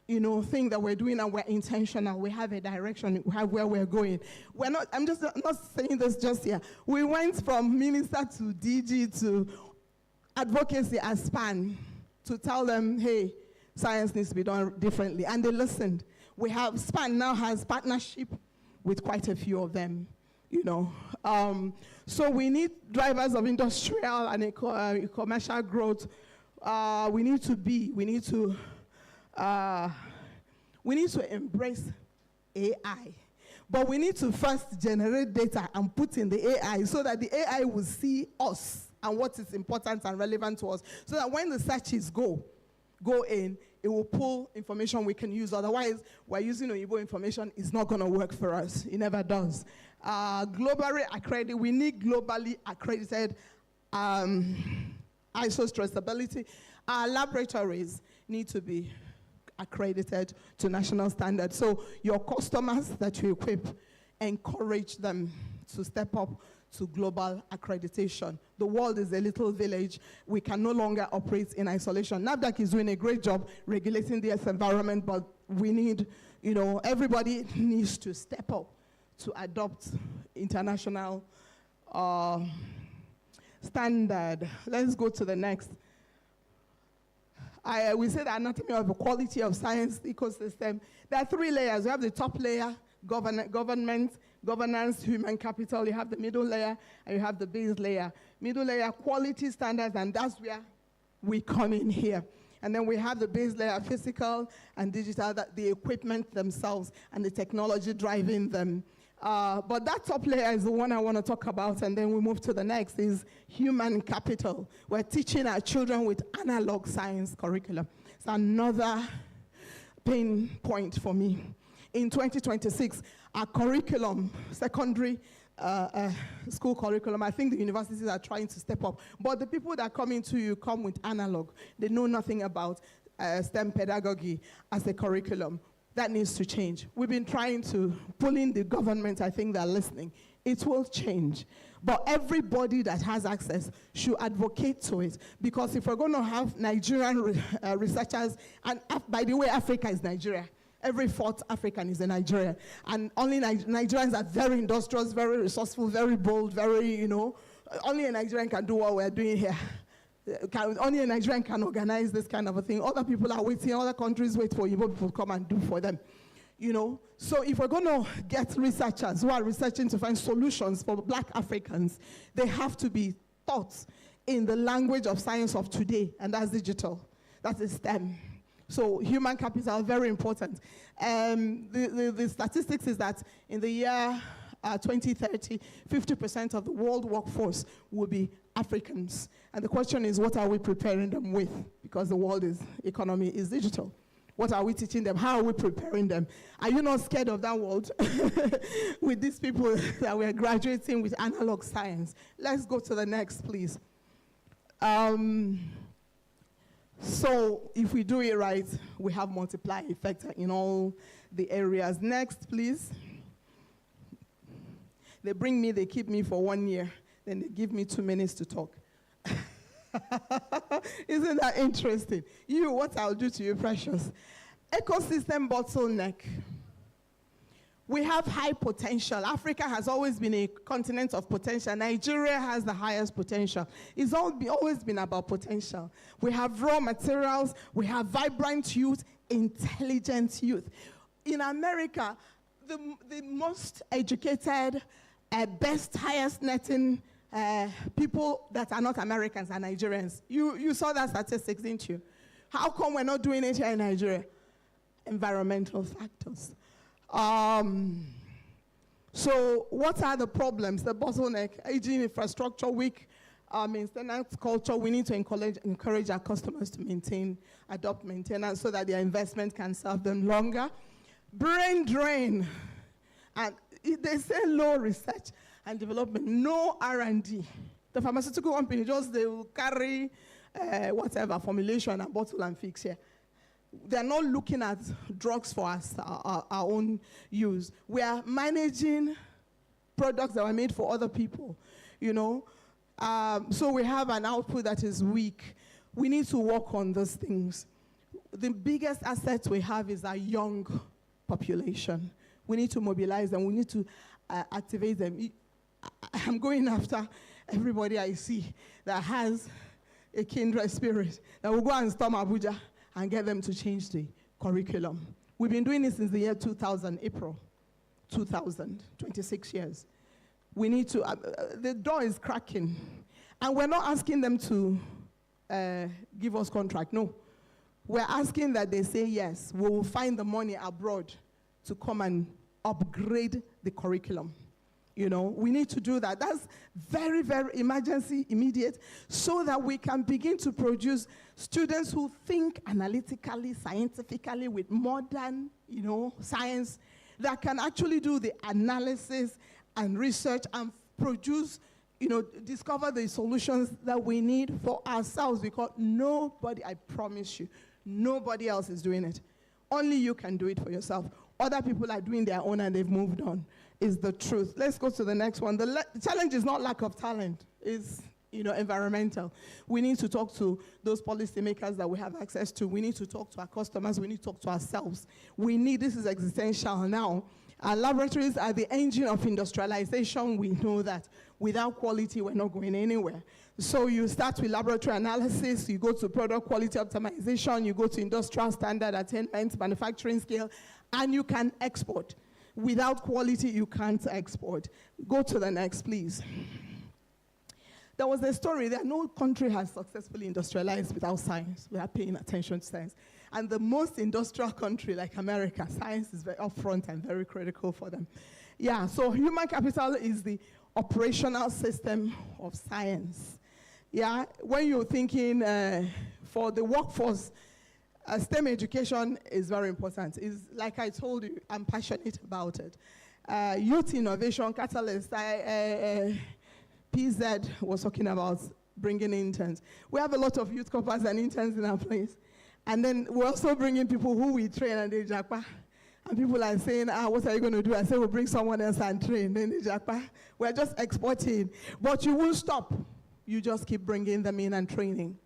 thing that we're doing, and we're intentional. We have a direction, we have where we're going. We're not, I'm just not saying this just here. We went from minister to DG to advocacy as SPAN to tell them, hey, science needs to be done differently. And they listened. We have, SPAN now has partnership with quite a few of them, So we need drivers of industrial and commercial growth. We need to embrace AI. But we need to first generate data and put in the AI so that the AI will see us and what is important and relevant to us. So that when the searches go in, it will pull information we can use. Otherwise, we're using Oyibo information. It's not going to work for us. It never does. Globally accredited, we need globally accredited ISO traceability. Our laboratories need to be accredited to national standards. So your customers that you equip, encourage them to step up to global accreditation. The world is a little village. We can no longer operate in isolation. NAFDAC is doing a great job regulating the environment, but we need, everybody needs to step up to adopt international standard. Let's go to the next. We say the anatomy of the quality of science ecosystem. There are 3 layers. We have the top layer, governance, human capital. You have the middle layer, and you have the base layer. Middle layer, quality standards, and that's where we come in here. And then we have the base layer, physical and digital, the equipment themselves and the technology driving them. But that top layer is the one I want to talk about, and then we move to the next, is human capital. We're teaching our children with analog science curriculum. It's another pain point for me. In 2026, our curriculum, secondary school curriculum, I think the universities are trying to step up. But the people that come into you come with analog. They know nothing about STEM pedagogy as a curriculum. That needs to change. We've been trying to pull in the government. I think they're listening. It will change. But everybody that has access should advocate to it. Because if we're going to have Nigerian researchers, and by the way, Africa is Nigeria. Every 4th African is a Nigerian. And only Nigerians are very industrious, very resourceful, very bold, very, only a Nigerian can do what we're doing here. Only a Nigerian can organize this kind of a thing. Other people are waiting, other countries wait for Igbo people to come and do for them. So if we're going to get researchers who are researching to find solutions for Black Africans, they have to be taught in the language of science of today, and that's digital. That is STEM. So human capital, very important. The statistics is that in the year 2030, 50% of the world workforce will be Africans. And the question is, what are we preparing them with? Because the world economy is digital. What are we teaching them? How are we preparing them? Are you not scared of that world with these people that we're graduating with analog science? Let's go to the next, please. So if we do it right, we have multiply effect in all the areas. Next, please. They bring me, they keep me for 1 year, then they give me 2 minutes to talk. Isn't that interesting? What I'll do to you, precious. Ecosystem bottleneck. We have high potential. Africa has always been a continent of potential. Nigeria has the highest potential. It's always been about potential. We have raw materials. We have vibrant youth, intelligent youth. In America, the most educated, best, highest netting people that are not Americans are Nigerians. You saw that statistics, didn't you? How come we're not doing it here in Nigeria? Environmental factors. So what are the problems? The bottleneck, aging infrastructure, weak maintenance culture. We need to encourage our customers to adopt maintenance so that their investment can serve them longer. Brain drain. And they say low research and development, no R&D. The pharmaceutical company they will carry whatever formulation and bottle and fix here. They're not looking at drugs for us, our own use. We are managing products that were made for other people, you know. So we have an output that is weak. We need to work on those things. The biggest asset we have is our young population. We need to mobilize them. We need to activate them. I'm going after everybody I see that has a kindred spirit that will go and storm Abuja and get them to change the curriculum. We've been doing this since the year 2000, April 2000, 26 years. We need to, the door is cracking. And we're not asking them to give us contract, no. We're asking that they say yes, we will find the money abroad to come and upgrade the curriculum. You know, we need to do that. That's very, very emergency, immediate, so that we can begin to produce students who think analytically, scientifically, with modern, you know, science, that can actually do the analysis and research and produce, you know, discover the solutions that we need for ourselves, because nobody, I promise you, nobody else is doing it. Only you can do it for yourself. Other people are doing their own and they've moved on, is the truth. Let's go to the next one. The challenge is not lack of talent, it's, you know, environmental. We need to talk to those policymakers that we have access to. We need to talk to our customers. We need to talk to ourselves. This is existential now. Our laboratories are the engine of industrialization. We know that. Without quality, we're not going anywhere. So you start with laboratory analysis, you go to product quality optimization, you go to industrial standard attainment, manufacturing scale, and you can export. Without quality, you can't export. Go to the next, please. There was a story that no country has successfully industrialized without science, without paying attention to science. And the most industrial country, like America, science is very upfront and very critical for them. Yeah, so human capital is the operational system of science. Yeah, when you're thinking for the workforce, STEM education is very important. It's, like I told you, I'm passionate about it. Youth innovation catalyst, PZ was talking about bringing interns. We have a lot of youth corpers and interns in our place. And then we're also bringing people who we train and they japa. And people are saying, what are you going to do? I say, we'll bring someone else and train. Then they japa. We're just exporting. But you won't stop. You just keep bringing them in and training.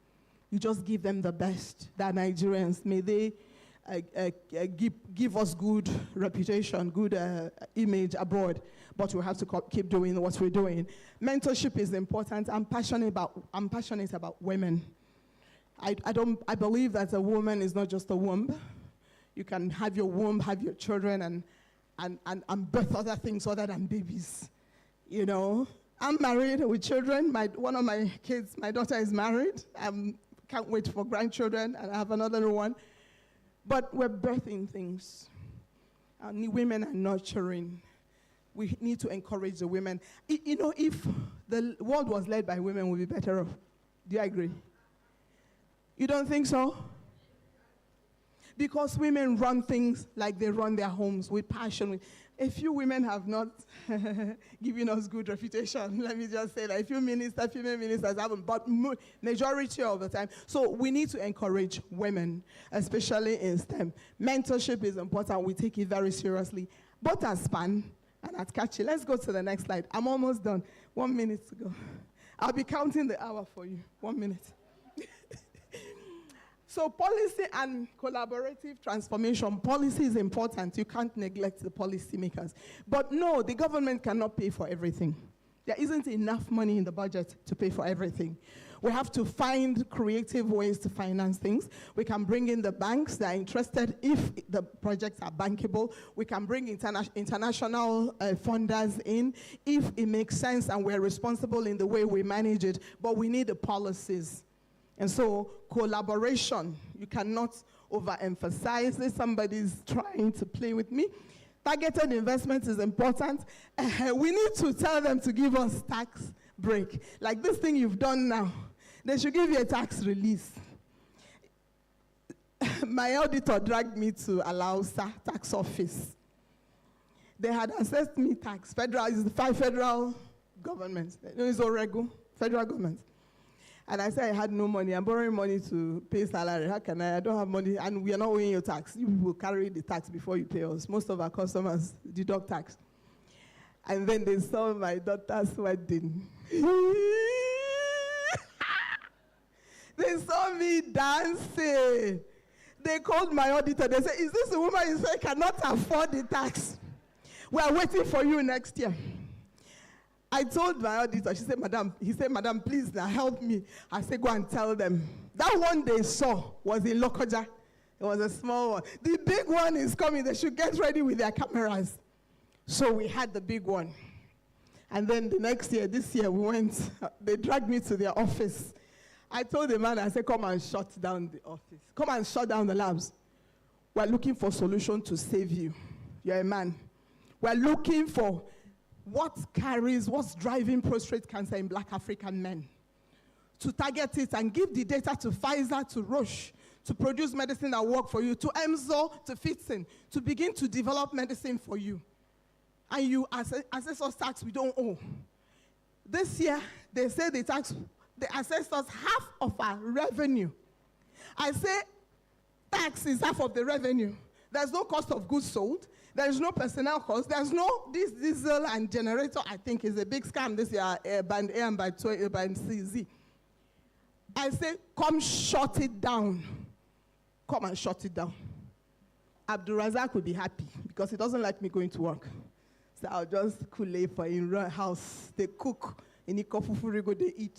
You just give them the best. That Nigerians, may they give us good reputation, good image abroad. But we have to keep doing what we're doing. Mentorship is important. I'm passionate about women. I believe that a woman is not just a womb. You can have your womb, have your children, and birth other things other than babies. You know, I'm married with children. One of my kids, my daughter is married. I can't wait for grandchildren, and I have another one. But we're birthing things. And women are nurturing. We need to encourage the women. You know, if the world was led by women, we'd be better off. Do you agree? You don't think so? Because women run things like they run their homes with passion. A few women have not given us good reputation. Let me just say that a few female ministers haven't, but majority of the time. So we need to encourage women, especially in STEM. Mentorship is important. We take it very seriously. Both at SPAN and at Kachi. Let's go to the next slide. I'm almost done. 1 minute to go. I'll be counting the hour for you. 1 minute. So policy and collaborative transformation. Policy is important. You can't neglect the policymakers. But no, the government cannot pay for everything. There isn't enough money in the budget to pay for everything. We have to find creative ways to finance things. We can bring in the banks that are interested if the projects are bankable. We can bring international funders in if it makes sense and we're responsible in the way we manage it, but we need the policies. And so collaboration, you cannot overemphasize this. Somebody's trying to play with me. Targeted investment is important. We need to tell them to give us tax break. Like this thing you've done now, they should give you a tax release. My auditor dragged me to Alausa tax office. They had assessed me tax. Federal is the 5 federal governments. It's Orego, federal government. And I said I had no money. I'm borrowing money to pay salary. How can I? I don't have money, and we are not owing you tax. You will carry the tax before you pay us. Most of our customers deduct tax. And then they saw my daughter's wedding. They saw me dancing. They called my auditor. They said, is this the woman you say cannot afford the tax? We are waiting for you next year. I told my auditor, she said, Madam, he said, Madam, please now help me. I said, go and tell them. That one they saw was in Lokoja. It was a small one. The big one is coming. They should get ready with their cameras. So we had the big one. And then the next year, this year, we went, they dragged me to their office. I told the man, I said, come and shut down the office. Come and shut down the labs. We're looking for a solution to save you. You're a man. We're looking for what's driving prostate cancer in Black African men. To target it and give the data to Pfizer, to Roche, to produce medicine that work for you, to EMZO, to Fitzen, to begin to develop medicine for you. And you assess us tax we don't owe. This year, they say they assess us half of our revenue. I say tax is half of the revenue. There's no cost of goods sold. There's no personnel cost. There's no diesel and generator, I think, is a big scam this year, band A and band CZ. I say, come shut it down. Come and shut it down. Abdul Razak would be happy because he doesn't like me going to work. So I'll just cool for in house. They cook, in Ikofufurigo, they eat.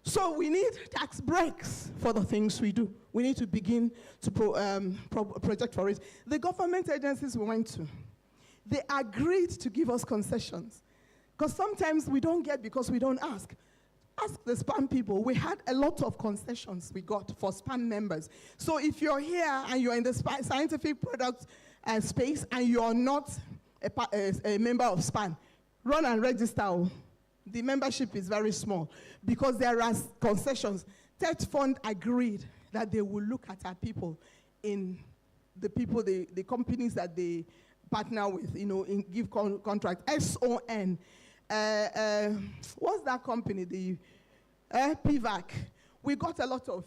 So we need tax breaks for the things we do. We need to begin to project for it. The government agencies we went to, they agreed to give us concessions. Because sometimes we don't get because we don't ask. Ask the SPAM people. We had a lot of concessions we got for SPAM members. So if you're here and you're in the scientific product space and you're not a member of SPAN, run and register. The membership is very small because there are concessions. TED Fund agreed that they will look at our people in the companies that they partner with, give contract. SON. What's that company? The PVAC. We got a lot of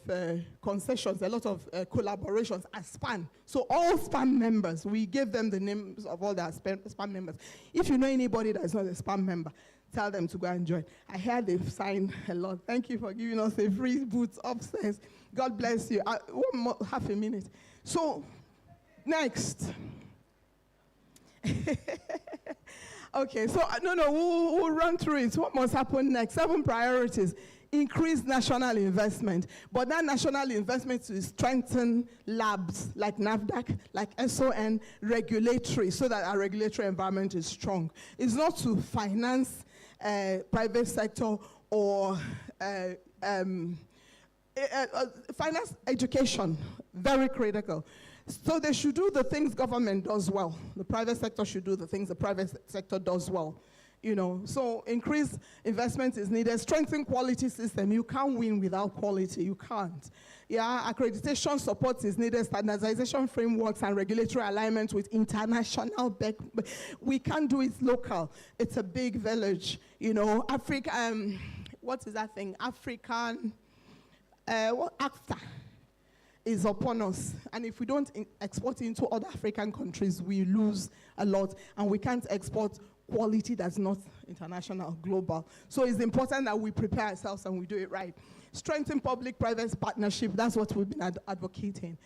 concessions, a lot of collaborations as SPAN. So all SPAN members, we gave them the names of all the SPAN members. If you know anybody that is not a SPAN member, tell them to go and join. I heard they've signed a lot. Thank you for giving us a free booth upstairs. God bless you. Half a minute. So, next. Okay, so we'll run through it. What must happen next? 7 priorities. Increase national investment. But that national investment to strengthen labs like NAFDAC, like SON, regulatory, so that our regulatory environment is strong. It's not to finance private sector or finance education, very critical. So they should do the things government does well. The private sector should do the things the private sector does well. So increased investment is needed. Strengthen quality system. You can't win without quality. You can't. Yeah, accreditation support is needed. Standardization frameworks and regulatory alignment with international. We can't do it local. It's a big village. Africa. What is that thing? African. AFTA is upon us. And if we don't export into other African countries, we lose a lot. And we can't export quality that's not international, global. So it's important that we prepare ourselves and we do it right. Strengthen public-private partnership. That's what we've been advocating.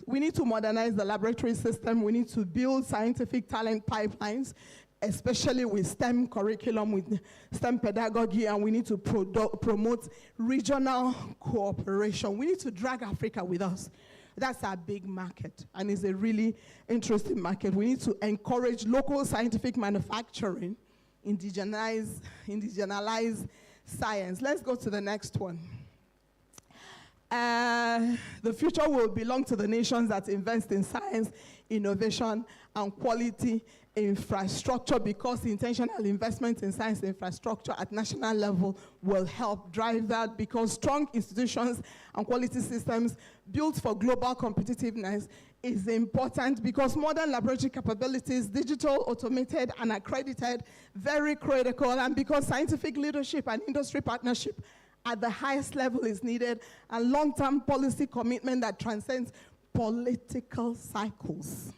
We need to modernize the laboratory system. We need to build scientific talent pipelines. especially with STEM curriculum, with STEM pedagogy, and we need to promote regional cooperation. We need to drag Africa with us. That's our big market, and it's a really interesting market. We need to encourage local scientific manufacturing, indigenized science. Let's go to the next one. The future will belong to the nations that invest in science, innovation, and quality infrastructure, because intentional investment in science infrastructure at national level will help drive that, because strong institutions and quality systems built for global competitiveness is important, because modern laboratory capabilities, digital, automated, and accredited, very critical, and because scientific leadership and industry partnership at the highest level is needed, and long-term policy commitment that transcends political cycles.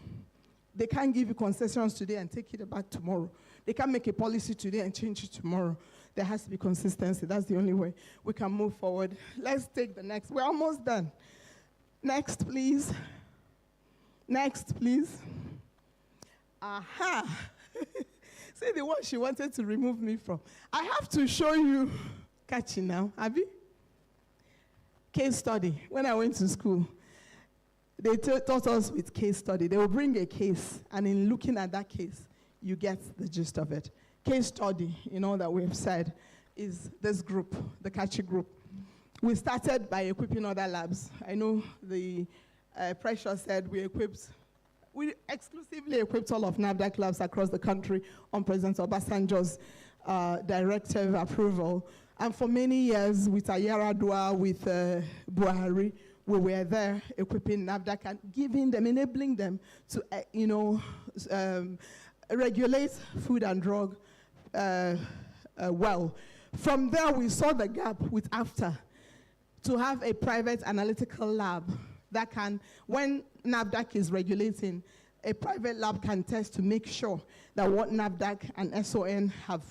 They can't give you concessions today and take it back tomorrow. They can't make a policy today and change it tomorrow. There has to be consistency. That's the only way we can move forward. Let's take the next. We're almost done. Next, please. Next, please. Aha. See the one she wanted to remove me from. I have to show you. Catchy now, Abby? Case study. When I went to school, they taught us with case study. They will bring a case, and in looking at that case, you get the gist of it. Case study, that we've said, is this group, the Catchy group. We started by equipping other labs. I know the Precious said we exclusively equipped all of NAFDAC labs across the country on President Obasanjo's directive approval. And for many years, with Ayaradua, with Buhari, we were there equipping NAFDAC and giving them, enabling them to, regulate food and drug well. From there, we saw the gap with AFTA to have a private analytical lab that can, when NAFDAC is regulating, a private lab can test to make sure that what NAFDAC and SON have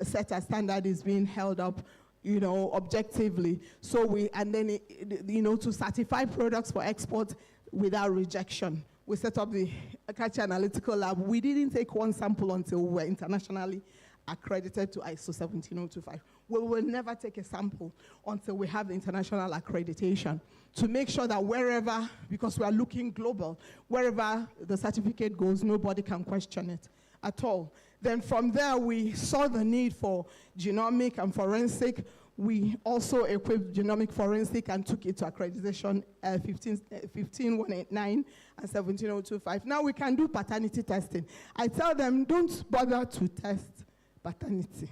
set as standard is being held up, objectively. So to certify products for export without rejection. We set up the Catchy Analytical Lab. We didn't take one sample until we were internationally accredited to ISO 17025. We will never take a sample until we have the international accreditation to make sure that wherever, because we are looking global, wherever the certificate goes, nobody can question it at all. Then from there, we saw the need for genomic and forensic. We also equipped genomic forensic and took it to accreditation 15189 and 17025. Now we can do paternity testing. I tell them, don't bother to test paternity.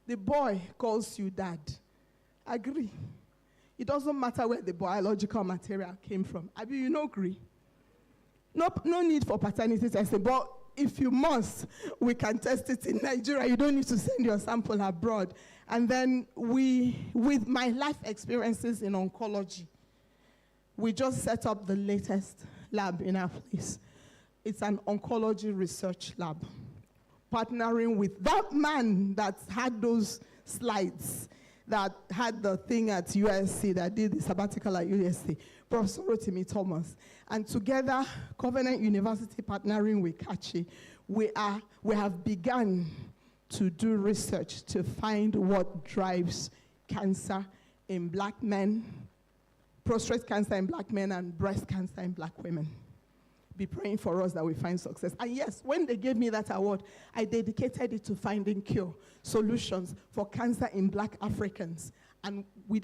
The boy calls you dad. Agree. It doesn't matter where the biological material came from. Agree. No need for paternity testing, but if you must, we can test it in Nigeria. You don't need to send your sample abroad. And then with my life experiences in oncology, we just set up the latest lab in our place. It's an oncology research lab, partnering with that man that had those slides, that had the thing at USC, that did the sabbatical at USC, Professor Rotimi Thomas. And together, Covenant University partnering with Catchy, we have begun to do research to find what drives cancer in black men, prostate cancer in black men, and breast cancer in black women. Be praying for us that we find success. And yes, when they gave me that award, I dedicated it to finding cure solutions for cancer in black Africans. And we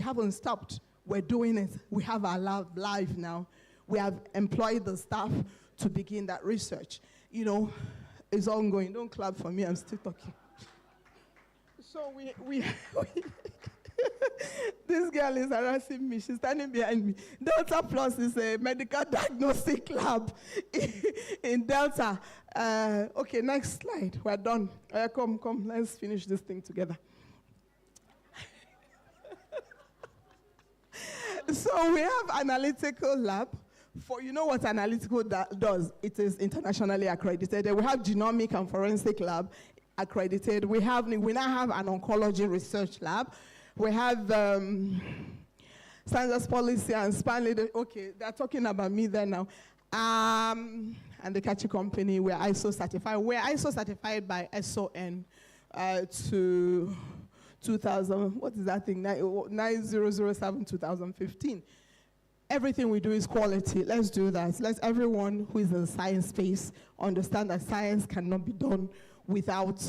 haven't stopped. We're doing it. We have our lab live now. We have employed the staff to begin that research. It's ongoing. Don't clap for me. I'm still talking. So we this girl is harassing me. She's standing behind me. Delta Plus is a medical diagnostic lab in Delta. Okay, next slide. We're done. Come. Let's finish this thing together. So we have analytical lab. For what analytical does? It is internationally accredited. We have genomic and forensic lab accredited. We now have an oncology research lab. We have standards policy and span leader. Okay, they're talking about me there now. And the Kachi company, we're ISO certified. We're ISO certified by SON to 2000, what is that thing? 9007 2015. Everything we do is quality. Let's do that. Let everyone who is in the science space understand that science cannot be done without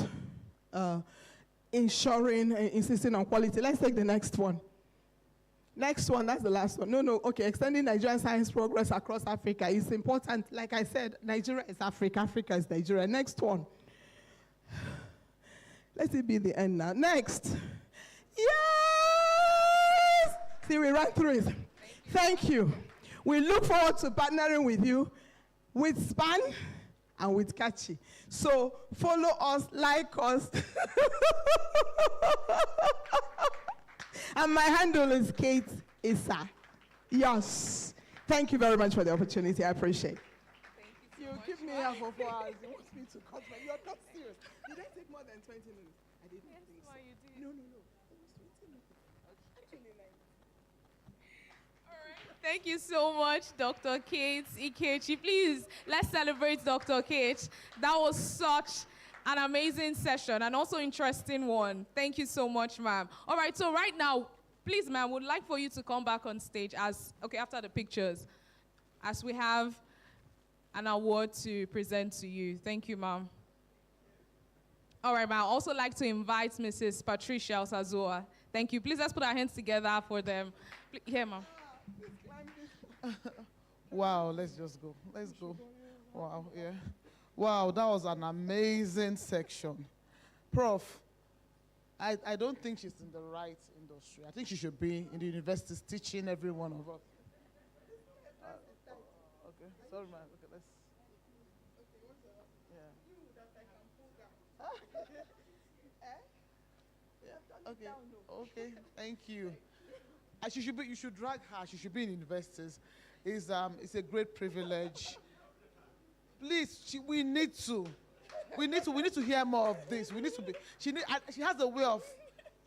ensuring and insisting on quality. Let's take the next one. Next one, that's the last one. No, okay, extending Nigerian science progress across Africa is important. Like I said, Nigeria is Africa, Africa is Nigeria. Next one. Let it be the end now. Next. Yes! See, we ran through it. Thank you. We look forward to partnering with you, with SPAN, and with Kachi. So follow us, like us. And my handle is Kate Issa. Yes. Thank you very much for the opportunity. I appreciate it. Thank you so much. Keep me here for 4 hours. You want me to cut my... You're not serious. You didn't take more than 20 minutes. I didn't think so. You did. No. It was 20 minutes. Actually, like... Thank you so much, Dr. Kate Ikechi. Please, let's celebrate Dr. Kate. That was such an amazing session and also interesting one. Thank you so much, ma'am. All right, so right now, please, ma'am, would like for you to come back on stage after the pictures, as we have an award to present to you. Thank you, ma'am. All right, ma'am. I'd also like to invite Mrs. Patricia Osazoa. Thank you. Please, let's put our hands together for them. Here, ma'am. Wow, let's just go. Let's go. Wow, yeah. Wow, that was an amazing section. Prof, I don't think she's in the right industry. I think she should be in the universities teaching every one of us. Okay, sorry, man. Okay, let's. Yeah. Okay, thank you. You should drag her. She should be in universities. It's a great privilege. Please, we need to hear more of this. We need to be. She has a way of,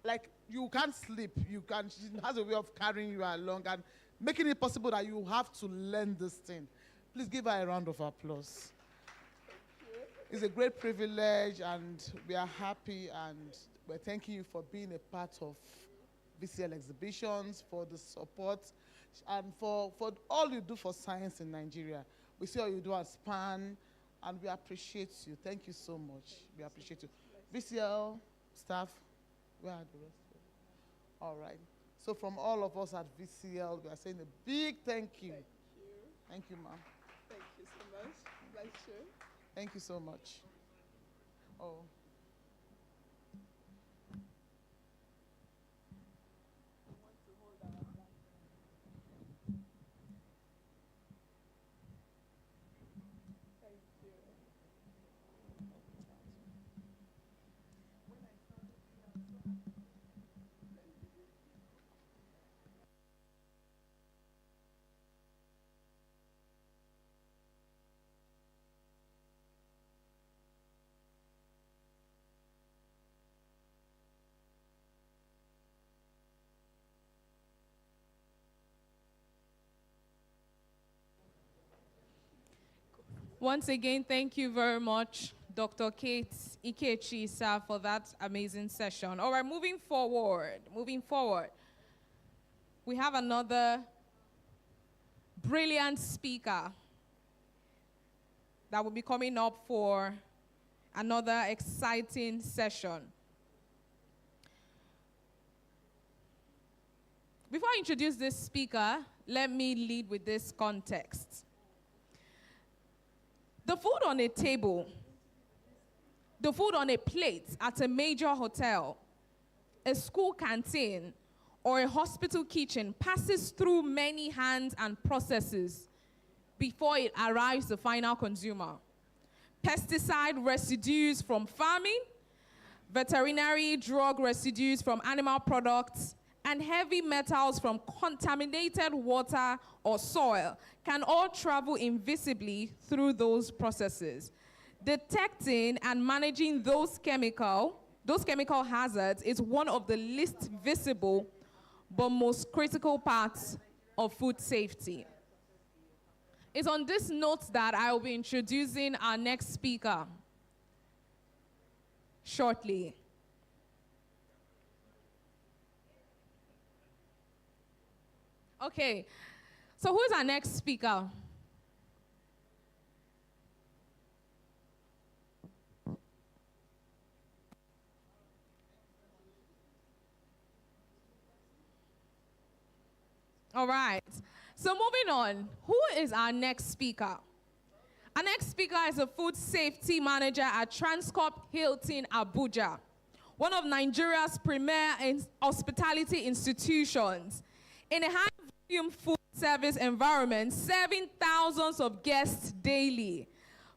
like, you can't sleep. She has a way of carrying you along and making it possible that you have to learn this thing. Please give her a round of applause. It's a great privilege, and we are happy, and we're thanking you for being a part of VCL exhibitions, for the support, and for all you do for science in Nigeria. We see all you do at SPAN, and we appreciate you. Thank you so much. We appreciate you. VCL staff, where are the rest of them? All right. So from all of us at VCL, we are saying a big thank you. Thank you, ma'am. Thank you so much. Bless you. Thank you so much. Oh. Once again, thank you very much, Dr. Kate Ikechi, sir, for that amazing session. All right, moving forward. We have another brilliant speaker that will be coming up for another exciting session. Before I introduce this speaker, let me lead with this context. The food on a table, the food on a plate at a major hotel, a school canteen, or a hospital kitchen passes through many hands and processes before it arrives the final consumer. Pesticide residues from farming, veterinary drug residues from animal products, and heavy metals from contaminated water or soil can all travel invisibly through those processes. Detecting and managing those chemical hazards is one of the least visible but most critical parts of food safety. it's on this note that I will be introducing our next speaker shortly. Okay, so who is our next speaker? All right, so moving on, who is our next speaker? Our next speaker is a food safety manager at Transcorp Hilton Abuja, one of Nigeria's premier hospitality institutions. In a high-volume food service environment, serving thousands of guests daily.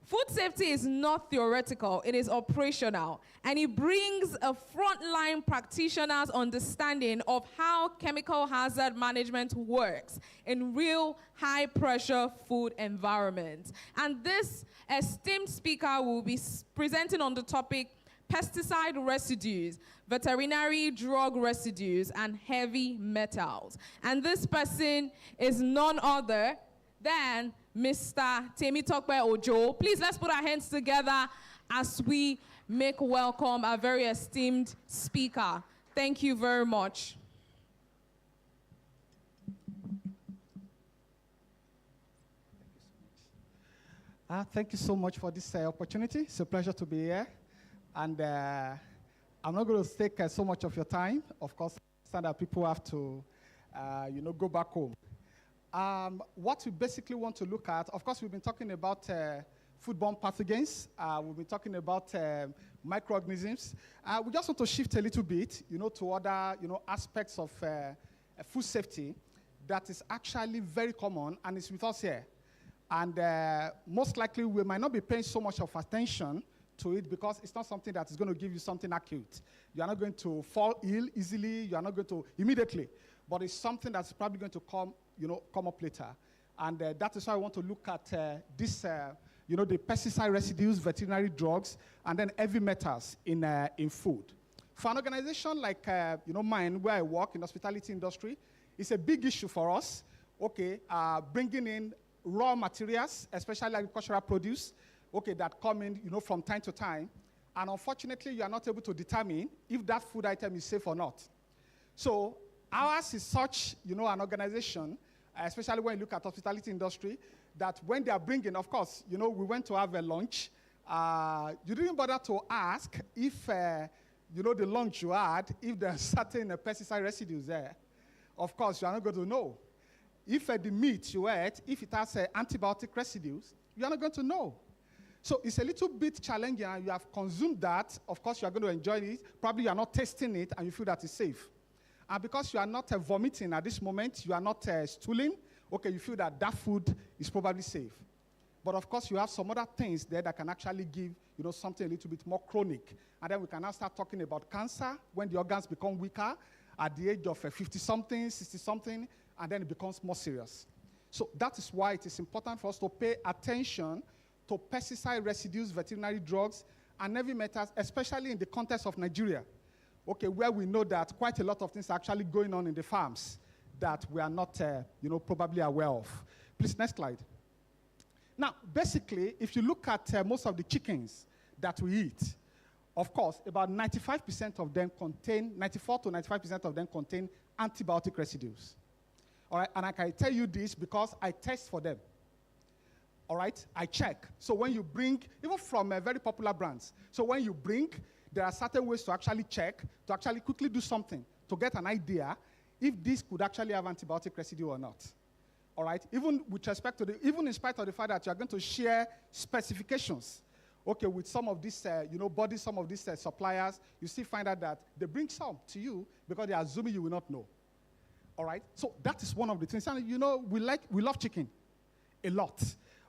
Food safety is not theoretical, it is operational, and it brings a frontline practitioner's understanding of how chemical hazard management works in real high-pressure food environments. And this esteemed speaker will be presenting on the topic pesticide residues, veterinary drug residues, and heavy metals. And this person is none other than Mr. Temitope Ojo. Please, let's put our hands together as we make welcome our very esteemed speaker. Thank you very much. Thank you so much for this opportunity. It's a pleasure to be here. And I'm not going to take so much of your time. Of course, I understand that people have to, go back home. What we basically want to look at, of course, we've been talking about foodborne pathogens. We've been talking about microorganisms. We just want to shift a little bit, to other, aspects of food safety that is actually very common and is with us here. And most likely, we might not be paying so much of attention to it because it's not something that is going to give you something acute. You are not going to fall ill easily. You are not going to immediately. But it's something that's probably going to come up later. And that is why I want to look at this, the pesticide residues, veterinary drugs, and then heavy metals in food. For an organization like mine, where I work in the hospitality industry, it's a big issue for us. Okay, bringing in raw materials, especially agricultural produce, that come in, from time to time. And unfortunately, you are not able to determine if that food item is safe or not. So ours is such, an organization, especially when you look at hospitality industry, that when they are bringing, of course, we went to have a lunch. You didn't bother to ask if, the lunch you had, if there are certain pesticide residues there. Of course, you are not going to know. If the meat you ate, if it has antibiotic residues, you are not going to know. So it's a little bit challenging, and you have consumed that. Of course, you are going to enjoy it. Probably you are not tasting it, and you feel that it's safe. And because you are not vomiting at this moment, you are not stooling, you feel that that food is probably safe. But of course, you have some other things there that can actually give, something a little bit more chronic. And then we can now start talking about cancer when the organs become weaker at the age of 50-something, 60-something, and then it becomes more serious. So that is why it is important for us to pay attention to pesticide residues, veterinary drugs, and heavy metals, especially in the context of Nigeria. Where we know that quite a lot of things are actually going on in the farms that we are not, probably aware of. Please, next slide. Now, basically, if you look at most of the chickens that we eat, of course, about 95% of them contain, 94 to 95% of them contain antibiotic residues. All right, and I can tell you this because I test for them. All right, I check. So when you bring, even from very popular brands, so when you bring, there are certain ways to actually check, to actually quickly do something, to get an idea if this could actually have antibiotic residue or not. All right, even with respect to even in spite of the fact that you are going to share specifications, with some of these, bodies, some of these suppliers, you still find out that they bring some to you because they are assuming you will not know. All right, so that is one of the things. And we love chicken a lot.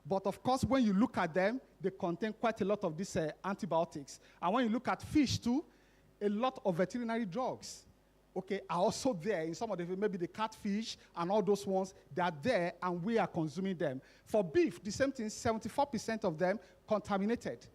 But of course, when you look at them, they contain quite a lot of these antibiotics. And when you look at fish too, a lot of veterinary drugs, are also there in some of the, maybe the catfish and all those ones, they are there and we are consuming them. For beef, the same thing, 74% of them contaminated,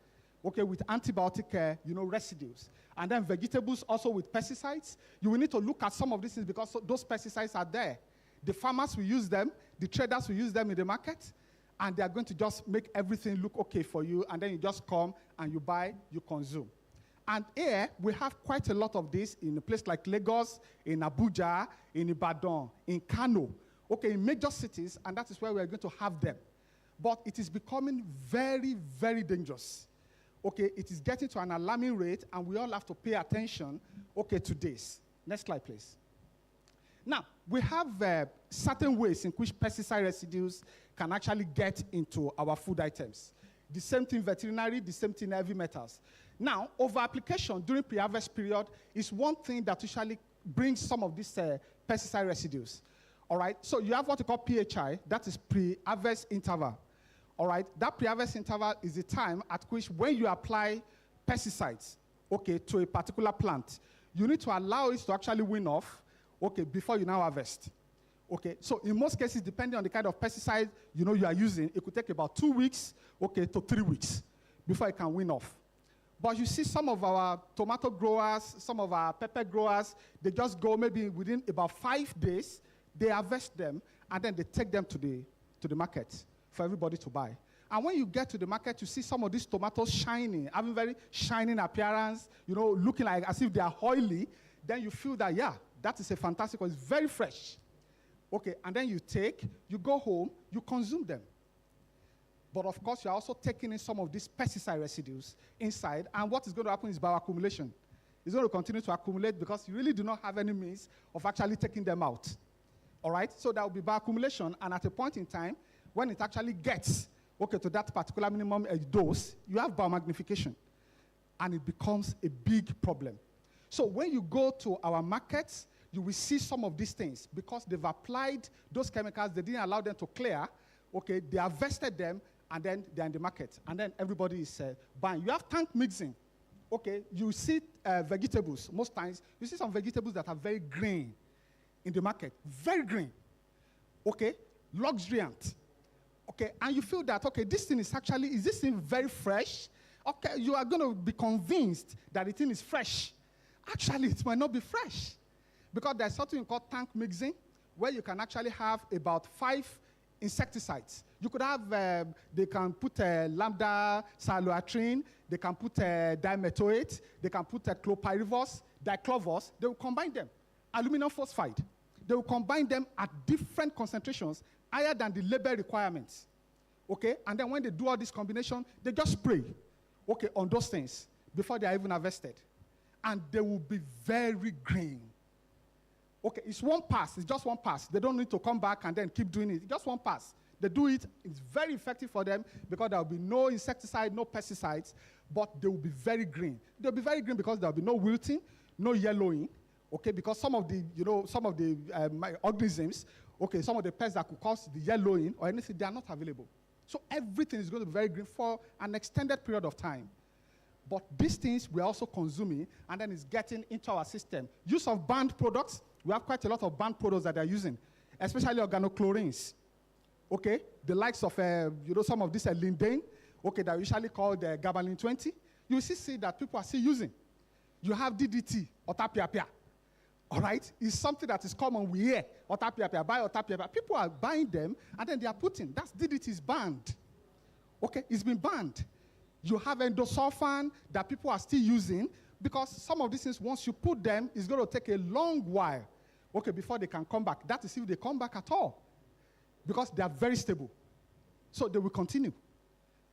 with antibiotic, residues. And then vegetables also with pesticides. You will need to look at some of these things because those pesticides are there. The farmers will use them, the traders will use them in the market, and they are going to just make everything look okay for you, and then you just come and you buy, you consume. And here, we have quite a lot of this in a place like Lagos, in Abuja, in Ibadan, in Kano, okay, in major cities, and that is where we are going to have them. But it is becoming very, very dangerous. Okay, it is getting to an alarming rate, and we all have to pay attention, okay, to this. Next slide, please. Now, we have certain ways in which pesticide residues can actually get into our food items. The same thing veterinary, the same thing heavy metals. Now, over-application during pre-harvest period is one thing that usually brings some of these pesticide residues. All right, so you have what we call PHI, that is pre-harvest interval. All right, that pre-harvest interval is the time at which when you apply pesticides, okay, to a particular plant, you need to allow it to actually wean off, okay, before you now harvest. Okay, so in most cases, depending on the kind of pesticide you know you are using, it could take about 2 weeks, okay, to 3 weeks before it can wean off. But you see some of our tomato growers, some of our pepper growers, they just go maybe within about 5 days, they harvest them, and then they take them to the market for everybody to buy. And when you get to the market, you see some of these tomatoes shining, having very shining appearance, you know, looking like as if they are oily. Then you feel that, yeah, that is a fantastic one. It's very fresh. Okay, and then you go home, you consume them. But of course, you're also taking in some of these pesticide residues inside, and what is going to happen is bioaccumulation. It's going to continue to accumulate because you really do not have any means of actually taking them out. All right, so there will be bioaccumulation, and at a point in time, when it actually gets, okay, to that particular minimum dose, you have biomagnification, and it becomes a big problem. So when you go to our markets, you will see some of these things because they've applied those chemicals, they didn't allow them to clear, okay, they harvested them, and then they're in the market, and then everybody is buying. You have tank mixing, okay, you see vegetables, most times, you see some vegetables that are very green in the market, very green, okay, luxuriant, okay, and you feel that, okay, this thing is this thing very fresh? Okay, you are going to be convinced that the thing is fresh. Actually, it might not be fresh. Because there's something called tank mixing, where you can actually have about 5 insecticides. You could have, they can put lambda cyhalothrin, they can put dimethoate, they can put clopyrifos, diclovos, they will combine them. Aluminum phosphide, they will combine them at different concentrations, higher than the label requirements. Okay, and then when they do all this combination, they just spray, okay, on those things before they are even harvested. And they will be very green. Okay, it's one pass. It's just one pass. They don't need to come back and then keep doing it. It's just one pass. They do it. It's very effective for them because there will be no insecticide, no pesticides, but they will be very green. They'll be very green because there will be no wilting, no yellowing. Okay, because some of the, organisms, okay, some of the pests that could cause the yellowing or anything, they are not available. So everything is going to be very green for an extended period of time. But these things we're also consuming, and then it's getting into our system. Use of banned products. We have quite a lot of banned products that they're using, especially organochlorines. Okay, the likes of some of this lindane, okay, that we usually call the gabalin 20. You see that people are still using. You have DDT, otapiapia. All right, it's something that is common. We hear otapiapia, buy otapiapia. People are buying them, and then they are putting. That's DDT is banned. Okay, it's been banned. You have endosulfan that people are still using because some of these things, once you put them, it's going to take a long while, okay, before they can come back. That is if they come back at all because they are very stable. So they will continue.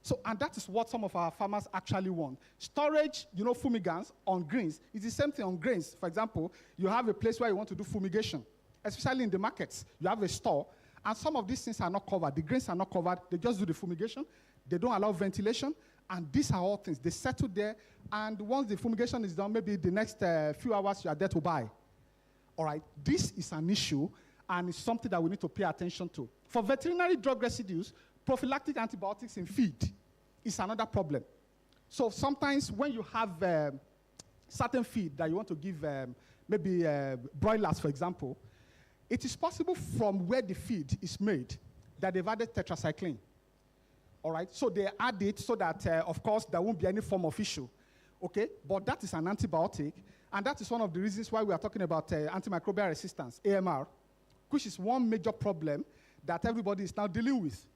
So, and that is what some of our farmers actually want. Storage, fumigants on grains. It's the same thing on grains. For example, you have a place where you want to do fumigation, especially in the markets. You have a store, and some of these things are not covered. The grains are not covered. They just do the fumigation. They don't allow ventilation. And these are all things. They settle there, and once the fumigation is done, maybe the next few hours, you are there to buy. All right, this is an issue, and it's something that we need to pay attention to. For veterinary drug residues, prophylactic antibiotics in feed is another problem. So sometimes when you have certain feed that you want to give, maybe broilers, for example, it is possible from where the feed is made that they've added tetracycline. All right, so they add it so that, of course, there won't be any form of issue, okay? But that is an antibiotic, and that is one of the reasons why we are talking about antimicrobial resistance, AMR, which is one major problem that everybody is now dealing with,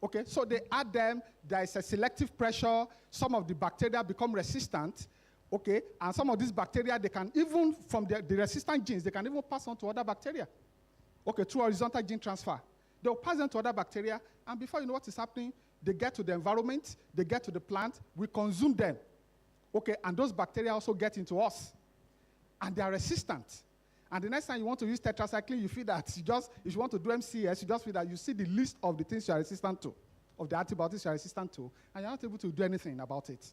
Okay, so they add them, there is a selective pressure, some of the bacteria become resistant, okay, and some of these bacteria, they can even, from the resistant genes, they can even pass on to other bacteria, okay, through horizontal gene transfer. They'll pass them to other bacteria, and before you know what is happening, they get to the environment, they get to the plant, we consume them, okay, and those bacteria also get into us, and they are resistant. And the next time you want to use tetracycline, you feel that if you want to do MCS, you just feel that you see the list of the things you are resistant to, of the antibiotics you are resistant to, and you're not able to do anything about it.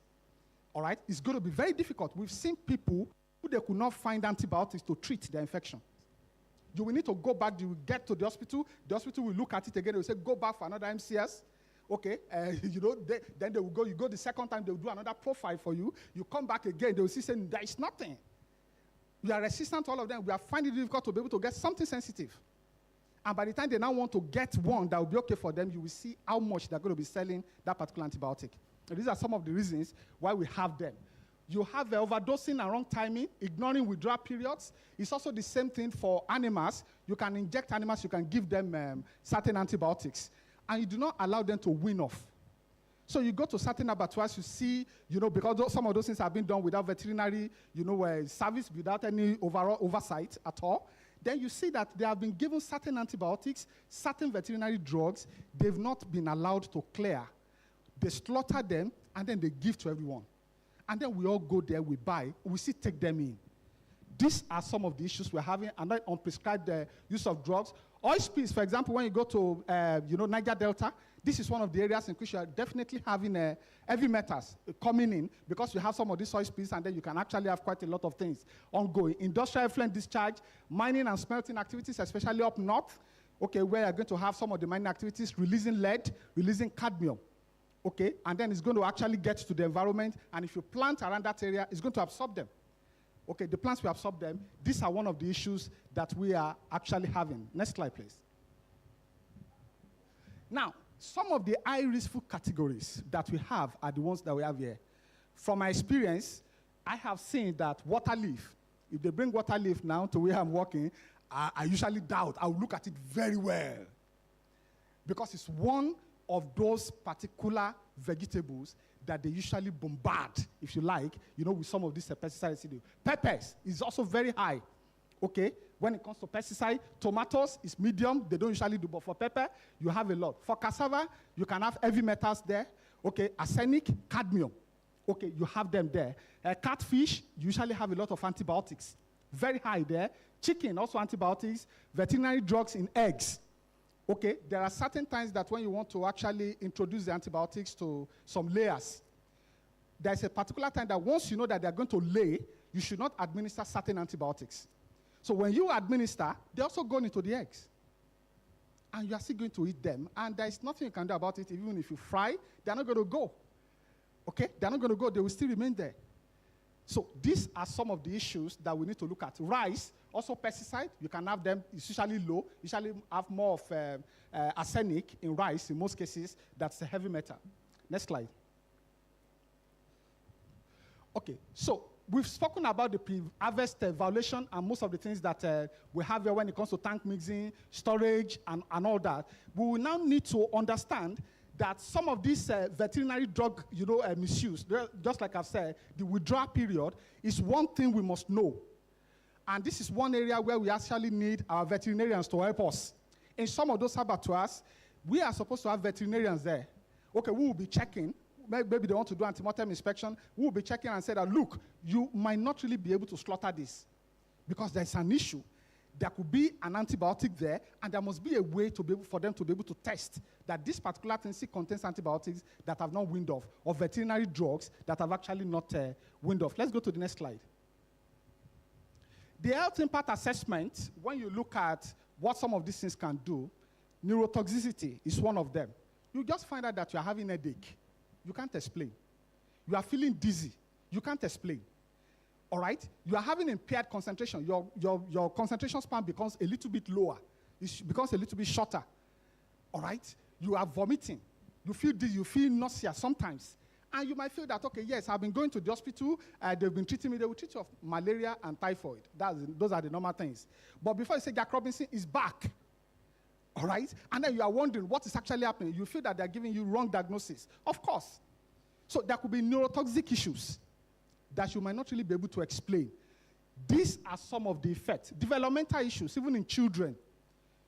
All right? It's going to be very difficult. We've seen people who they could not find antibiotics to treat their infection. You will need to go back, you will get to the hospital will look at it again, they will say, go back for another MCS. Okay, then they will go, you go the second time, they will do another profile for you. You come back again, they will see saying, there is nothing. We are resistant to all of them. We are finding it difficult to be able to get something sensitive. And by the time they now want to get one that will be okay for them, you will see how much they're going to be selling that particular antibiotic. And these are some of the reasons why we have them. You have overdosing and wrong timing, ignoring withdrawal periods. It's also the same thing for animals. You can inject animals, you can give them certain antibiotics. And you do not allow them to wean off. So you go to certain abattoirs, you see, because some of those things have been done without veterinary, service, without any overall oversight at all. Then you see that they have been given certain antibiotics, certain veterinary drugs, they've not been allowed to clear. They slaughter them, and then they give to everyone. And then we all go there, we buy, we still take them in. These are some of the issues we're having, and then unprescribed use of drugs. Oil spills, for example, when you go to, Niger Delta, this is one of the areas in which you are definitely having heavy metals coming in, because you have some of these oil spills, and then you can actually have quite a lot of things ongoing. Industrial effluent discharge, mining and smelting activities, especially up north, okay, where you're going to have some of the mining activities releasing lead, releasing cadmium, okay, and then it's going to actually get to the environment, and if you plant around that area, it's going to absorb them. Okay, the plants will absorb them. These are one of the issues that we are actually having. Next slide, please. Now, some of the high-risk food categories that we have are the ones that we have here. From my experience, I have seen that water leaf, if they bring water leaf now to where I'm working, I usually doubt. I will look at it very well. Because it's one of those particular vegetables that they usually bombard, if you like, with some of these pesticide residue. Peppers is also very high, okay? When it comes to pesticide, tomatoes is medium, they don't usually do, but for pepper, you have a lot. For cassava, you can have heavy metals there, okay? Arsenic, cadmium, okay, you have them there. Catfish, you usually have a lot of antibiotics, very high there. Chicken, also antibiotics. Veterinary drugs in eggs. Okay, there are certain times that when you want to actually introduce the antibiotics to some layers, there's a particular time that once you know that they're going to lay, you should not administer certain antibiotics. So when you administer, they also go into the eggs. And you are still going to eat them, and there's nothing you can do about it. Even if you fry, they're not going to go. Okay, they're not going to go, they will still remain there. So these are some of the issues that we need to look at. Rice, also pesticide, you can have them, it's usually low, usually have more of arsenic in rice, in most cases, that's a heavy metal. Next slide. Okay, so we've spoken about the pre-harvest violation and most of the things that we have here when it comes to tank mixing, storage, and all that. We will now need to understand that some of these veterinary drug, misuse, just like I've said, the withdrawal period is one thing we must know. And this is one area where we actually need our veterinarians to help us. In some of those abattoirs, we are supposed to have veterinarians there. Okay, we will be checking. Maybe they want to do antemortem inspection. We will be checking and say that, look, you might not really be able to slaughter this because there's an issue. There could be an antibiotic there, and there must be a way for them to be able to test that this particular thing contains antibiotics that have not weaned off, or veterinary drugs that have actually not weaned off. Let's go to the next slide. The health impact assessment, when you look at what some of these things can do, neurotoxicity is one of them. You just find out that you're having a headache. You can't explain. You are feeling dizzy. You can't explain. All right? You are having impaired concentration. Your concentration span becomes a little bit lower. It becomes a little bit shorter. All right? You are vomiting. You feel dizzy. You feel nausea sometimes. And you might feel that, okay, yes, I've been going to the hospital. They've been treating me. They will treat you of malaria and typhoid. Those are the normal things. But before you say Jack Robinson is back, All right? And then you are wondering what is actually happening. You feel that they're giving you wrong diagnosis. Of course. So there could be neurotoxic issues that you might not really be able to explain. These are some of the effects. Developmental issues, even in children.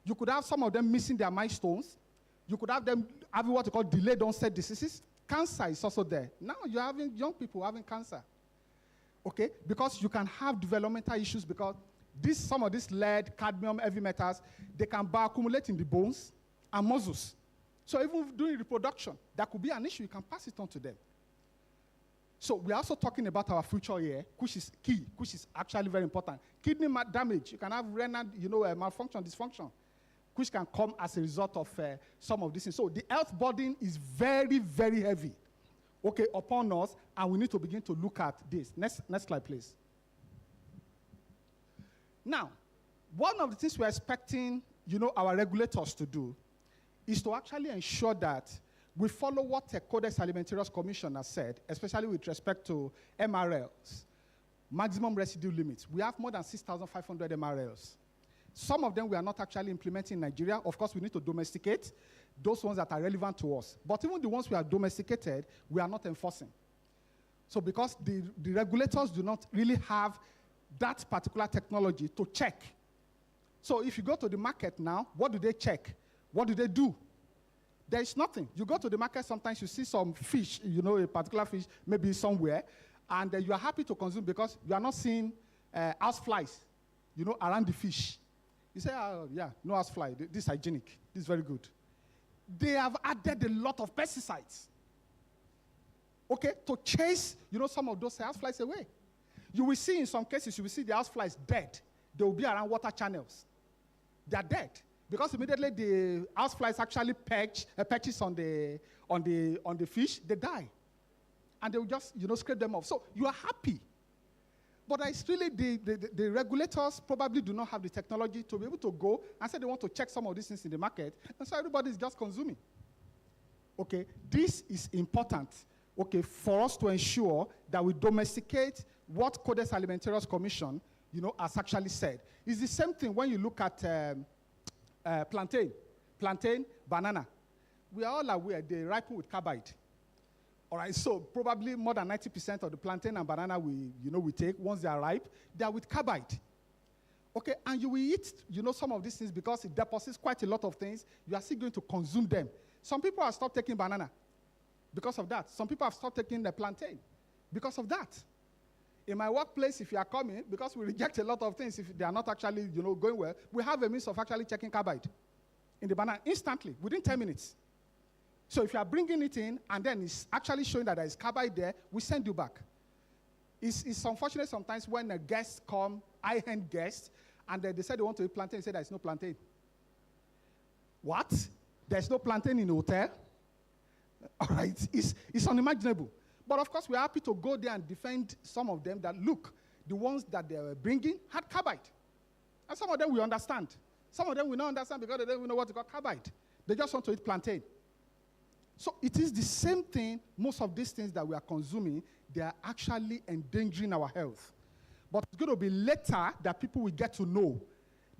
You could have some of them missing their milestones. You could have them having what you call delayed onset diseases. Cancer is also there. Now you're having young people having cancer. Okay? Because you can have developmental issues because some of these lead, cadmium, heavy metals, they can bioaccumulate in the bones and muscles. So even during reproduction, that could be an issue. You can pass it on to them. So we're also talking about our future here, which is key, which is actually very important. Kidney damage. You can have renal, malfunction, dysfunction, which can come as a result of some of these things. So the health burden is very, very heavy, okay, upon us, and we need to begin to look at this. Next slide, please. Now, one of the things we're expecting, our regulators to do is to actually ensure that we follow what the Codex Alimentarius Commission has said, especially with respect to MRLs, maximum residue limits. We have more than 6,500 MRLs. Some of them we are not actually implementing in Nigeria. Of course, we need to domesticate those ones that are relevant to us. But even the ones we have domesticated, we are not enforcing. So because the regulators do not really have that particular technology to check. So if you go to the market now, what do they check? What do they do? There is nothing. You go to the market, sometimes you see some fish, a particular fish, maybe somewhere, and you are happy to consume because you are not seeing house flies, around the fish. You say, oh, yeah, no house fly. This is hygienic. This is very good. They have added a lot of pesticides, okay, to chase, some of those house flies away. You will see in some cases, you will see the house flies dead. They will be around water channels. They are dead. Because immediately the house flies actually patches on the fish, they die. And they will just, scrape them off. So you are happy. But it's really the regulators probably do not have the technology to be able to go and say they want to check some of these things in the market. And so everybody is just consuming. Okay, this is important, okay, for us to ensure that we domesticate what Codex Alimentarius Commission, has actually said. It's the same thing when you look at plantain, banana. We are all aware they ripen with carbide. All right, so probably more than 90% of the plantain and banana we take, once they are ripe, they are with carbide. Okay, and you will eat, some of these things because it deposits quite a lot of things. You are still going to consume them. Some people have stopped taking banana because of that. Some people have stopped taking the plantain because of that. In my workplace, if you are coming, because we reject a lot of things if they are not actually, going well, we have a means of actually checking carbide in the banana instantly, within 10 minutes. So if you are bringing it in, and then it's actually showing that there is carbide there, we send you back. It's unfortunate sometimes when a guest come, high-end guest, and they say they want to eat plantain, they say there is no plantain. What? There's no plantain in the hotel? All right, it's unimaginable. But of course, we're happy to go there and defend some of them that, look, the ones that they were bringing had carbide. And some of them we understand. Some of them we don't understand because they don't even know what to call carbide. They just want to eat plantain. So it is the same thing. Most of these things that we are consuming, they are actually endangering our health. But it's going to be later that people will get to know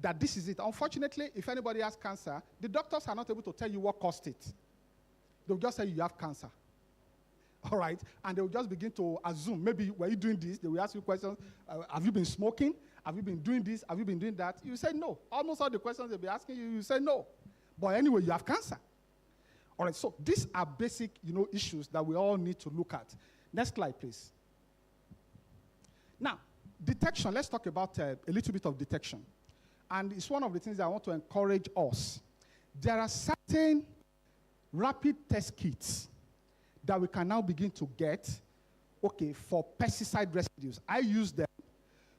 that this is it. Unfortunately, if anybody has cancer, the doctors are not able to tell you what caused it. They'll just say you have cancer. All right, and they will just begin to assume, maybe, were you doing this? They will ask you questions. Have you been smoking? Have you been doing this? Have you been doing that? You say no. Almost all the questions they'll be asking you, you say no. But anyway, you have cancer. All right, so these are basic, issues that we all need to look at. Next slide, please. Now, detection. Let's talk about a little bit of detection. And it's one of the things that I want to encourage us. There are certain rapid test kits that we can now begin to get, okay, for pesticide residues. I use them.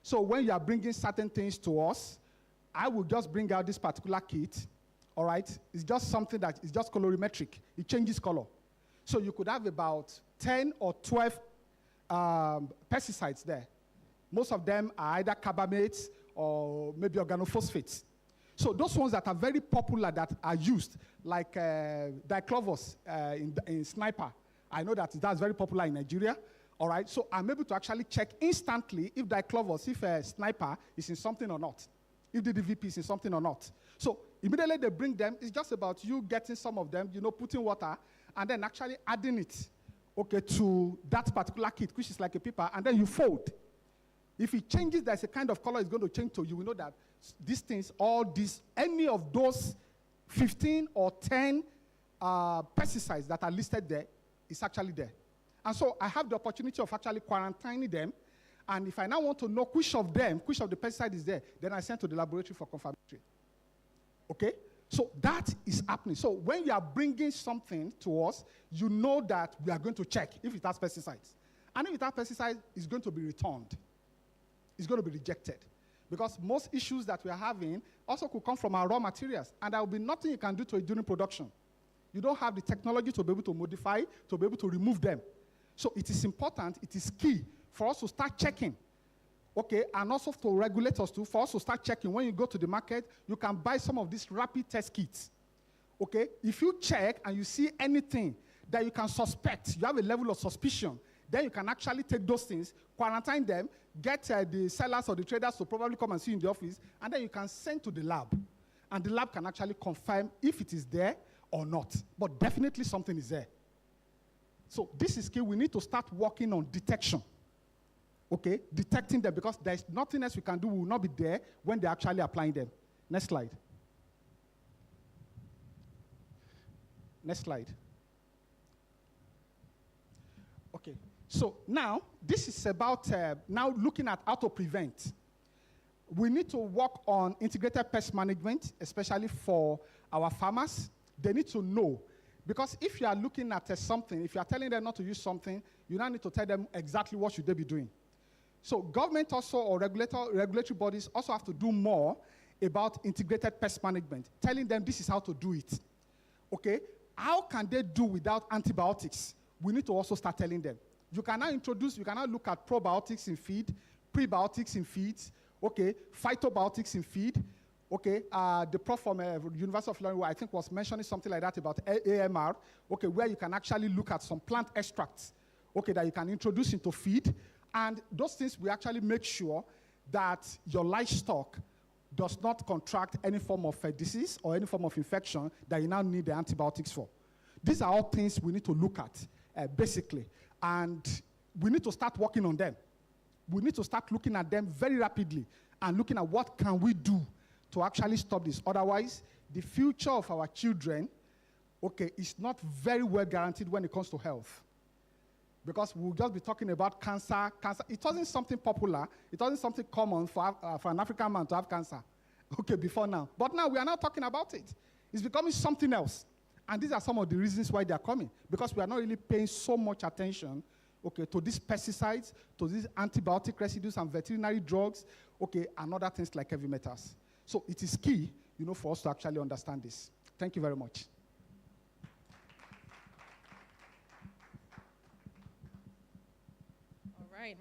So when you are bringing certain things to us, I will just bring out this particular kit, all right? It's just something that is just colorimetric. It changes color. So you could have about 10 or 12 pesticides there. Most of them are either carbamates or maybe organophosphates. So those ones that are very popular that are used, like diclovos in sniper, I know that that's very popular in Nigeria. All right, so I'm able to actually check instantly if a sniper is in something or not, if the DVP is in something or not. So immediately they bring them, it's just about you getting some of them, putting water, and then actually adding it, to that particular kit, which is like a paper, and then you fold. If it changes, there's a kind of color it's going to change to, you will know that these things, any of those 15 or 10 pesticides that are listed there is actually there. And so I have the opportunity of actually quarantining them. And if I now want to know which of the pesticide is there, then I send to the laboratory for confirmatory. Okay? So that is happening. So when you are bringing something to us, you know that we are going to check if it has pesticides. And if it has pesticides, it's going to be returned. It's going to be rejected. Because most issues that we are having also could come from our raw materials. And there will be nothing you can do to it during production. You don't have the technology to be able to modify, to be able to remove them. So it is important, it is key for us to start checking. Okay, and also for regulators too, for us to start checking. When you go to the market, you can buy some of these rapid test kits. Okay, if you check and you see anything that you can suspect, you have a level of suspicion, then you can actually take those things, quarantine them, get the sellers or the traders to probably come and see you in the office, and then you can send to the lab. And the lab can actually confirm if it is there or not. But definitely something is there. So this is key. We need to start working on detection. Okay, detecting them, because there's nothing else we can do. We will not be there when they're actually applying them. Next slide. Next slide. Okay, so now this is about now looking at how to prevent. We need to work on integrated pest management, especially for our farmers. They need to know, because if you are looking at something, if you are telling them not to use something, you now need to tell them exactly what should they be doing. So government also, or regulatory bodies also have to do more about integrated pest management, telling them this is how to do it. Okay, how can they do without antibiotics? We need to also start telling them. You can now look at probiotics in feed, prebiotics in feeds, okay, phytobiotics in feed. Okay, the prof from University of London, I think, was mentioning something like that about AMR, okay, where you can actually look at some plant extracts, okay, that you can introduce into feed. And those things will actually make sure that your livestock does not contract any form of disease or any form of infection that you now need the antibiotics for. These are all things we need to look at, basically. And we need to start working on them. We need to start looking at them very rapidly and looking at what can we do to actually stop this. Otherwise, the future of our children, okay, is not very well guaranteed when it comes to health. Because we'll just be talking about cancer. It wasn't something popular. It wasn't something common for an African man to have cancer, okay, before now. But now we are now talking about it. It's becoming something else. And these are some of the reasons why they are coming. Because we are not really paying so much attention, okay, to these pesticides, to these antibiotic residues and veterinary drugs, okay, and other things like heavy metals. So it is key, for us to actually understand this. Thank you very much.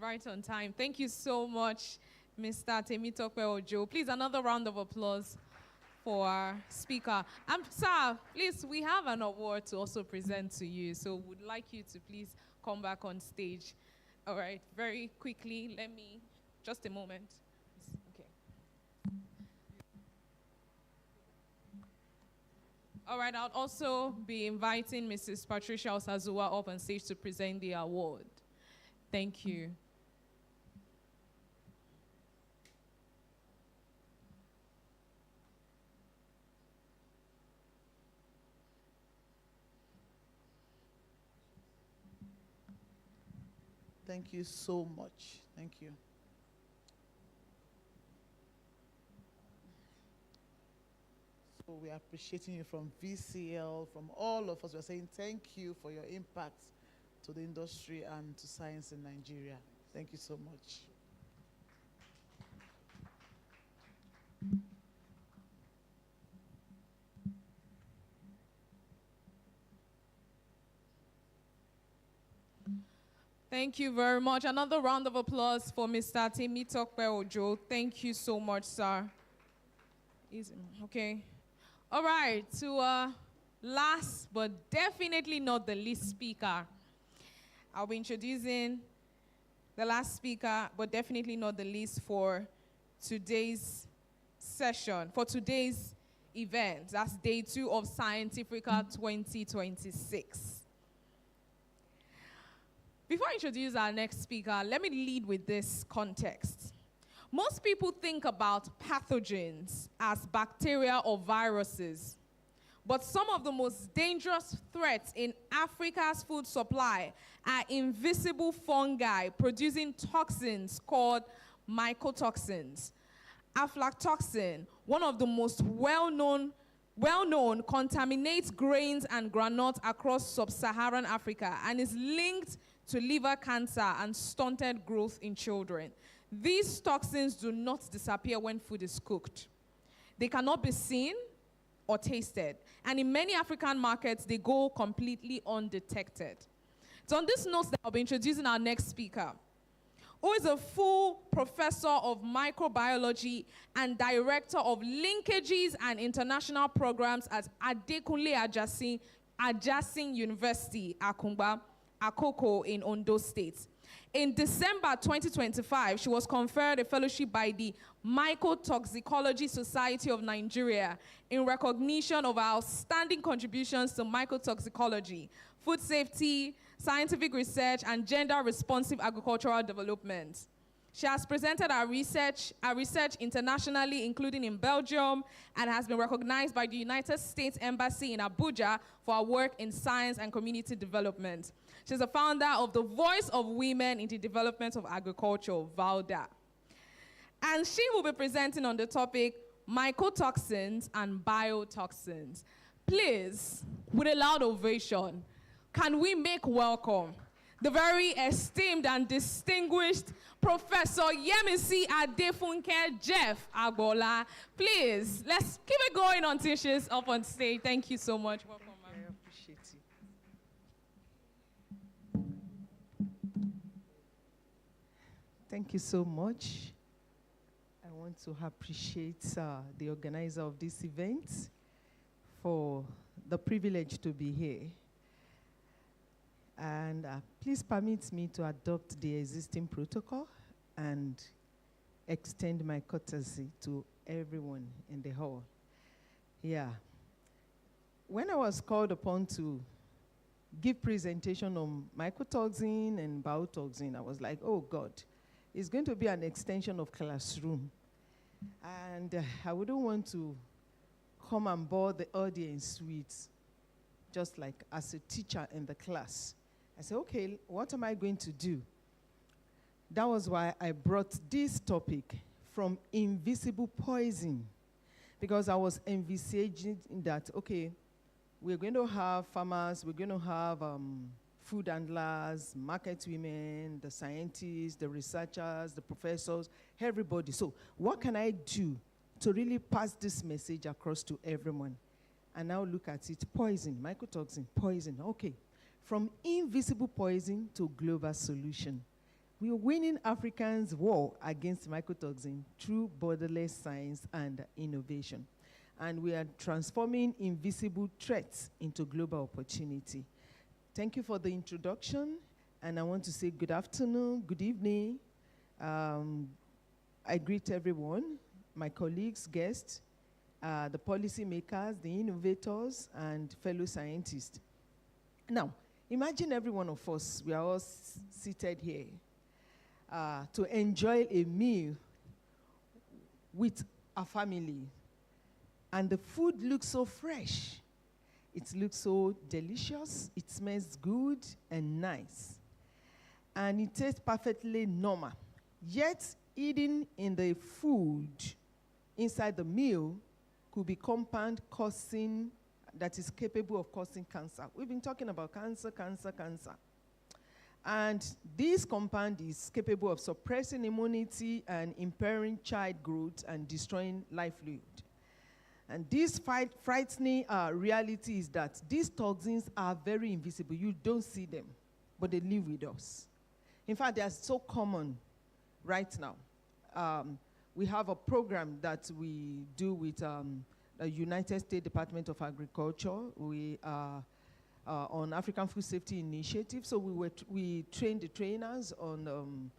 Right on time. Thank you so much, Mr. Temitope Ojo. Please, another round of applause for our speaker. Sir, please, we have an award to also present to you, so would like you to please come back on stage. All right, very quickly, just a moment. Okay. All right, I'll also be inviting Mrs. Patricia Osazuwa up on stage to present the award. Thank you. Thank you so much. Thank you. So we are appreciating you from VCL, from all of us. We are saying thank you for your impact to the industry and to science in Nigeria. Thank you so much. Thank you very much. Another round of applause for Mr. Temitope Ojo. Thank you so much, sir. Easy. Okay. All right, to last but definitely not the least speaker. I'll be introducing the last speaker, but definitely not the least for today's session, for today's event. That's day 2 of Scientifrika 2026. Before I introduce our next speaker, let me lead with this context. Most people think about pathogens as bacteria or viruses, but some of the most dangerous threats in Africa's food supply are invisible fungi producing toxins called mycotoxins. Aflatoxin, one of the most well-known, contaminates grains and granules across sub-Saharan Africa and is linked to liver cancer and stunted growth in children. These toxins do not disappear when food is cooked. They cannot be seen or tasted. And in many African markets, they go completely undetected. So on this note, I'll be introducing our next speaker, who is a full professor of microbiology and director of linkages and international programs at Adekunle Ajasin University, Akungba, Akoko in Ondo State. In December 2025, she was conferred a fellowship by the Mycotoxicology Society of Nigeria in recognition of our outstanding contributions to mycotoxicology, food safety, scientific research, and gender-responsive agricultural development. She has presented our research internationally, including in Belgium, and has been recognized by the United States Embassy in Abuja for her work in science and community development. She's a founder of the Voice of Women in the Development of Agriculture, VALDA. And she will be presenting on the topic, mycotoxins and biotoxins. Please, with a loud ovation, can we make welcome the very esteemed and distinguished Professor Yemisi Adefunke Jeff Agbola. Please, let's keep it going until she's up on stage. Thank you so much. Welcome, ma'am. I appreciate you. Thank you so much. I want to appreciate the organizer of this event for the privilege to be here. And please permit me to adopt the existing protocol and extend my courtesy to everyone in the hall. Yeah. When I was called upon to give presentation on mycotoxin and biotoxin, I was like, oh God, it's going to be an extension of classroom. And I wouldn't want to come and bore the audience with just like as a teacher in the class. I said, okay, what am I going to do? That was why I brought this topic from invisible poison, because I was envisaging that, okay, we're going to have farmers, we're going to have food handlers, market women, the scientists, the researchers, the professors, everybody. So what can I do to really pass this message across to everyone? And now look at it, poison, mycotoxin, poison, okay. From invisible poison to global solution. We are winning Africans' war against mycotoxin through borderless science and innovation. And we are transforming invisible threats into global opportunity. Thank you for the introduction. And I want to say good afternoon, good evening. I greet everyone, my colleagues, guests, the policymakers, the innovators, and fellow scientists. Now, imagine every one of us, we are all seated here to enjoy a meal with a family. And the food looks so fresh. It looks so delicious. It smells good and nice. And it tastes perfectly normal. Yet, eating in the food inside the meal could be compound causing that is capable of causing cancer. We've been talking about cancer. And this compound is capable of suppressing immunity and impairing child growth and destroying livelihood. And this frightening reality is that these toxins are very invisible. You don't see them, but they live with us. In fact, they are so common right now. We have a program that we do with the United States Department of Agriculture. We are on African Food Safety Initiative. So we train the trainers on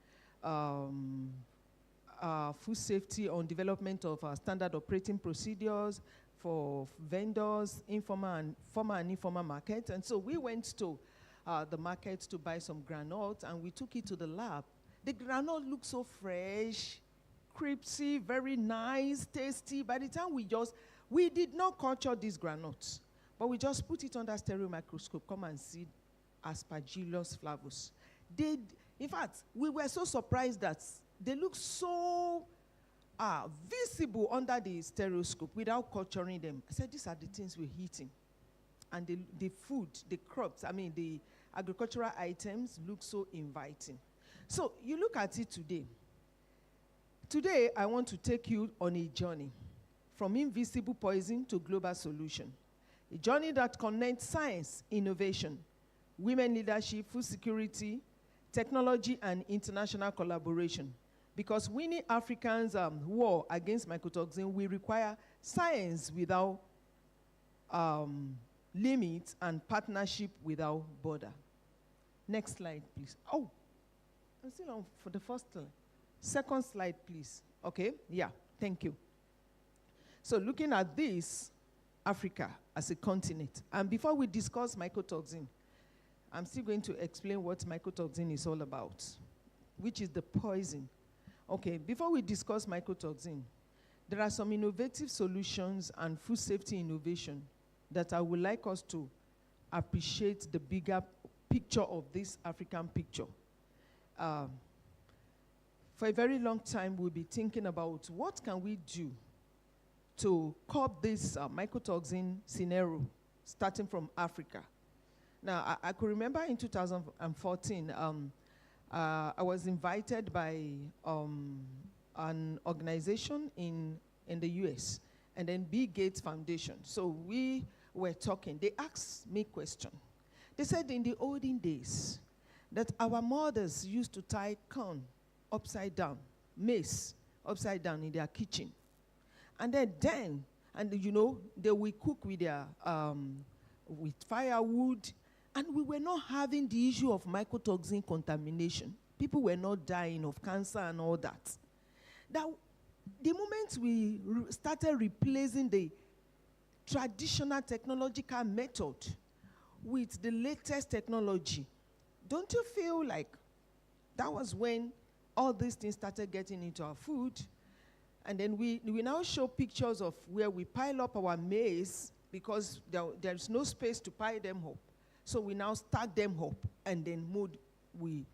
food safety, on development of standard operating procedures, for vendors, formal and informal market. And so we went to the market to buy some granola, and we took it to the lab. The granola looked so fresh, crispy, very nice, tasty. By the time we did not culture these granola, but we just put it under stereo microscope, come and see Aspergillus flavus. In fact, we were so surprised that they look so visible under the stereoscope without culturing them. I said, these are the things we're eating. And the food, the crops, the agricultural items look so inviting. So you look at it today. Today, I want to take you on a journey from invisible poison to global solution. A journey that connects science, innovation, women leadership, food security, technology, and international collaboration. Because winning Africans' war against mycotoxin will require science without limits and partnership without border. Next slide, please. Oh, I'm still on for the first slide. Second slide, please. Okay, yeah, thank you. So looking at this, Africa as a continent. And before we discuss mycotoxin, I'm still going to explain what mycotoxin is all about, which is the poison. Okay, before we discuss mycotoxin, there are some innovative solutions and food safety innovation that I would like us to appreciate the bigger picture of this African picture. For a very long time, we'll be thinking about what can we do to curb this mycotoxin scenario starting from Africa. Now, I could remember in 2014, I was invited by an organization in the US, and then Bill Gates Foundation. So we were talking. They asked me a question. They said in the olden days that our mothers used to tie corn upside down, maize upside down in their kitchen. And then they will cook with their with firewood. And we were not having the issue of mycotoxin contamination. People were not dying of cancer and all that. Now, the moment we started replacing the traditional technological method with the latest technology, don't you feel like that was when all these things started getting into our food? And then we now show pictures of where we pile up our maize because there's no space to pile them up. So we now stack them up, and then we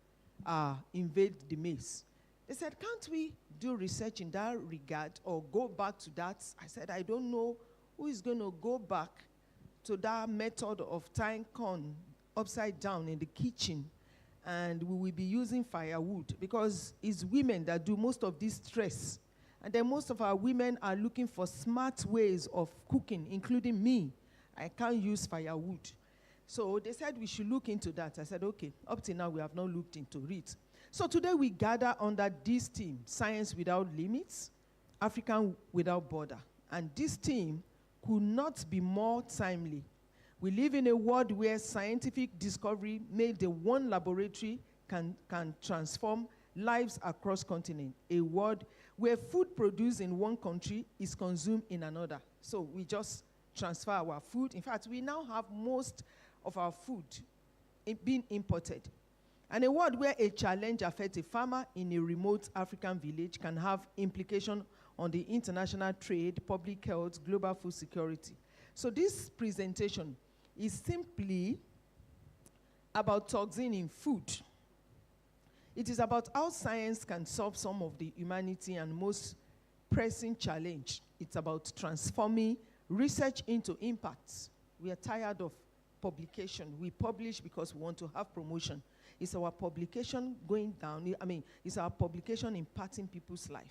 invade the maize. They said, can't we do research in that regard or go back to that? I said, I don't know who is going to go back to that method of tying corn upside down in the kitchen, and we will be using firewood because it's women that do most of this stress. And then most of our women are looking for smart ways of cooking, including me. I can't use firewood. So they said we should look into that. I said, okay, up till now we have not looked into it. So today we gather under this theme, Science Without Limits, African Without Border. And this theme could not be more timely. We live in a world where scientific discovery made the one laboratory can transform lives across continents. A world where food produced in one country is consumed in another. So we just transfer our food. In fact, we now have most of our food being imported. And a world where a challenge affects a farmer in a remote African village can have implications on the international trade, public health, global food security. So this presentation is simply about toxin in food. It is about how science can solve some of the humanity and most pressing challenge. It's about transforming research into impacts. We are tired of publication. We publish because we want to have promotion. Is our publication going down? Is our publication impacting people's life?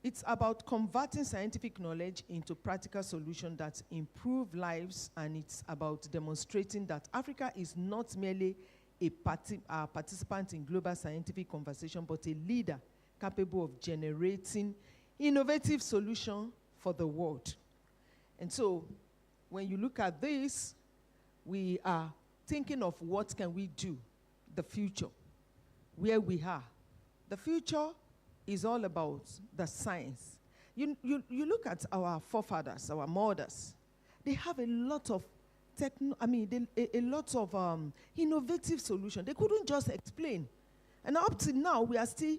It's about converting scientific knowledge into practical solutions that improve lives, and it's about demonstrating that Africa is not merely a participant in global scientific conversation, but a leader capable of generating innovative solutions for the world. And so, when you look at this, we are thinking of what can we do, the future, where we are. The future is all about the science. You look at our forefathers, our mothers, they have a lot of a lot of innovative solutions. They couldn't just explain. And up to now, we are still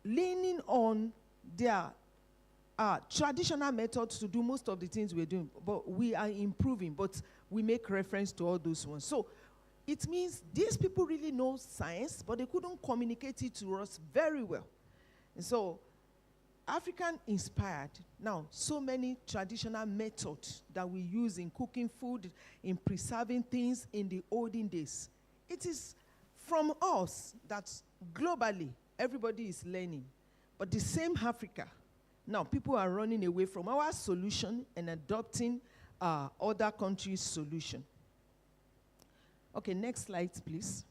leaning on their traditional methods to do most of the things we're doing. But we are improving, but we make reference to all those ones. So it means these people really know science, but they couldn't communicate it to us very well. And so African inspired, now so many traditional methods that we use in cooking food, in preserving things in the olden days. It is from us that globally everybody is learning. But the same Africa, now people are running away from our solution and adopting other countries' solution. Okay, next slide, please.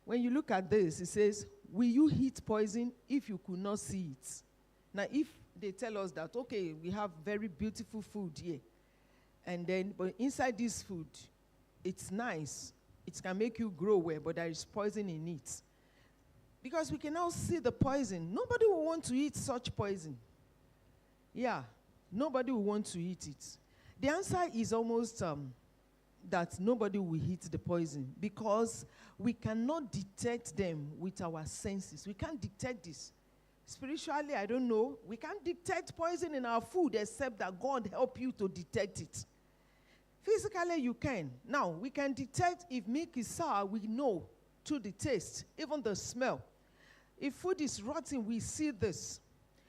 When you look at this, it says, will you eat poison if you could not see it? Now, if they tell us that, okay, we have very beautiful food here, and then, but inside this food, it's nice, it can make you grow well, but there is poison in it. Because we can now see the poison. Nobody will want to eat such poison. Yeah, nobody will want to eat it. The answer is almost that nobody will eat the poison because we cannot detect them with our senses. We can't detect this. Spiritually, I don't know. We can't detect poison in our food except that God help you to detect it. Physically, you can. Now, we can detect if milk is sour, we know through the taste, even the smell. If food is rotten, we see this.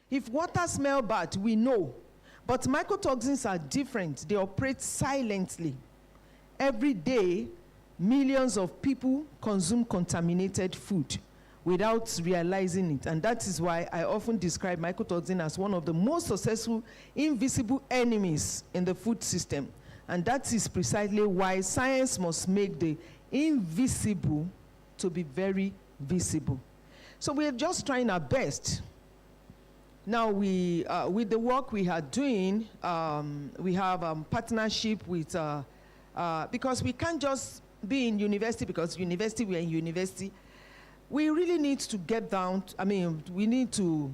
If water smells bad, we know. But mycotoxins are different. They operate silently. Every day, millions of people consume contaminated food without realizing it. And that is why I often describe mycotoxin as one of the most successful invisible enemies in the food system. And that is precisely why science must make the invisible to be very visible. So we are just trying our best. Now, with the work we are doing, we have partnership with, because we can't just be in university, because university, we are in university. We really need to get down, we need to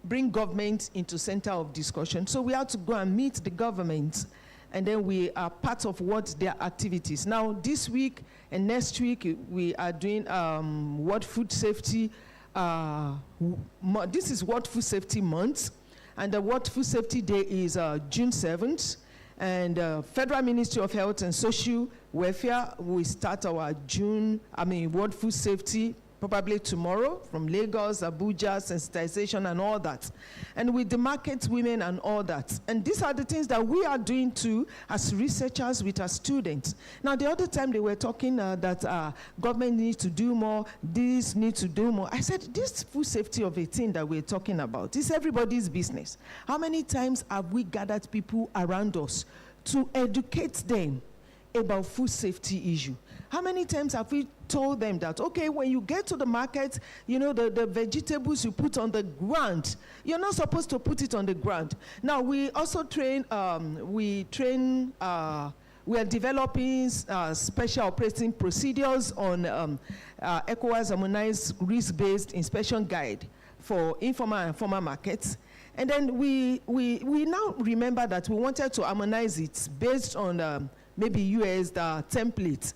bring government into center of discussion. So we have to go and meet the government, and then we are part of what their activities. Now, this week and next week, we are doing World Food Safety. This is World Food Safety Month, and the World Food Safety Day is June 7th. And Federal Ministry of Health and Social Welfare will start our World Food Safety probably tomorrow from Lagos, Abuja, sensitization and all that. And with the market women and all that. And these are the things that we are doing too as researchers with our students. Now, the other time they were talking that government needs to do more, this needs to do more. I said, this food safety of a thing that we're talking about, it's everybody's business. How many times have we gathered people around us to educate them about food safety issue? How many times have we told them that, okay, when you get to the market, you know, the vegetables you put on the ground, you're not supposed to put it on the ground. Now, we also train, we are developing special operating procedures on ECOWAS harmonized risk-based inspection guide for informal and formal markets. And then we now remember that we wanted to harmonize it based on maybe US template.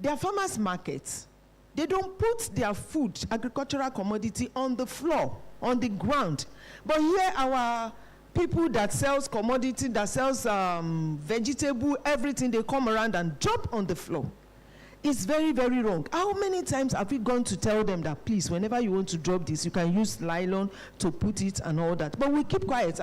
Their farmers' markets, they don't put their food, agricultural commodity, on the floor, on the ground. But here our people that sells commodity, that sells vegetable, everything, they come around and drop on the floor. It's very, very wrong. How many times have we gone to tell them that, please, whenever you want to drop this, you can use nylon to put it and all that? But we keep quiet.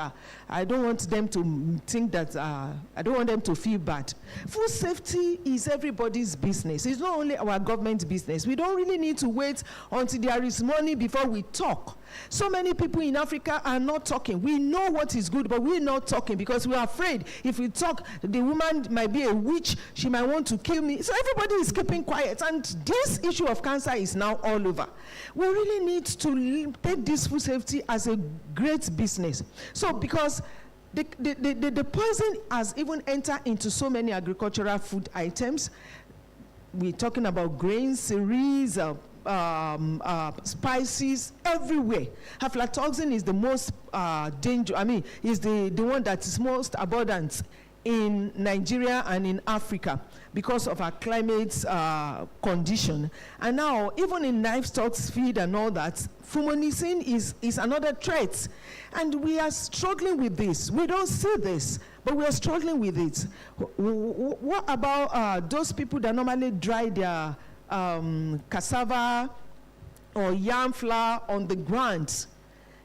I don't want them to think that, I don't want them to feel bad. Food safety is everybody's business. It's not only our government business. We don't really need to wait until there is money before we talk. So many people in Africa are not talking. We know what is good, but we're not talking because we're afraid if we talk, the woman might be a witch, she might want to kill me. So everybody is keeping quiet, and this issue of cancer is now all over. We really need to take this food safety as a great business. So because the poison has even entered into so many agricultural food items. We're talking about grains, cereals, spices everywhere. Aflatoxin is the most is the one that is most abundant in Nigeria and in Africa because of our climate condition. And now, even in livestock feed and all that, fumonisin is another threat. And we are struggling with this. We don't see this, but we are struggling with it. What about those people that normally dry their cassava or yam flour on the ground?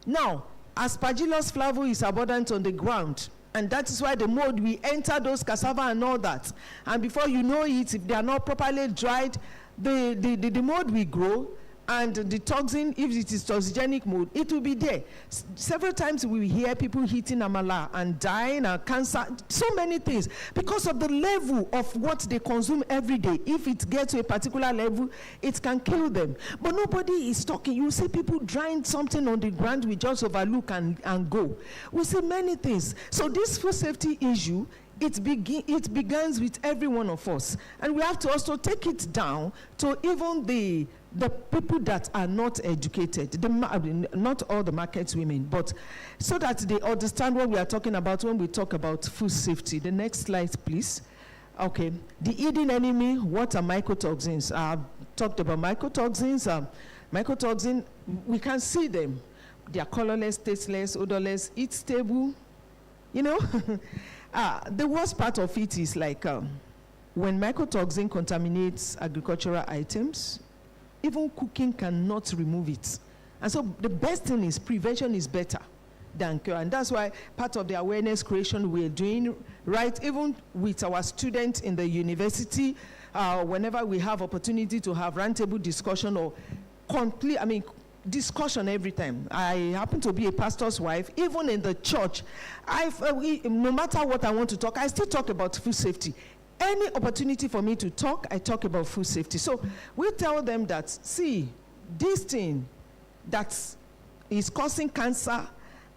Now, Aspergillus flavus is abundant on the ground. And that is why the mold will enter those cassava and all that. And before you know it, if they are not properly dried, the mold will grow, and the toxin, if it is toxigenic mold, it will be there. Several times we hear people hitting amala and dying and cancer, so many things, because of the level of what they consume every day. If it gets to a particular level, it can kill them. But nobody is talking. You see people drying something on the ground, we just overlook and go. We see many things. So this food safety issue, it begins with every one of us. And we have to also take it down to even the people that are not educated, not all the market women, but so that they understand what we are talking about when we talk about food safety. The next slide, please. Okay, the hidden enemy, what are mycotoxins? I've talked about mycotoxins. Mycotoxin, we can see them. They are colorless, tasteless, odorless, it's stable, you know. The worst part of it is like when mycotoxin contaminates agricultural items, even cooking cannot remove it. And so the best thing is prevention is better than cure. And that's why part of the awareness creation we're doing, right, even with our students in the university, whenever we have opportunity to have roundtable discussion or discussion every time. I happen to be a pastor's wife. Even in the church, no matter what I want to talk, I still talk about food safety. Any opportunity for me to talk, I talk about food safety. So we tell them that, see, this thing that is causing cancer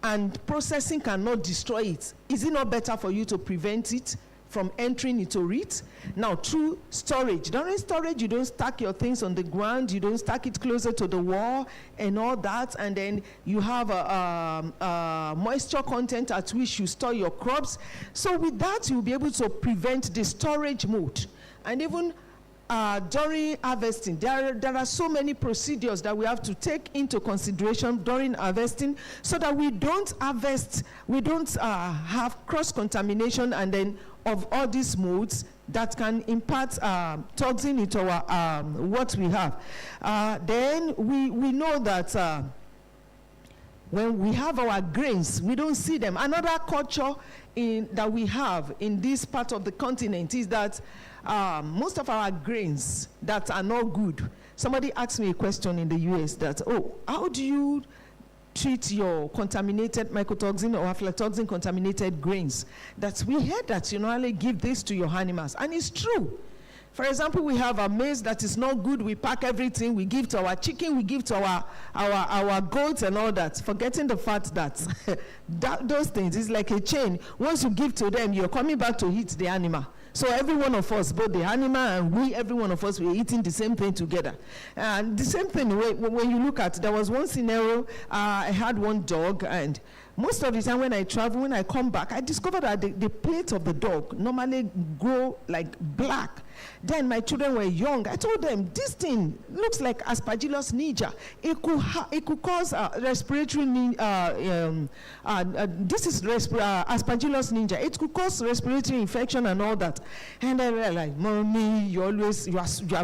and processing cannot destroy it, is it not better for you to prevent it from entering into it? Now, through storage. During storage, you don't stack your things on the ground, you don't stack it closer to the wall and all that, and then you have a moisture content at which you store your crops. So with that, you'll be able to prevent the storage mold. And even during harvesting, there are so many procedures that we have to take into consideration during harvesting so that we don't harvest, we don't have cross-contamination and then of all these molds that can impart toxin into our, what we have. Then we know that when we have our grains, we don't see them. Another culture that we have in this part of the continent is that most of our grains that are not good. Somebody asked me a question in the US that, how do you treat your contaminated mycotoxin or aflatoxin contaminated grains? That we heard that you normally give this to your animals, and it's true. For example, we have a maize that is not good, we pack everything, we give to our chicken, we give to our goats and all that, forgetting the fact that, those things is like a chain. Once you give to them, you're coming back to eat the animal. So every one of us, both the animal and we, every one of us, we're eating the same thing together. And the same thing, when you look at, there was one scenario, I had one dog, and most of the time when I travel, when I come back, I discovered that the plate of the dog normally go like black. Then my children were young. I told them, this thing looks like Aspergillus niger. It could cause respiratory, this is Aspergillus niger. It could cause respiratory infection and all that. And they were like, Mommy, you are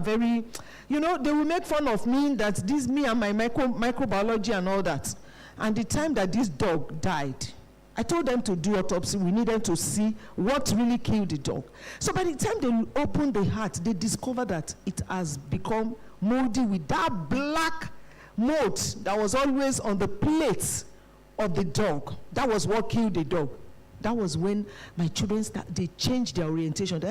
very, they will make fun of me that this me and my microbiology and all that. And the time that this dog died, I told them to do autopsy. We needed to see what really killed the dog. So by the time they opened the heart, they discovered that it has become moldy with that black mold that was always on the plates of the dog. That was what killed the dog. That was when my children they changed their orientation.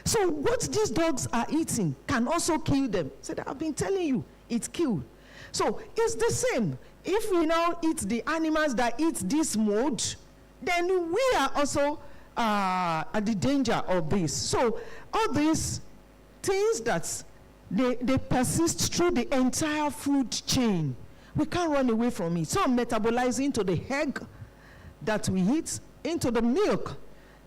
So what these dogs are eating can also kill them. I said, I've been telling you, it's killed. So it's the same. If we now eat the animals that eat this mold, then we are also at the danger of this. So all these things that They persist through the entire food chain. We can't run away from it. Some metabolize into the egg that we eat, into the milk,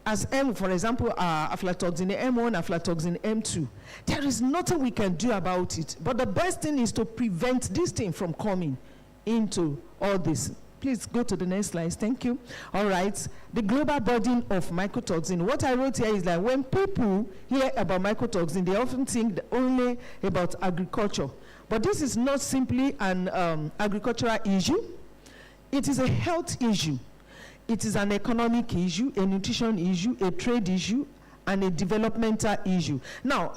as for example, aflatoxin M1, aflatoxin M2. There is nothing we can do about it. But the best thing is to prevent this thing from coming into all this. Please go to the next slide. Thank you. All right. The global burden of mycotoxin. What I wrote here is that when people hear about mycotoxin, they often think only about agriculture. But this is not simply an agricultural issue. It is a health issue. It is an economic issue, a nutrition issue, a trade issue, and a developmental issue. Now,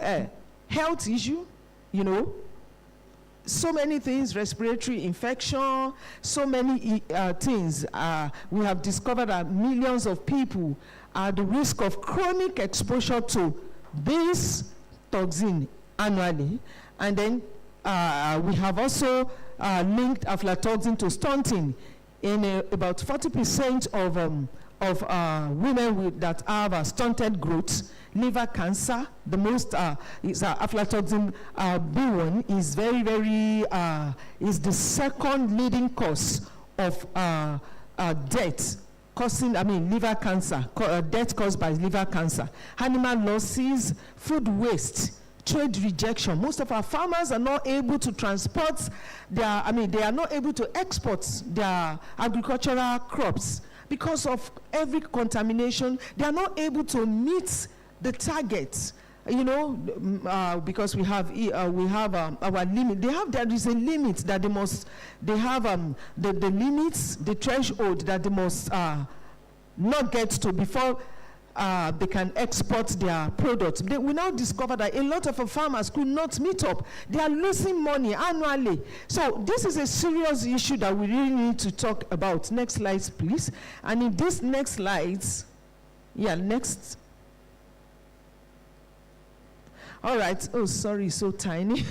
health issue, you know, so many things, respiratory infection, so many things. We have discovered that millions of people are at the risk of chronic exposure to this toxin annually. And then we have also linked aflatoxin to stunting. In about 40% of women that have stunted growth, liver cancer, the most is aflatoxin B1 is is the second leading cause of death, liver cancer, death caused by liver cancer. Animal losses, food waste, trade rejection. Most of our farmers are not able to transport they are not able to export their agricultural crops because of every contamination. They are not able to meet the targets, you know, because we have our limit. There is a limit that they have the limits, the threshold that they must not get to before they can export their products. We now discover that a lot of our farmers could not meet up. They are losing money annually. So this is a serious issue that we really need to talk about. Next slides, please. And in this next slides, next. All right. Oh, sorry, so tiny.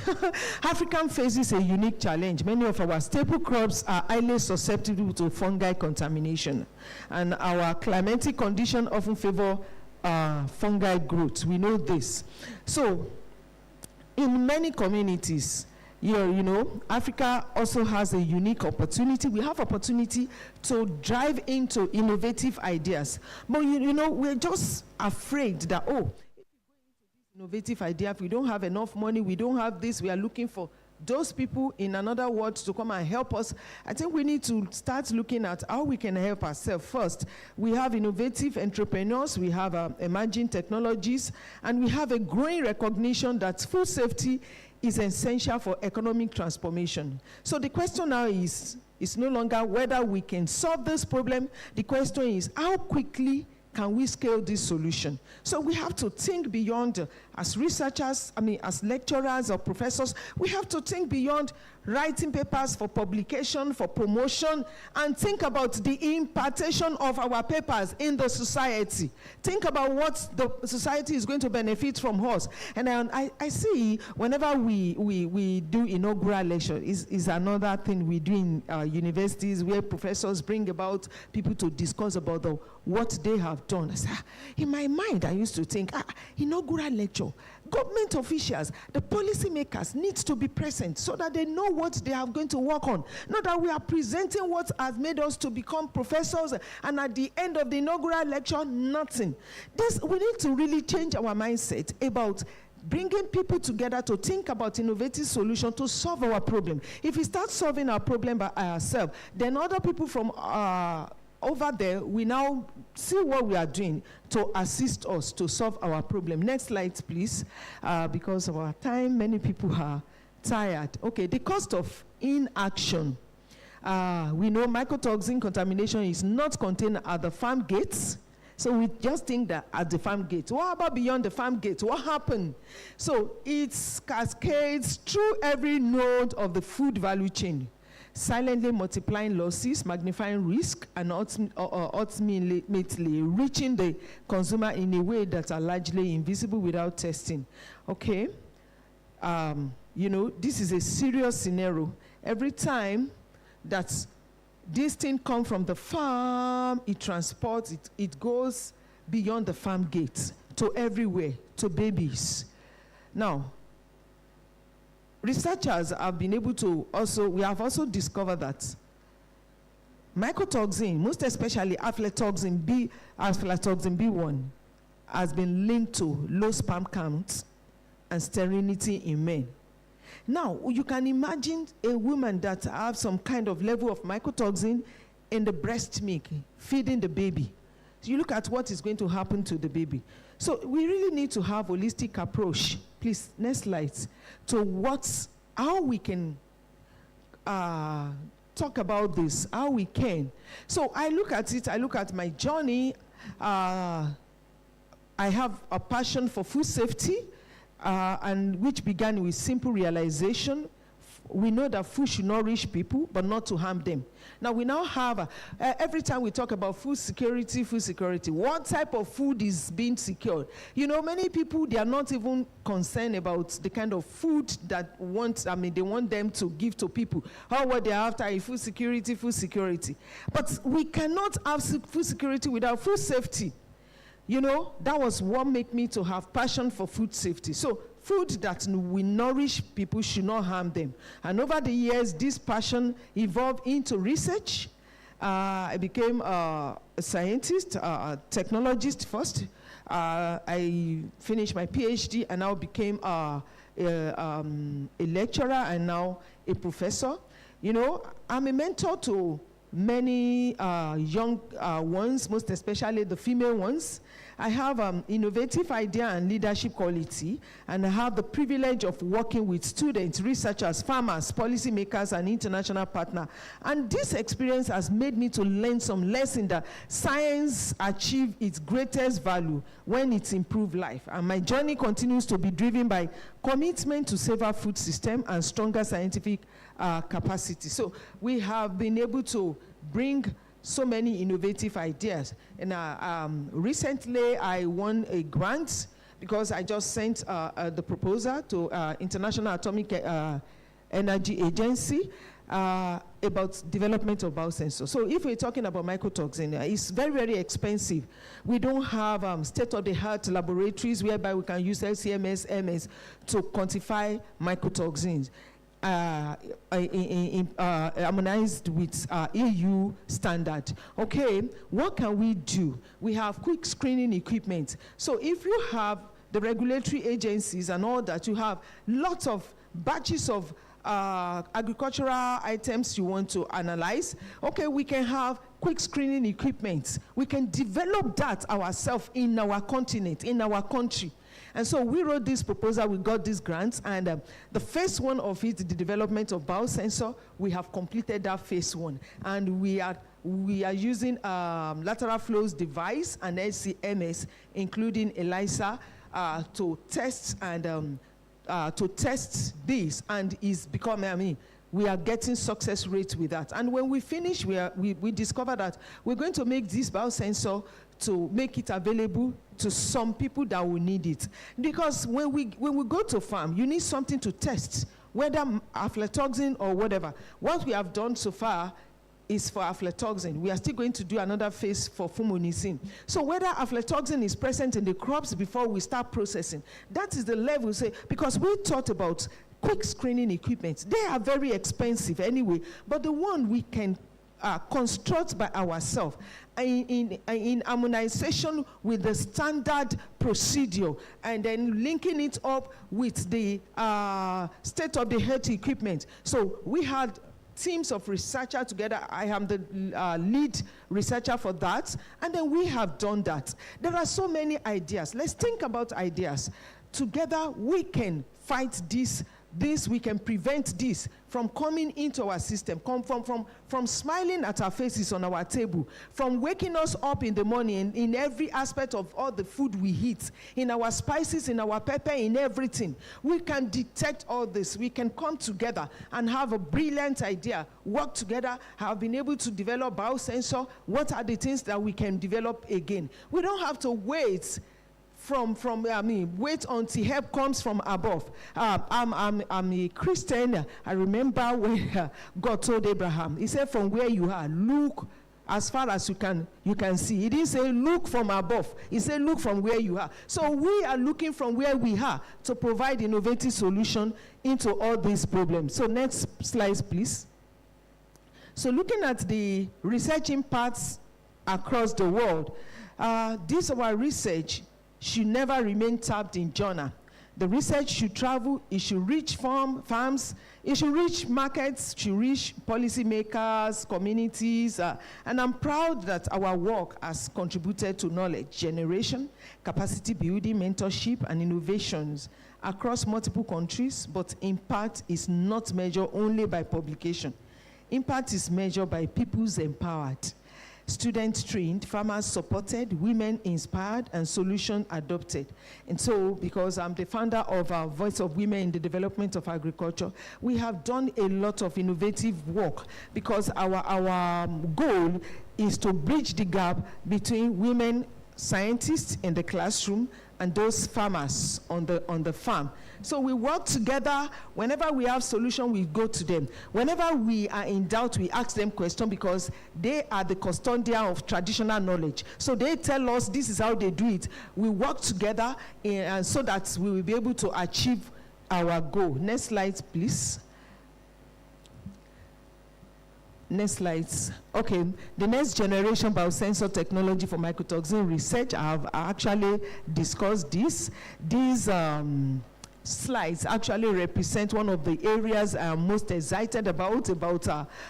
Africa faces a unique challenge. Many of our staple crops are highly susceptible to fungi contamination, and our climatic condition often favor fungi growth. We know this. So, in many communities, you know, Africa also has a unique opportunity. We have opportunity to drive into innovative ideas, but you know, we're just afraid that innovative idea, if we don't have enough money, we don't have this, we are looking for those people, in another word, to come and help us. I think we need to start looking at how we can help ourselves first. We have innovative entrepreneurs, we have emerging technologies, and we have a growing recognition that food safety is essential for economic transformation. So the question now is no longer whether we can solve this problem. The question is how quickly can we scale this solution? So we have to think beyond, as researchers, as lecturers or professors, we have to think beyond writing papers for publication, for promotion, and think about the impartation of our papers in the society. Think about what the society is going to benefit from us. And I see whenever we do inaugural lecture, is another thing we do in universities where professors bring about people to discuss about what they have done. I say, in my mind, I used to think, inaugural lecture, government officials, the policymakers need to be present so that they know what they are going to work on. Not that we are presenting what has made us to become professors, and at the end of the inaugural lecture, nothing. We need to really change our mindset about bringing people together to think about innovative solutions to solve our problem. If we start solving our problem by ourselves, then other people from over there, we now see what we are doing to assist us to solve our problem. Next slide, please. Because of our time, many people are tired. Okay, the cost of inaction. We know mycotoxin contamination is not contained at the farm gates. So we just think that at the farm gate. What about beyond the farm gate? What happened? So it cascades through every node of the food value chain, silently multiplying losses, magnifying risk, and ultimately reaching the consumer in a way that are largely invisible without testing. Okay? You know, this is a serious scenario. Every time that this thing comes from the farm, it transports, it goes beyond the farm gate to everywhere, to babies. Now, researchers have been able to we have also discovered that mycotoxin, most especially aflatoxin B1, has been linked to low sperm counts and sterility in men. Now, you can imagine a woman that has some kind of level of mycotoxin in the breast milk, feeding the baby. So you look at what is going to happen to the baby. So we really need to have a holistic approach, please, next slide, to how we can talk about this, how we can. So I look at it, I look at my journey. I have a passion for food safety, and which began with simple realization. We know that food should nourish people, but not to harm them. Now we now have, every time we talk about food security, what type of food is being secured? You know, many people, they are not even concerned about the kind of food that they want them to give to people. What they're after is food security. But we cannot have food security without food safety. You know, that was what made me to have passion for food safety. So food that will nourish people should not harm them. And over the years, this passion evolved into research. I became a scientist, a technologist first. I finished my PhD and now became a lecturer and now a professor. You know, I'm a mentor to many young ones, most especially the female ones. I have innovative idea and leadership quality, and I have the privilege of working with students, researchers, farmers, policymakers, and international partners. And this experience has made me to learn some lessons that science achieves its greatest value when it improves life. And my journey continues to be driven by commitment to safer food system and stronger scientific capacity. So we have been able to bring so many innovative ideas. And recently I won a grant because I just sent the proposal to International Atomic Energy Agency about development of biosensors. So if we're talking about mycotoxin, it's very, very expensive. We don't have state-of-the-art laboratories whereby we can use LCMS, MS to quantify mycotoxins. Harmonized with EU standard. Okay, what can we do? We have quick screening equipment. So if you have the regulatory agencies and all that, you have lots of batches of agricultural items you want to analyze. Okay, we can have quick screening equipment. We can develop that ourselves in our continent, in our country. And so we wrote this proposal, we got these grants, and the phase one of it, the development of biosensor, we have completed that phase one. And we are using lateral flows device and LCMS, including ELISA, to test and to test this, and is becoming, we are getting success rates with that. And when we finish, we discover that we're going to make this biosensor to make it available to some people that will need it. Because when we go to farm, you need something to test, whether aflatoxin or whatever. What we have done so far is for aflatoxin. We are still going to do another phase for fumonisin. So whether aflatoxin is present in the crops before we start processing, that is the level, say, because we thought about quick screening equipment. They are very expensive anyway, but the one we can construct by ourselves in harmonization with the standard procedure, and then linking it up with the state-of-the-art equipment. So we had teams of researchers together. I am the lead researcher for that, and then we have done that. There are so many ideas. Let's think about ideas. Together we can fight this, we can prevent this from coming into our system, from smiling at our faces on our table, from waking us up in the morning in every aspect of all the food we eat, in our spices, in our pepper, in everything. We can detect all this. We can come together and have a brilliant idea, work together, have been able to develop biosensor. What are the things that we can develop again? We don't have to wait wait until help comes from above. I'm a Christian. I remember when God told Abraham, he said, from where you are, look as far as you can see. He didn't say look from above. He said look from where you are. So we are looking from where we are to provide innovative solution into all these problems. So next slide, please. So looking at the research impacts across the world, this our research should never remain tapped in journal. The research should travel, it should reach farms, it should reach markets, should reach policymakers, communities, and I'm proud that our work has contributed to knowledge generation, capacity building, mentorship, and innovations across multiple countries, but impact is not measured only by publication. Impact is measured by people's empowered, students trained, farmers supported, women inspired, and solution adopted. And so, because I'm the founder of our Voice of Women in the Development of Agriculture, we have done a lot of innovative work because our goal is to bridge the gap between women scientists in the classroom and those farmers on the farm. So we work together. Whenever we have solution, we go to them. Whenever we are in doubt, we ask them questions because they are the custodian of traditional knowledge. So they tell us this is how they do it. We work together so that we will be able to achieve our goal. Next slide, please. Next slides. Okay, the next generation biosensor technology for mycotoxin research. I have actually discussed this. These slides actually represent one of the areas I'm most excited about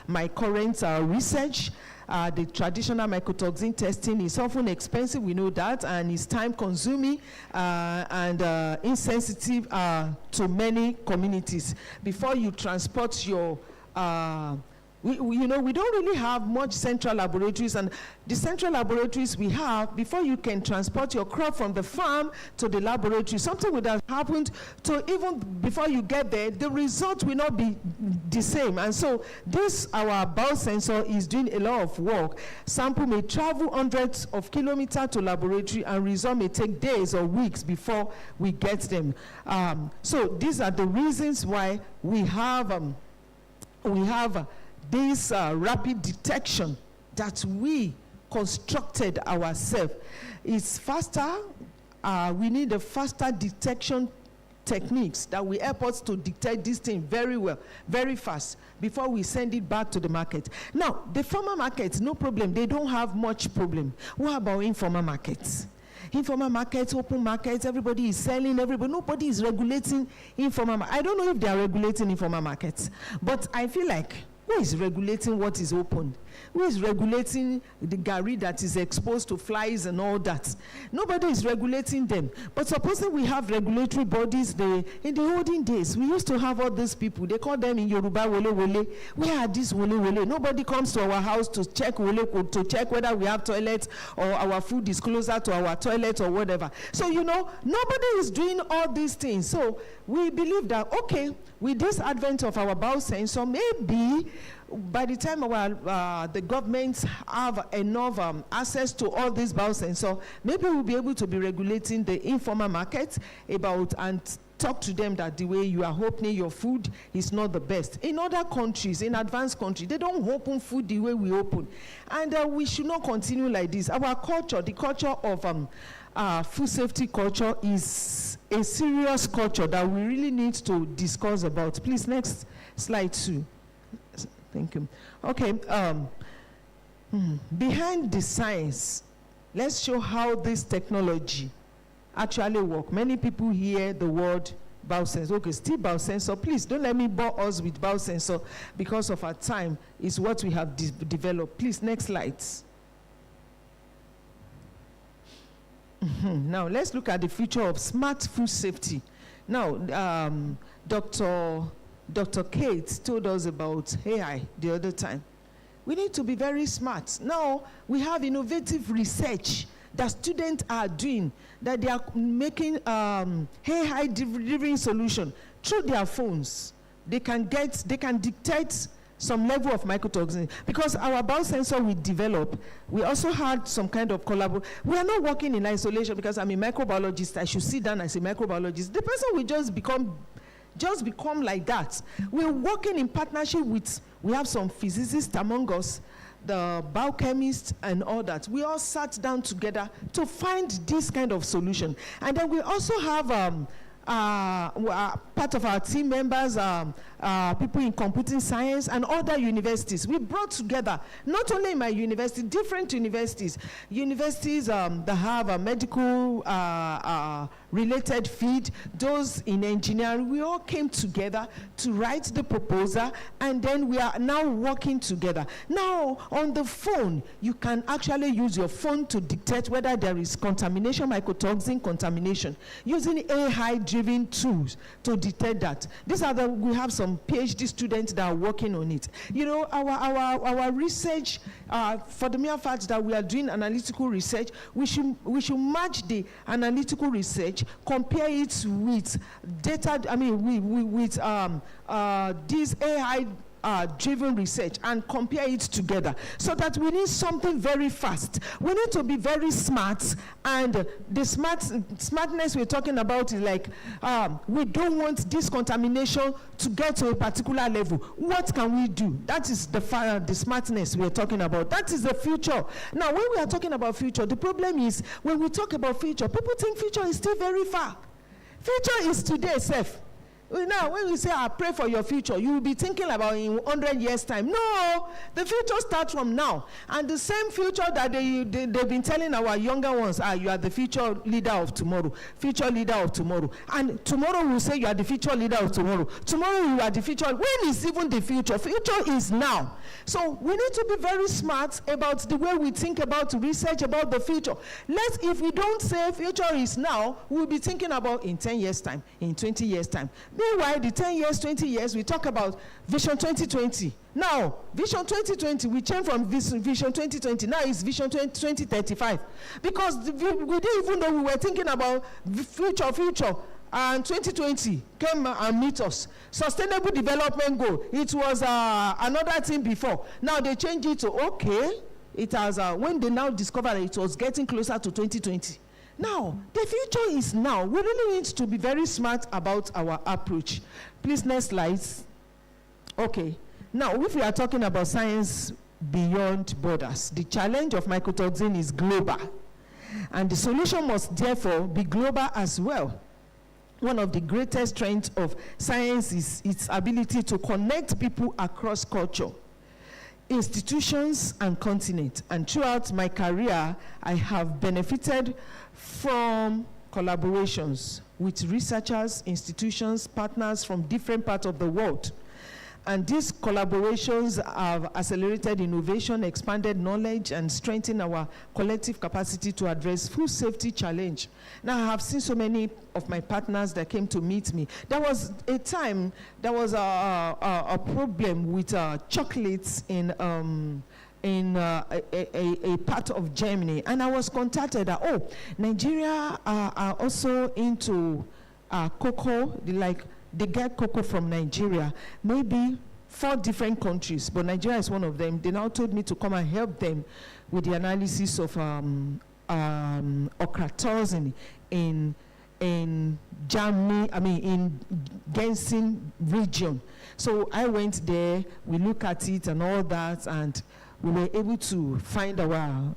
my current research. The traditional mycotoxin testing is often expensive, we know that, and it's time consuming and insensitive to many communities. Before you transport your we don't really have much central laboratories, and the central laboratories we have, before you can transport your crop from the farm to the laboratory, something would have happened to even before you get there, the result will not be the same. And so this, our biosensor is doing a lot of work. Sample may travel hundreds of kilometers to laboratory and result may take days or weeks before we get them. So these are the reasons why we have this rapid detection that we constructed ourselves. It's faster. We need a faster detection techniques that will help us to detect this thing very well, very fast, before we send it back to the market. Now, the formal markets, no problem. They don't have much problem. What about informal markets? Informal markets, open markets, everybody is selling, nobody is regulating informal markets. I don't know if they are regulating informal markets, but I feel like, who is regulating what is open? Who is regulating the gari that is exposed to flies and all that? Nobody is regulating them. But supposing we have regulatory bodies, in the olden days, we used to have all these people. They call them in Yoruba, wole wole. Where are these wole wole? Nobody comes to our house to check wole, to check whether we have toilets or our food is closer to our toilet or whatever. So, nobody is doing all these things. So we believe that, okay, with this advent of our biosensor, maybe by the time the governments have enough access to all these biosensors, maybe we'll be able to be regulating the informal market and talk to them that the way you are opening your food is not the best. In other countries, in advanced countries, they don't open food the way we open. And we should not continue like this. Our culture, the culture of food safety culture, is a serious culture that we really need to discuss about. Please, next slide 2. Thank you. Okay, behind the science, let's show how this technology actually works. Many people hear the word biosensor. Okay, still biosensor. Please don't let me bore us with biosensor because of our time. It's what we have developed. Please, next slides. Now, let's look at the future of smart food safety. Now, Dr. Kate told us about AI the other time. We need to be very smart. Now, we have innovative research that students are doing, that they are making AI-driven solution through their phones. They can detect some level of mycotoxin. Because our biosensor we develop, we also had some kind of collaboration. We are not working in isolation because I'm a microbiologist. I should sit down as a microbiologist. The person will just become like that. We're working in partnership with, we have some physicists among us, the biochemists and all that. We all sat down together to find this kind of solution. And then we also have part of our team members, people in computing science and other universities. We brought together, not only in my university, different universities that have a medical related field, those in engineering. We all came together to write the proposal, and then we are now working together. Now, on the phone, you can actually use your phone to dictate whether there is contamination, mycotoxin contamination, using AI-driven tools to detect that. We have some PhD students that are working on it. You know, our research, for the mere fact that we are doing analytical research, we should match the analytical research, compare it with data, with this AI driven research, and compare it together, so that we need something very fast. We need to be very smart, and the smartness we're talking about is like, we don't want this contamination to get to a particular level. What can we do? That is the smartness we're talking about. That is the future. Now, when we are talking about future, the problem is when we talk about future, people think future is still very far. Future is today, Seth. Now, when we say, I pray for your future, you will be thinking about in 100 years' time. No, the future starts from now. And the same future that they've been telling our younger ones, you are the future leader of tomorrow, future leader of tomorrow. And tomorrow we'll say you are the future leader of tomorrow. Tomorrow you are the future. When is even the future? Future is now. So we need to be very smart about the way we think about research about the future. If we don't say future is now, we'll be thinking about in 10 years' time, in 20 years' time. Meanwhile, the 10 years, 20 years, we talk about Vision 2020. Now, Vision 2020, we change from Vision 2020, now it's Vision 2035. Because we didn't even know we were thinking about future. And 2020 came and meet us. Sustainable Development Goal, it was another thing before. Now they changed it to, it has, when they now discovered it was getting closer to 2020. Now, the future is now. We really need to be very smart about our approach. Please, next slide. Okay. Now, if we are talking about science beyond borders, the challenge of mycotoxin is global. And the solution must therefore be global as well. One of the greatest strengths of science is its ability to connect people across culture, institutions, and continents. And throughout my career, I have benefited from collaborations with researchers, institutions, partners from different parts of the world. And these collaborations have accelerated innovation, expanded knowledge, and strengthened our collective capacity to address food safety challenge. Now, I have seen so many of my partners that came to meet me. There was a time, there was a problem with chocolates in a part of Germany, and I was contacted that, Nigeria are also into cocoa, they get cocoa from Nigeria, maybe 4 different countries, but Nigeria is one of them. They now told me to come and help them with the analysis of ochratoxin in Germany, in Gensing region. So I went there, we looked at it and all that, and we were able to find our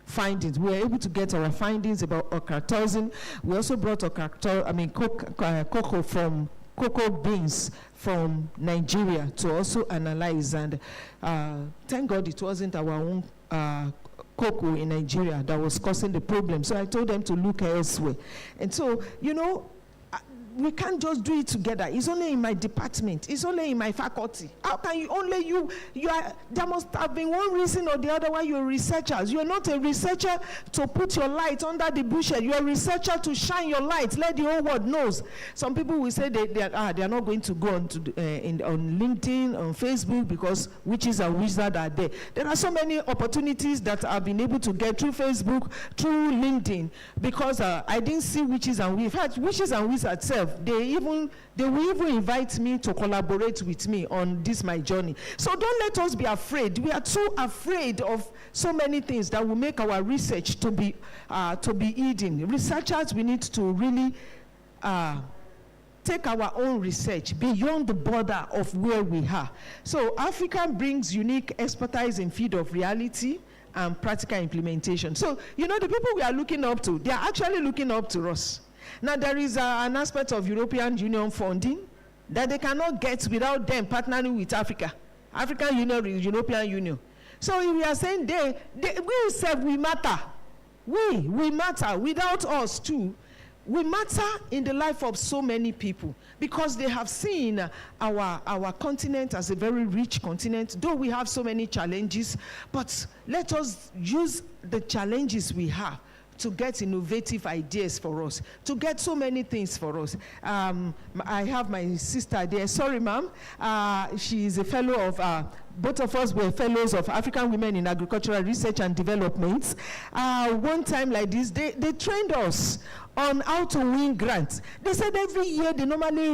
findings. We were able to get our findings about ochratoxin. We also brought cocoa from cocoa beans from Nigeria to also analyze. And thank God it wasn't our own cocoa in Nigeria that was causing the problem. So I told them to look elsewhere. And so, we can't just do it together. It's only in my department. It's only in my faculty. How can you there must have been one reason or the other why you're researchers. You're not a researcher to put your light under the bushel. You're a researcher to shine your light. Let the whole world knows. Some people will say they are not going to go on LinkedIn, on Facebook, because witches and wizards are there. There are so many opportunities that I've been able to get through Facebook, through LinkedIn, because I didn't see witches and wizards. In fact, witches and wizards itself, they will even invite me to collaborate with me on this my journey. So don't let us be afraid. We are too afraid of so many things that will make our research to be hidden. Researchers, we need to really take our own research beyond the border of where we are. So Africa brings unique expertise in field of reality and practical implementation. So, you know, the people we are looking up to, they are actually looking up to us. Now, there is an aspect of European Union funding that they cannot get without them partnering with Africa. African Union, European Union. So we are saying we matter. We matter. Without us too, we matter in the life of so many people because they have seen our continent as a very rich continent, though we have so many challenges, but let us use the challenges we have to get innovative ideas for us, to get so many things for us. I have my sister there. Sorry, ma'am. She is a fellow of, both of us were fellows of African Women in Agricultural Research and Development. One time like this, they trained us on how to win grants. They said every year they normally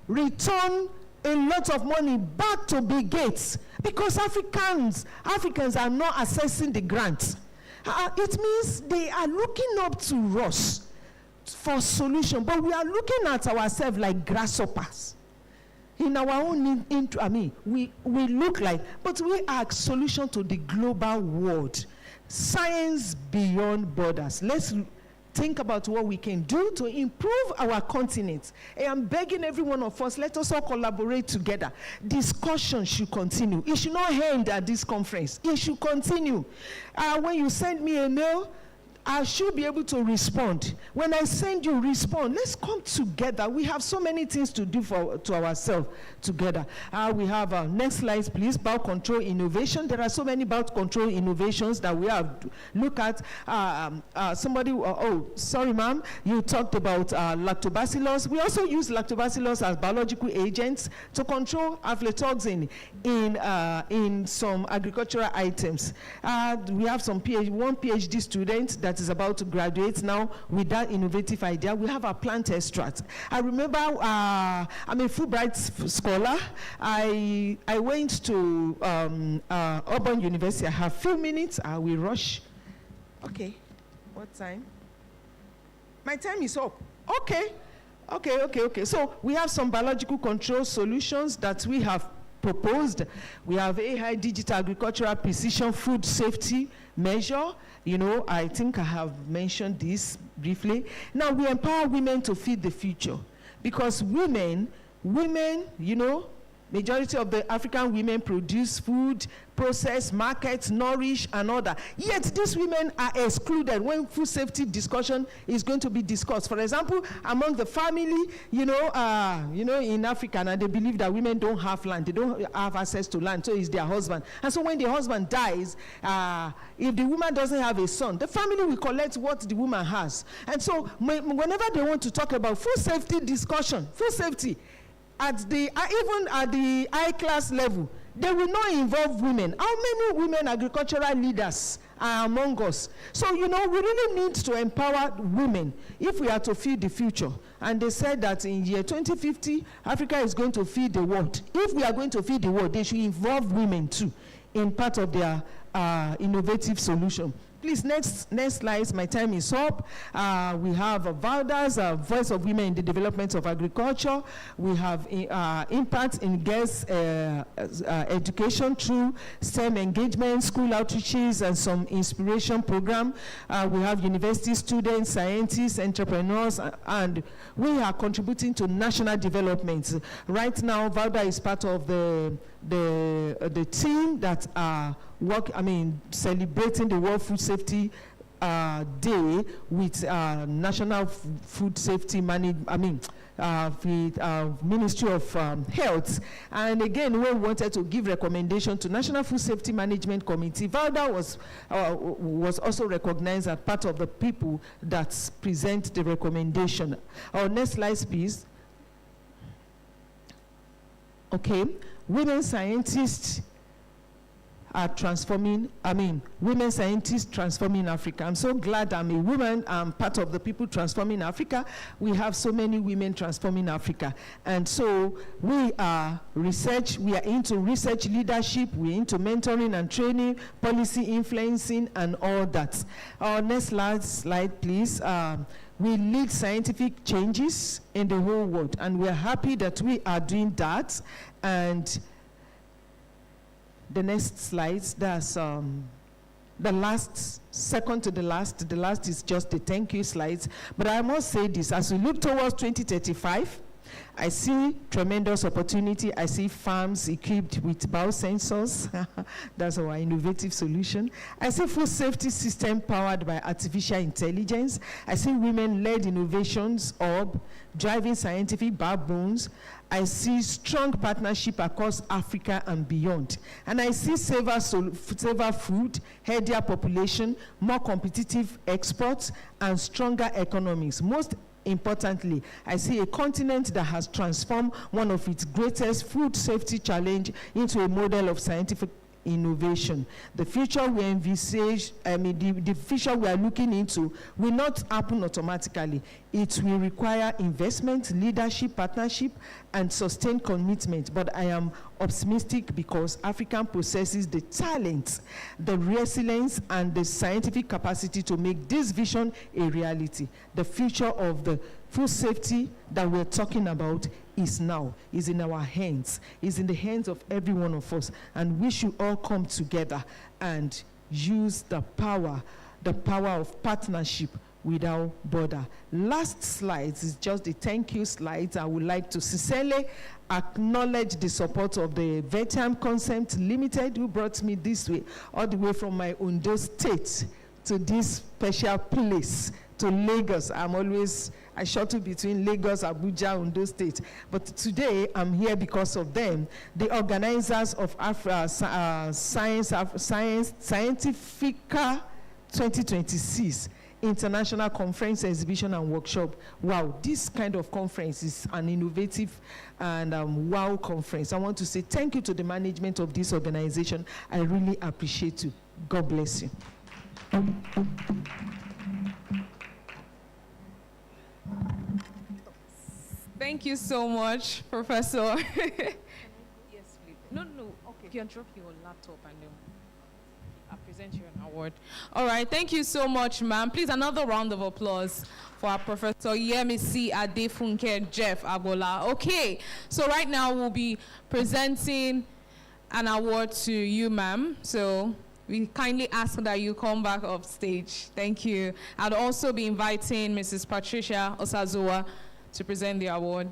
return a lot of money back to Big Gates because Africans are not accessing the grants. It means they are looking up to us for solution, but we are looking at ourselves like grasshoppers. In our own, we look like, but we are solution to the global world. Science beyond borders. Let's think about what we can do to improve our continent. I am begging every one of us, let us all collaborate together. Discussion should continue. It should not end at this conference. It should continue. When you send me a mail, I should be able to respond. When I send you, respond. Let's come together. We have so many things to do to ourselves together. We have, next slide, please, birth control innovation. There are so many birth control innovations that we have to look at. Sorry, ma'am. You talked about lactobacillus. We also use lactobacillus as biological agents to control aflatoxin in some agricultural items. We have one PhD student that is about to graduate now with that innovative idea. We have a plant extract. I remember I'm a Fulbright scholar. I went to Auburn University. I have a few minutes. I will rush. Okay. What time? My time is up. Okay. So we have some biological control solutions that we have proposed. We have AI digital agricultural precision food safety measure. You know, I think I have mentioned this briefly. Now we empower women to feed the future because women, you know, majority of the African women produce food, process, market, nourish, and all that. Yet these women are excluded when food safety discussion is going to be discussed. For example, among the family, in Africa, and they believe that women don't have land, they don't have access to land, so it's their husband. And so when the husband dies, if the woman doesn't have a son, the family will collect what the woman has. And so whenever they want to talk about food safety discussion, food safety, even at the high class level, they will not involve women. How many women agricultural leaders are among us? So, we really need to empower women if we are to feed the future. And they said that in year 2050, Africa is going to feed the world. If we are going to feed the world, they should involve women too in part of their innovative solution. Please, next slide. My time is up. We have VALDAS, Voice of Women in the Development of Agriculture. We have impact in girls' education through STEM engagement, school outreaches, and some inspiration program. We have university students, scientists, entrepreneurs, and we are contributing to national development. Right now, VALDA is part of the team that are celebrating the World Food Safety Day with National Food Safety Ministry of Health. And again, we wanted to give recommendation to National Food Safety Management Committee. VALDA was also recognized as part of the people that present the recommendation. Our next slide, please. Okay, women scientists are transforming, women scientists transforming Africa. I'm so glad I'm a woman. I'm part of the people transforming Africa. We have so many women transforming Africa. And so we are into research leadership, we're into mentoring and training, policy influencing, and all that. Our next slide, please. We lead scientific changes in the whole world, and we're happy that we are doing that. And the next slides, that's the last, second to the last is just the thank you slides. But I must say this, as we look towards 2035, I see tremendous opportunity. I see farms equipped with biosensors. That's our innovative solution. I see food safety system powered by artificial intelligence. I see women-led innovations driving scientific backbones. I see strong partnership across Africa and beyond. And I see safer food, healthier population, more competitive exports, and stronger economies. Most importantly, I see a continent that has transformed one of its greatest food safety challenge into a model of scientific innovation. The future we envisage, the future we are looking into will not happen automatically. It will require investment, leadership, partnership, and sustained commitment. But I am optimistic because Africa possesses the talent, the resilience, and the scientific capacity to make this vision a reality. The future of the food safety that we're talking about is now, is in our hands, is in the hands of every one of us. And we should all come together and use the power of partnership without border. Last slides is just the thank you slides. I would like to sincerely acknowledge the support of the Veteran Concept Limited, who brought me this way, all the way from my Ondo state to this special place, to Lagos. I shuttle between Lagos, Abuja, Ondo State. But today, I'm here because of them. The organizers of Scientifrika 2026 International Conference, Exhibition, and Workshop. Wow, this kind of conference is an innovative and wow conference. I want to say thank you to the management of this organization. I really appreciate you. God bless you. Thank you so much, Professor. Yes, please. No, okay. You can drop your laptop and then I'll present you an award. All right, thank you so much, ma'am. Please, another round of applause for our Professor Yemisi Adefunke Jeff Agbola. Okay, so right now we'll be presenting an award to you, ma'am. So we kindly ask that you come back off stage. Thank you. I'll also be inviting Mrs. Patricia Osazowa to present the award.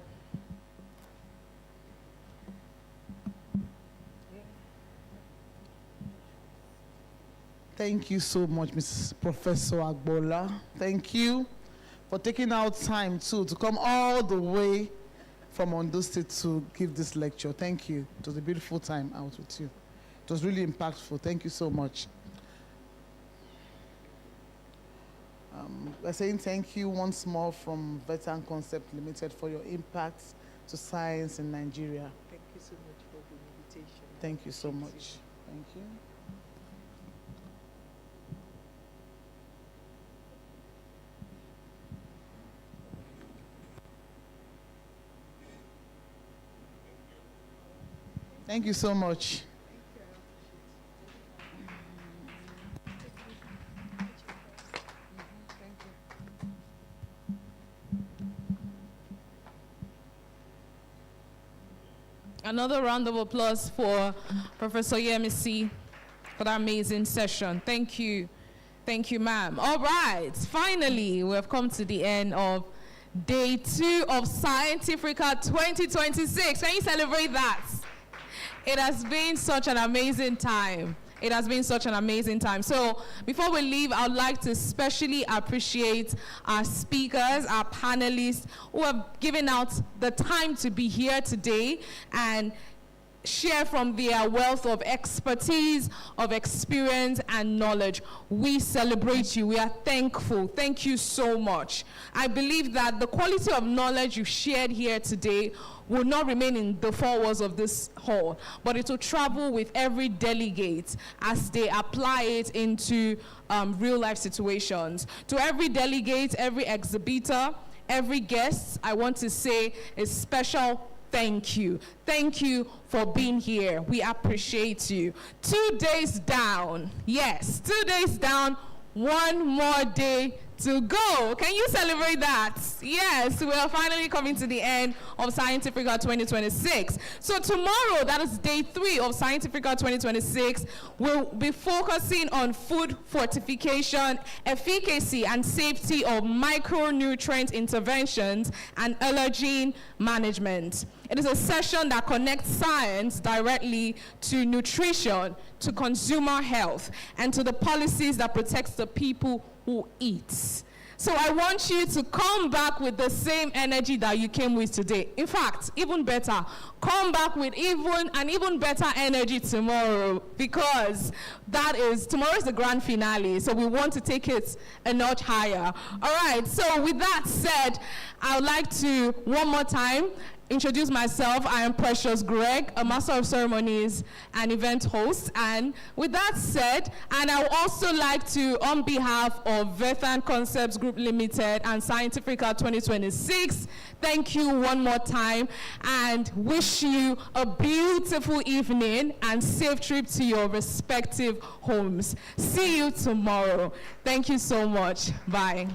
Thank you so much, Mrs. Professor Agbola. Thank you for taking out time too to come all the way from Ondo State to give this lecture. Thank you. It was a beautiful time out with you. It was really impactful. Thank you so much. We're saying thank you once more from Veteran Concept Limited for your impact to science in Nigeria. Thank you so much for the invitation. Thank you so much. Thank you. Thank you so much. Another round of applause for Professor Yemisi for that amazing session. Thank you. Thank you, ma'am. All right, finally, we have come to the end of day 2 of Scientifrika 2026. Can you celebrate that? It has been such an amazing time. It has been such an amazing time. So before we leave, I would like to especially appreciate our speakers, our panelists who have given out the time to be here today. And share from their wealth of expertise, of experience, and knowledge. We celebrate you. We are thankful. Thank you so much. I believe that the quality of knowledge you've shared here today will not remain in the four walls of this hall, but it will travel with every delegate as they apply it into real life situations. To every delegate, every exhibitor, every guest, I want to say a special thank you. Thank you for being here. We appreciate you. 2 days down. Yes, 2 days down. One more day to go. Can you celebrate that? Yes, we are finally coming to the end of Scientifrika 2026. So tomorrow, that is day 3 of Scientifrika 2026, we'll be focusing on food fortification, efficacy and safety of micronutrient interventions, and allergen management. It is a session that connects science directly to nutrition, to consumer health, and to the policies that protect the people who eat. So I want you to come back with the same energy that you came with today. In fact, even better, come back with even better energy tomorrow, because tomorrow is the grand finale, so we want to take it a notch higher. All right, so with that said, I would like to, one more time, introduce myself. I am Precious Greg, a Master of Ceremonies and event host. And with that said, and I would also like to, on behalf of Vethan Concepts Group Limited and Scientifrika 2026, thank you one more time and wish you a beautiful evening and safe trip to your respective homes. See you tomorrow. Thank you so much. Bye.